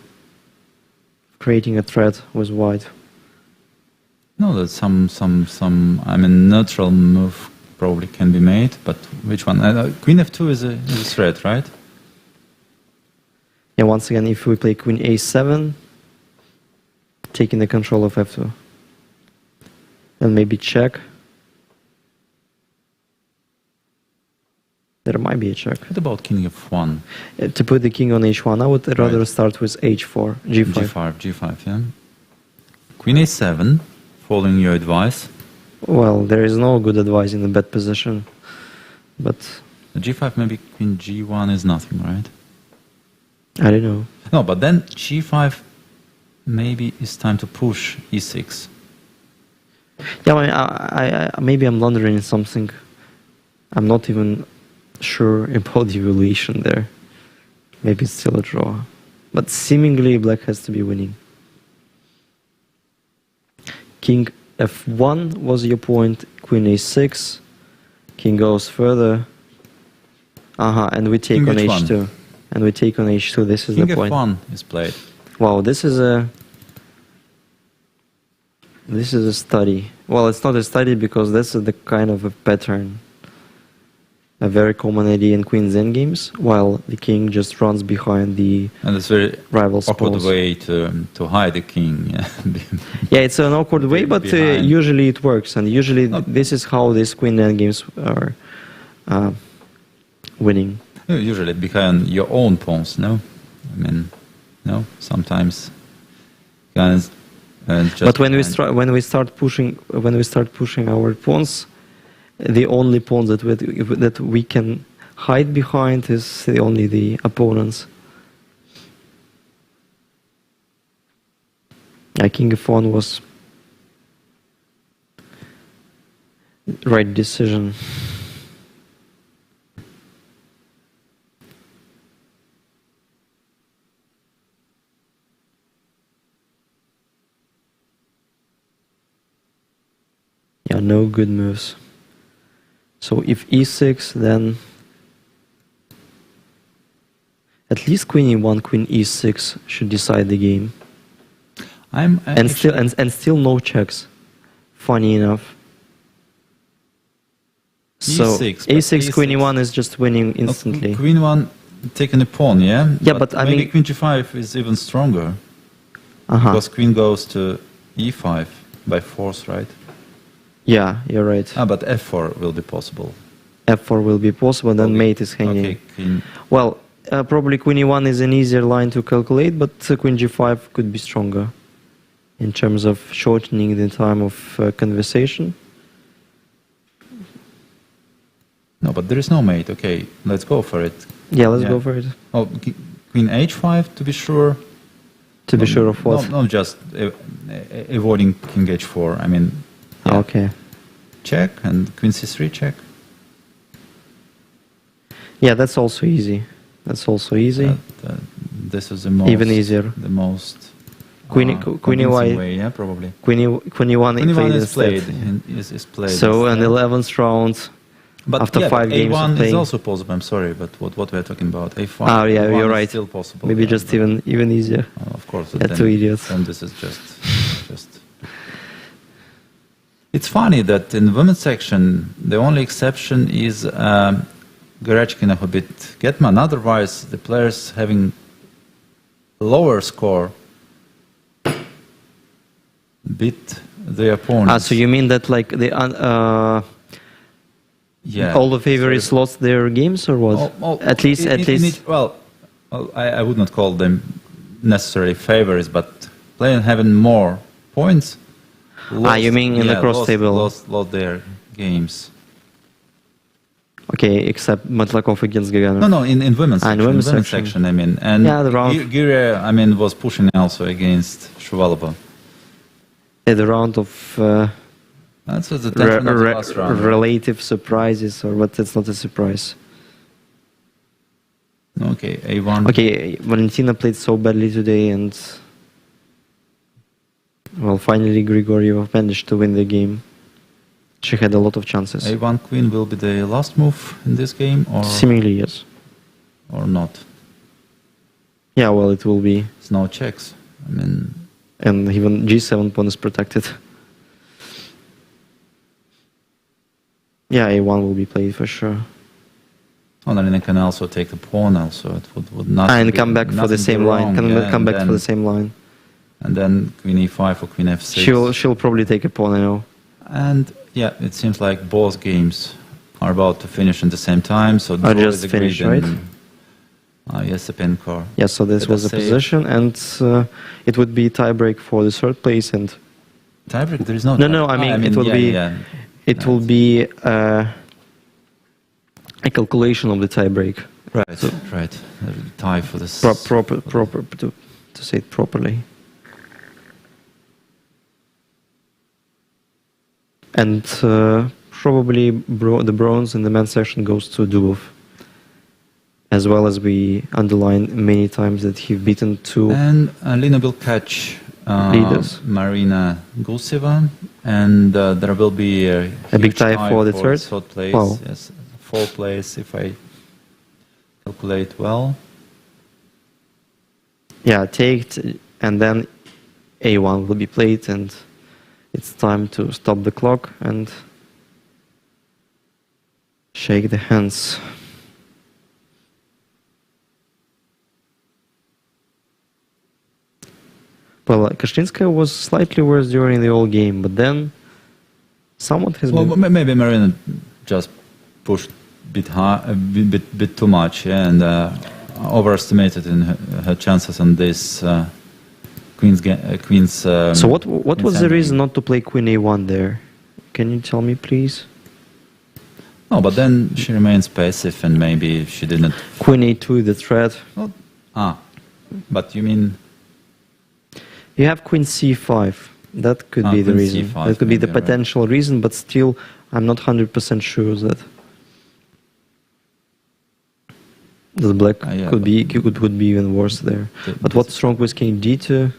creating a threat with white. No, that some. I mean, neutral move probably can be made, but which one? Queen F2 is a threat, right? Yeah. Once again, if we play Queen A7, taking the control of F2, then maybe check. There might be a check. What about King F1? To put the king on H1, I would rather start with H4, G5. G5, yeah. Queen A7. Following your advice? Well, there is no good advice in a bad position, but... G5, maybe Queen G1 is nothing, right? I don't know. No, but then G5, maybe it's time to push E6. Yeah, I maybe I'm blundering in something. I'm not even sure about the evaluation there. Maybe it's still a draw. But seemingly black has to be winning. King F1 was your point, Queen A6, King goes further, and we take King on H1. H2, and we take on H2, this is King the point. F1 is played. Wow, this is a study. Well, it's not a study because this is the kind of a pattern, a very common idea in Queen's endgames, while the king just runs behind the and it's very rival's awkward pawns. way to hide the king. Yeah, it's an awkward way, but usually it works, and usually this is how these Queen endgames are winning. Usually behind your own pawns, no? I mean, no. Sometimes, guys. But when we start pushing our pawns, the only pawns that we can hide behind is only the opponents. King F1 was right decision. Yeah, no good moves. So if E6, then at least Queen E1, Queen E6 should decide the game. And still no checks. Funny enough. So A6 Queen E1 is just winning instantly. Queen 1 taking a pawn, yeah? Yeah, but I maybe mean Queen G5 is even stronger. Because Queen goes to E5 by force, right? Yeah, you're right. But f4 will be possible. F4 will be possible, then mate is hanging. Okay, queen. Well, probably queen e1 is an easier line to calculate, but queen g5 could be stronger in terms of shortening the time of conversation. No, but there is no mate. Okay, let's go for it. Yeah, let's go for it. Oh, queen h5 to be sure. To be sure of what? No, just avoiding king h4. I mean, yeah. Okay. Check and queen c3 check. Yeah, that's also easy. That's also easy. This is the most even easier. The most queen e1 way, yeah, probably. Queen e1 is played. Is played. So an 11th round. But after 5 games A1 of playing. is also possible. I'm sorry, but what we're talking about, A5. Oh yeah, A1 you're is right. Still possible. Maybe yeah, just even easier. Of course. Yeah, two idiots. And this is just. It's funny that in the women's section, the only exception is Gorachkin a bit Getman. Otherwise, the players having lower score beat the opponents. So you mean that like the yeah, all the favorites lost their games, or what? At least. Well, I would not call them necessarily favorites, but playing having more points. You mean in the cross table? Lost their games. Okay, except Matlakov against Gaganov. No, in women's section. In women's section, I mean, and yeah, the round. Giria, I mean, was pushing also against Shuvalova. Yeah, the round of. That's the last round. Relative surprises, or what? That's not a surprise. Okay, A1. Okay, Valentina played so badly today, and well, finally Grigoriev managed to win the game. She had a lot of chances. A1 queen will be the last move in this game, or seemingly yes, or not. Yeah, well, it will be. It's no checks. I mean, and even G7 pawn is protected. Yeah, A1 will be played for sure. Oh, then it can also take the pawn. Also, it would not. And come back for the same line. Come back for the same line. And then queen e5 or queen f6. She'll probably take a pawn, I know. And yeah, it seems like both games are about to finish at the same time. So I just finished, right? Yes, the Pencore. Yeah, so this was the position, and it would be tiebreak for the third place. And tiebreak? There is no. No, I mean it will be. Yeah. It will be a calculation of the tiebreak. Right, so, right. Tie for this. Proper to say it properly. And probably the bronze in the men's section goes to Dubov. As well as we underlined many times that he's beaten two. And Lina will catch leaders. Marina Gulseva, and there will be a big tie for the third place. Wow. Yes, fourth place if I calculate well. Yeah, take and then A1 will be played, and it's time to stop the clock and shake the hands. Well, Kashtinskaya was slightly worse during the whole game, but then someone has been... Well, maybe Marina just pushed a bit too much, yeah, and overestimated in her chances on this queen's. So what was the reason not to play Queen A1 there? Can you tell me, please? No, but then she remains passive, and maybe she didn't. Queen A2, the threat. But you mean? You have Queen C5. That could be the reason. C5, that could be the potential reason, but still, I'm not 100% sure that the black would be even worse there. But what's wrong with King D2?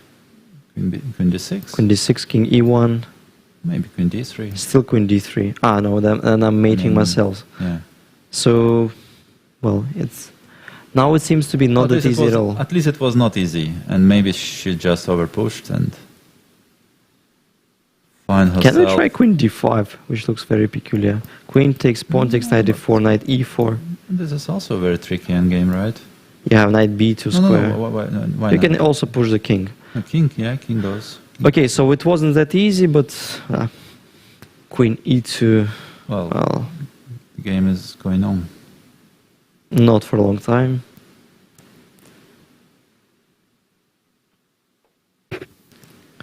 Queen D6. Queen D6, King E1. Maybe Queen D3. Still Queen D3. No, then I'm mating myself. Yeah. So, well, now it seems to be not that easy at all. At least it was not easy, and maybe she just overpushed and find herself. Can we try Queen D5, which looks very peculiar? Queen takes pawn, takes knight D4, knight E4. This is also a very tricky endgame, right? You have knight B2 square. Why you not? can also push the king. King, yeah, king goes. Okay, so it wasn't that easy, but Queen e2. Well, the game is going on. Not for a long time.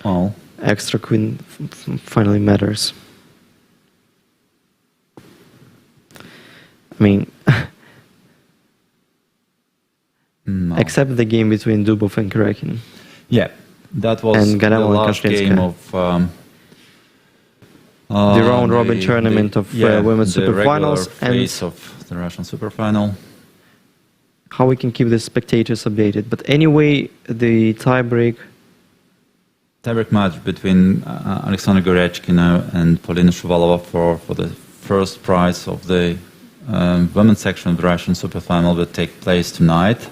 Well, extra queen finally matters. I mean, no. Except the game between Dubov and Karakin. Yeah, that was and the last game of the round-robin tournament of women's superfinals phase of the Russian superfinal. How we can keep the spectators updated. But anyway, the tiebreak match between Alexander Goryachkina and Polina Shuvalova for the first prize of the women's section of the Russian superfinal will take place tonight.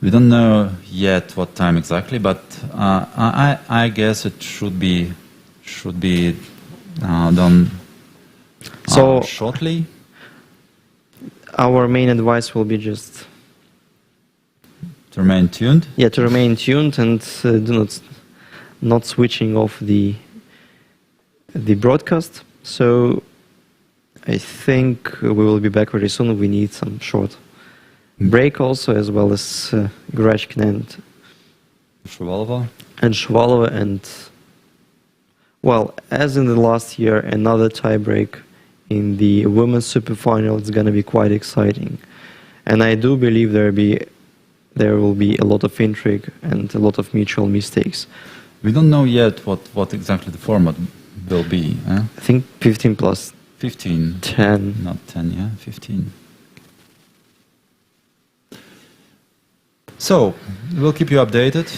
We don't know yet what time exactly, but I guess it should be done shortly. Our main advice will be just to remain tuned. Yeah, to remain tuned and do not switching off the broadcast. So I think we will be back very soon. We need some short break also, as well as Goryachkina and Shuvalova. And well, as in the last year, another tie-break in the women's superfinal. It's going to be quite exciting, and I do believe there will be a lot of intrigue and a lot of mutual mistakes. We don't know yet what exactly the format will be. I think 15 plus 15. 10. Not 10, yeah, 15. So, we'll keep you updated.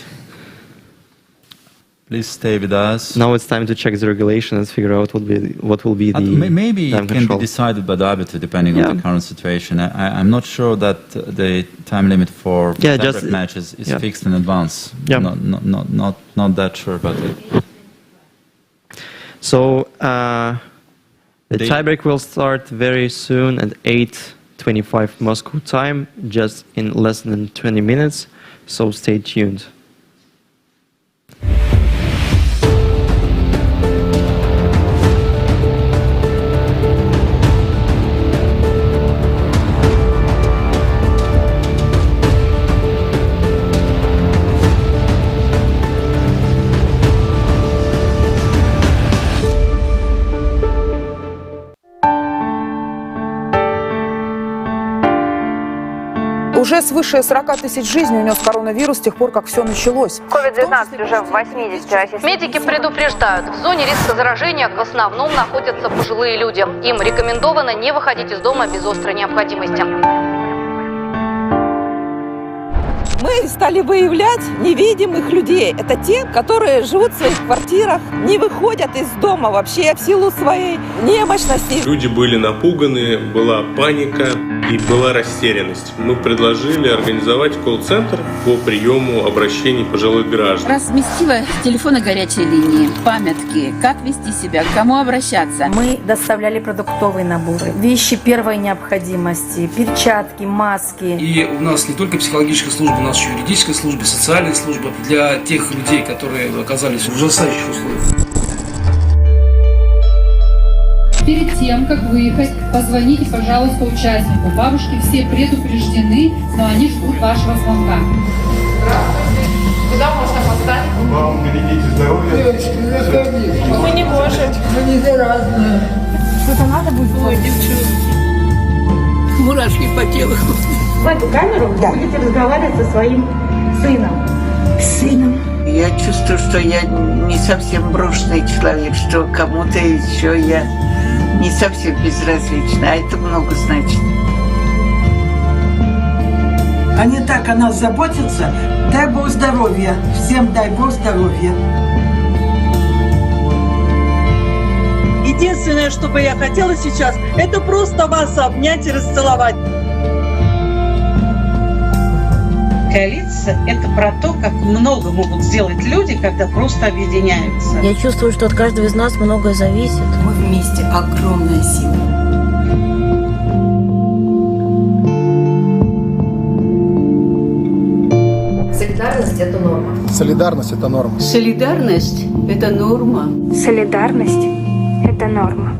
Please stay with us. Now it's time to check the regulations, figure out what will be the maybe time it can control. be decided by the arbiter depending on the current situation. I'm not sure that the time limit for separate matches is fixed in advance. Yeah. Not that sure about it. So the tiebreak will start very soon at 8:25 Moscow time, just in less than 20 minutes. So stay tuned. Уже свыше 40 тысяч жизней унес коронавирус с тех пор, как все началось. COVID-19 уже в 80 российских. Медики предупреждают, в зоне риска заражения в основном находятся пожилые люди. Им рекомендовано не выходить из дома без острой необходимости. Мы стали выявлять невидимых людей. Это те, которые живут в своих квартирах, не выходят из дома вообще в силу своей немощности. Люди были напуганы, была паника и была растерянность. Мы предложили организовать колл-центр по приему обращений пожилых граждан. Разместила телефоны горячей линии, памятки, как вести себя, к кому обращаться. Мы доставляли продуктовые наборы, вещи первой необходимости, перчатки, маски. И у нас не только психологическая служба, у нас еще юридическая служба, социальная служба для тех людей, которые оказались в ужасающих условиях. Перед тем, как выехать, позвоните, пожалуйста, участнику. Бабушки все предупреждены, но они ждут вашего звонка. Здравствуйте. Куда можно поставить? Вам берегите здоровье. Мы не можем. Мы не заразные. Что-то надо будет? Ой, девчонки. Мурашки по телу. В эту камеру вы будете разговаривать со своим сыном. Сыном? Я чувствую, что я не совсем брошенный человек, что кому-то еще я не совсем безразлична, а это много значит. Они так о нас заботятся. Дай Бог здоровья. Всем дай Бог здоровья. Единственное, что бы я хотела сейчас, это просто вас обнять и расцеловать. Коалиция – это про то, как много могут сделать люди, когда просто объединяются. Я чувствую, что от каждого из нас многое зависит. Мы вместе огромная сила. Солидарность – это норма. Солидарность – это норма. Солидарность – это норма. Солидарность – Это норма.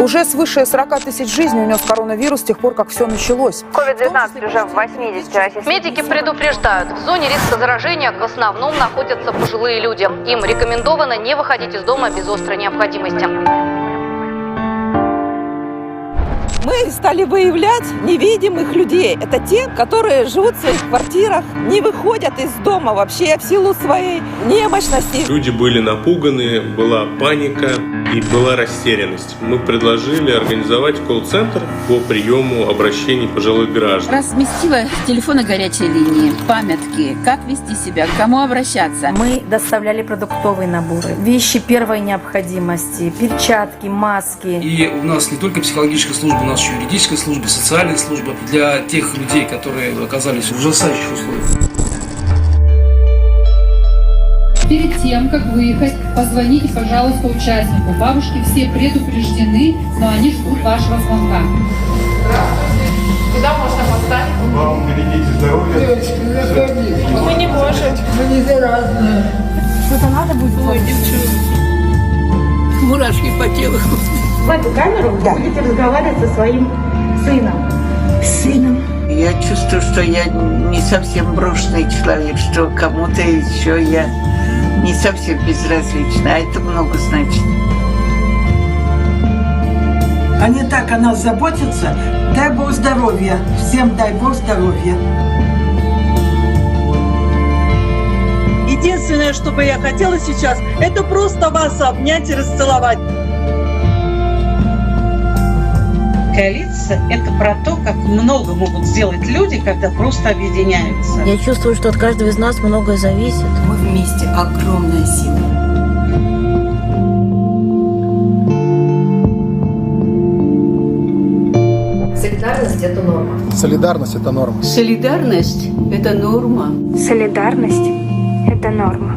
Уже свыше 40 тысяч жизней унес коронавирус с тех пор, как все началось. COVID-19 уже в 80 российских. Медики предупреждают, в зоне риска заражения в основном находятся пожилые люди. Им рекомендовано не выходить из дома без острой необходимости. Мы стали выявлять невидимых людей. Это те, которые живут в своих квартирах, не выходят из дома вообще в силу своей немощности. Люди были напуганы, была паника и была растерянность. Мы предложили организовать колл-центр по приему обращений пожилых граждан. Разместила телефоны горячей линии, памятки, как вести себя, к кому обращаться. Мы доставляли продуктовые наборы, вещи первой необходимости, перчатки, маски. И у нас не только психологическая служба, у нас еще юридическая служба, социальная служба для тех людей, которые оказались в ужасающих условиях. Перед тем, как выехать, позвоните, пожалуйста, участнику. Бабушки все предупреждены, но они ждут вашего звонка. Здравствуйте. Куда можно поставить? Вам берегите здоровье. Девочки, мы не можем. Мы не заразные. Что-то надо будет? Ой, девчонки. Мурашки по телу. В эту камеру будете разговаривать со своим сыном. Сыном. Я чувствую, что я не совсем брошенный человек, что кому-то еще я не совсем безразлична, а это много значит. Они так о нас заботятся. Дай Бог здоровья. Всем дай Бог здоровья. Единственное, что бы я хотела сейчас, это просто вас обнять и расцеловать. Коалиция – это про то, как много могут сделать люди, когда просто объединяются. Я чувствую, что от каждого из нас многое зависит. Мы вместе огромная сила. Солидарность Солидарность – это норма. Солидарность – это норма. Солидарность – это норма. Солидарность – это норма.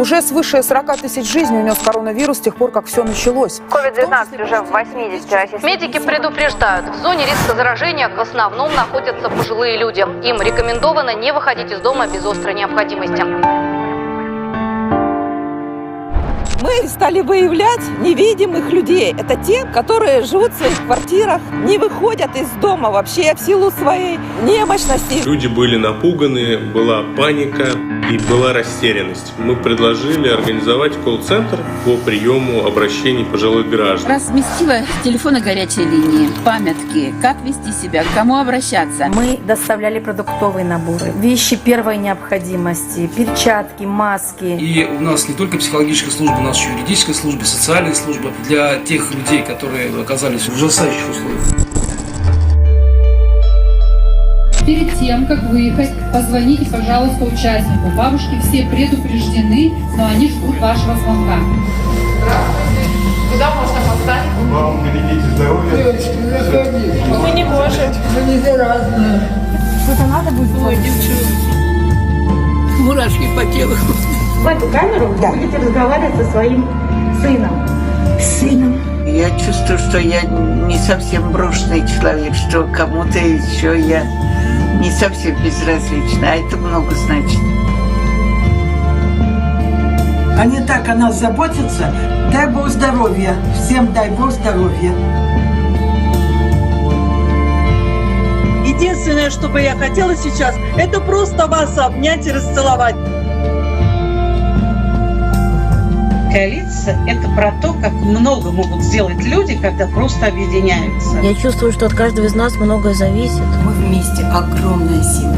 Уже свыше 40 тысяч жизней унес коронавирус с тех пор, как все началось. COVID-19 уже в 80 российских. Медики предупреждают, в зоне риска заражения в основном находятся пожилые люди. Им рекомендовано не выходить из дома без острой необходимости. Мы стали выявлять невидимых людей. Это те, которые живут в своих квартирах, не выходят из дома вообще в силу своей немощности. Люди были напуганы, была паника и была растерянность. Мы предложили организовать колл-центр по приему обращений пожилых граждан. Разместила телефоны горячей линии, памятки, как вести себя, к кому обращаться. Мы доставляли продуктовые наборы, вещи первой необходимости, перчатки, маски. И у нас не только психологическая служба, у нас еще юридическая служба, социальная служба для тех людей, которые оказались в ужасающих условиях. Перед тем, как выехать, позвоните, пожалуйста, участнику. Бабушки все предупреждены, но они ждут вашего звонка. Здравствуйте. Куда можно поставить? Вам берегите здоровье. Мы не можем. Мы не заразные. Что-то надо будет? Ой, девчонки. Мурашки по телу. В эту камеру вы будете разговаривать со своим сыном. Сыном. Я чувствую, что я не совсем брошенный человек, что кому-то еще я не совсем безразлична, а это много значит. Они так о нас заботятся. Дай Бог здоровья. Всем дай Бог здоровья. Единственное, что бы я хотела сейчас, это просто вас обнять и расцеловать. Коалиция – это про то, как много могут сделать люди, когда просто объединяются. Я чувствую, что от каждого из нас многое зависит. Мы вместе огромная сила.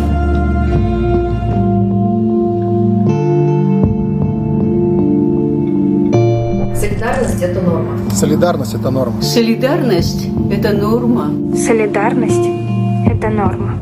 Солидарность – это норма. Солидарность – это норма. Солидарность – это норма. Солидарность – это норма.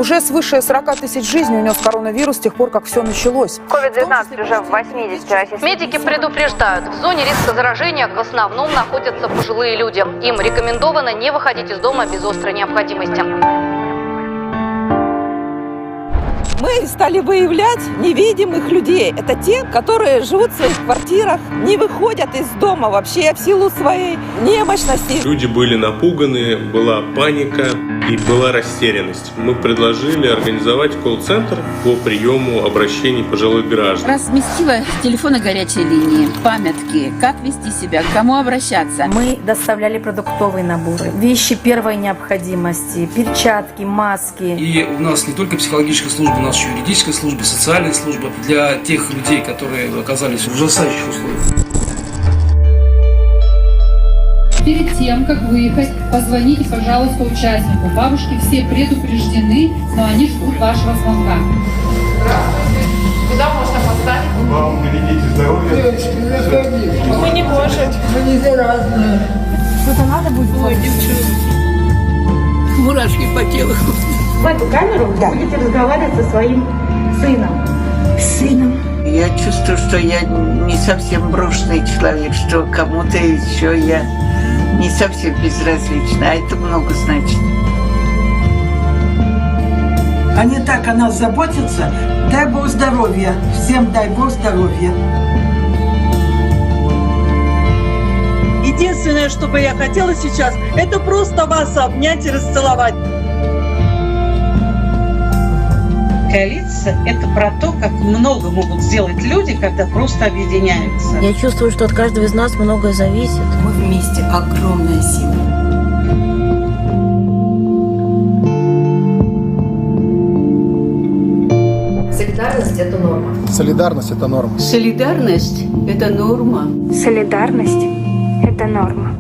Уже свыше 40 тысяч жизней унес коронавирус с тех пор, как все началось. COVID-19 уже в 80 российских. Медики предупреждают, в зоне риска заражения в основном находятся пожилые люди. Им рекомендовано не выходить из дома без острой необходимости. Мы стали выявлять невидимых людей. Это те, которые живут в своих квартирах, не выходят из дома вообще в силу своей немощности. Люди были напуганы, была паника и была растерянность. Мы предложили организовать колл-центр по приему обращений пожилых граждан. Разместила телефоны горячей линии, памятки, как вести себя, к кому обращаться. Мы доставляли продуктовые наборы, вещи первой необходимости, перчатки, маски. И у нас не только психологическая служба, у нас еще юридическая служба, социальная служба для тех людей, которые оказались в ужасающих условиях. Перед тем, как выехать, позвоните, пожалуйста, участнику. Бабушки все предупреждены, но они ждут вашего звонка. Здравствуйте. Куда можно поставить? Вам берегите здоровье. Мы не можем. Мы не заразные. Что-то надо будет? Ой, девчонки. Мурашки по телу. В эту камеру вы будете разговаривать со своим сыном. Сыном. Я чувствую, что я не совсем брошенный человек, что кому-то еще я не совсем безразлична, а это много значит. Они так о нас заботятся. Дай Бог здоровья. Всем дай Бог здоровья. Единственное, что бы я хотела сейчас, это просто вас обнять и расцеловать. Коалиция – это про то, как много могут сделать люди, когда просто объединяются. Я чувствую, что от каждого из нас многое зависит. Мы вместе огромная сила. Солидарность – это норма. Солидарность – это норма. Солидарность – это норма. Солидарность – это норма.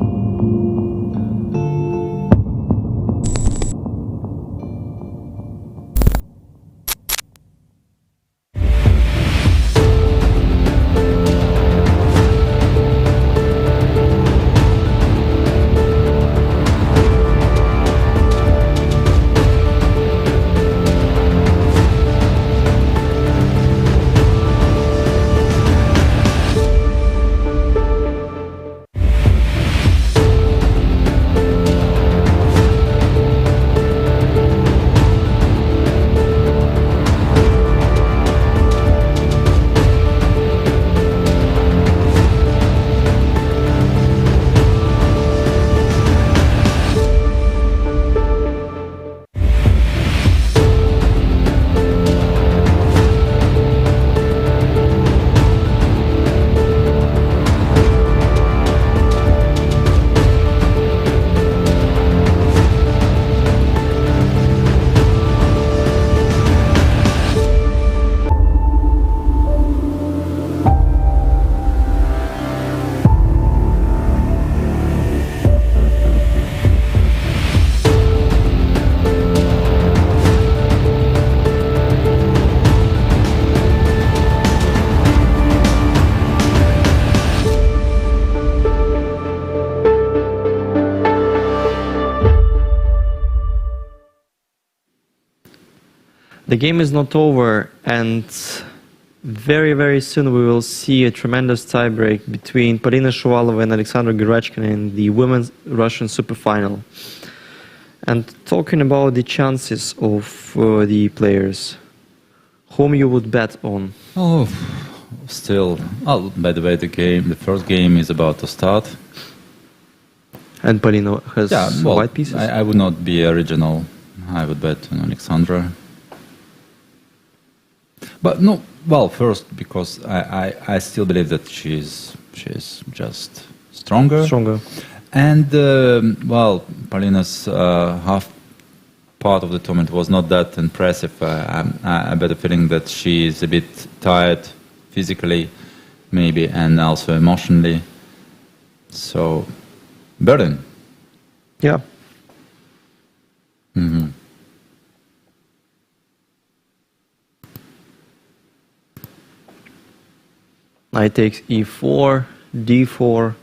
The game is not over, and very, very soon we will see a tremendous tiebreak between Polina Shuvalova and Alexandra Gerachkina in the women's Russian Superfinal. And talking about the chances of the players, whom you would bet on? Oh, still. Oh, by the way, the first game is about to start. And Polina has white pieces? I would not be original. I would bet on Alexandra. But no, well, first because I still believe that she's just stronger. And well, Polina's half part of the tournament was not that impressive. I better feeling that she is a bit tired physically, maybe, and also emotionally. So, Berlin. Yeah. Mm-hmm. Knight takes e4, d4,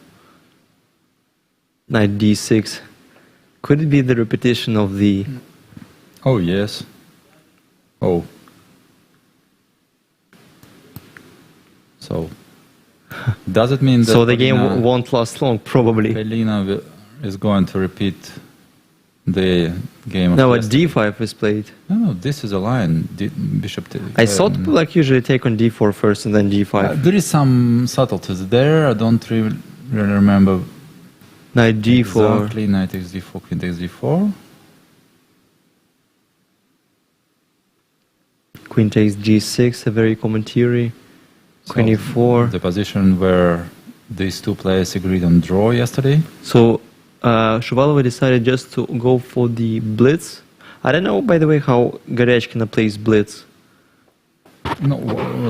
knight d6. Could it be the repetition of the... Oh, yes. Oh. So, does it mean that... So the game won't last long, probably. Polina is going to repeat the game of No, yesterday. d5 is played. No, this is a line. Bishop... I thought like usually take on d4 first and then d5. There is some subtleties there. I don't really remember. Knight d4. Exactly, knight takes d4, queen takes d4. Queen takes g6, a very common theory. Queen e4. The position where these two players agreed on draw yesterday. So Shuvalova decided just to go for the blitz. I don't know, by the way, how Goryachkina plays blitz. No,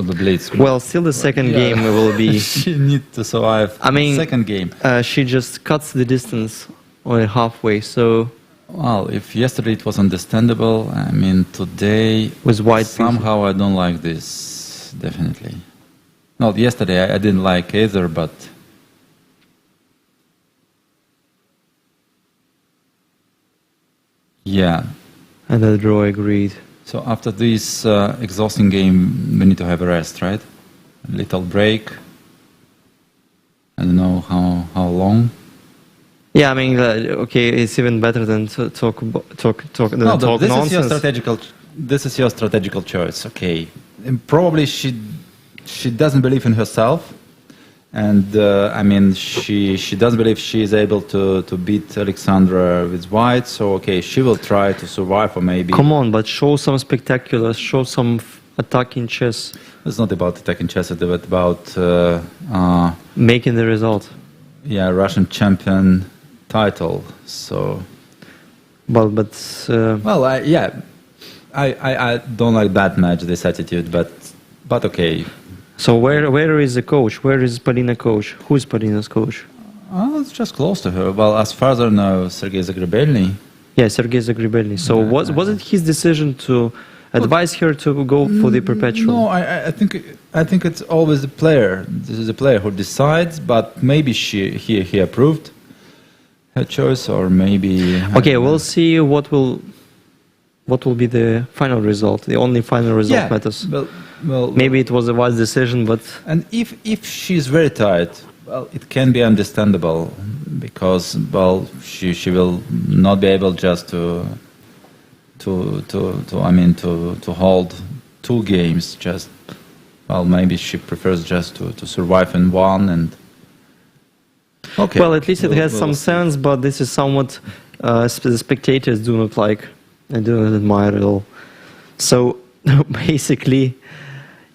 the blitz. Well, still the second game will be... She needs to survive the second game. She just cuts the distance only halfway, so... Well, if yesterday it was understandable, I mean, today... With white somehow I don't like this, definitely. Not yesterday, I didn't like either, but... Yeah. And the draw agreed. So after this exhausting game, we need to have a rest, right? A little break. I don't know how long. Yeah, I mean, okay, it's even better than to talk nonsense. This is your strategical choice. Okay, and probably she doesn't believe in herself, and I mean she doesn't believe she is able to beat Alexandra with white. So okay, she will try to survive, or maybe. Come on, but show some spectaculars, show some attacking chess. It's not about attacking chess. It's about making the result. Yeah, Russian champion title. So. Well, but. Well, I don't like that match, this attitude, but okay. So where is the coach? Where is Polina coach? Who is Polina's coach? Oh, it's just close to her. Well, as far as I know, Sergei Zagribelny. Yeah, Sergei Zagribelny. So was it his decision to advise her to go for the perpetual? No, I think it's always the player. This is the player who decides, but maybe he approved her choice, or maybe. Okay, we'll see what will be the final result. The only final result matters. Well, maybe it was a wise decision, but. And if she's very tired, well, it can be understandable, because well, she will not be able just to hold two games. Just well, maybe she prefers just to survive in one. And okay. Well, at least it has some sense, but this is somewhat the spectators do not like. I do not admire at all. So basically,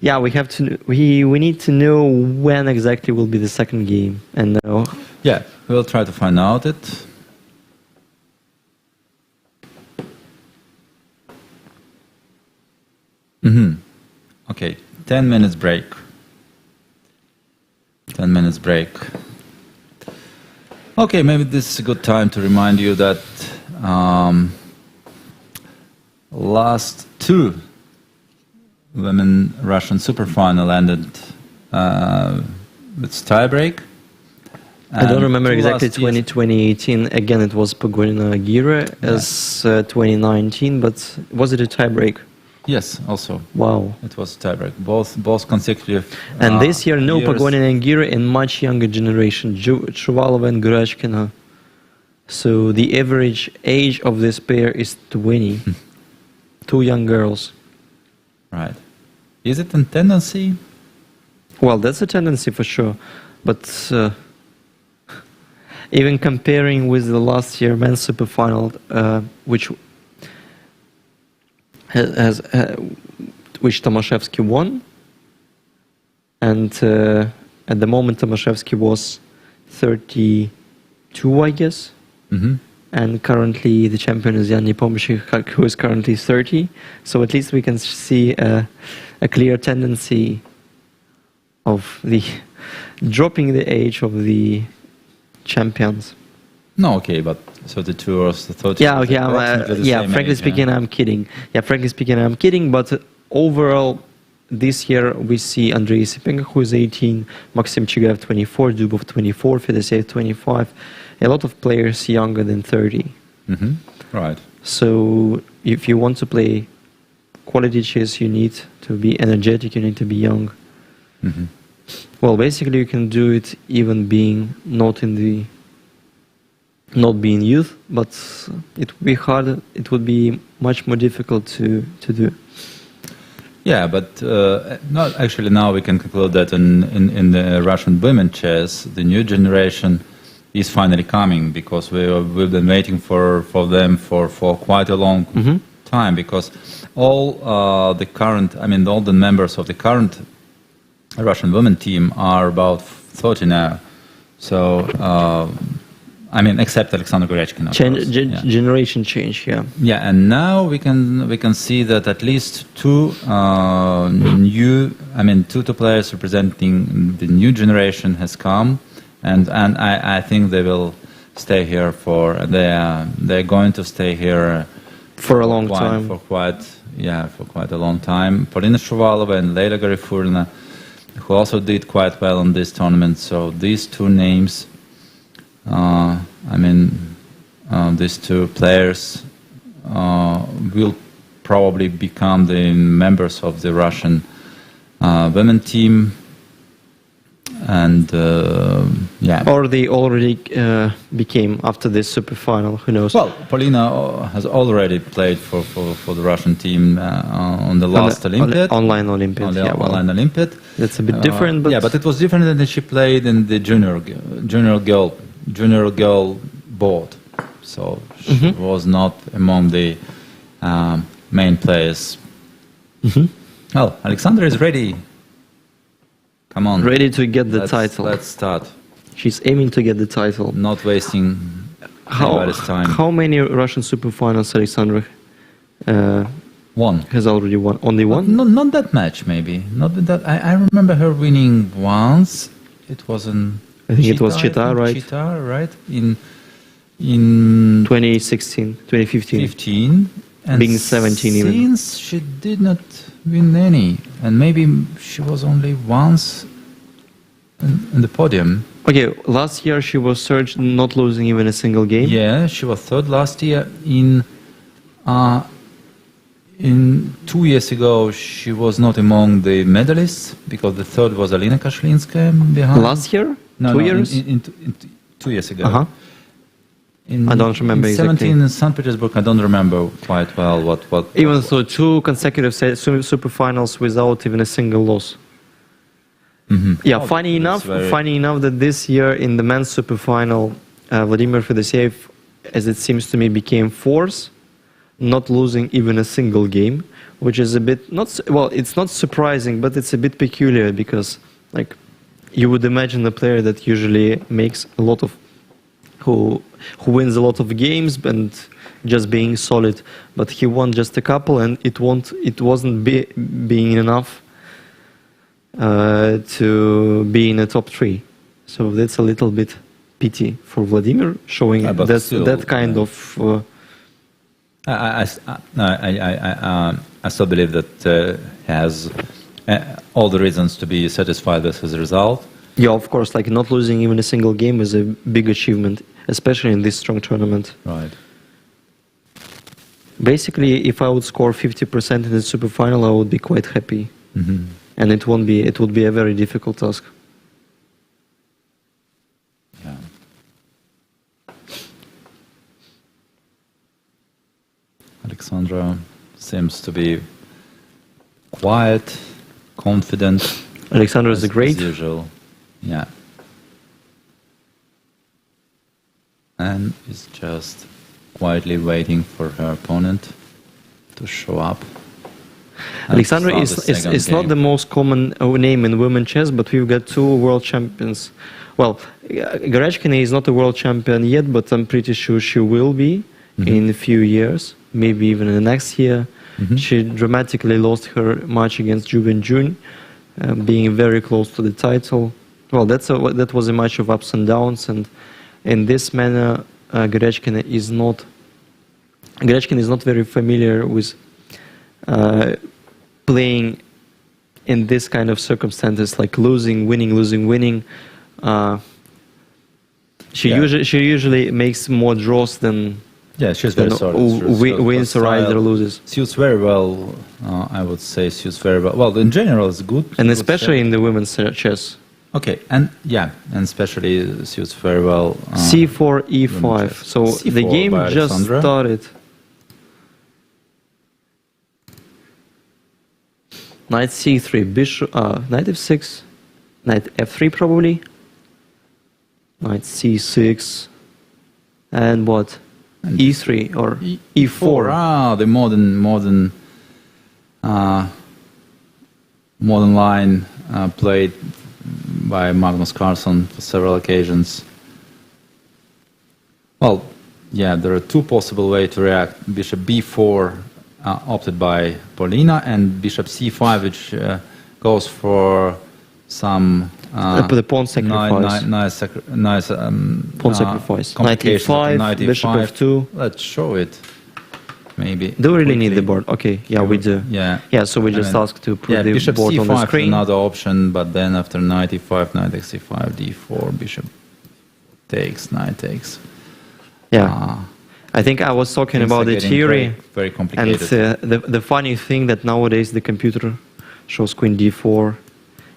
yeah, we have to. We need to know when exactly will be the second game, and now. Yeah, we'll try to find out it. Okay, 10 minutes break. 10 minutes break. Okay, maybe this is a good time to remind you that last two women Russian Superfinal ended with tiebreak. I don't remember exactly 2018. Again, it was Pagonina Aguirre as 2019, but was it a tiebreak? Yes, also. Wow. It was a tiebreak. Both consecutive. And this year, no Pagonina Aguirre in much younger generation, Shuvalova and Goryachkina. So the average age of this pair is 20. Two young girls. Right. Is it a tendency? Well, that's a tendency for sure. But even comparing with the last year men's superfinal, which Tomaszewski won, and at the moment Tomaszewski was 32, I guess. And currently the champion is Jan Nepomniachtchi, who is currently 30. So at least we can see a clear tendency of the dropping the age of the champions. No, okay, but 32 or 30. Yeah, okay. Frankly speaking, I'm kidding. Yeah, frankly speaking, I'm kidding. But overall, this year we see Andrei Sipenko, who is 18, Maxim Chigaev 24, Dubov 24, Fedoseev 25. A lot of players younger than 30. Right. So if you want to play quality chess, you need to be energetic, you need to be young. Mm-hmm. Well, basically you can do it even being not being youth, but it would be hard, it would be much more difficult to do. Yeah, but not actually now we can conclude that in the Russian women chess, the new generation is finally coming, because we've been waiting for them for quite a long time, because all the current, all the members of the current Russian women team are about 30 now. So, except Alexander Gorechkin. Generation change, yeah. Yeah, and now we can see that at least two players representing the new generation has come, and I think they will stay here they're going to stay here for a long time. For quite a long time. Polina Shuvalova and Leila Garifulina, who also did quite well in this tournament. So these two names. These two players will probably become the members of the Russian women team, and or they already became after this super final. Who knows? Well, Polina has already played for the Russian team on the last Olympiad. Online Olympiad. Online Olympiad. That's a bit different, but but it was different than she played in the junior girl board. So she was not among the main players. Well, Alexandra is ready. Come on. Ready to get the title. Let's start. She's aiming to get the title. Not wasting anybody's time. How many Russian Superfinals Alexandra one has already won? Only one? Not that much, maybe. Not that. I remember her winning once. It was in. I think it was Chita, right? Chita, right? In 2016, 2015. 15. And being 17 even. Since she did not win any, and maybe she was only once in the podium. Okay, last year she was third, not losing even a single game. Yeah, she was third last year. In 2 years ago, she was not among the medalists, because the third was Alina Kashlinskaya behind. Last year? No, 2 years? In 2 years ago. I don't remember exactly. 17 in St. Petersburg, I don't remember quite well what. Even so, 2 consecutive superfinals without even a single loss. Yeah, funny enough that this year in the men's superfinal, Vladimir Fedosеев, as it seems to me, became fourth, not losing even a single game, which is a bit it's not surprising, but it's a bit peculiar, because like you would imagine a player that usually makes a lot of who wins a lot of games and just being solid, but he won just a couple, and it wasn't being enough to be in the top 3. So that's a little bit pity for Vladimir, showing that kind of. I still believe that he has all the reasons to be satisfied with his result. Yeah, of course, like not losing even a single game is a big achievement, especially in this strong tournament. Right. Basically, if I would score 50% in the super final, I would be quite happy. And it would be a very difficult task. Yeah. Alexandra seems to be quiet, confident. Alexandra is great. As usual. Yeah. And is just quietly waiting for her opponent to show up. Alexandra is not the most common name in women's chess, but we've got 2 world champions. Well, Gorechkina is not a world champion yet, but I'm pretty sure she will be in a few years, maybe even in the next year. She dramatically lost her match against Jubin Jun, being very close to the title. Well, that was a match of ups and downs, and in this manner, Gorechkina is not very familiar with playing in this kind of circumstances, like losing, winning, losing, winning. She usually makes more draws than Yeah, she's very solid. Wins or either loses. Suits very well, I would say, suits very well. Well, in general, it's good. And especially in the women's chess. Okay, and especially suits very well. C4, E5. So C4 the game just Alexandra. started. Knight C3, bishop, knight F6, knight F3 probably. Knight C6, and what? E3 or E4. Ah, the modern line played by Magnus Carlsen for several occasions. Well, yeah, there are two possible ways to react. Bishop B4 opted by Paulina, and Bishop C5, which goes for some the pawn sacrifice. Nice pawn sacrifice. Knight E5, Bishop F2. Let's show it. Maybe. Do we really need the board? Okay, yeah, we do. Yeah. Yeah, so we just asked to put the Bishop board C5 on the screen. is another option, but then after knight E5, knight xc5, d4, bishop takes, knight takes. Yeah. I think I was talking about the theory. Very complicated. And the funny thing that nowadays the computer shows queen d4.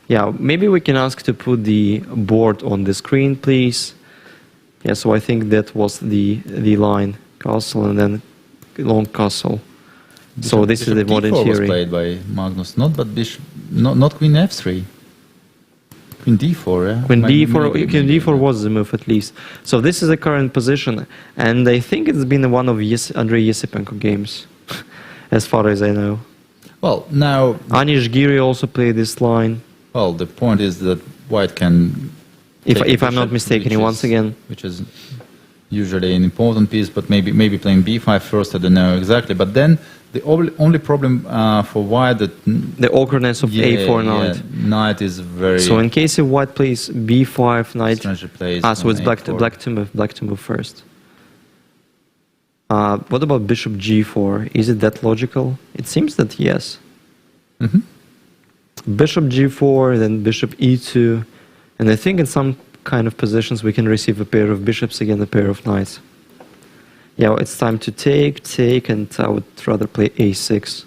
Yeah, maybe we can ask to put the board on the screen, please. Yeah, so I think that was the line, castle and then long castle. So this is the modern D4 theory. was played by Magnus, not queen f3. Queen d4, yeah? Queen d4 was the move at least. So this is the current position, and I think it's been one of Andrei Yesipenko games, as far as I know. Well, now... Anish Giri also played this line. Well, the point is that white can... If I'm not mistaken, once again... Which is usually an important piece, but maybe playing b5 first, I don't know exactly. But then the only problem for white that... The awkwardness of a4 knight. Yeah, knight is very... So in case if white plays b5, knight... Plays so it's black to move first. What about bishop g4? Is it that logical? It seems that yes. Bishop g4, then bishop e2, and I think in some kind of positions we can receive a pair of bishops again, a pair of knights. Yeah, it's time to take, and I would rather play a6,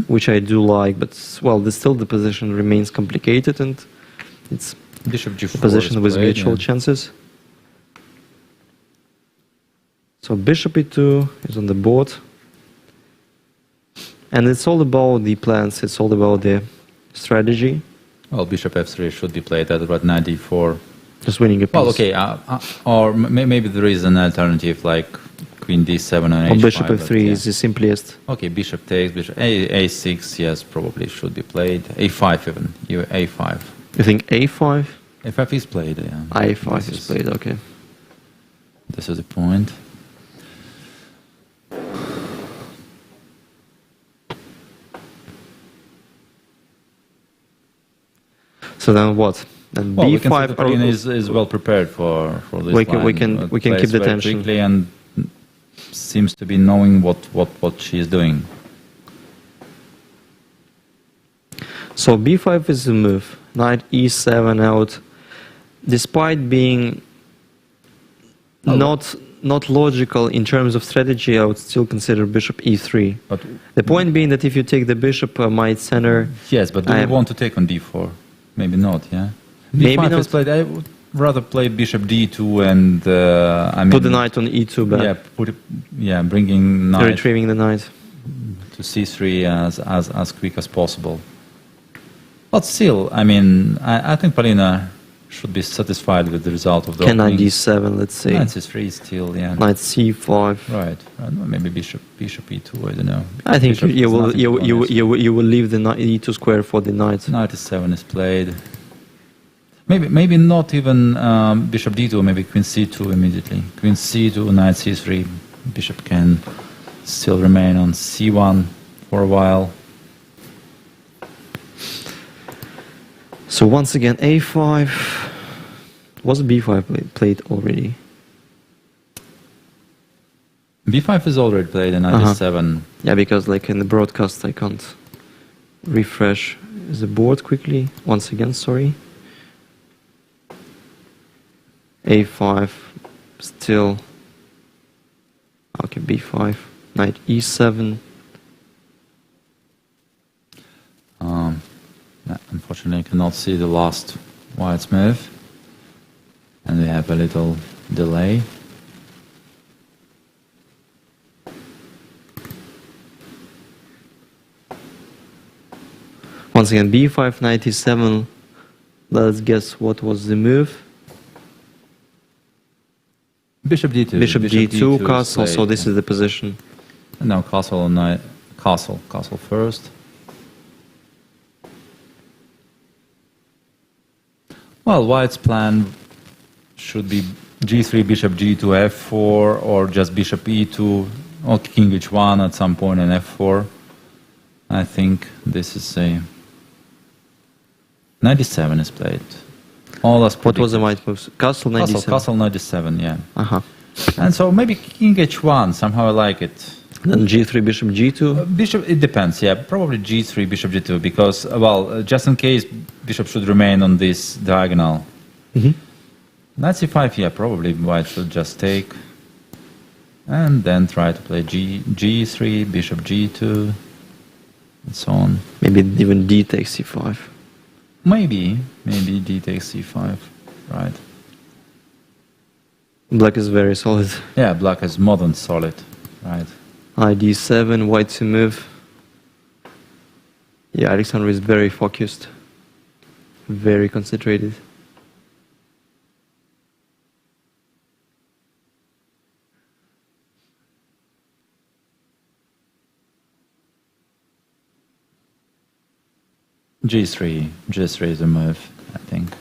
which I do like, but well, still the position remains complicated, and it's bishop g4 a position with virtual chances. So bishop e2 is on the board, and it's all about the plans, it's all about the strategy. Well, bishop f3 should be played at about knight d4. Just winning a piece. Well, okay, or maybe there is an alternative like queen d7 and h5. Bishop f3 is the simplest. Okay, bishop takes, bishop a6, yes, probably should be played. a5 even, a5. You think a5? a5 is played, yeah. a5 is played, okay. This is the point. So then what? Then well, b5 is well prepared for this line. We can keep the tension quickly and seems to be knowing what she is doing. So b5 is the move. Knight e7 out, despite being not logical in terms of strategy. I would still consider bishop e3. But the point being that if you take the bishop, might center. Yes, but do you want to take on d4? Maybe not, yeah? Maybe b5 not. Is played, I would rather play bishop d2 and... I mean, put the knight on e2 back. Yeah, bringing knight... Retrieving the knight. To c3 as quick as possible. But still, I mean, I think Paulina should be satisfied with the result of the Can knight opening. d7, let's say. Knight c3 still, yeah. Knight c5. Right. Maybe bishop e2, I don't know. I think you will leave the knight e2 square for the knight. Knight e7 is played. Maybe not even bishop d2, maybe queen c2 immediately. Queen c2, knight c3. Bishop can still remain on c1 for a while. So once again, a5. Was b5 played already? b5 is already played and knight e7. Yeah, because like in the broadcast I can't refresh the board quickly. Once again, sorry. a5 still. Okay, b5, knight e7. Unfortunately, I cannot see the last white's move, and we have a little delay. Once again, b5, knight e7. Let's guess what was the move. Bishop d2. Bishop d2, castle. So this yeah. is the position. No, castle or knight. Castle first. Well, white's plan should be g3, bishop g2, f4, or just bishop e2, or king h1 at some point and f4. I think this is a 97 is played. All as What was the white moves? Castle 97. Castle 97, yeah. Uh-huh. And so maybe king h1, somehow I like it. Then g3, bishop g2? Bishop, it depends, yeah. Probably g3, bishop g2, because, well, just in case, bishop should remain on this diagonal. Knight c5, yeah, probably white should just take. And then try to play g3, bishop g2, and so on. Maybe even d takes c5. Maybe d takes c5, right. Black is very solid. Yeah, black is more than solid, right. Knight d7, white to move. Yeah, Alexander is very focused. Very concentrated. g3 is a move, I think.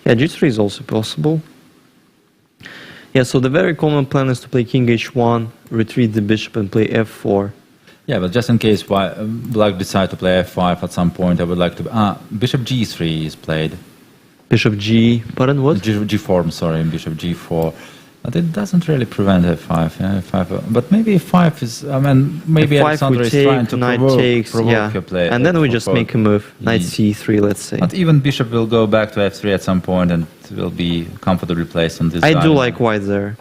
Yeah, g3 is also possible. Yeah, so the very common plan is to play king h1, retreat the bishop and play f4. Yeah, but just in case black decide to play f5 at some point, I would like to... bishop g3 is played. Bishop g... Pardon, what? G4, I'm sorry, bishop g4. But it doesn't really prevent f5. Yeah, f5 but maybe f5 is... I mean, maybe f5 Alexander is take, trying to provoke yeah. your play. And then we just make a move. Knight c3, let's say. But even bishop will go back to f3 at some point and will be comfortably placed on this I diagonal. do like white there.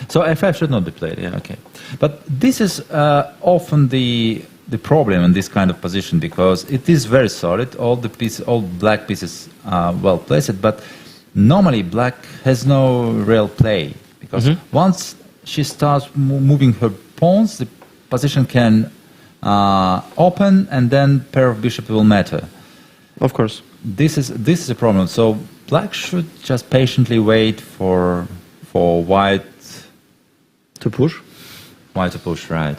So f5 should not be played, yeah, okay. But this is often the problem in this kind of position, because it is very solid. All black pieces are well placed, but normally black has no real play, because once she starts moving her pawns, the position can open, and then pair of bishop will matter. Of course. This is a problem. So black should just patiently wait for white to push. White to push, right.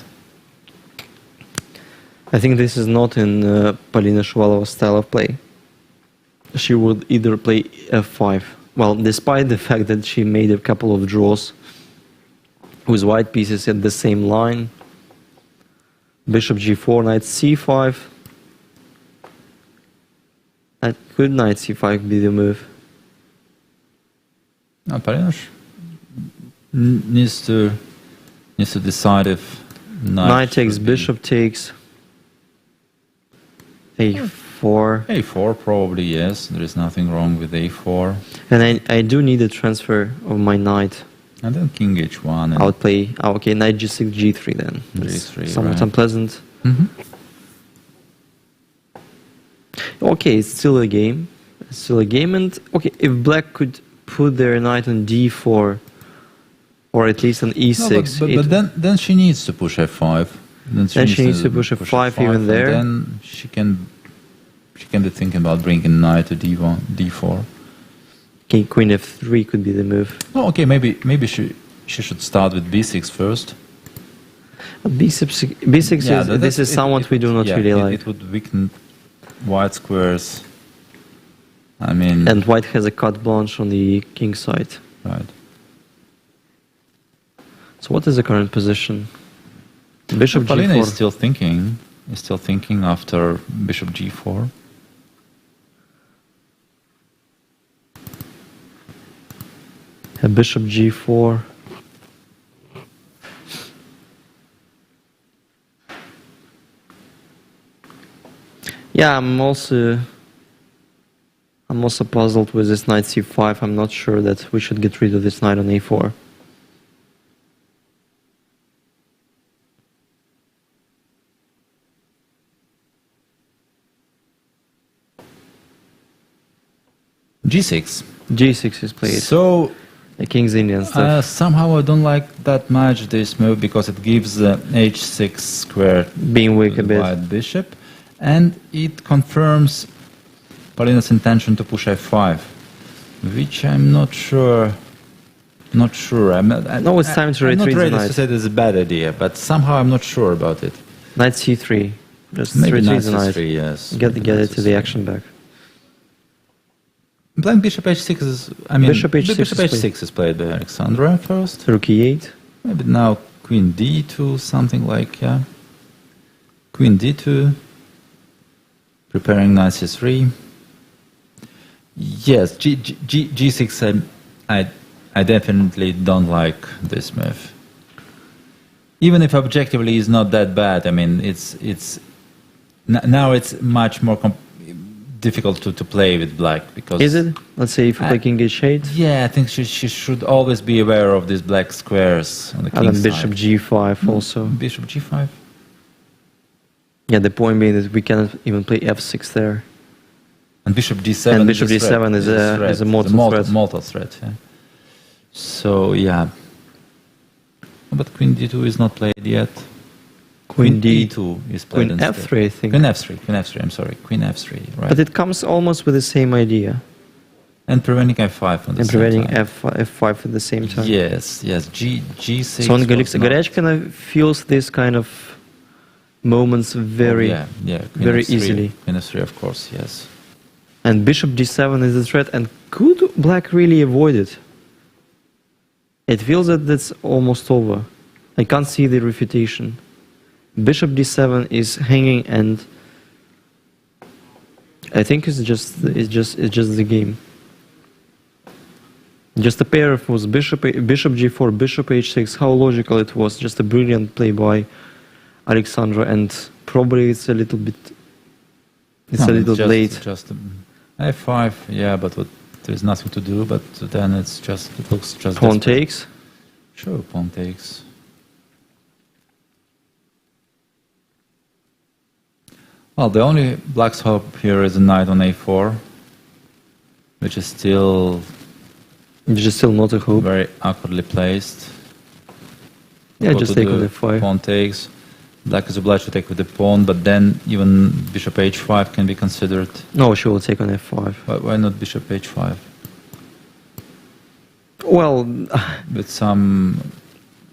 I think this is not in Polina Shuvalov's style of play. She would either play f5. Well, despite the fact that she made a couple of draws with white pieces at the same line. Bishop g4, knight c5. Could knight c5 be the move? No, Polina needs to decide if knight takes, bishop takes, a4. a4 probably, yes. There is nothing wrong with a4. And I do need a transfer of my knight. And then king h1. And I would play, okay, knight g6, g3 then. g3, somewhat right. unpleasant. Okay, it's still a game. It's still a game, and okay, if black could put their knight on d4, or at least on e6. No, but then she needs to push f5. Then she needs to push f5 even there. Then she can be thinking about bringing knight to d1, d4. Okay, queen f3 could be the move. Oh, okay, maybe she should start with b6 first. B6 Yeah, this is somewhat we do not really like. It would weaken white squares. I mean... And white has a carte blanche on the king side. Right. So what is the current position? Bishop g4. Polina is still thinking after bishop g4. Bishop g4. Yeah, I'm also I'm also puzzled with this knight c5. I'm not sure that we should get rid of this knight on a4. g6. g6 is played. So the king's Indian stuff. somehow I don't like that much this move because it gives h6 square being weak a bit. White bishop, and it confirms Polina's intention to push f5, which I'm not sure. Not sure. No, it's time to retreat the I'm not ready knight. to say it's a bad idea, but somehow I'm not sure about it. Knight c3. Just Maybe retreat knight the knight. c3, yes. Get it to the action back. Playing bishop h6 is. I mean, bishop h6 is played by Alexandra first. Rook e8. Maybe now queen d2, something like queen d2. Preparing knight c3. Yes, g6. I definitely don't like this move. Even if objectively it's not that bad. I mean, now it's much more difficult to play with black because. Is it? Let's say if you play king h8. Yeah, I think she should always be aware of these black squares on the king And side. bishop g5 also. Bishop g5. Yeah, the point being that we cannot even play f6 there. And bishop d7. And bishop d7 is a mortal threat. Yeah. So yeah. But queen d2 is not played yet. Queen d2 is played Queen instead. f3, I think. Queen f3. I'm sorry. Queen f3. Right. But it comes almost with the same idea. And preventing f5 on the and same preventing time. f5 at the same time. Yes. g6. So Garechkina feels this kind of moments very very f3, easily. Queen f3, of course, yes. And bishop g7 is a threat, and could black really avoid it? It feels that that's almost over. I can't see the refutation. Bishop d7 is hanging, and I think it's just the game. Just a pair was bishop g4, bishop h6. How logical it was! Just a brilliant play by Alexandra, and probably it's a little bit. It's late. Just f5, yeah, but there's nothing to do. But then it looks just. Pawn takes. Sure, pawn takes. Well, the only black's hope here is a knight on a4, which is still not a hope. Very awkwardly placed. Yeah, just take on f5. Pawn takes. Black is obliged to take with the pawn, but then even bishop h5 can be considered. No, she will take on f5. Why not bishop h5? Well, with some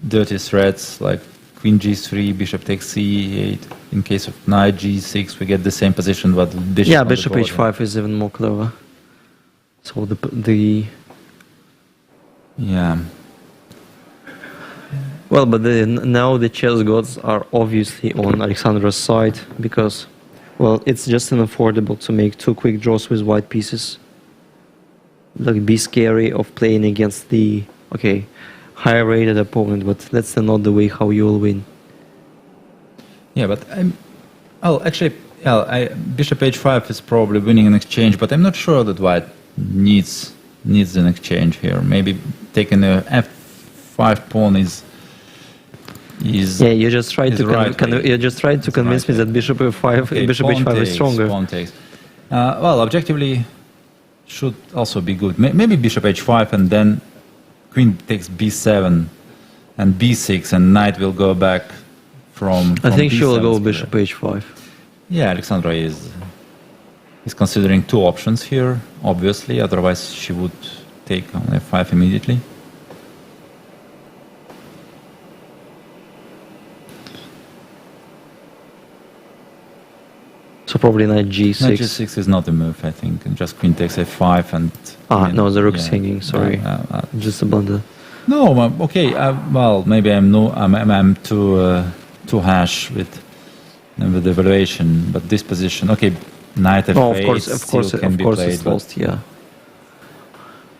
dirty threats like queen g3, bishop takes c8. In case of knight g6, we get the same position, but bishop. Yeah, bishop h5 is even more clever. So the yeah. Well, but now the chess gods are obviously on Alexandra's side because, well, it's just unaffordable to make 2 quick draws with white pieces. Like, be scary of playing against the higher rated opponent, but that's not the way how you will win. Yeah, but bishop h5 is probably winning an exchange, but I'm not sure that white needs an exchange here. Maybe taking a f5 pawn is. Yeah, you just tried to convince me that bishop h5 is stronger. Pawn takes. Well, objectively, should also be good. Maybe bishop h5 and then queen takes b7 and b6 and knight will go back from I think she will go B7 bishop h5. Yeah, Alexandra is considering 2 options here, obviously. Otherwise, she would take on f5 immediately. So probably knight g6. Knight g6 is not the move, I think. And just queen takes f5 and. No, the rook's hanging. Sorry, just a blunder. No, okay. Well, maybe I'm too harsh with the evaluation, but this position, okay, knight f8. Oh, of course, it's lost. Yeah.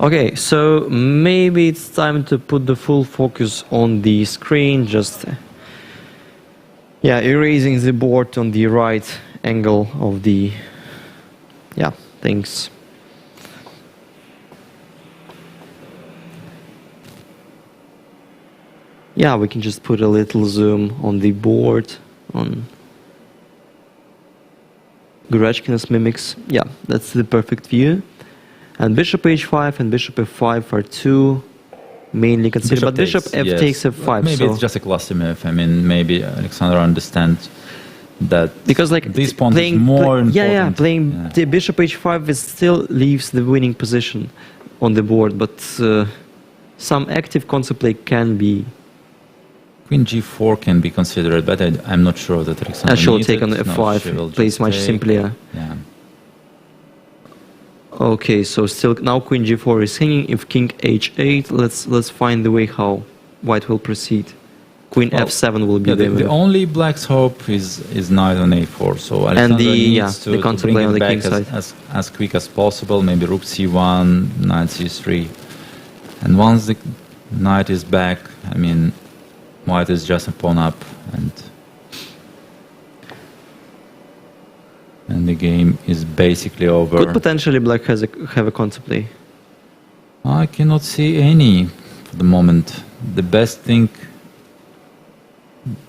Okay, so maybe it's time to put the full focus on the screen. Just erasing the board on the right angle of the things. Yeah, we can just put a little zoom on the board on Gurachkin's mimics. Yeah, that's the perfect view. And bishop h5 and bishop f5 are two mainly considered. But bishop f takes f5. Maybe it's just a classy move. I mean, maybe Alexander understands that because like this pawn is more important. Playing the bishop h5 is still leaves the winning position on the board, but some active concept can be. Queen g4 can be considered, but I'm not sure that Alexander she'll needs take it. on f5, plays much simpler. Yeah. Okay, so still now queen g4 is hanging. If king h8, let's find the way how white will proceed. Queen f7 will be the only black's hope is knight on a4. So Alexander needs to bring it back as quick as possible. Maybe rook c1, knight c3, and once the knight is back, I mean, white is just a pawn up, and the game is basically over. Could potentially black have a counterplay? I cannot see any for the moment. The best thing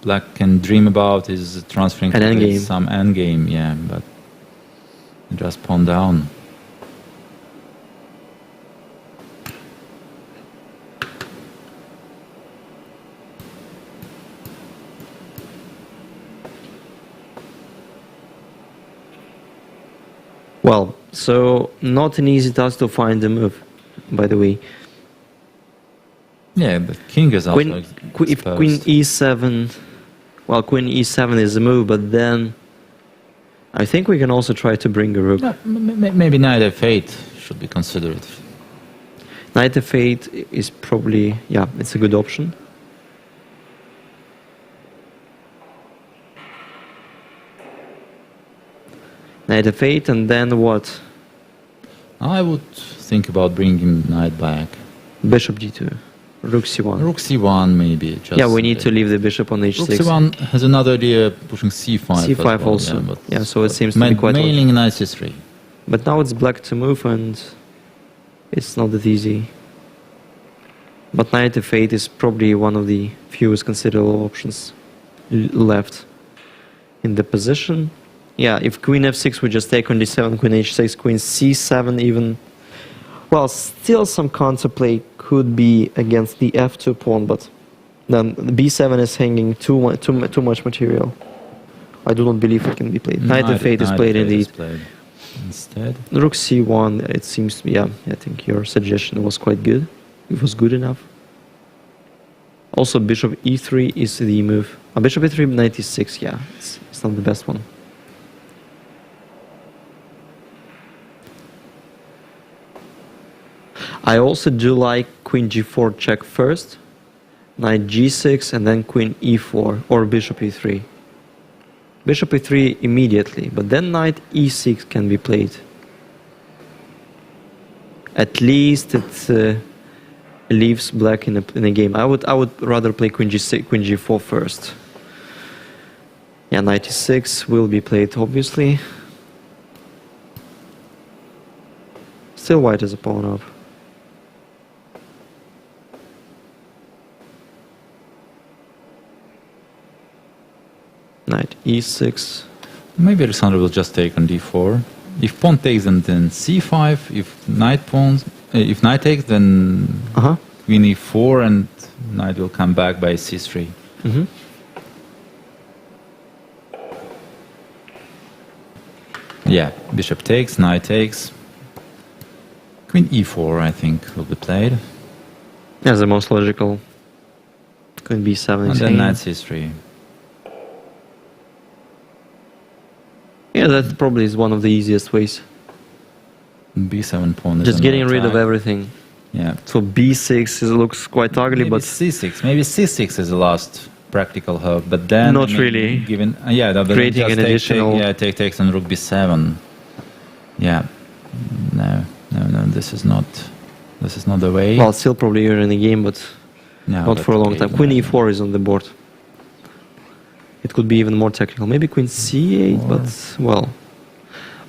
black can dream about is transferring to some endgame, yeah, but just pawn down. Well, so not an easy task to find the move, by the way. Yeah, but king is also if queen e7, well, queen e7 is a move, but then I think we can also try to bring a rook. No, maybe knight f8 should be considered. Knight f8 is probably, yeah, it's a good option. Knight f8, and then what? I would think about bringing knight back. Bishop g2. Rook c1. Rook c1 maybe. Yeah, we need to leave the bishop on h6. Rook c1 has another idea pushing c5. c5 well, also. Yeah, so it seems to be quite mainly knight c3. But now it's black to move and it's not that easy. But knight f8 is probably one of the fewest considerable options left in the position. Yeah, if queen f6 we just take on d7, queen h6, queen c7 even. Well, still some counterplay could be against the f2 pawn, but then b7 is hanging too much material. I do not believe it can be played. Knight f8 is played indeed. Instead, rook c1, it seems to be, yeah, I think your suggestion was quite good. It was good enough. Also, bishop e3 is the move. Bishop e3, knight e6, yeah, it's not the best one. I also do like queen g4 check first, knight g6, and then queen e4 or bishop e3. Bishop e3 immediately, but then knight e6 can be played. At least it leaves black in a game. I would rather play queen g6, queen g4 first. Yeah, knight e6 will be played obviously. Still white has a pawn up. Knight e6. Maybe Alexander will just take on d4. If pawn takes, then c5. If knight takes, then queen e4, and knight will come back by c3. Yeah, bishop takes, knight takes. Queen e4, I think, will be played. As the most logical. Queen b7 and then knight c3. Yeah, that probably is one of the easiest ways. b7 pawn is just getting rid of everything. Yeah. So b6 looks quite ugly, maybe but c6. Maybe c6 is the last practical hope, but then not really. Given creating an additional. Takes on rook b7. Yeah. No. This is not the way. Well, still probably you're in the game, but not for a long time. Queen e4 is on the board. It could be even more technical. Maybe queen c8, but, well...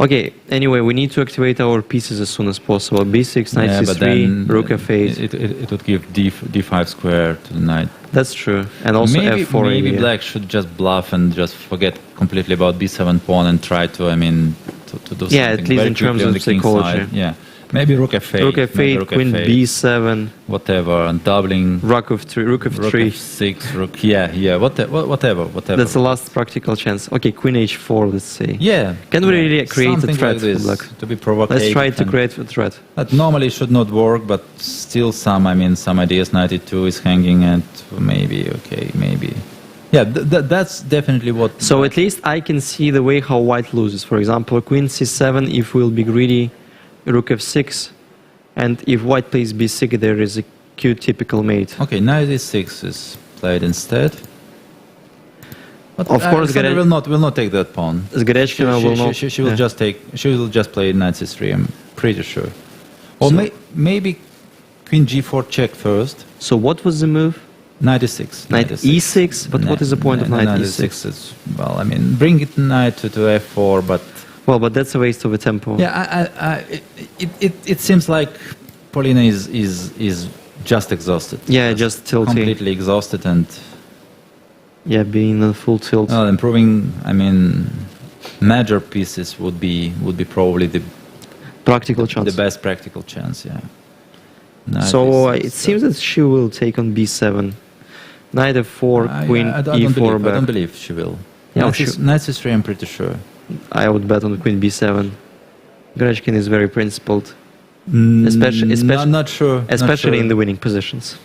Okay, anyway, we need to activate our pieces as soon as possible. b6, knight c3, rook f8. It would give d5 square to the knight. That's true. And also maybe, f4. Maybe yeah. black should just bluff and just forget completely about b7 pawn and try to, I mean, to do something at least very in terms quickly on of the king psychology. side. Yeah. Maybe rook f8. Rook f8, queen b7. Whatever, and doubling. Rook f3, rook f3. Rook f6, rook, whatever. That's the last practical chance. Okay, queen h4, let's say. Yeah. Can we really create something a threat like this, for black? to be provocative. Let's try to create a threat. That normally should not work, but still some ideas. 92 is hanging and maybe, maybe. Yeah, that's definitely what... So at least I can see the way how white loses. For example, queen c7, if we'll be greedy, rook f6, and if white plays b6, there is a cute typical mate. Okay, knight e6 is played instead. But of course, will not take that pawn. Zgarechkina will not. She will just take. She will just play knight c3. I'm pretty sure. Or So, maybe queen g4 check first. So what was the move? Knight e6. Knight e6. But what is the point of knight e6? Is, well, I mean, bring it knight to f4, but. Well, but that's a waste of a tempo. Yeah, it seems like Paulina is just exhausted. Yeah, just tilting. Completely exhausted and. Yeah, being in full tilt. Well, improving. I mean, major pieces would be probably the practical chance. The best practical chance. Yeah. So it seems that she will take on b7. Knight f4, queen e4 back. I don't believe she will. Yeah, knight c3. I'm pretty sure. I would bet on queen b7. Grechkin is very principled, especially not sure, especially in the winning positions.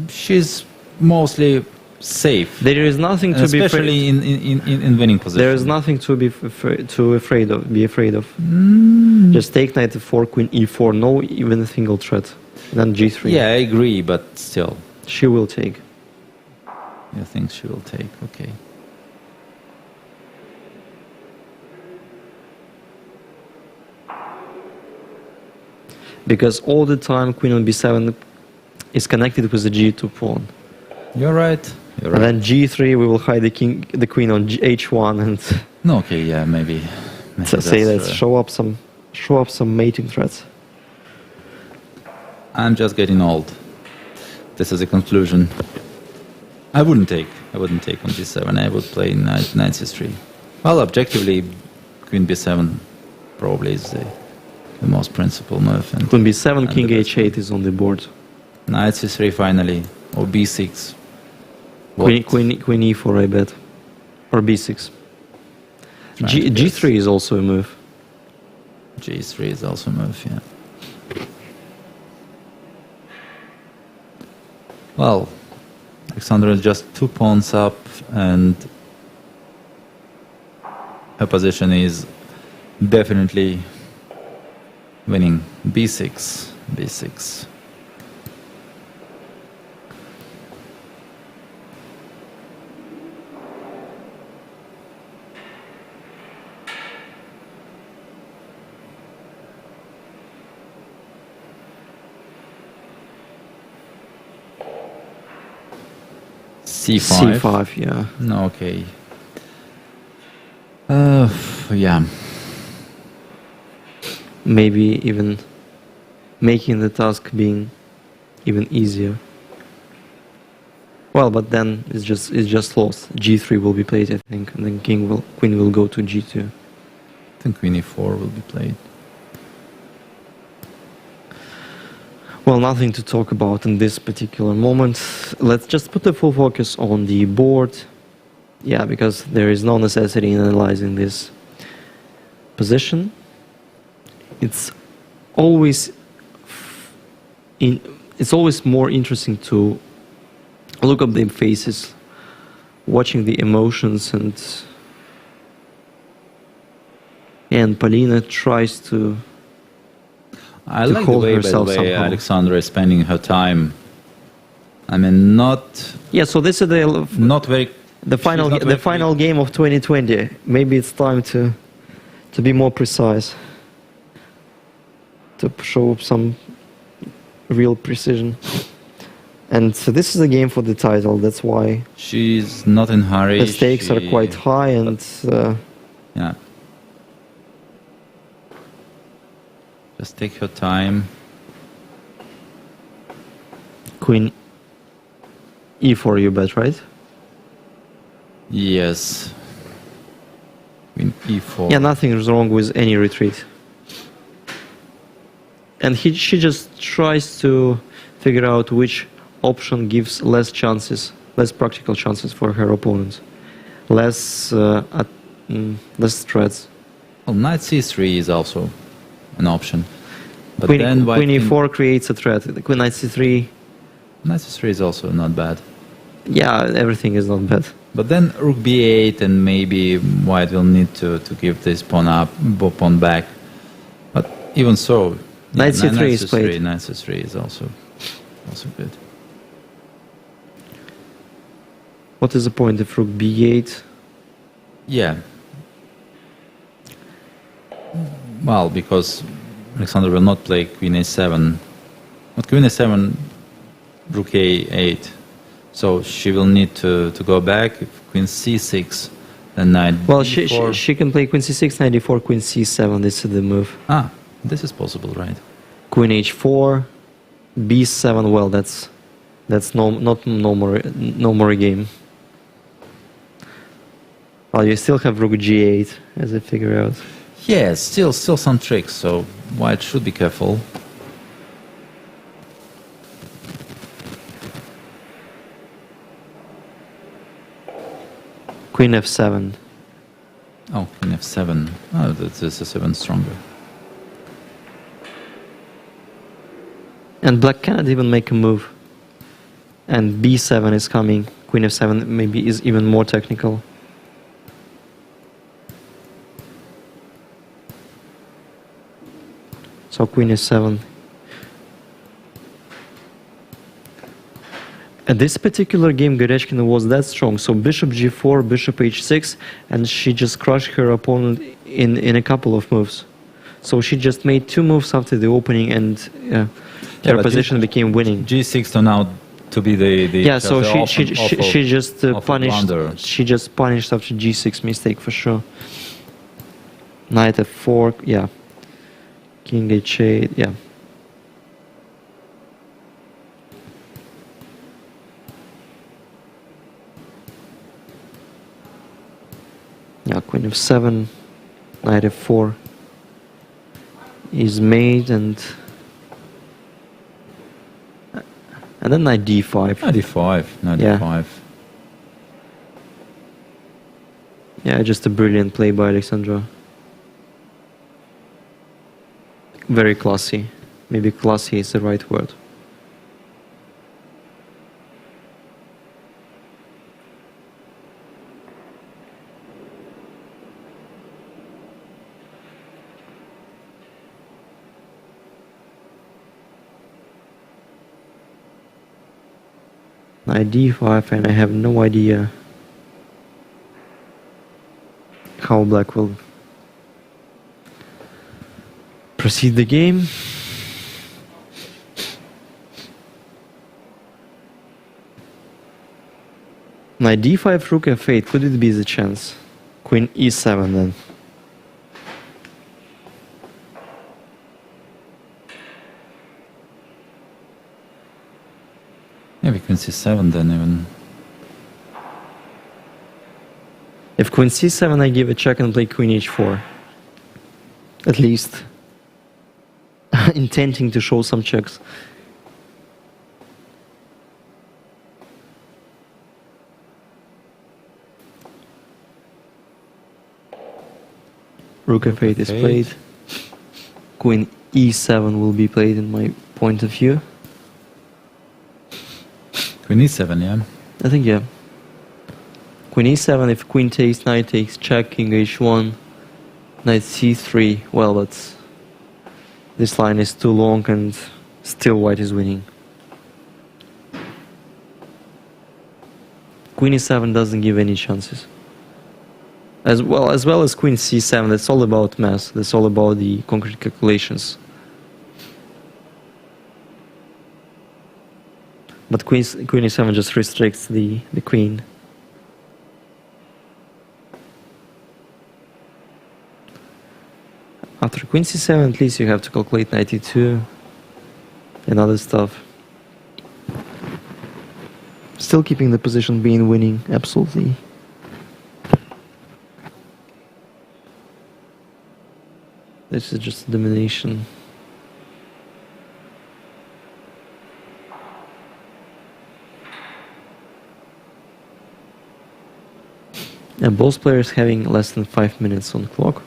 She's mostly safe. There is nothing to be especially in winning positions. There is nothing to be afraid of. Just take knight f4, queen e4, no even a single threat. Then g3. Yeah, I agree, but still. She will take. You think she will take? Okay. Because all the time queen on b7 is connected with the g2 pawn. You're right. And then g3 we will hide the queen on h1 and. No, okay, yeah, maybe. So say let's show up some mating threats. I'm just getting old. This is a conclusion. I wouldn't take on b7. I would play knight c3. Well, objectively, queen b7 probably is the most principal move. And queen b7, king h8 is on the board. Knight c3 finally, or b6. Queen e4, I bet, or b6. G3 is also a move. G3 is also a move, yeah. Well, Alexandra is just 2 pawns up, and her position is definitely winning. b6, b6. C5. C5, yeah. No, okay. Yeah. Maybe even making the task being even easier. Well, but then it's just lost. G3 will be played, I think, and then queen will go to G2. I think queen e4 will be played. Well, nothing to talk about in this particular moment. Let's just put the full focus on the board. Yeah, because there is no necessity in analyzing this position. It's always more interesting to look up the faces, watching the emotions, and Paulina tries to. I like the way, by the way, Alexandra is spending her time. I mean, not. Yeah, so this is not very. The final game of 2020. Maybe it's time to be more precise, to show some real precision. And so this is a game for the title. That's why she's not in a hurry. The stakes are quite high, and yeah. Just take your time. Queen e4 you bet, right? Yes. Queen e4. Yeah, nothing is wrong with any retreat. And she just tries to figure out which option gives less chances, less practical chances for her opponents. Less threats. Well, knight c3 is also an option. But Queen, then Queen e4 creates a threat. Queen knight c3. Knight c3 is also not bad. Yeah, everything is not bad. But then rook b8, and maybe white will need to give this pawn up, pawn back. But even so, knight c3 is played. Knight c3 is also good. What is the point of rook b8? Yeah. Well, because Alexander will not play queen a7. But queen a7, rook a8. So she will need to go back. If queen c6, then knight well, d4. she can play queen c6, knight d4, queen c7. This is the move. Ah, this is possible, right? Queen h4, b7. Well, that's no more a game. Well, you still have rook g8, as I figure out. Yes, still some tricks. So white should be careful. Queen f7. Oh, queen f7. Oh, this is even stronger. And black cannot even make a move. And b7 is coming. Queen f7 maybe is even more technical. So queen f7. At this particular game, Goryachkina was that strong. So bishop g4, bishop h6, and she just crushed her opponent in a couple of moves. So she just made 2 moves after the opening, and her position became winning. G6 turned out to be the yeah. So she just punished. Blunder. She just punished after g6 mistake for sure. Knight f4, yeah. King h8, yeah. Yeah, queen f7, knight f4 is made, and then knight d5. Knight d5, knight d5. Yeah, just a brilliant play by Alexandra. Very classy. Maybe classy is the right word. Knight d5, and I have no idea how black will proceed the game. Knight d5, rook f8, could it be the chance? Queen e7 then. Yeah, we can c7 then even. If queen c7, I give a check and play queen h4. At least. Intending to show some checks. Rook f8 is played. Queen e7 will be played in my point of view. Queen e7, yeah? I think, yeah. Queen e7, if queen takes, knight takes, check, king h1, knight c3. Well, that's... This line is too long and still white is winning. Queen e7 doesn't give any chances. As well as queen c7, that's all about math. That's all about the concrete calculations. But queen e7 just restricts the queen. After queen c7, at least you have to calculate knight e2 and other stuff. Still keeping the position, being winning, absolutely. This is just domination. And both players having less than 5 minutes on clock.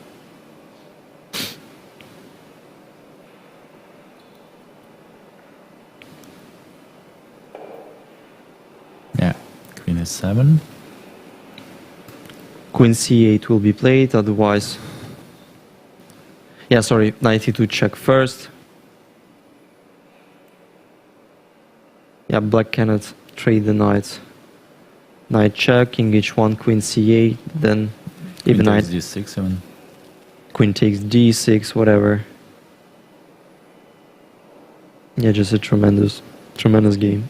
Yeah, Queen is 7. Queen c8 will be played, otherwise... Yeah, sorry, knight e2 check first. Yeah, black cannot trade the knights. Knight check, king h1, queen c8, then even knight d6, queen takes d6, whatever. Yeah, just a tremendous game.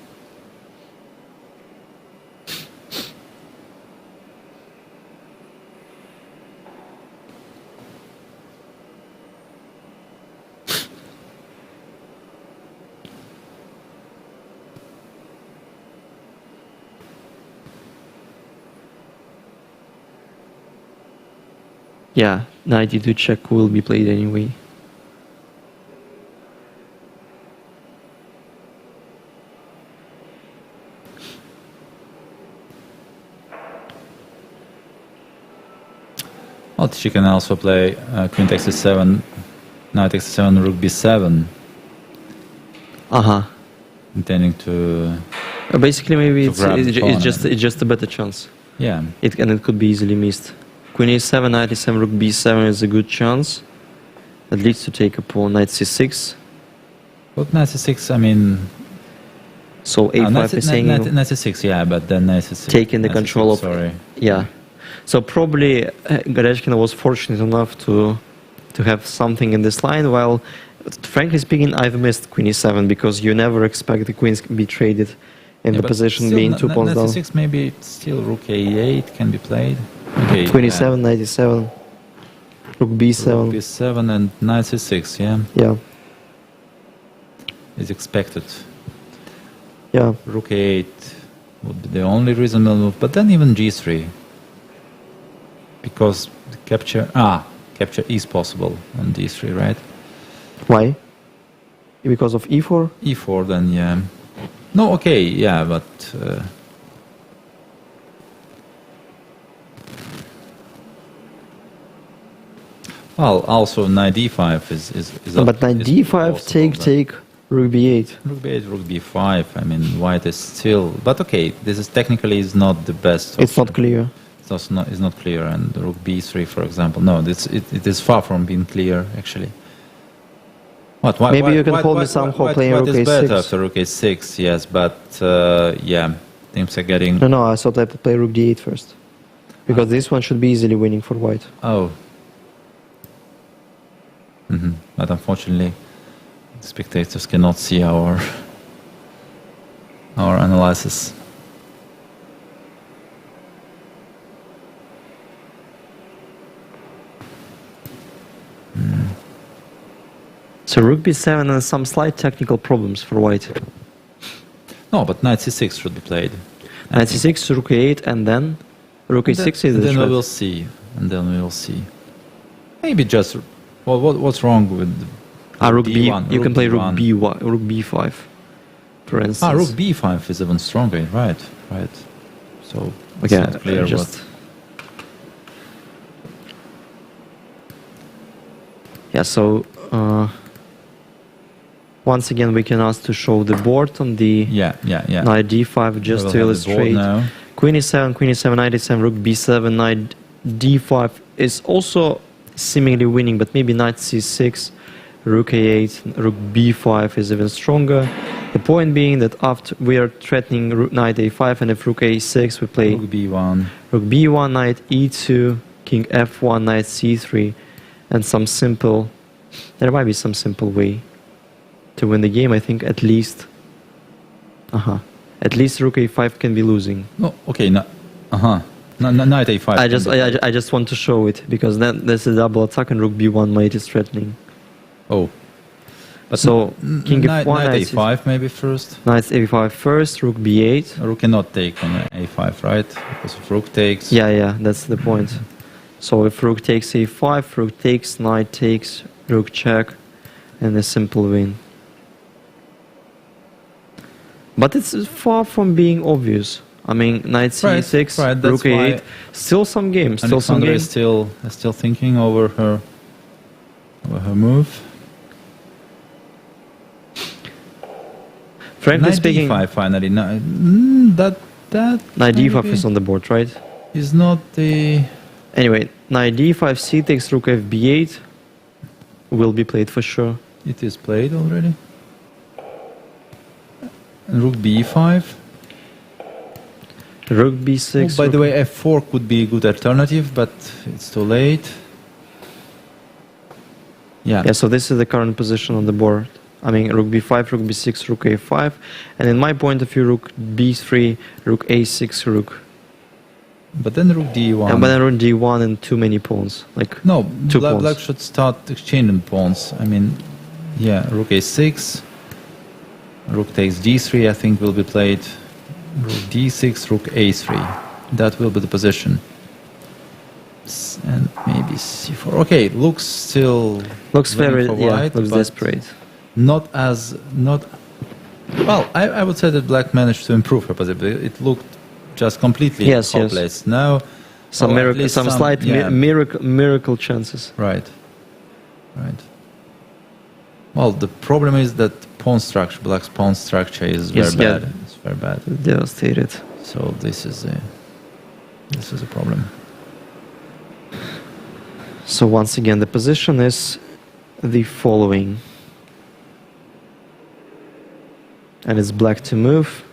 Yeah, knight e2 check will be played anyway. Well, she can also play queen takes e7, knight takes e7, rook b7. Intending to... Basically, maybe it's just a better chance. Yeah. It could be easily missed. Queen a7, knight e7, rook b7 is a good chance. At least to take a pawn, knight c6. But knight c6, I mean... So a5 is saying... Knight c6, yeah, but then knight c6... Taking the control of... Sorry. Yeah. So probably Garechkina was fortunate enough to have something in this line, while, frankly speaking, I've missed queen e7, because you never expect the queens to be traded in the position still, being 2 pawns down. Knight c6, maybe still rook a8 can be played. Okay, queen e7, knight e7, rook b7. Rook b7 and knight c6, yeah? Yeah. Is expected. Yeah. Rook a8 would be the only reasonable move, but then even g3. Because the capture is possible on d3, right? Why? Because of e4? e4, then yeah. No, okay, yeah, but... well, also knight d5 is but knight d5 take rook b8. Rook b8, rook b5. I mean, white is still... But okay, this is technically is not the best option. It's not clear. It's not clear, and rook b3, for example. No, it is far from being clear, actually. What? Maybe you can hold me somehow playing rook a6. What is better after rook a6? Yes, but yeah, things are getting... No, I thought I would play rook d8 first, because this one should be easily winning for white. Oh. But unfortunately, spectators cannot see our analysis. So rook b7 and some slight technical problems for white. No, but knight c6 should be played. Knight c6, rook a8, and then rook a6 is the then we will see. And then we will see. Maybe just... Well, what's wrong with rook b1? You can play rook b5, for instance. Rook b5 is even stronger, right? So it's not clear what... Yeah, so once again we can ask to show the board on the knight d5 just to illustrate. Queen e7, knight e7, rook b7, knight d5 is also seemingly winning, but maybe knight c6, rook a8, rook b5 is even stronger. The point being that after we are threatening knight a5, and if rook a6 we play rook b1, knight e2, king f1, knight c3, and there might be some simple way to win the game. I think at least rook a5 can be losing. No, okay, knight a5. I just want to show it, because then there's a double attack and rook b1 might is threatening. Oh. But so king knight f1, knight a5 maybe first. Knight a5 first, rook b8. Rook cannot take on a5, right? Because if rook takes... Yeah, that's the point. So if rook takes a5, rook takes, knight takes, rook check, and a simple win. But it's far from being obvious. I mean, knight c6, right, rook a8, still some game, still some game. Is still thinking over her move. Frankly knight speaking, d5 finally. That knight d5 is on the board, right? Is not the... Anyway, knight d5, c takes, rook fb8 will be played for sure. It is played already. And rook b5. Rook b6. Oh, by the way, f4 could be a good alternative, but it's too late. Yeah, so this is the current position on the board. I mean, rook b5, rook b6, rook a5, and in my point of view, rook b3, rook a6, rook. But then rook d1. But then rook d1 and too many pawns. Like no, two pawns. Black should start exchanging pawns. I mean, yeah, rook a6, rook takes d3. I think will be played. Rook d6, rook a3. That will be the position. And maybe c4. Okay, looks very white, looks desperate. Well, I would say that Black managed to improve her position. It looked just completely hopeless. Yes. Now, some slight miracle chances. Right. Well, the problem is that pawn structure, Black's pawn structure is very bad. It's very bad. Devastated. So this is a problem. So once again, the position is the following. And it's Black to move.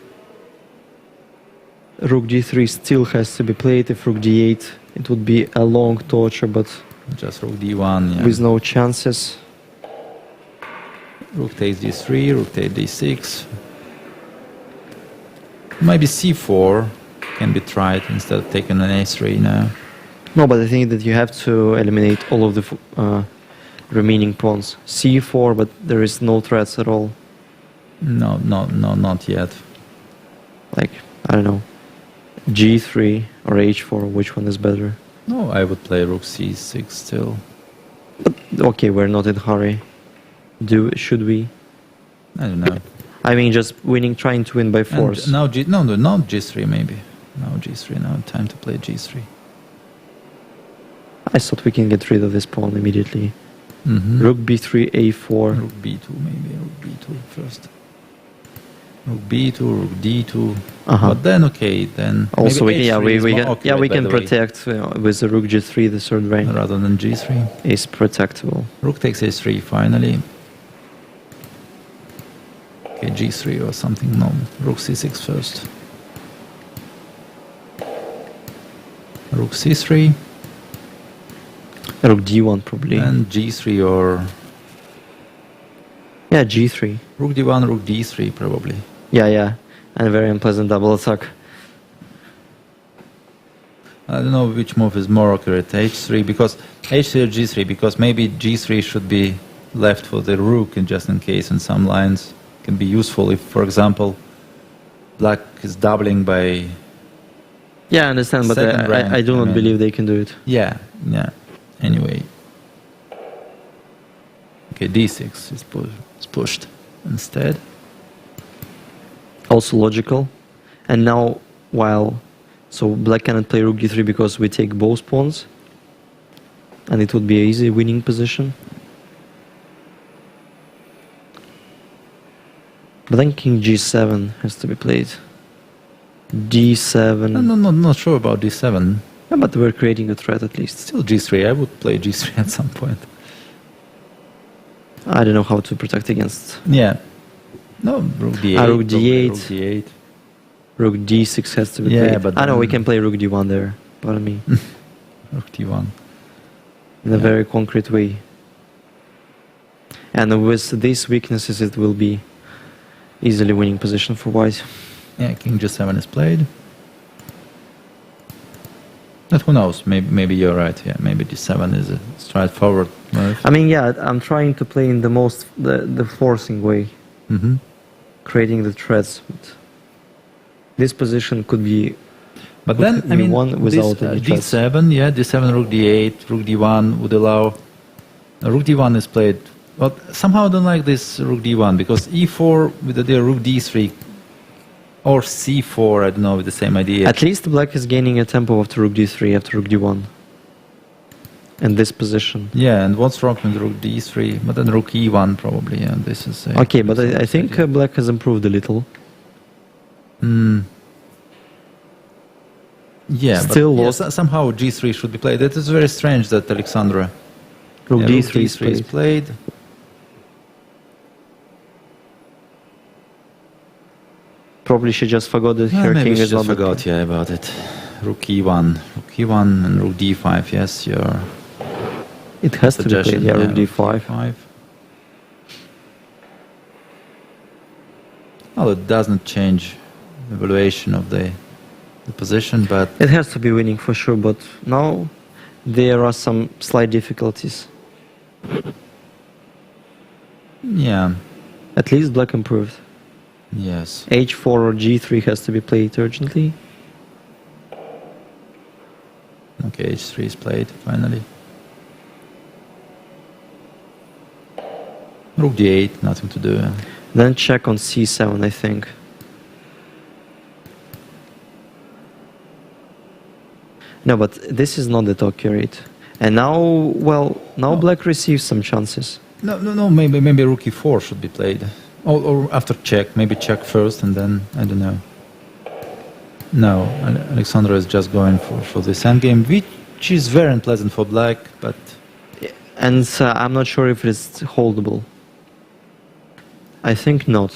Rook d3 still has to be played. If rook d8, it would be a long torture, but just rook d1, with no chances. Rook takes d3, rook takes d6. Maybe c4 can be tried instead of taking an a3 now. No, but I think that you have to eliminate all of the remaining pawns. c4, but there is no threats at all. No, not yet. Like, I don't know, g3 or h4, which one is better? No, I would play rook c6 still. But, okay, we're not in a hurry. Should we? I don't know. I mean, just trying to win by force. And now not g3 maybe. Now g3, now time to play g3. I thought we can get rid of this pawn immediately. Rook b3, a4. Rook b2 maybe, rook b2 first. Rook b2, rook d2. But then then also we can the protect with the rook g3 the third rank rather than g3. Is protectable. Rook takes a3 finally. Okay, g3 or something. No, rook c6 first. Rook c3. Rook d1 probably. And g3 or... Yeah, g3. Rook d1, rook d3 probably. Yeah. And a very unpleasant double attack. I don't know which move is more accurate, h3 because h3 or g3, because maybe g3 should be left for the rook and just in case in some lines can be useful if, for example, Black is doubling by... Yeah, I understand, but I do not believe they can do it. Yeah. Anyway. Okay, d6 is pushed instead. Also logical. And now, so Black cannot play rook d3 because we take both pawns. And it would be an easy winning position. But then king g7 has to be played. d7. No, not sure about d7. Yeah, but we're creating a threat at least. Still g3. I would play g3 at some point. I don't know how to protect against. Yeah. No, rook d8. Rook d8. Rook d8. Rook d6 has to be played. But I know we can play rook d1 there. Pardon me. Rook d1. In a very concrete way. And with these weaknesses, it will be easily winning position for white. Yeah, king g7 is played. But who knows? Maybe you're right. Yeah, maybe d7 is a straightforward move. I mean, yeah, I'm trying to play in the forcing way, creating the threats. This position could be. But then, I mean, one without this, d7, yeah, d7, rook d8, rook d1 would allow. Rook d1 is played. But somehow I don't like this rook d1 because e4 with the rook d3 or c4, I don't know, with the same idea. At least black is gaining a tempo after rook d3, after rook d1. In this position. Yeah, and what's wrong with rook d3? But then rook e1 probably, yeah, this is... okay, but I think black has improved a little. Yeah, still but lost. Somehow g3 should be played. It is very strange that Alexandra... Rook d3 is played. Probably she just forgot that her king is not... forgot, yeah, about it. Rook e1, and rook d5, yes, your... It has to be played, yeah, rook d5. Well, it doesn't change the valuation of the position, but... It has to be winning for sure, but now there are some slight difficulties. Yeah. At least black improved. Yes. h4 or g3 has to be played urgently. Okay, h3 is played, finally. Rook d8, nothing to do. Then check on c7, I think. No, but this is not the Tokyo rate. And now, well, now black receives some chances. No, maybe rook e4 should be played. Or after check, maybe check first and then, I don't know. No, Alexandra is just going for this endgame, which is very unpleasant for black, but... And I'm not sure if it's holdable. I think not.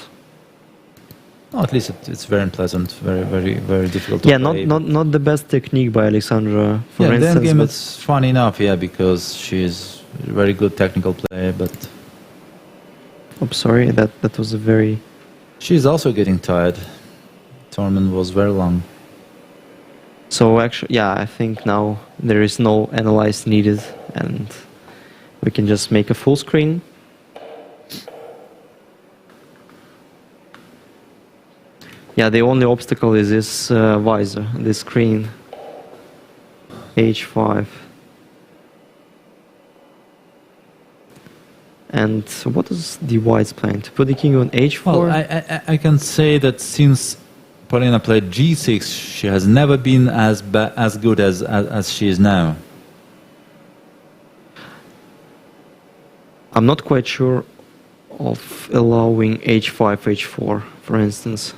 No, at least it's very unpleasant, very difficult to play. Yeah, not the best technique by Alexandra, for instance. Yeah, the endgame it's funny enough, yeah, because she's a very good technical player, but... I'm sorry, that was a very... She's also getting tired. Tournament was very long. So actually, yeah, I think now there is no analyze needed and we can just make a full screen. Yeah, the only obstacle is this visor, this screen. h5. And what is the white's plan? To put the king on h4? Well, I can say that since Polina played g6, she has never been as good as she is now. I'm not quite sure of allowing h5, h4, for instance.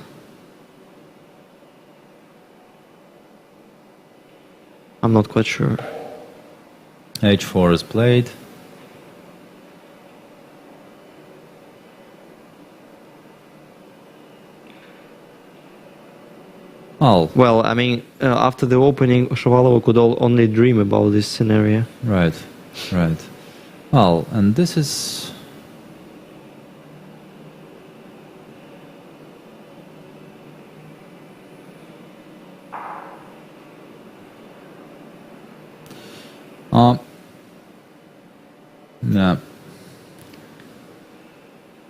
I'm not quite sure. h4 is played. Oh. Well, I mean, after the opening, Shavalova could only dream about this scenario. Right. Well, and this is... Yeah.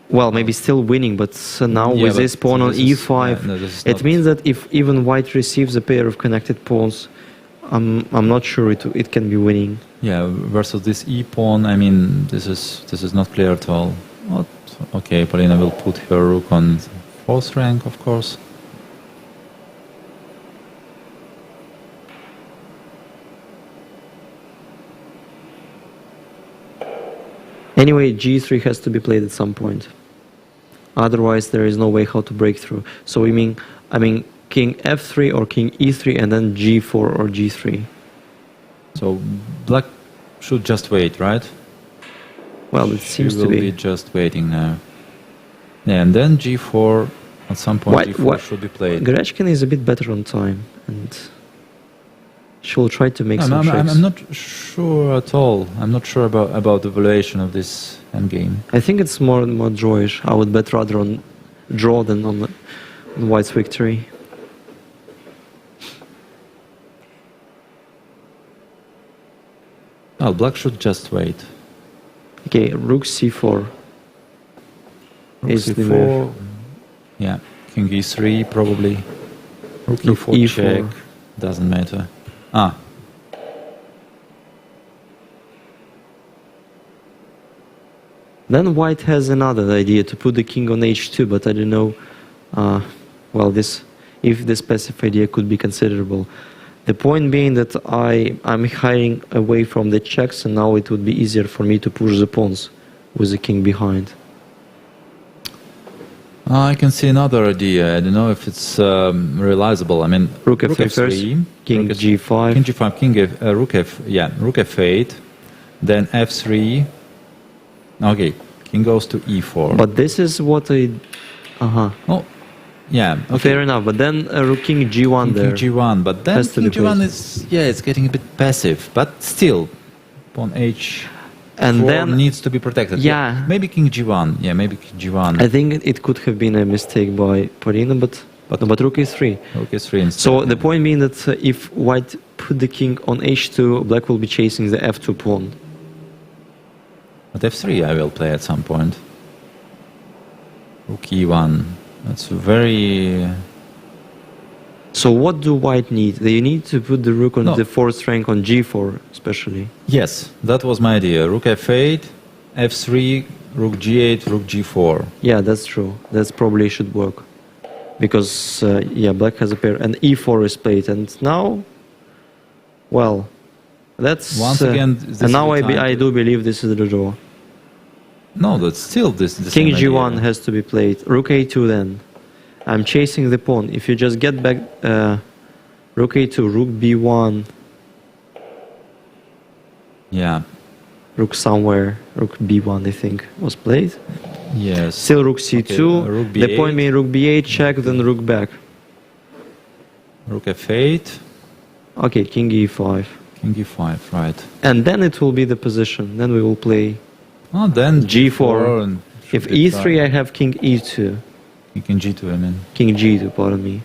Well, maybe still winning, but now with this pawn on e5, it means that if even white receives a pair of connected pawns, I'm not sure it can be winning. Yeah, versus this e pawn, I mean, this is not clear at all. Okay, Polina will put her rook on fourth rank, of course. Anyway, g3 has to be played at some point. Otherwise, there is no way how to break through. So I mean, king f3 or king e3 and then g4 or g3. So black should just wait, right? Well, it seems to be. She will be just waiting now. Yeah, and then g4, at some point g4 should be played. Gerechkin is a bit better on time, and she'll try to make some tricks. I'm not sure at all. I'm not sure about the valuation of this endgame. I think it's more drawish. I would bet rather on draw than on white's victory. Well, black should just wait. Okay, rook c4. Rook Is the c4. move. Yeah, king e3 probably. Rook e4 e4. check. Doesn't matter. Ah. Then white has another idea to put the king on h2, but I don't know. Well, if this passive idea could be considerable. The point being that I'm hiding away from the checks, and now it would be easier for me to push the pawns with the king behind. I can see another idea. I don't know if it's realizable. I mean, rook f3 first, king g5, king g5, rook f8, then f3. Okay, king goes to e4. But this is what I. Oh, yeah. Okay. Fair enough. But then rook king g1 there. King g1, but then king g1 is it's getting a bit passive. But still, pawn h. And then needs to be protected. Yeah. Maybe king g1. Yeah, maybe king g1. I think it could have been a mistake by Polina, but rook e3. Rook e3 instead. So the point being that if white put the king on h2, black will be chasing the f2 pawn. At f3 I will play at some point. Rook e1. That's very... So what do white need? They need to put the rook on the fourth rank on g4 especially. Yes, that was my idea. Rook f8, f3, rook g8, rook g4. Yeah, that's true. That probably should work. Because, black has a pair. And e4 is played. And now, well, that's... Once again... and now I do believe this is the draw. No, that's still this king g1 has to be played. Rook a2 then. I'm chasing the pawn. If you just get back rook a2, rook b1. Yeah. Rook somewhere. Rook b1 I think was played. Yes. Still rook c2. Okay, rook b8. The point being rook b8 check, then rook back. Rook f8. Okay, king e5. King e5, right. And then it will be the position. Then we will play then g4. And if e3 I have king e2. King g2, I mean. King g2, pardon me.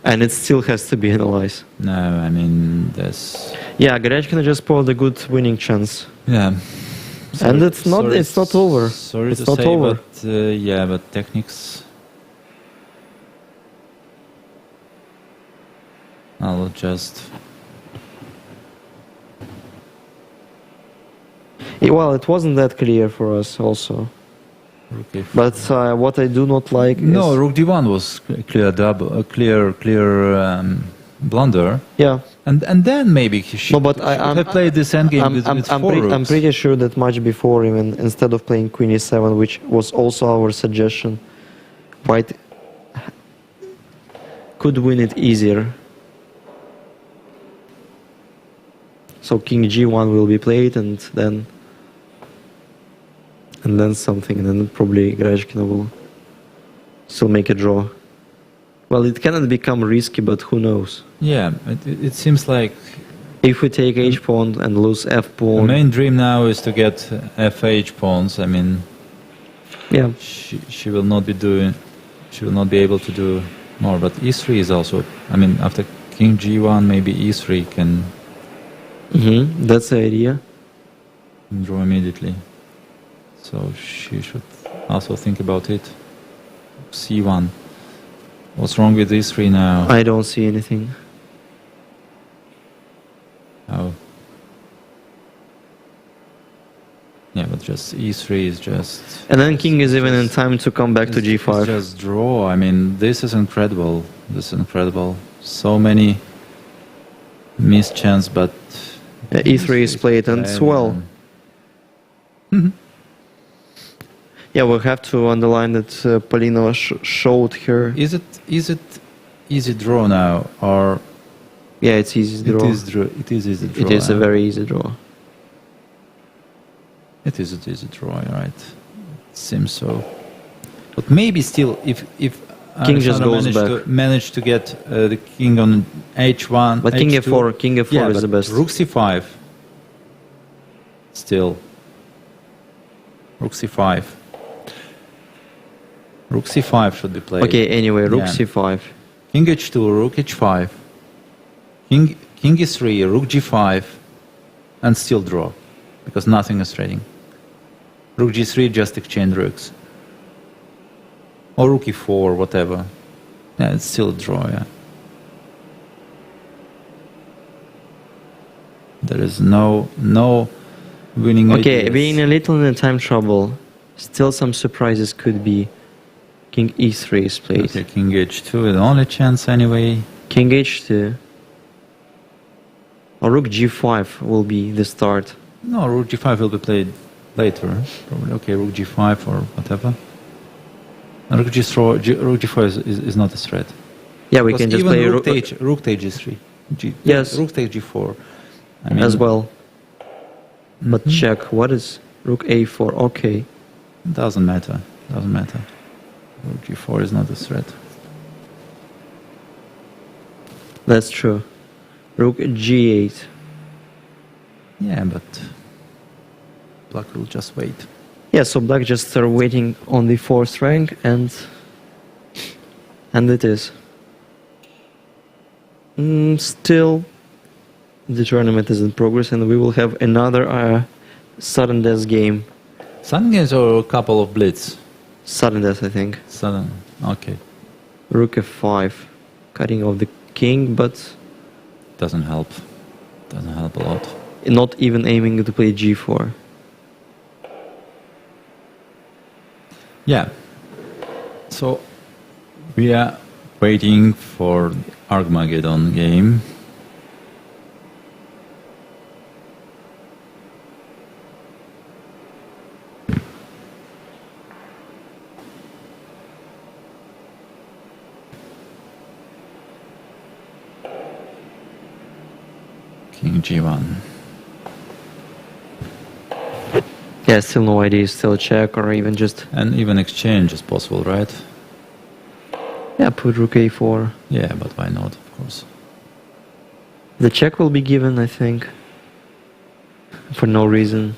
And it still has to be analyzed. No, I mean, there's... Yeah, Garechkina just pulled a good winning chance. Yeah. Sorry, and it's not over. Sorry it's to not say, over. But but techniques... I'll just... Well, it wasn't that clear for us also. Okay. But what I do not like is... No, rook d1 was clear blunder. Yeah. And then maybe he should, have played this endgame with four rooks. I'm pretty sure that much before, even instead of playing queen e7, which was also our suggestion, white could win it easier. So king g1 will be played, and then something, and then probably Garechkina will still make a draw. Well, it cannot become risky, but who knows? Yeah, it seems like... If we take h pawn and lose f pawn... The main dream now is to get fh pawns. I mean... Yeah. She will not be doing... She will not be able to do more, but e3 is also... I mean, after king g1, maybe e3 can... That's the idea. Draw immediately. So she should also think about it. c1. What's wrong with e3 now? I don't see anything. Oh. Yeah, but just e3 is just... And then king is even in time to come back to g5. Just draw. I mean, this is incredible. This is incredible. So many missed chance, but... Yeah, e3 is played, and well. Yeah, we'll have to underline that Polina showed her. Is it easy draw now, or? Yeah, it's easy draw. It is easy draw. It is a very easy draw. It is an easy draw, right? It seems so. But maybe still, if king just goes back. Manage to get the king on h1. But king f4 is the best. Rook c5. Still. Rook c5. Rook c5 should be played. Okay, anyway, rook c5. King h2, rook h5. king e3, rook g5, and still draw, because nothing is trading. Rook g3, just exchange rooks. Or rook e4, whatever. Yeah, it's still a draw, yeah. There is no winning Okay, ideas. being a little in time trouble, still some surprises could be. King e3 is played. Okay, king h2, the only chance anyway. King h2. Or rook g5 will be the start. No, rook g5 will be played later. Probably. Okay, rook g5 or whatever. And rook g4 is not a threat. Yeah, we Because can just even play rook takes g3. Yes. Rook takes g4. As well. But check, what is rook a4? Okay. Doesn't matter. Doesn't matter. Rook g4 is not a threat. That's true. Rook g8. Yeah, but black will just wait. Yeah, so black just start waiting on the fourth rank, and it is. Still, the tournament is in progress, and we will have another sudden death game. Sudden games or a couple of blitz? Sudden death, I think. Sudden, okay. Rook f5, cutting off the king, but doesn't help. Doesn't help a lot. Not even aiming to play g4. Yeah. So we are waiting for Armageddon game. King g1. Yeah, still no idea, still check or even just... And even exchange is possible, right? Yeah, put rook a4. Yeah, but why not, of course. The check will be given, I think. For no reason.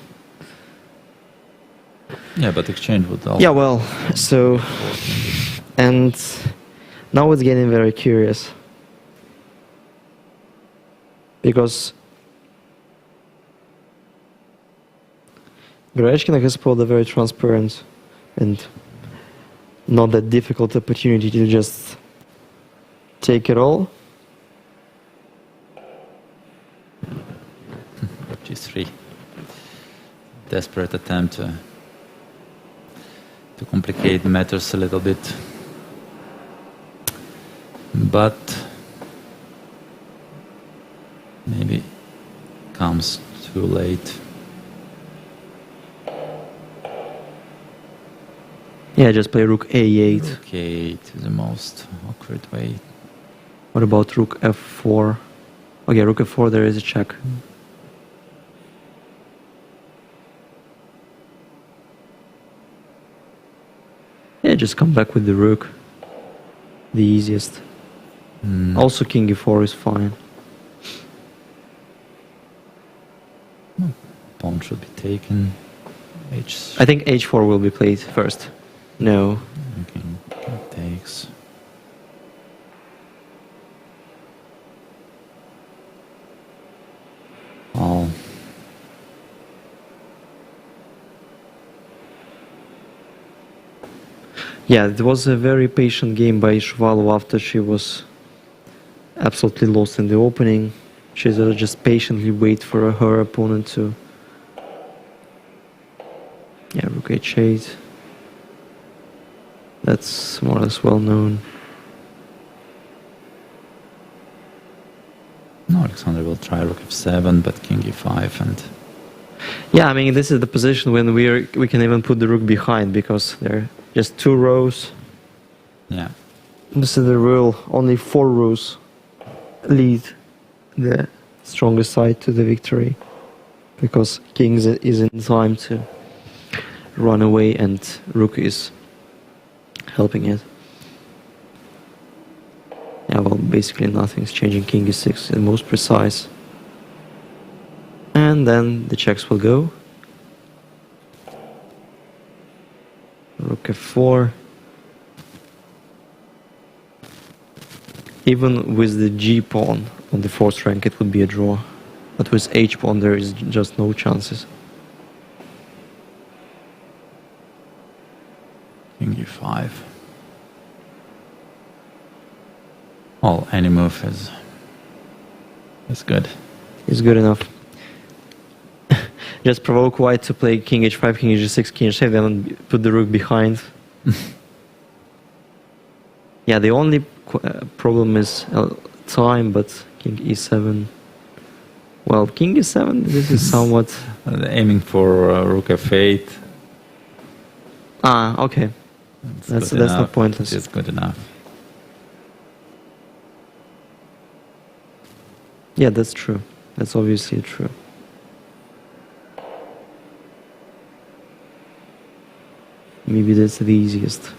Yeah, but exchange would also... Yeah, well, so... And now it's getting very curious. Because Grechkina has pulled a very transparent and not that difficult opportunity to just take it all. G3. Desperate attempt to complicate matters a little bit. But maybe comes too late. Yeah, just play rook a8. Rook a8 is the most awkward way. What about rook f4? Okay, rook f4, there is a check. Yeah, just come back with the rook. The easiest. Also king e4 is fine. Pawn should be taken. I think h4 will be played first. No. King takes. All. Yeah, it was a very patient game by Shvalov after she was absolutely lost in the opening. She's just patiently wait for her opponent to... Yeah, rook h8. That's more or less well known. No, Alexander will try rook f7, but king e5 and... Yeah, I mean, this is the position when we can even put the rook behind, because there are just 2 rows. Yeah. This is the rule. Only 4 rows lead the strongest side to the victory, because king is in time to run away and rook is helping it. Yeah, well, basically nothing's changing. King e6 is the most precise. And then the checks will go. Rook f4. Even with the G pawn on the fourth rank, it would be a draw. But with H pawn, there is just no chances. King E5. Well, any move is good. It's good enough. Just provoke white to play King H5, King H6, King H7, then put the rook behind. Yeah, the only problem is time, but King E7. Well, King E7, this is somewhat... Aiming for Rook F8. Ah, okay. That's not pointless. It's good enough. Yeah, that's true. That's obviously true. Maybe that's the easiest.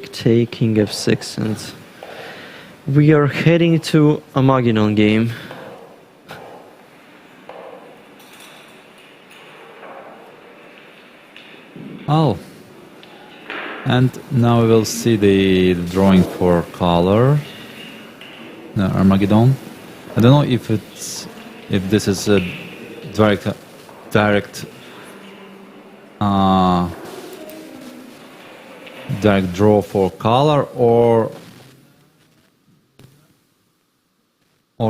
Take King F6, and we are heading to a Armageddon game. Oh, and now we will see the drawing for color. No, Armageddon. I don't know if this is a direct draw for color, or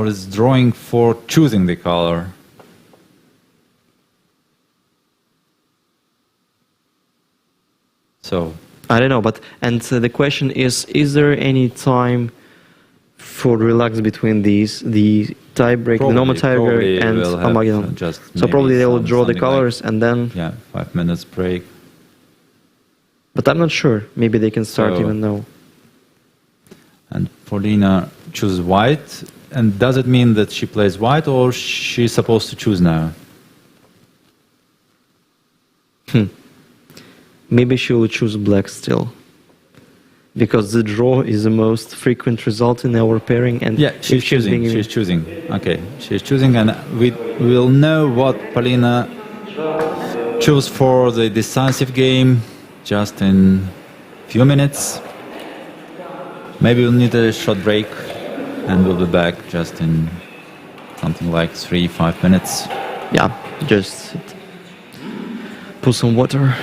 is drawing for choosing the color. So I don't know, but the question is there any time for relax between these, the tiebreak, the normal tiebreak, and Armageddon? So probably they will draw the colors and then 5 minutes break. But I'm not sure. Maybe they can start even now. And Paulina chooses white. And does it mean that she plays white, or she's supposed to choose now? Maybe she will choose black still. Because the draw is the most frequent result in our pairing. And yeah, she's choosing. She's choosing. Okay, she's choosing, and we will know what Paulina chose for the decisive game just in a few minutes. Maybe we'll need a short break, and we'll be back just in something like 3-5 minutes. Yeah, just put some water.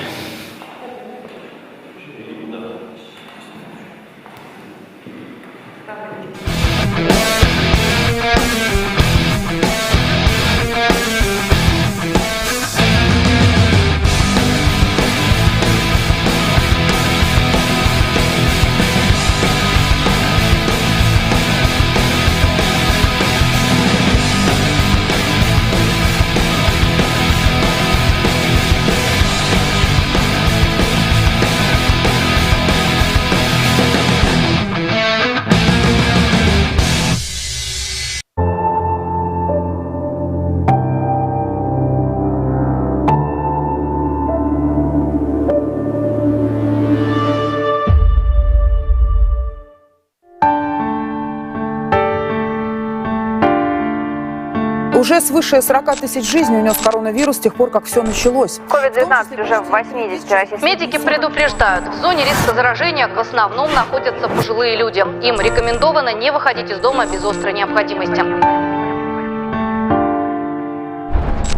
Уже свыше 40 тысяч жизней унес коронавирус с тех пор, как все началось. COVID-19 уже в 80 российских. Медики предупреждают, в зоне риска заражения в основном находятся пожилые люди. Им рекомендовано не выходить из дома без острой необходимости.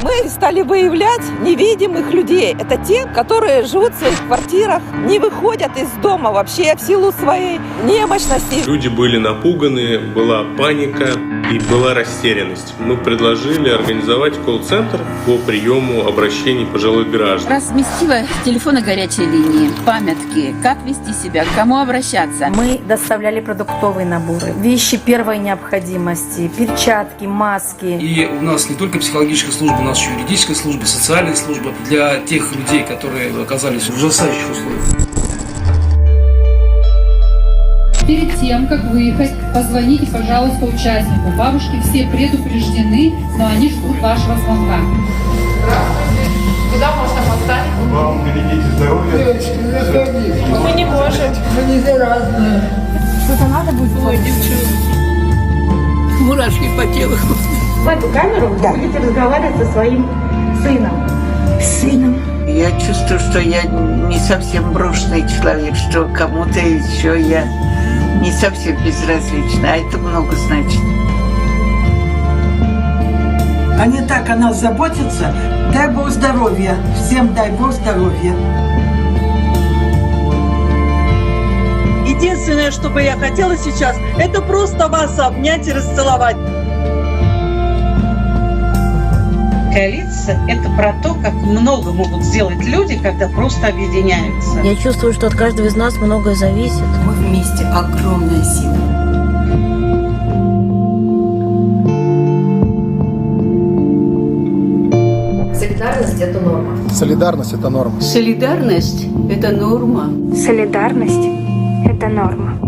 Мы стали выявлять невидимых людей. Это те, которые живут в своих квартирах, не выходят из дома вообще в силу своей немощности. Люди были напуганы, была паника и была растерянность. Мы предложили организовать колл-центр по приему обращений пожилых граждан. Разместила телефоны горячей линии, памятки, как вести себя, к кому обращаться. Мы доставляли продуктовые наборы, вещи первой необходимости, перчатки, маски. И у нас не только психологическая служба, у нас еще юридическая служба, социальная служба для тех людей, которые оказались в ужасающих условиях. Перед тем, как выехать, позвоните, пожалуйста, участнику. Бабушки все предупреждены, но они ждут вашего звонка. Куда можно поставить? Вам берегите здоровье. Мы не можем. Мы не заразные. Что-то надо будет? Ой, девчонки. Мурашки по телу. В эту камеру вы будете разговаривать со своим сыном. Сыном. Я чувствую, что я не совсем брошенный человек, что кому-то еще я не совсем безразлична, а это много значит. Они так о нас заботятся. Дай Бог здоровья. Всем дай Бог здоровья. Единственное, что бы я хотела сейчас, это просто вас обнять и расцеловать. Коалиция – это про то, как много могут сделать люди, когда просто объединяются. Я чувствую, что от каждого из нас многое зависит. Мы вместе огромная сила. Солидарность – это норма. Солидарность – это норма. Солидарность – это норма. Солидарность – это норма.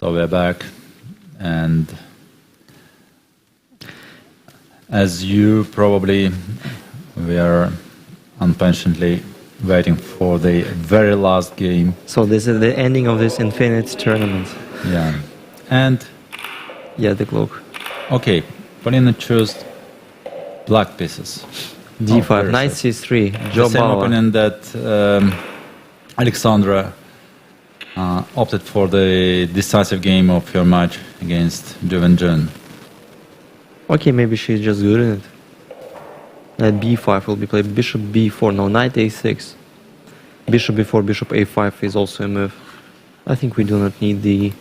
So we're back, and as you probably were impatiently waiting for the very last game. So this is the ending of this infinite tournament. Yeah, and yeah, the clock. Okay, Polina chose black pieces. D5, knight c3, the same opinion that Alexandra opted for the decisive game of your match against Juvenjun. Okay, maybe she's just good in it. Knight b5 will be played. Bishop b4. No, knight a6. Bishop b4, bishop a5 is also a move. I think we do not need the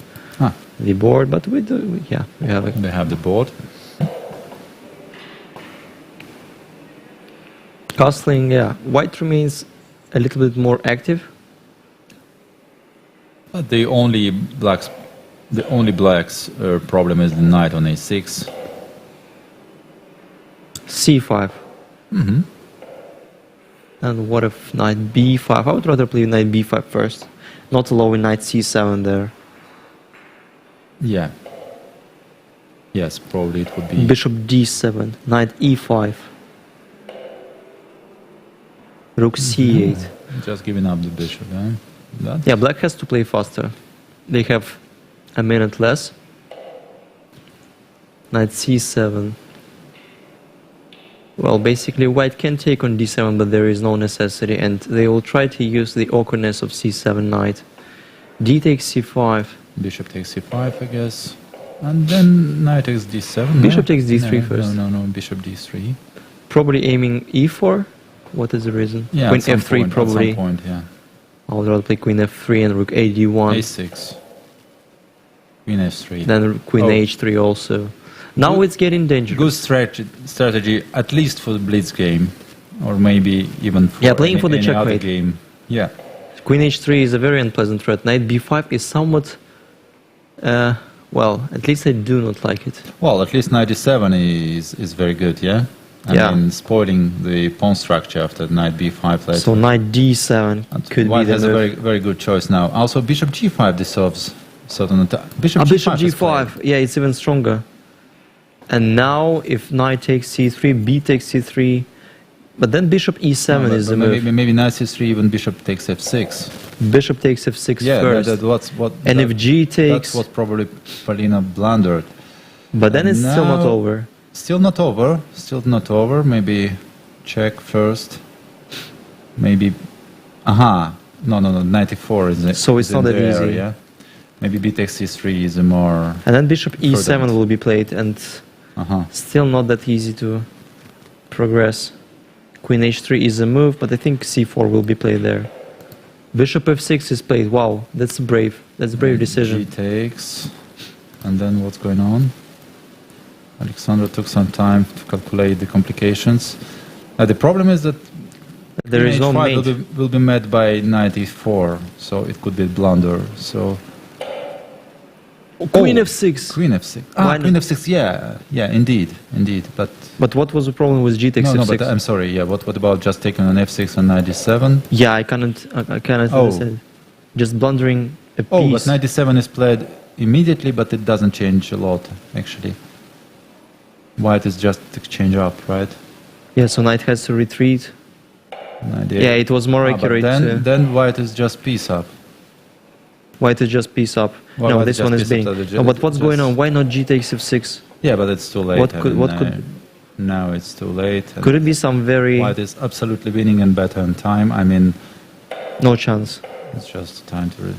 board, but we do. Yeah, we have it. They have the board. Castling, yeah. White remains a little bit more active. But the only blacks problem is the knight on a6. c5. Mm-hmm. And what if knight b5? I would rather play knight b5 first, not allowing knight c7 there. Yeah. Yes, probably it would be. Bishop d7, knight e5. Rook c8. Just giving up the bishop, yeah? Yeah, black has to play faster. They have a minute less. Knight c7. Well, basically white can take on d7, but there is no necessity, and they will try to use the awkwardness of c7 knight. D takes c5. Bishop takes c5, I guess. And then knight takes d7. Bishop takes d3 first. No, bishop d3. Probably aiming e4. What is the reason? Yeah, queen at some f3 point, probably. At some point, yeah. I'll rather play queen f3 and rook a1. a6. Queen f3. Then queen h3 also. Now it's getting dangerous. Good strategy, at least for the blitz game, or maybe even for playing for the any checkmate other game. Yeah. Queen h3 is a very unpleasant threat. Knight b5 is somewhat, well, at least I do not like it. Well, at least knight d7 is very good, yeah? I mean, spoiling the pawn structure after knight b5 later. So knight d7 could White be the has move. a very good choice now. Also, bishop g5 dissolves certain attack. Bishop g5, yeah, it's even stronger. And now, if knight takes c3, b takes c3, but then bishop e7 is the move. Maybe knight c3, even bishop takes f6. Bishop takes f6 first. And if g takes... That's what probably Polina blundered. But then it's still not over. Still not over. Maybe check first. Maybe... Aha! No, 94 is it. So it's not that easy. Area. Maybe b takes c3 is a more... And then bishop e7 will be played, and still not that easy to progress. Queen h3 is a move, but I think c4 will be played there. Bishop f6 is played. Wow, that's brave. That's a brave decision. G takes. And then what's going on? Alexandra took some time to calculate the complications. The problem is that there is no mate. Will be met by knight e4, so it could be a blunder. So Queen f6. Queen f6. Queen f6. Yeah, indeed. But what was the problem with g takes f6? No, but I'm sorry. Yeah, what about just taking on f6 and knight d7? Yeah, I cannot understand. Just blundering a piece. Oh, but knight d7 is played immediately, but it doesn't change a lot actually. White is just exchange up, right? Yeah, so knight has to retreat. Yeah, it was more accurate. But then white is just piece up. White is just piece up. Well, no, this one is being. No, but what's going on? Why not g takes f6? Yeah, but it's too late. What could? Now it's too late. Could it be some very? White is absolutely winning and better in time. I mean, no chance. It's just time to.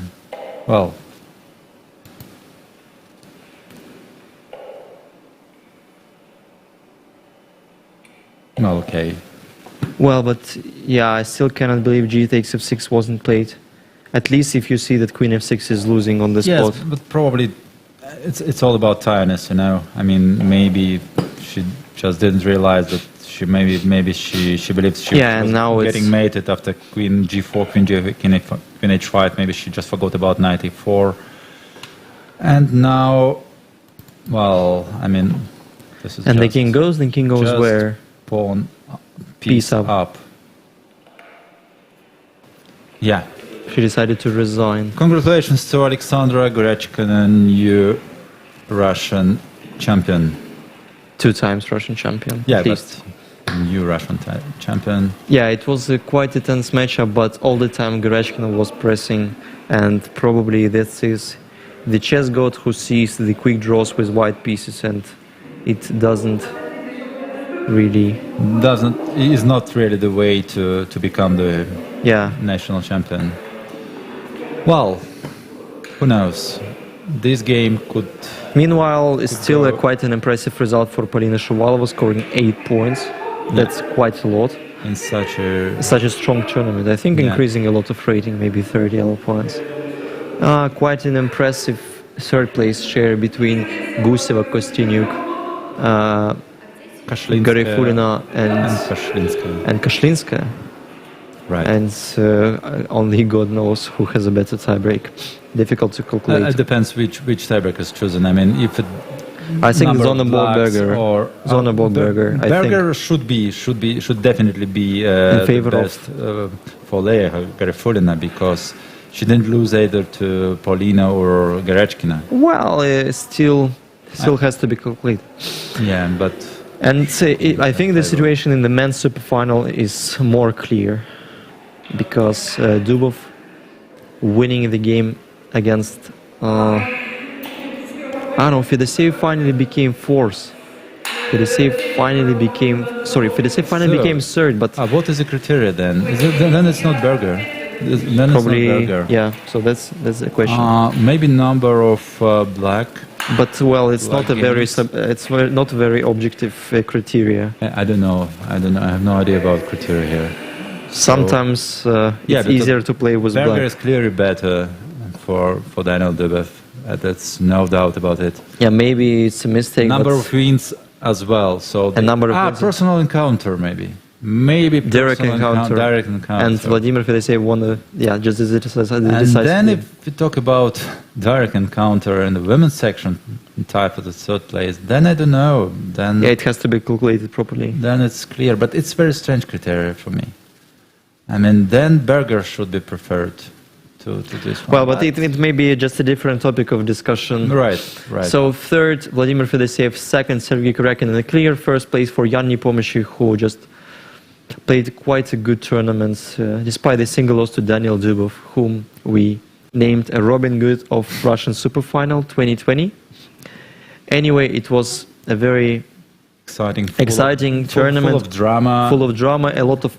Well. Well, okay. Well, but yeah, I still cannot believe g takes f6 wasn't played. At least if you see that queen f6 is losing on the spot. Yes, but probably it's all about tiredness, you know. I mean, maybe she just didn't realize that she maybe she believes she was now getting mated after queen g4, queen h5. Maybe she just forgot about knight e4. And now, well, I mean, this is. And the king goes where? Pawn piece up. Yeah. She decided to resign. Congratulations to Alexandra Gorechkina, new Russian champion. 2 times Russian champion. Yeah, at least. New Russian champion. Yeah, it was quite a tense matchup, but all the time Gorechkina was pressing, and probably this is the chess god who sees the quick draws with white pieces, and it is not really the way to become the national champion. Well, who knows? This game could... Meanwhile, it's still quite an impressive result for Polina Shuvalova, scoring 8 points. That's quite a lot. In such a strong tournament. I think increasing a lot of rating, maybe 30 other points. Quite an impressive third place share between Guseva, Kostyanyuk, Garifulina and Kashlinskaya. Right. And only God knows who has a better tiebreak. Difficult to calculate. It depends which tiebreak is chosen. I mean, if it I think Zonneborg-Berger. Berger should definitely be in favor the best for Leia Garifulina, because she didn't lose either to Polina or Gorechkina. Well, still has to be calculated. Yeah, but I think the situation in the men's superfinal is more clear, because Dubov winning the game against Fedoseev finally became fourth. Fedosey finally became third, but what is the criteria then? Then it's not Berger. Then probably, it's not Berger. yeah. So that's the question. Maybe number of black. But well, it's black not not a very objective criteria. I don't know. I have no idea about criteria here. Sometimes it's easier to play with Berger black. is clearly better for Daniil. That's no doubt about it. Yeah, maybe it's a mistake. Number of wins as well. So a number of wins. Personal encounter maybe direct encounter. And Vladimir Fedosey won just the decisive. And then if we talk about direct encounter in the women's section tied for the third place, then I don't know. Then it has to be calculated properly. Then it's clear, but it's very strange criteria for me. I mean, then Berger should be preferred to this one. Well, but it may be just a different topic of discussion. Right. So third, Vladimir Fedosey. Second, Sergei Kurekin. And a clear first place for Yan Nepomyshy, who just played quite a good tournament, despite a single loss to Daniil Dubov, whom we named a Robin Hood of Russian Superfinal 2020. Anyway, it was a very exciting tournament. Full of drama, a lot of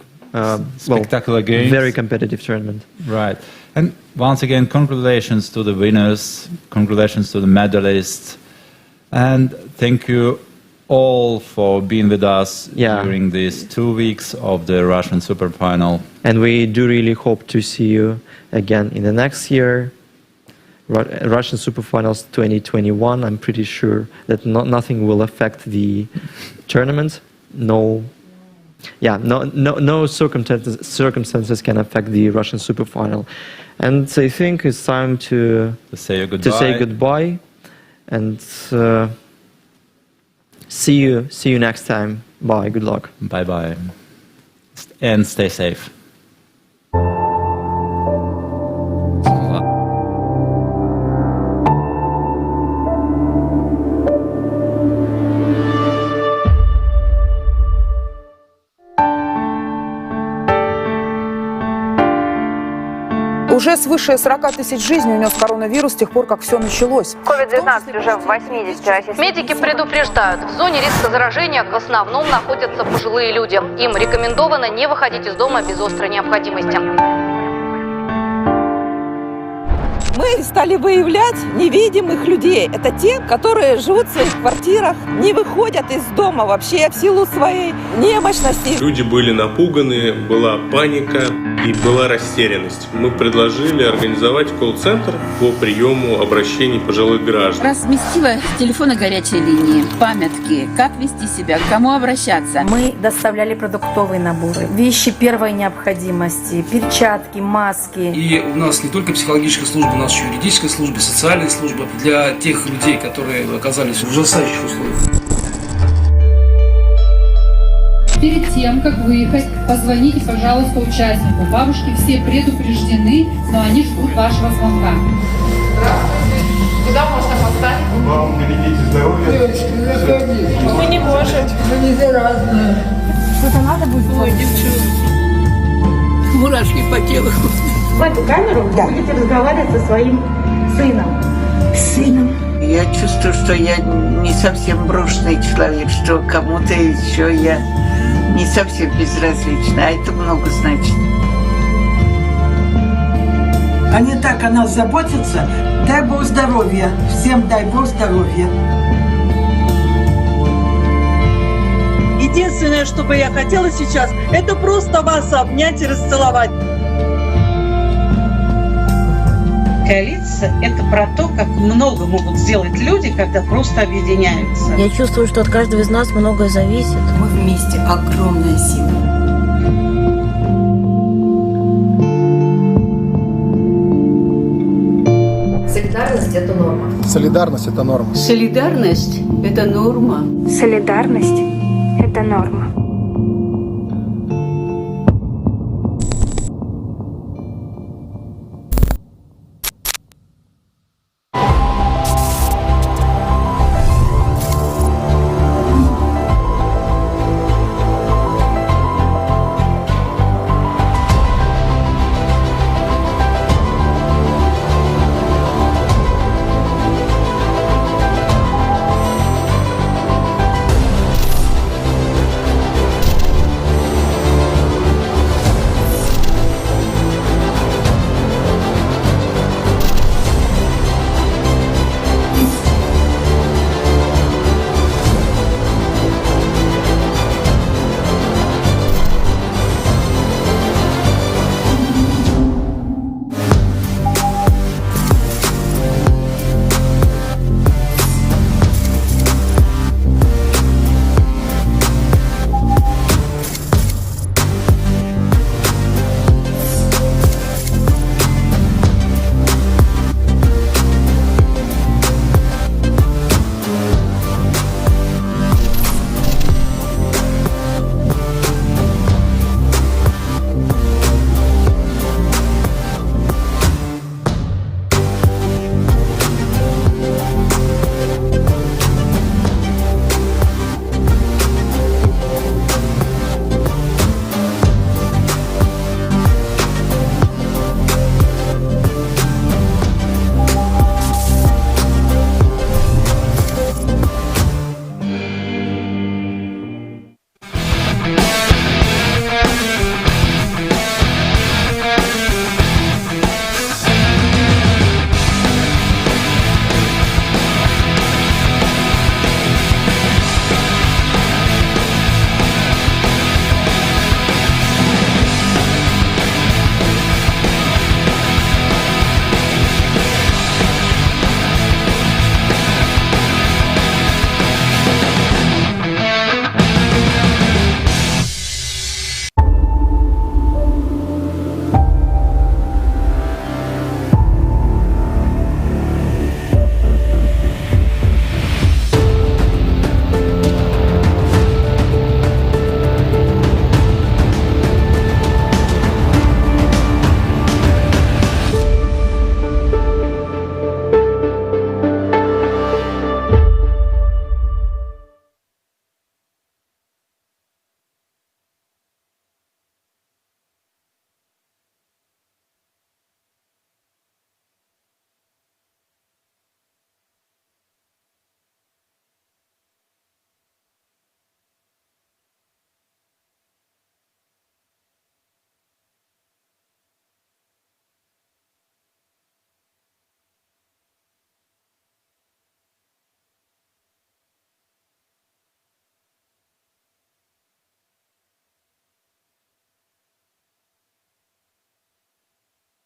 spectacular games. Very competitive tournament. Right. And once again, congratulations to the winners, congratulations to the medalists, and thank you all for being with us during these 2 weeks of the Russian Superfinal. And we do really hope to see you again in the next year, Russian Superfinals 2021. I'm pretty sure that nothing will affect the tournament. No circumstances can affect the Russian Superfinal. And I think it's time to say goodbye. And see you next time. Bye. Good luck. Bye. And stay safe. Уже свыше 40 тысяч жизней унес коронавирус с тех пор, как все началось. COVID-19 уже в 80 российских. Медики предупреждают, в зоне риска заражения в основном находятся пожилые люди. Им рекомендовано не выходить из дома без острой необходимости. Мы стали выявлять невидимых людей. Это те, которые живут в своих квартирах, не выходят из дома вообще в силу своей немощности. Люди были напуганы, была паника и была растерянность. Мы предложили организовать колл-центр по приему обращений пожилых граждан. Разместила телефоны горячей линии, памятки, как вести себя, к кому обращаться. Мы доставляли продуктовые наборы, вещи первой необходимости, перчатки, маски. И у нас не только психологическая служба, у нас еще юридическая служба, социальная служба для тех людей, которые оказались в ужасающих условиях. Перед тем, как выехать, позвоните, пожалуйста, участнику. Бабушки все предупреждены, но они ждут вашего звонка. Здравствуйте. Куда можно поставить? Вам берегите здоровье. Мы не можем. Мы не заразные. Что-то надо будет? Ой, девчонки. Мурашки по телу. В эту камеру будете разговаривать со своим сыном. Я чувствую, что я не совсем брошенный человек, что кому-то еще я не совсем безразлична, а это много значит. Они так о нас заботятся. Дай Бог здоровья. Всем дай Бог здоровья. Единственное, что бы я хотела сейчас, это просто вас обнять и расцеловать. Коалиция – это про то, как много могут сделать люди, когда просто объединяются. Я чувствую, что от каждого из нас многое зависит. Мы вместе огромная сила. Солидарность – это норма. Солидарность – это норма. Солидарность – это норма. Солидарность – это норма.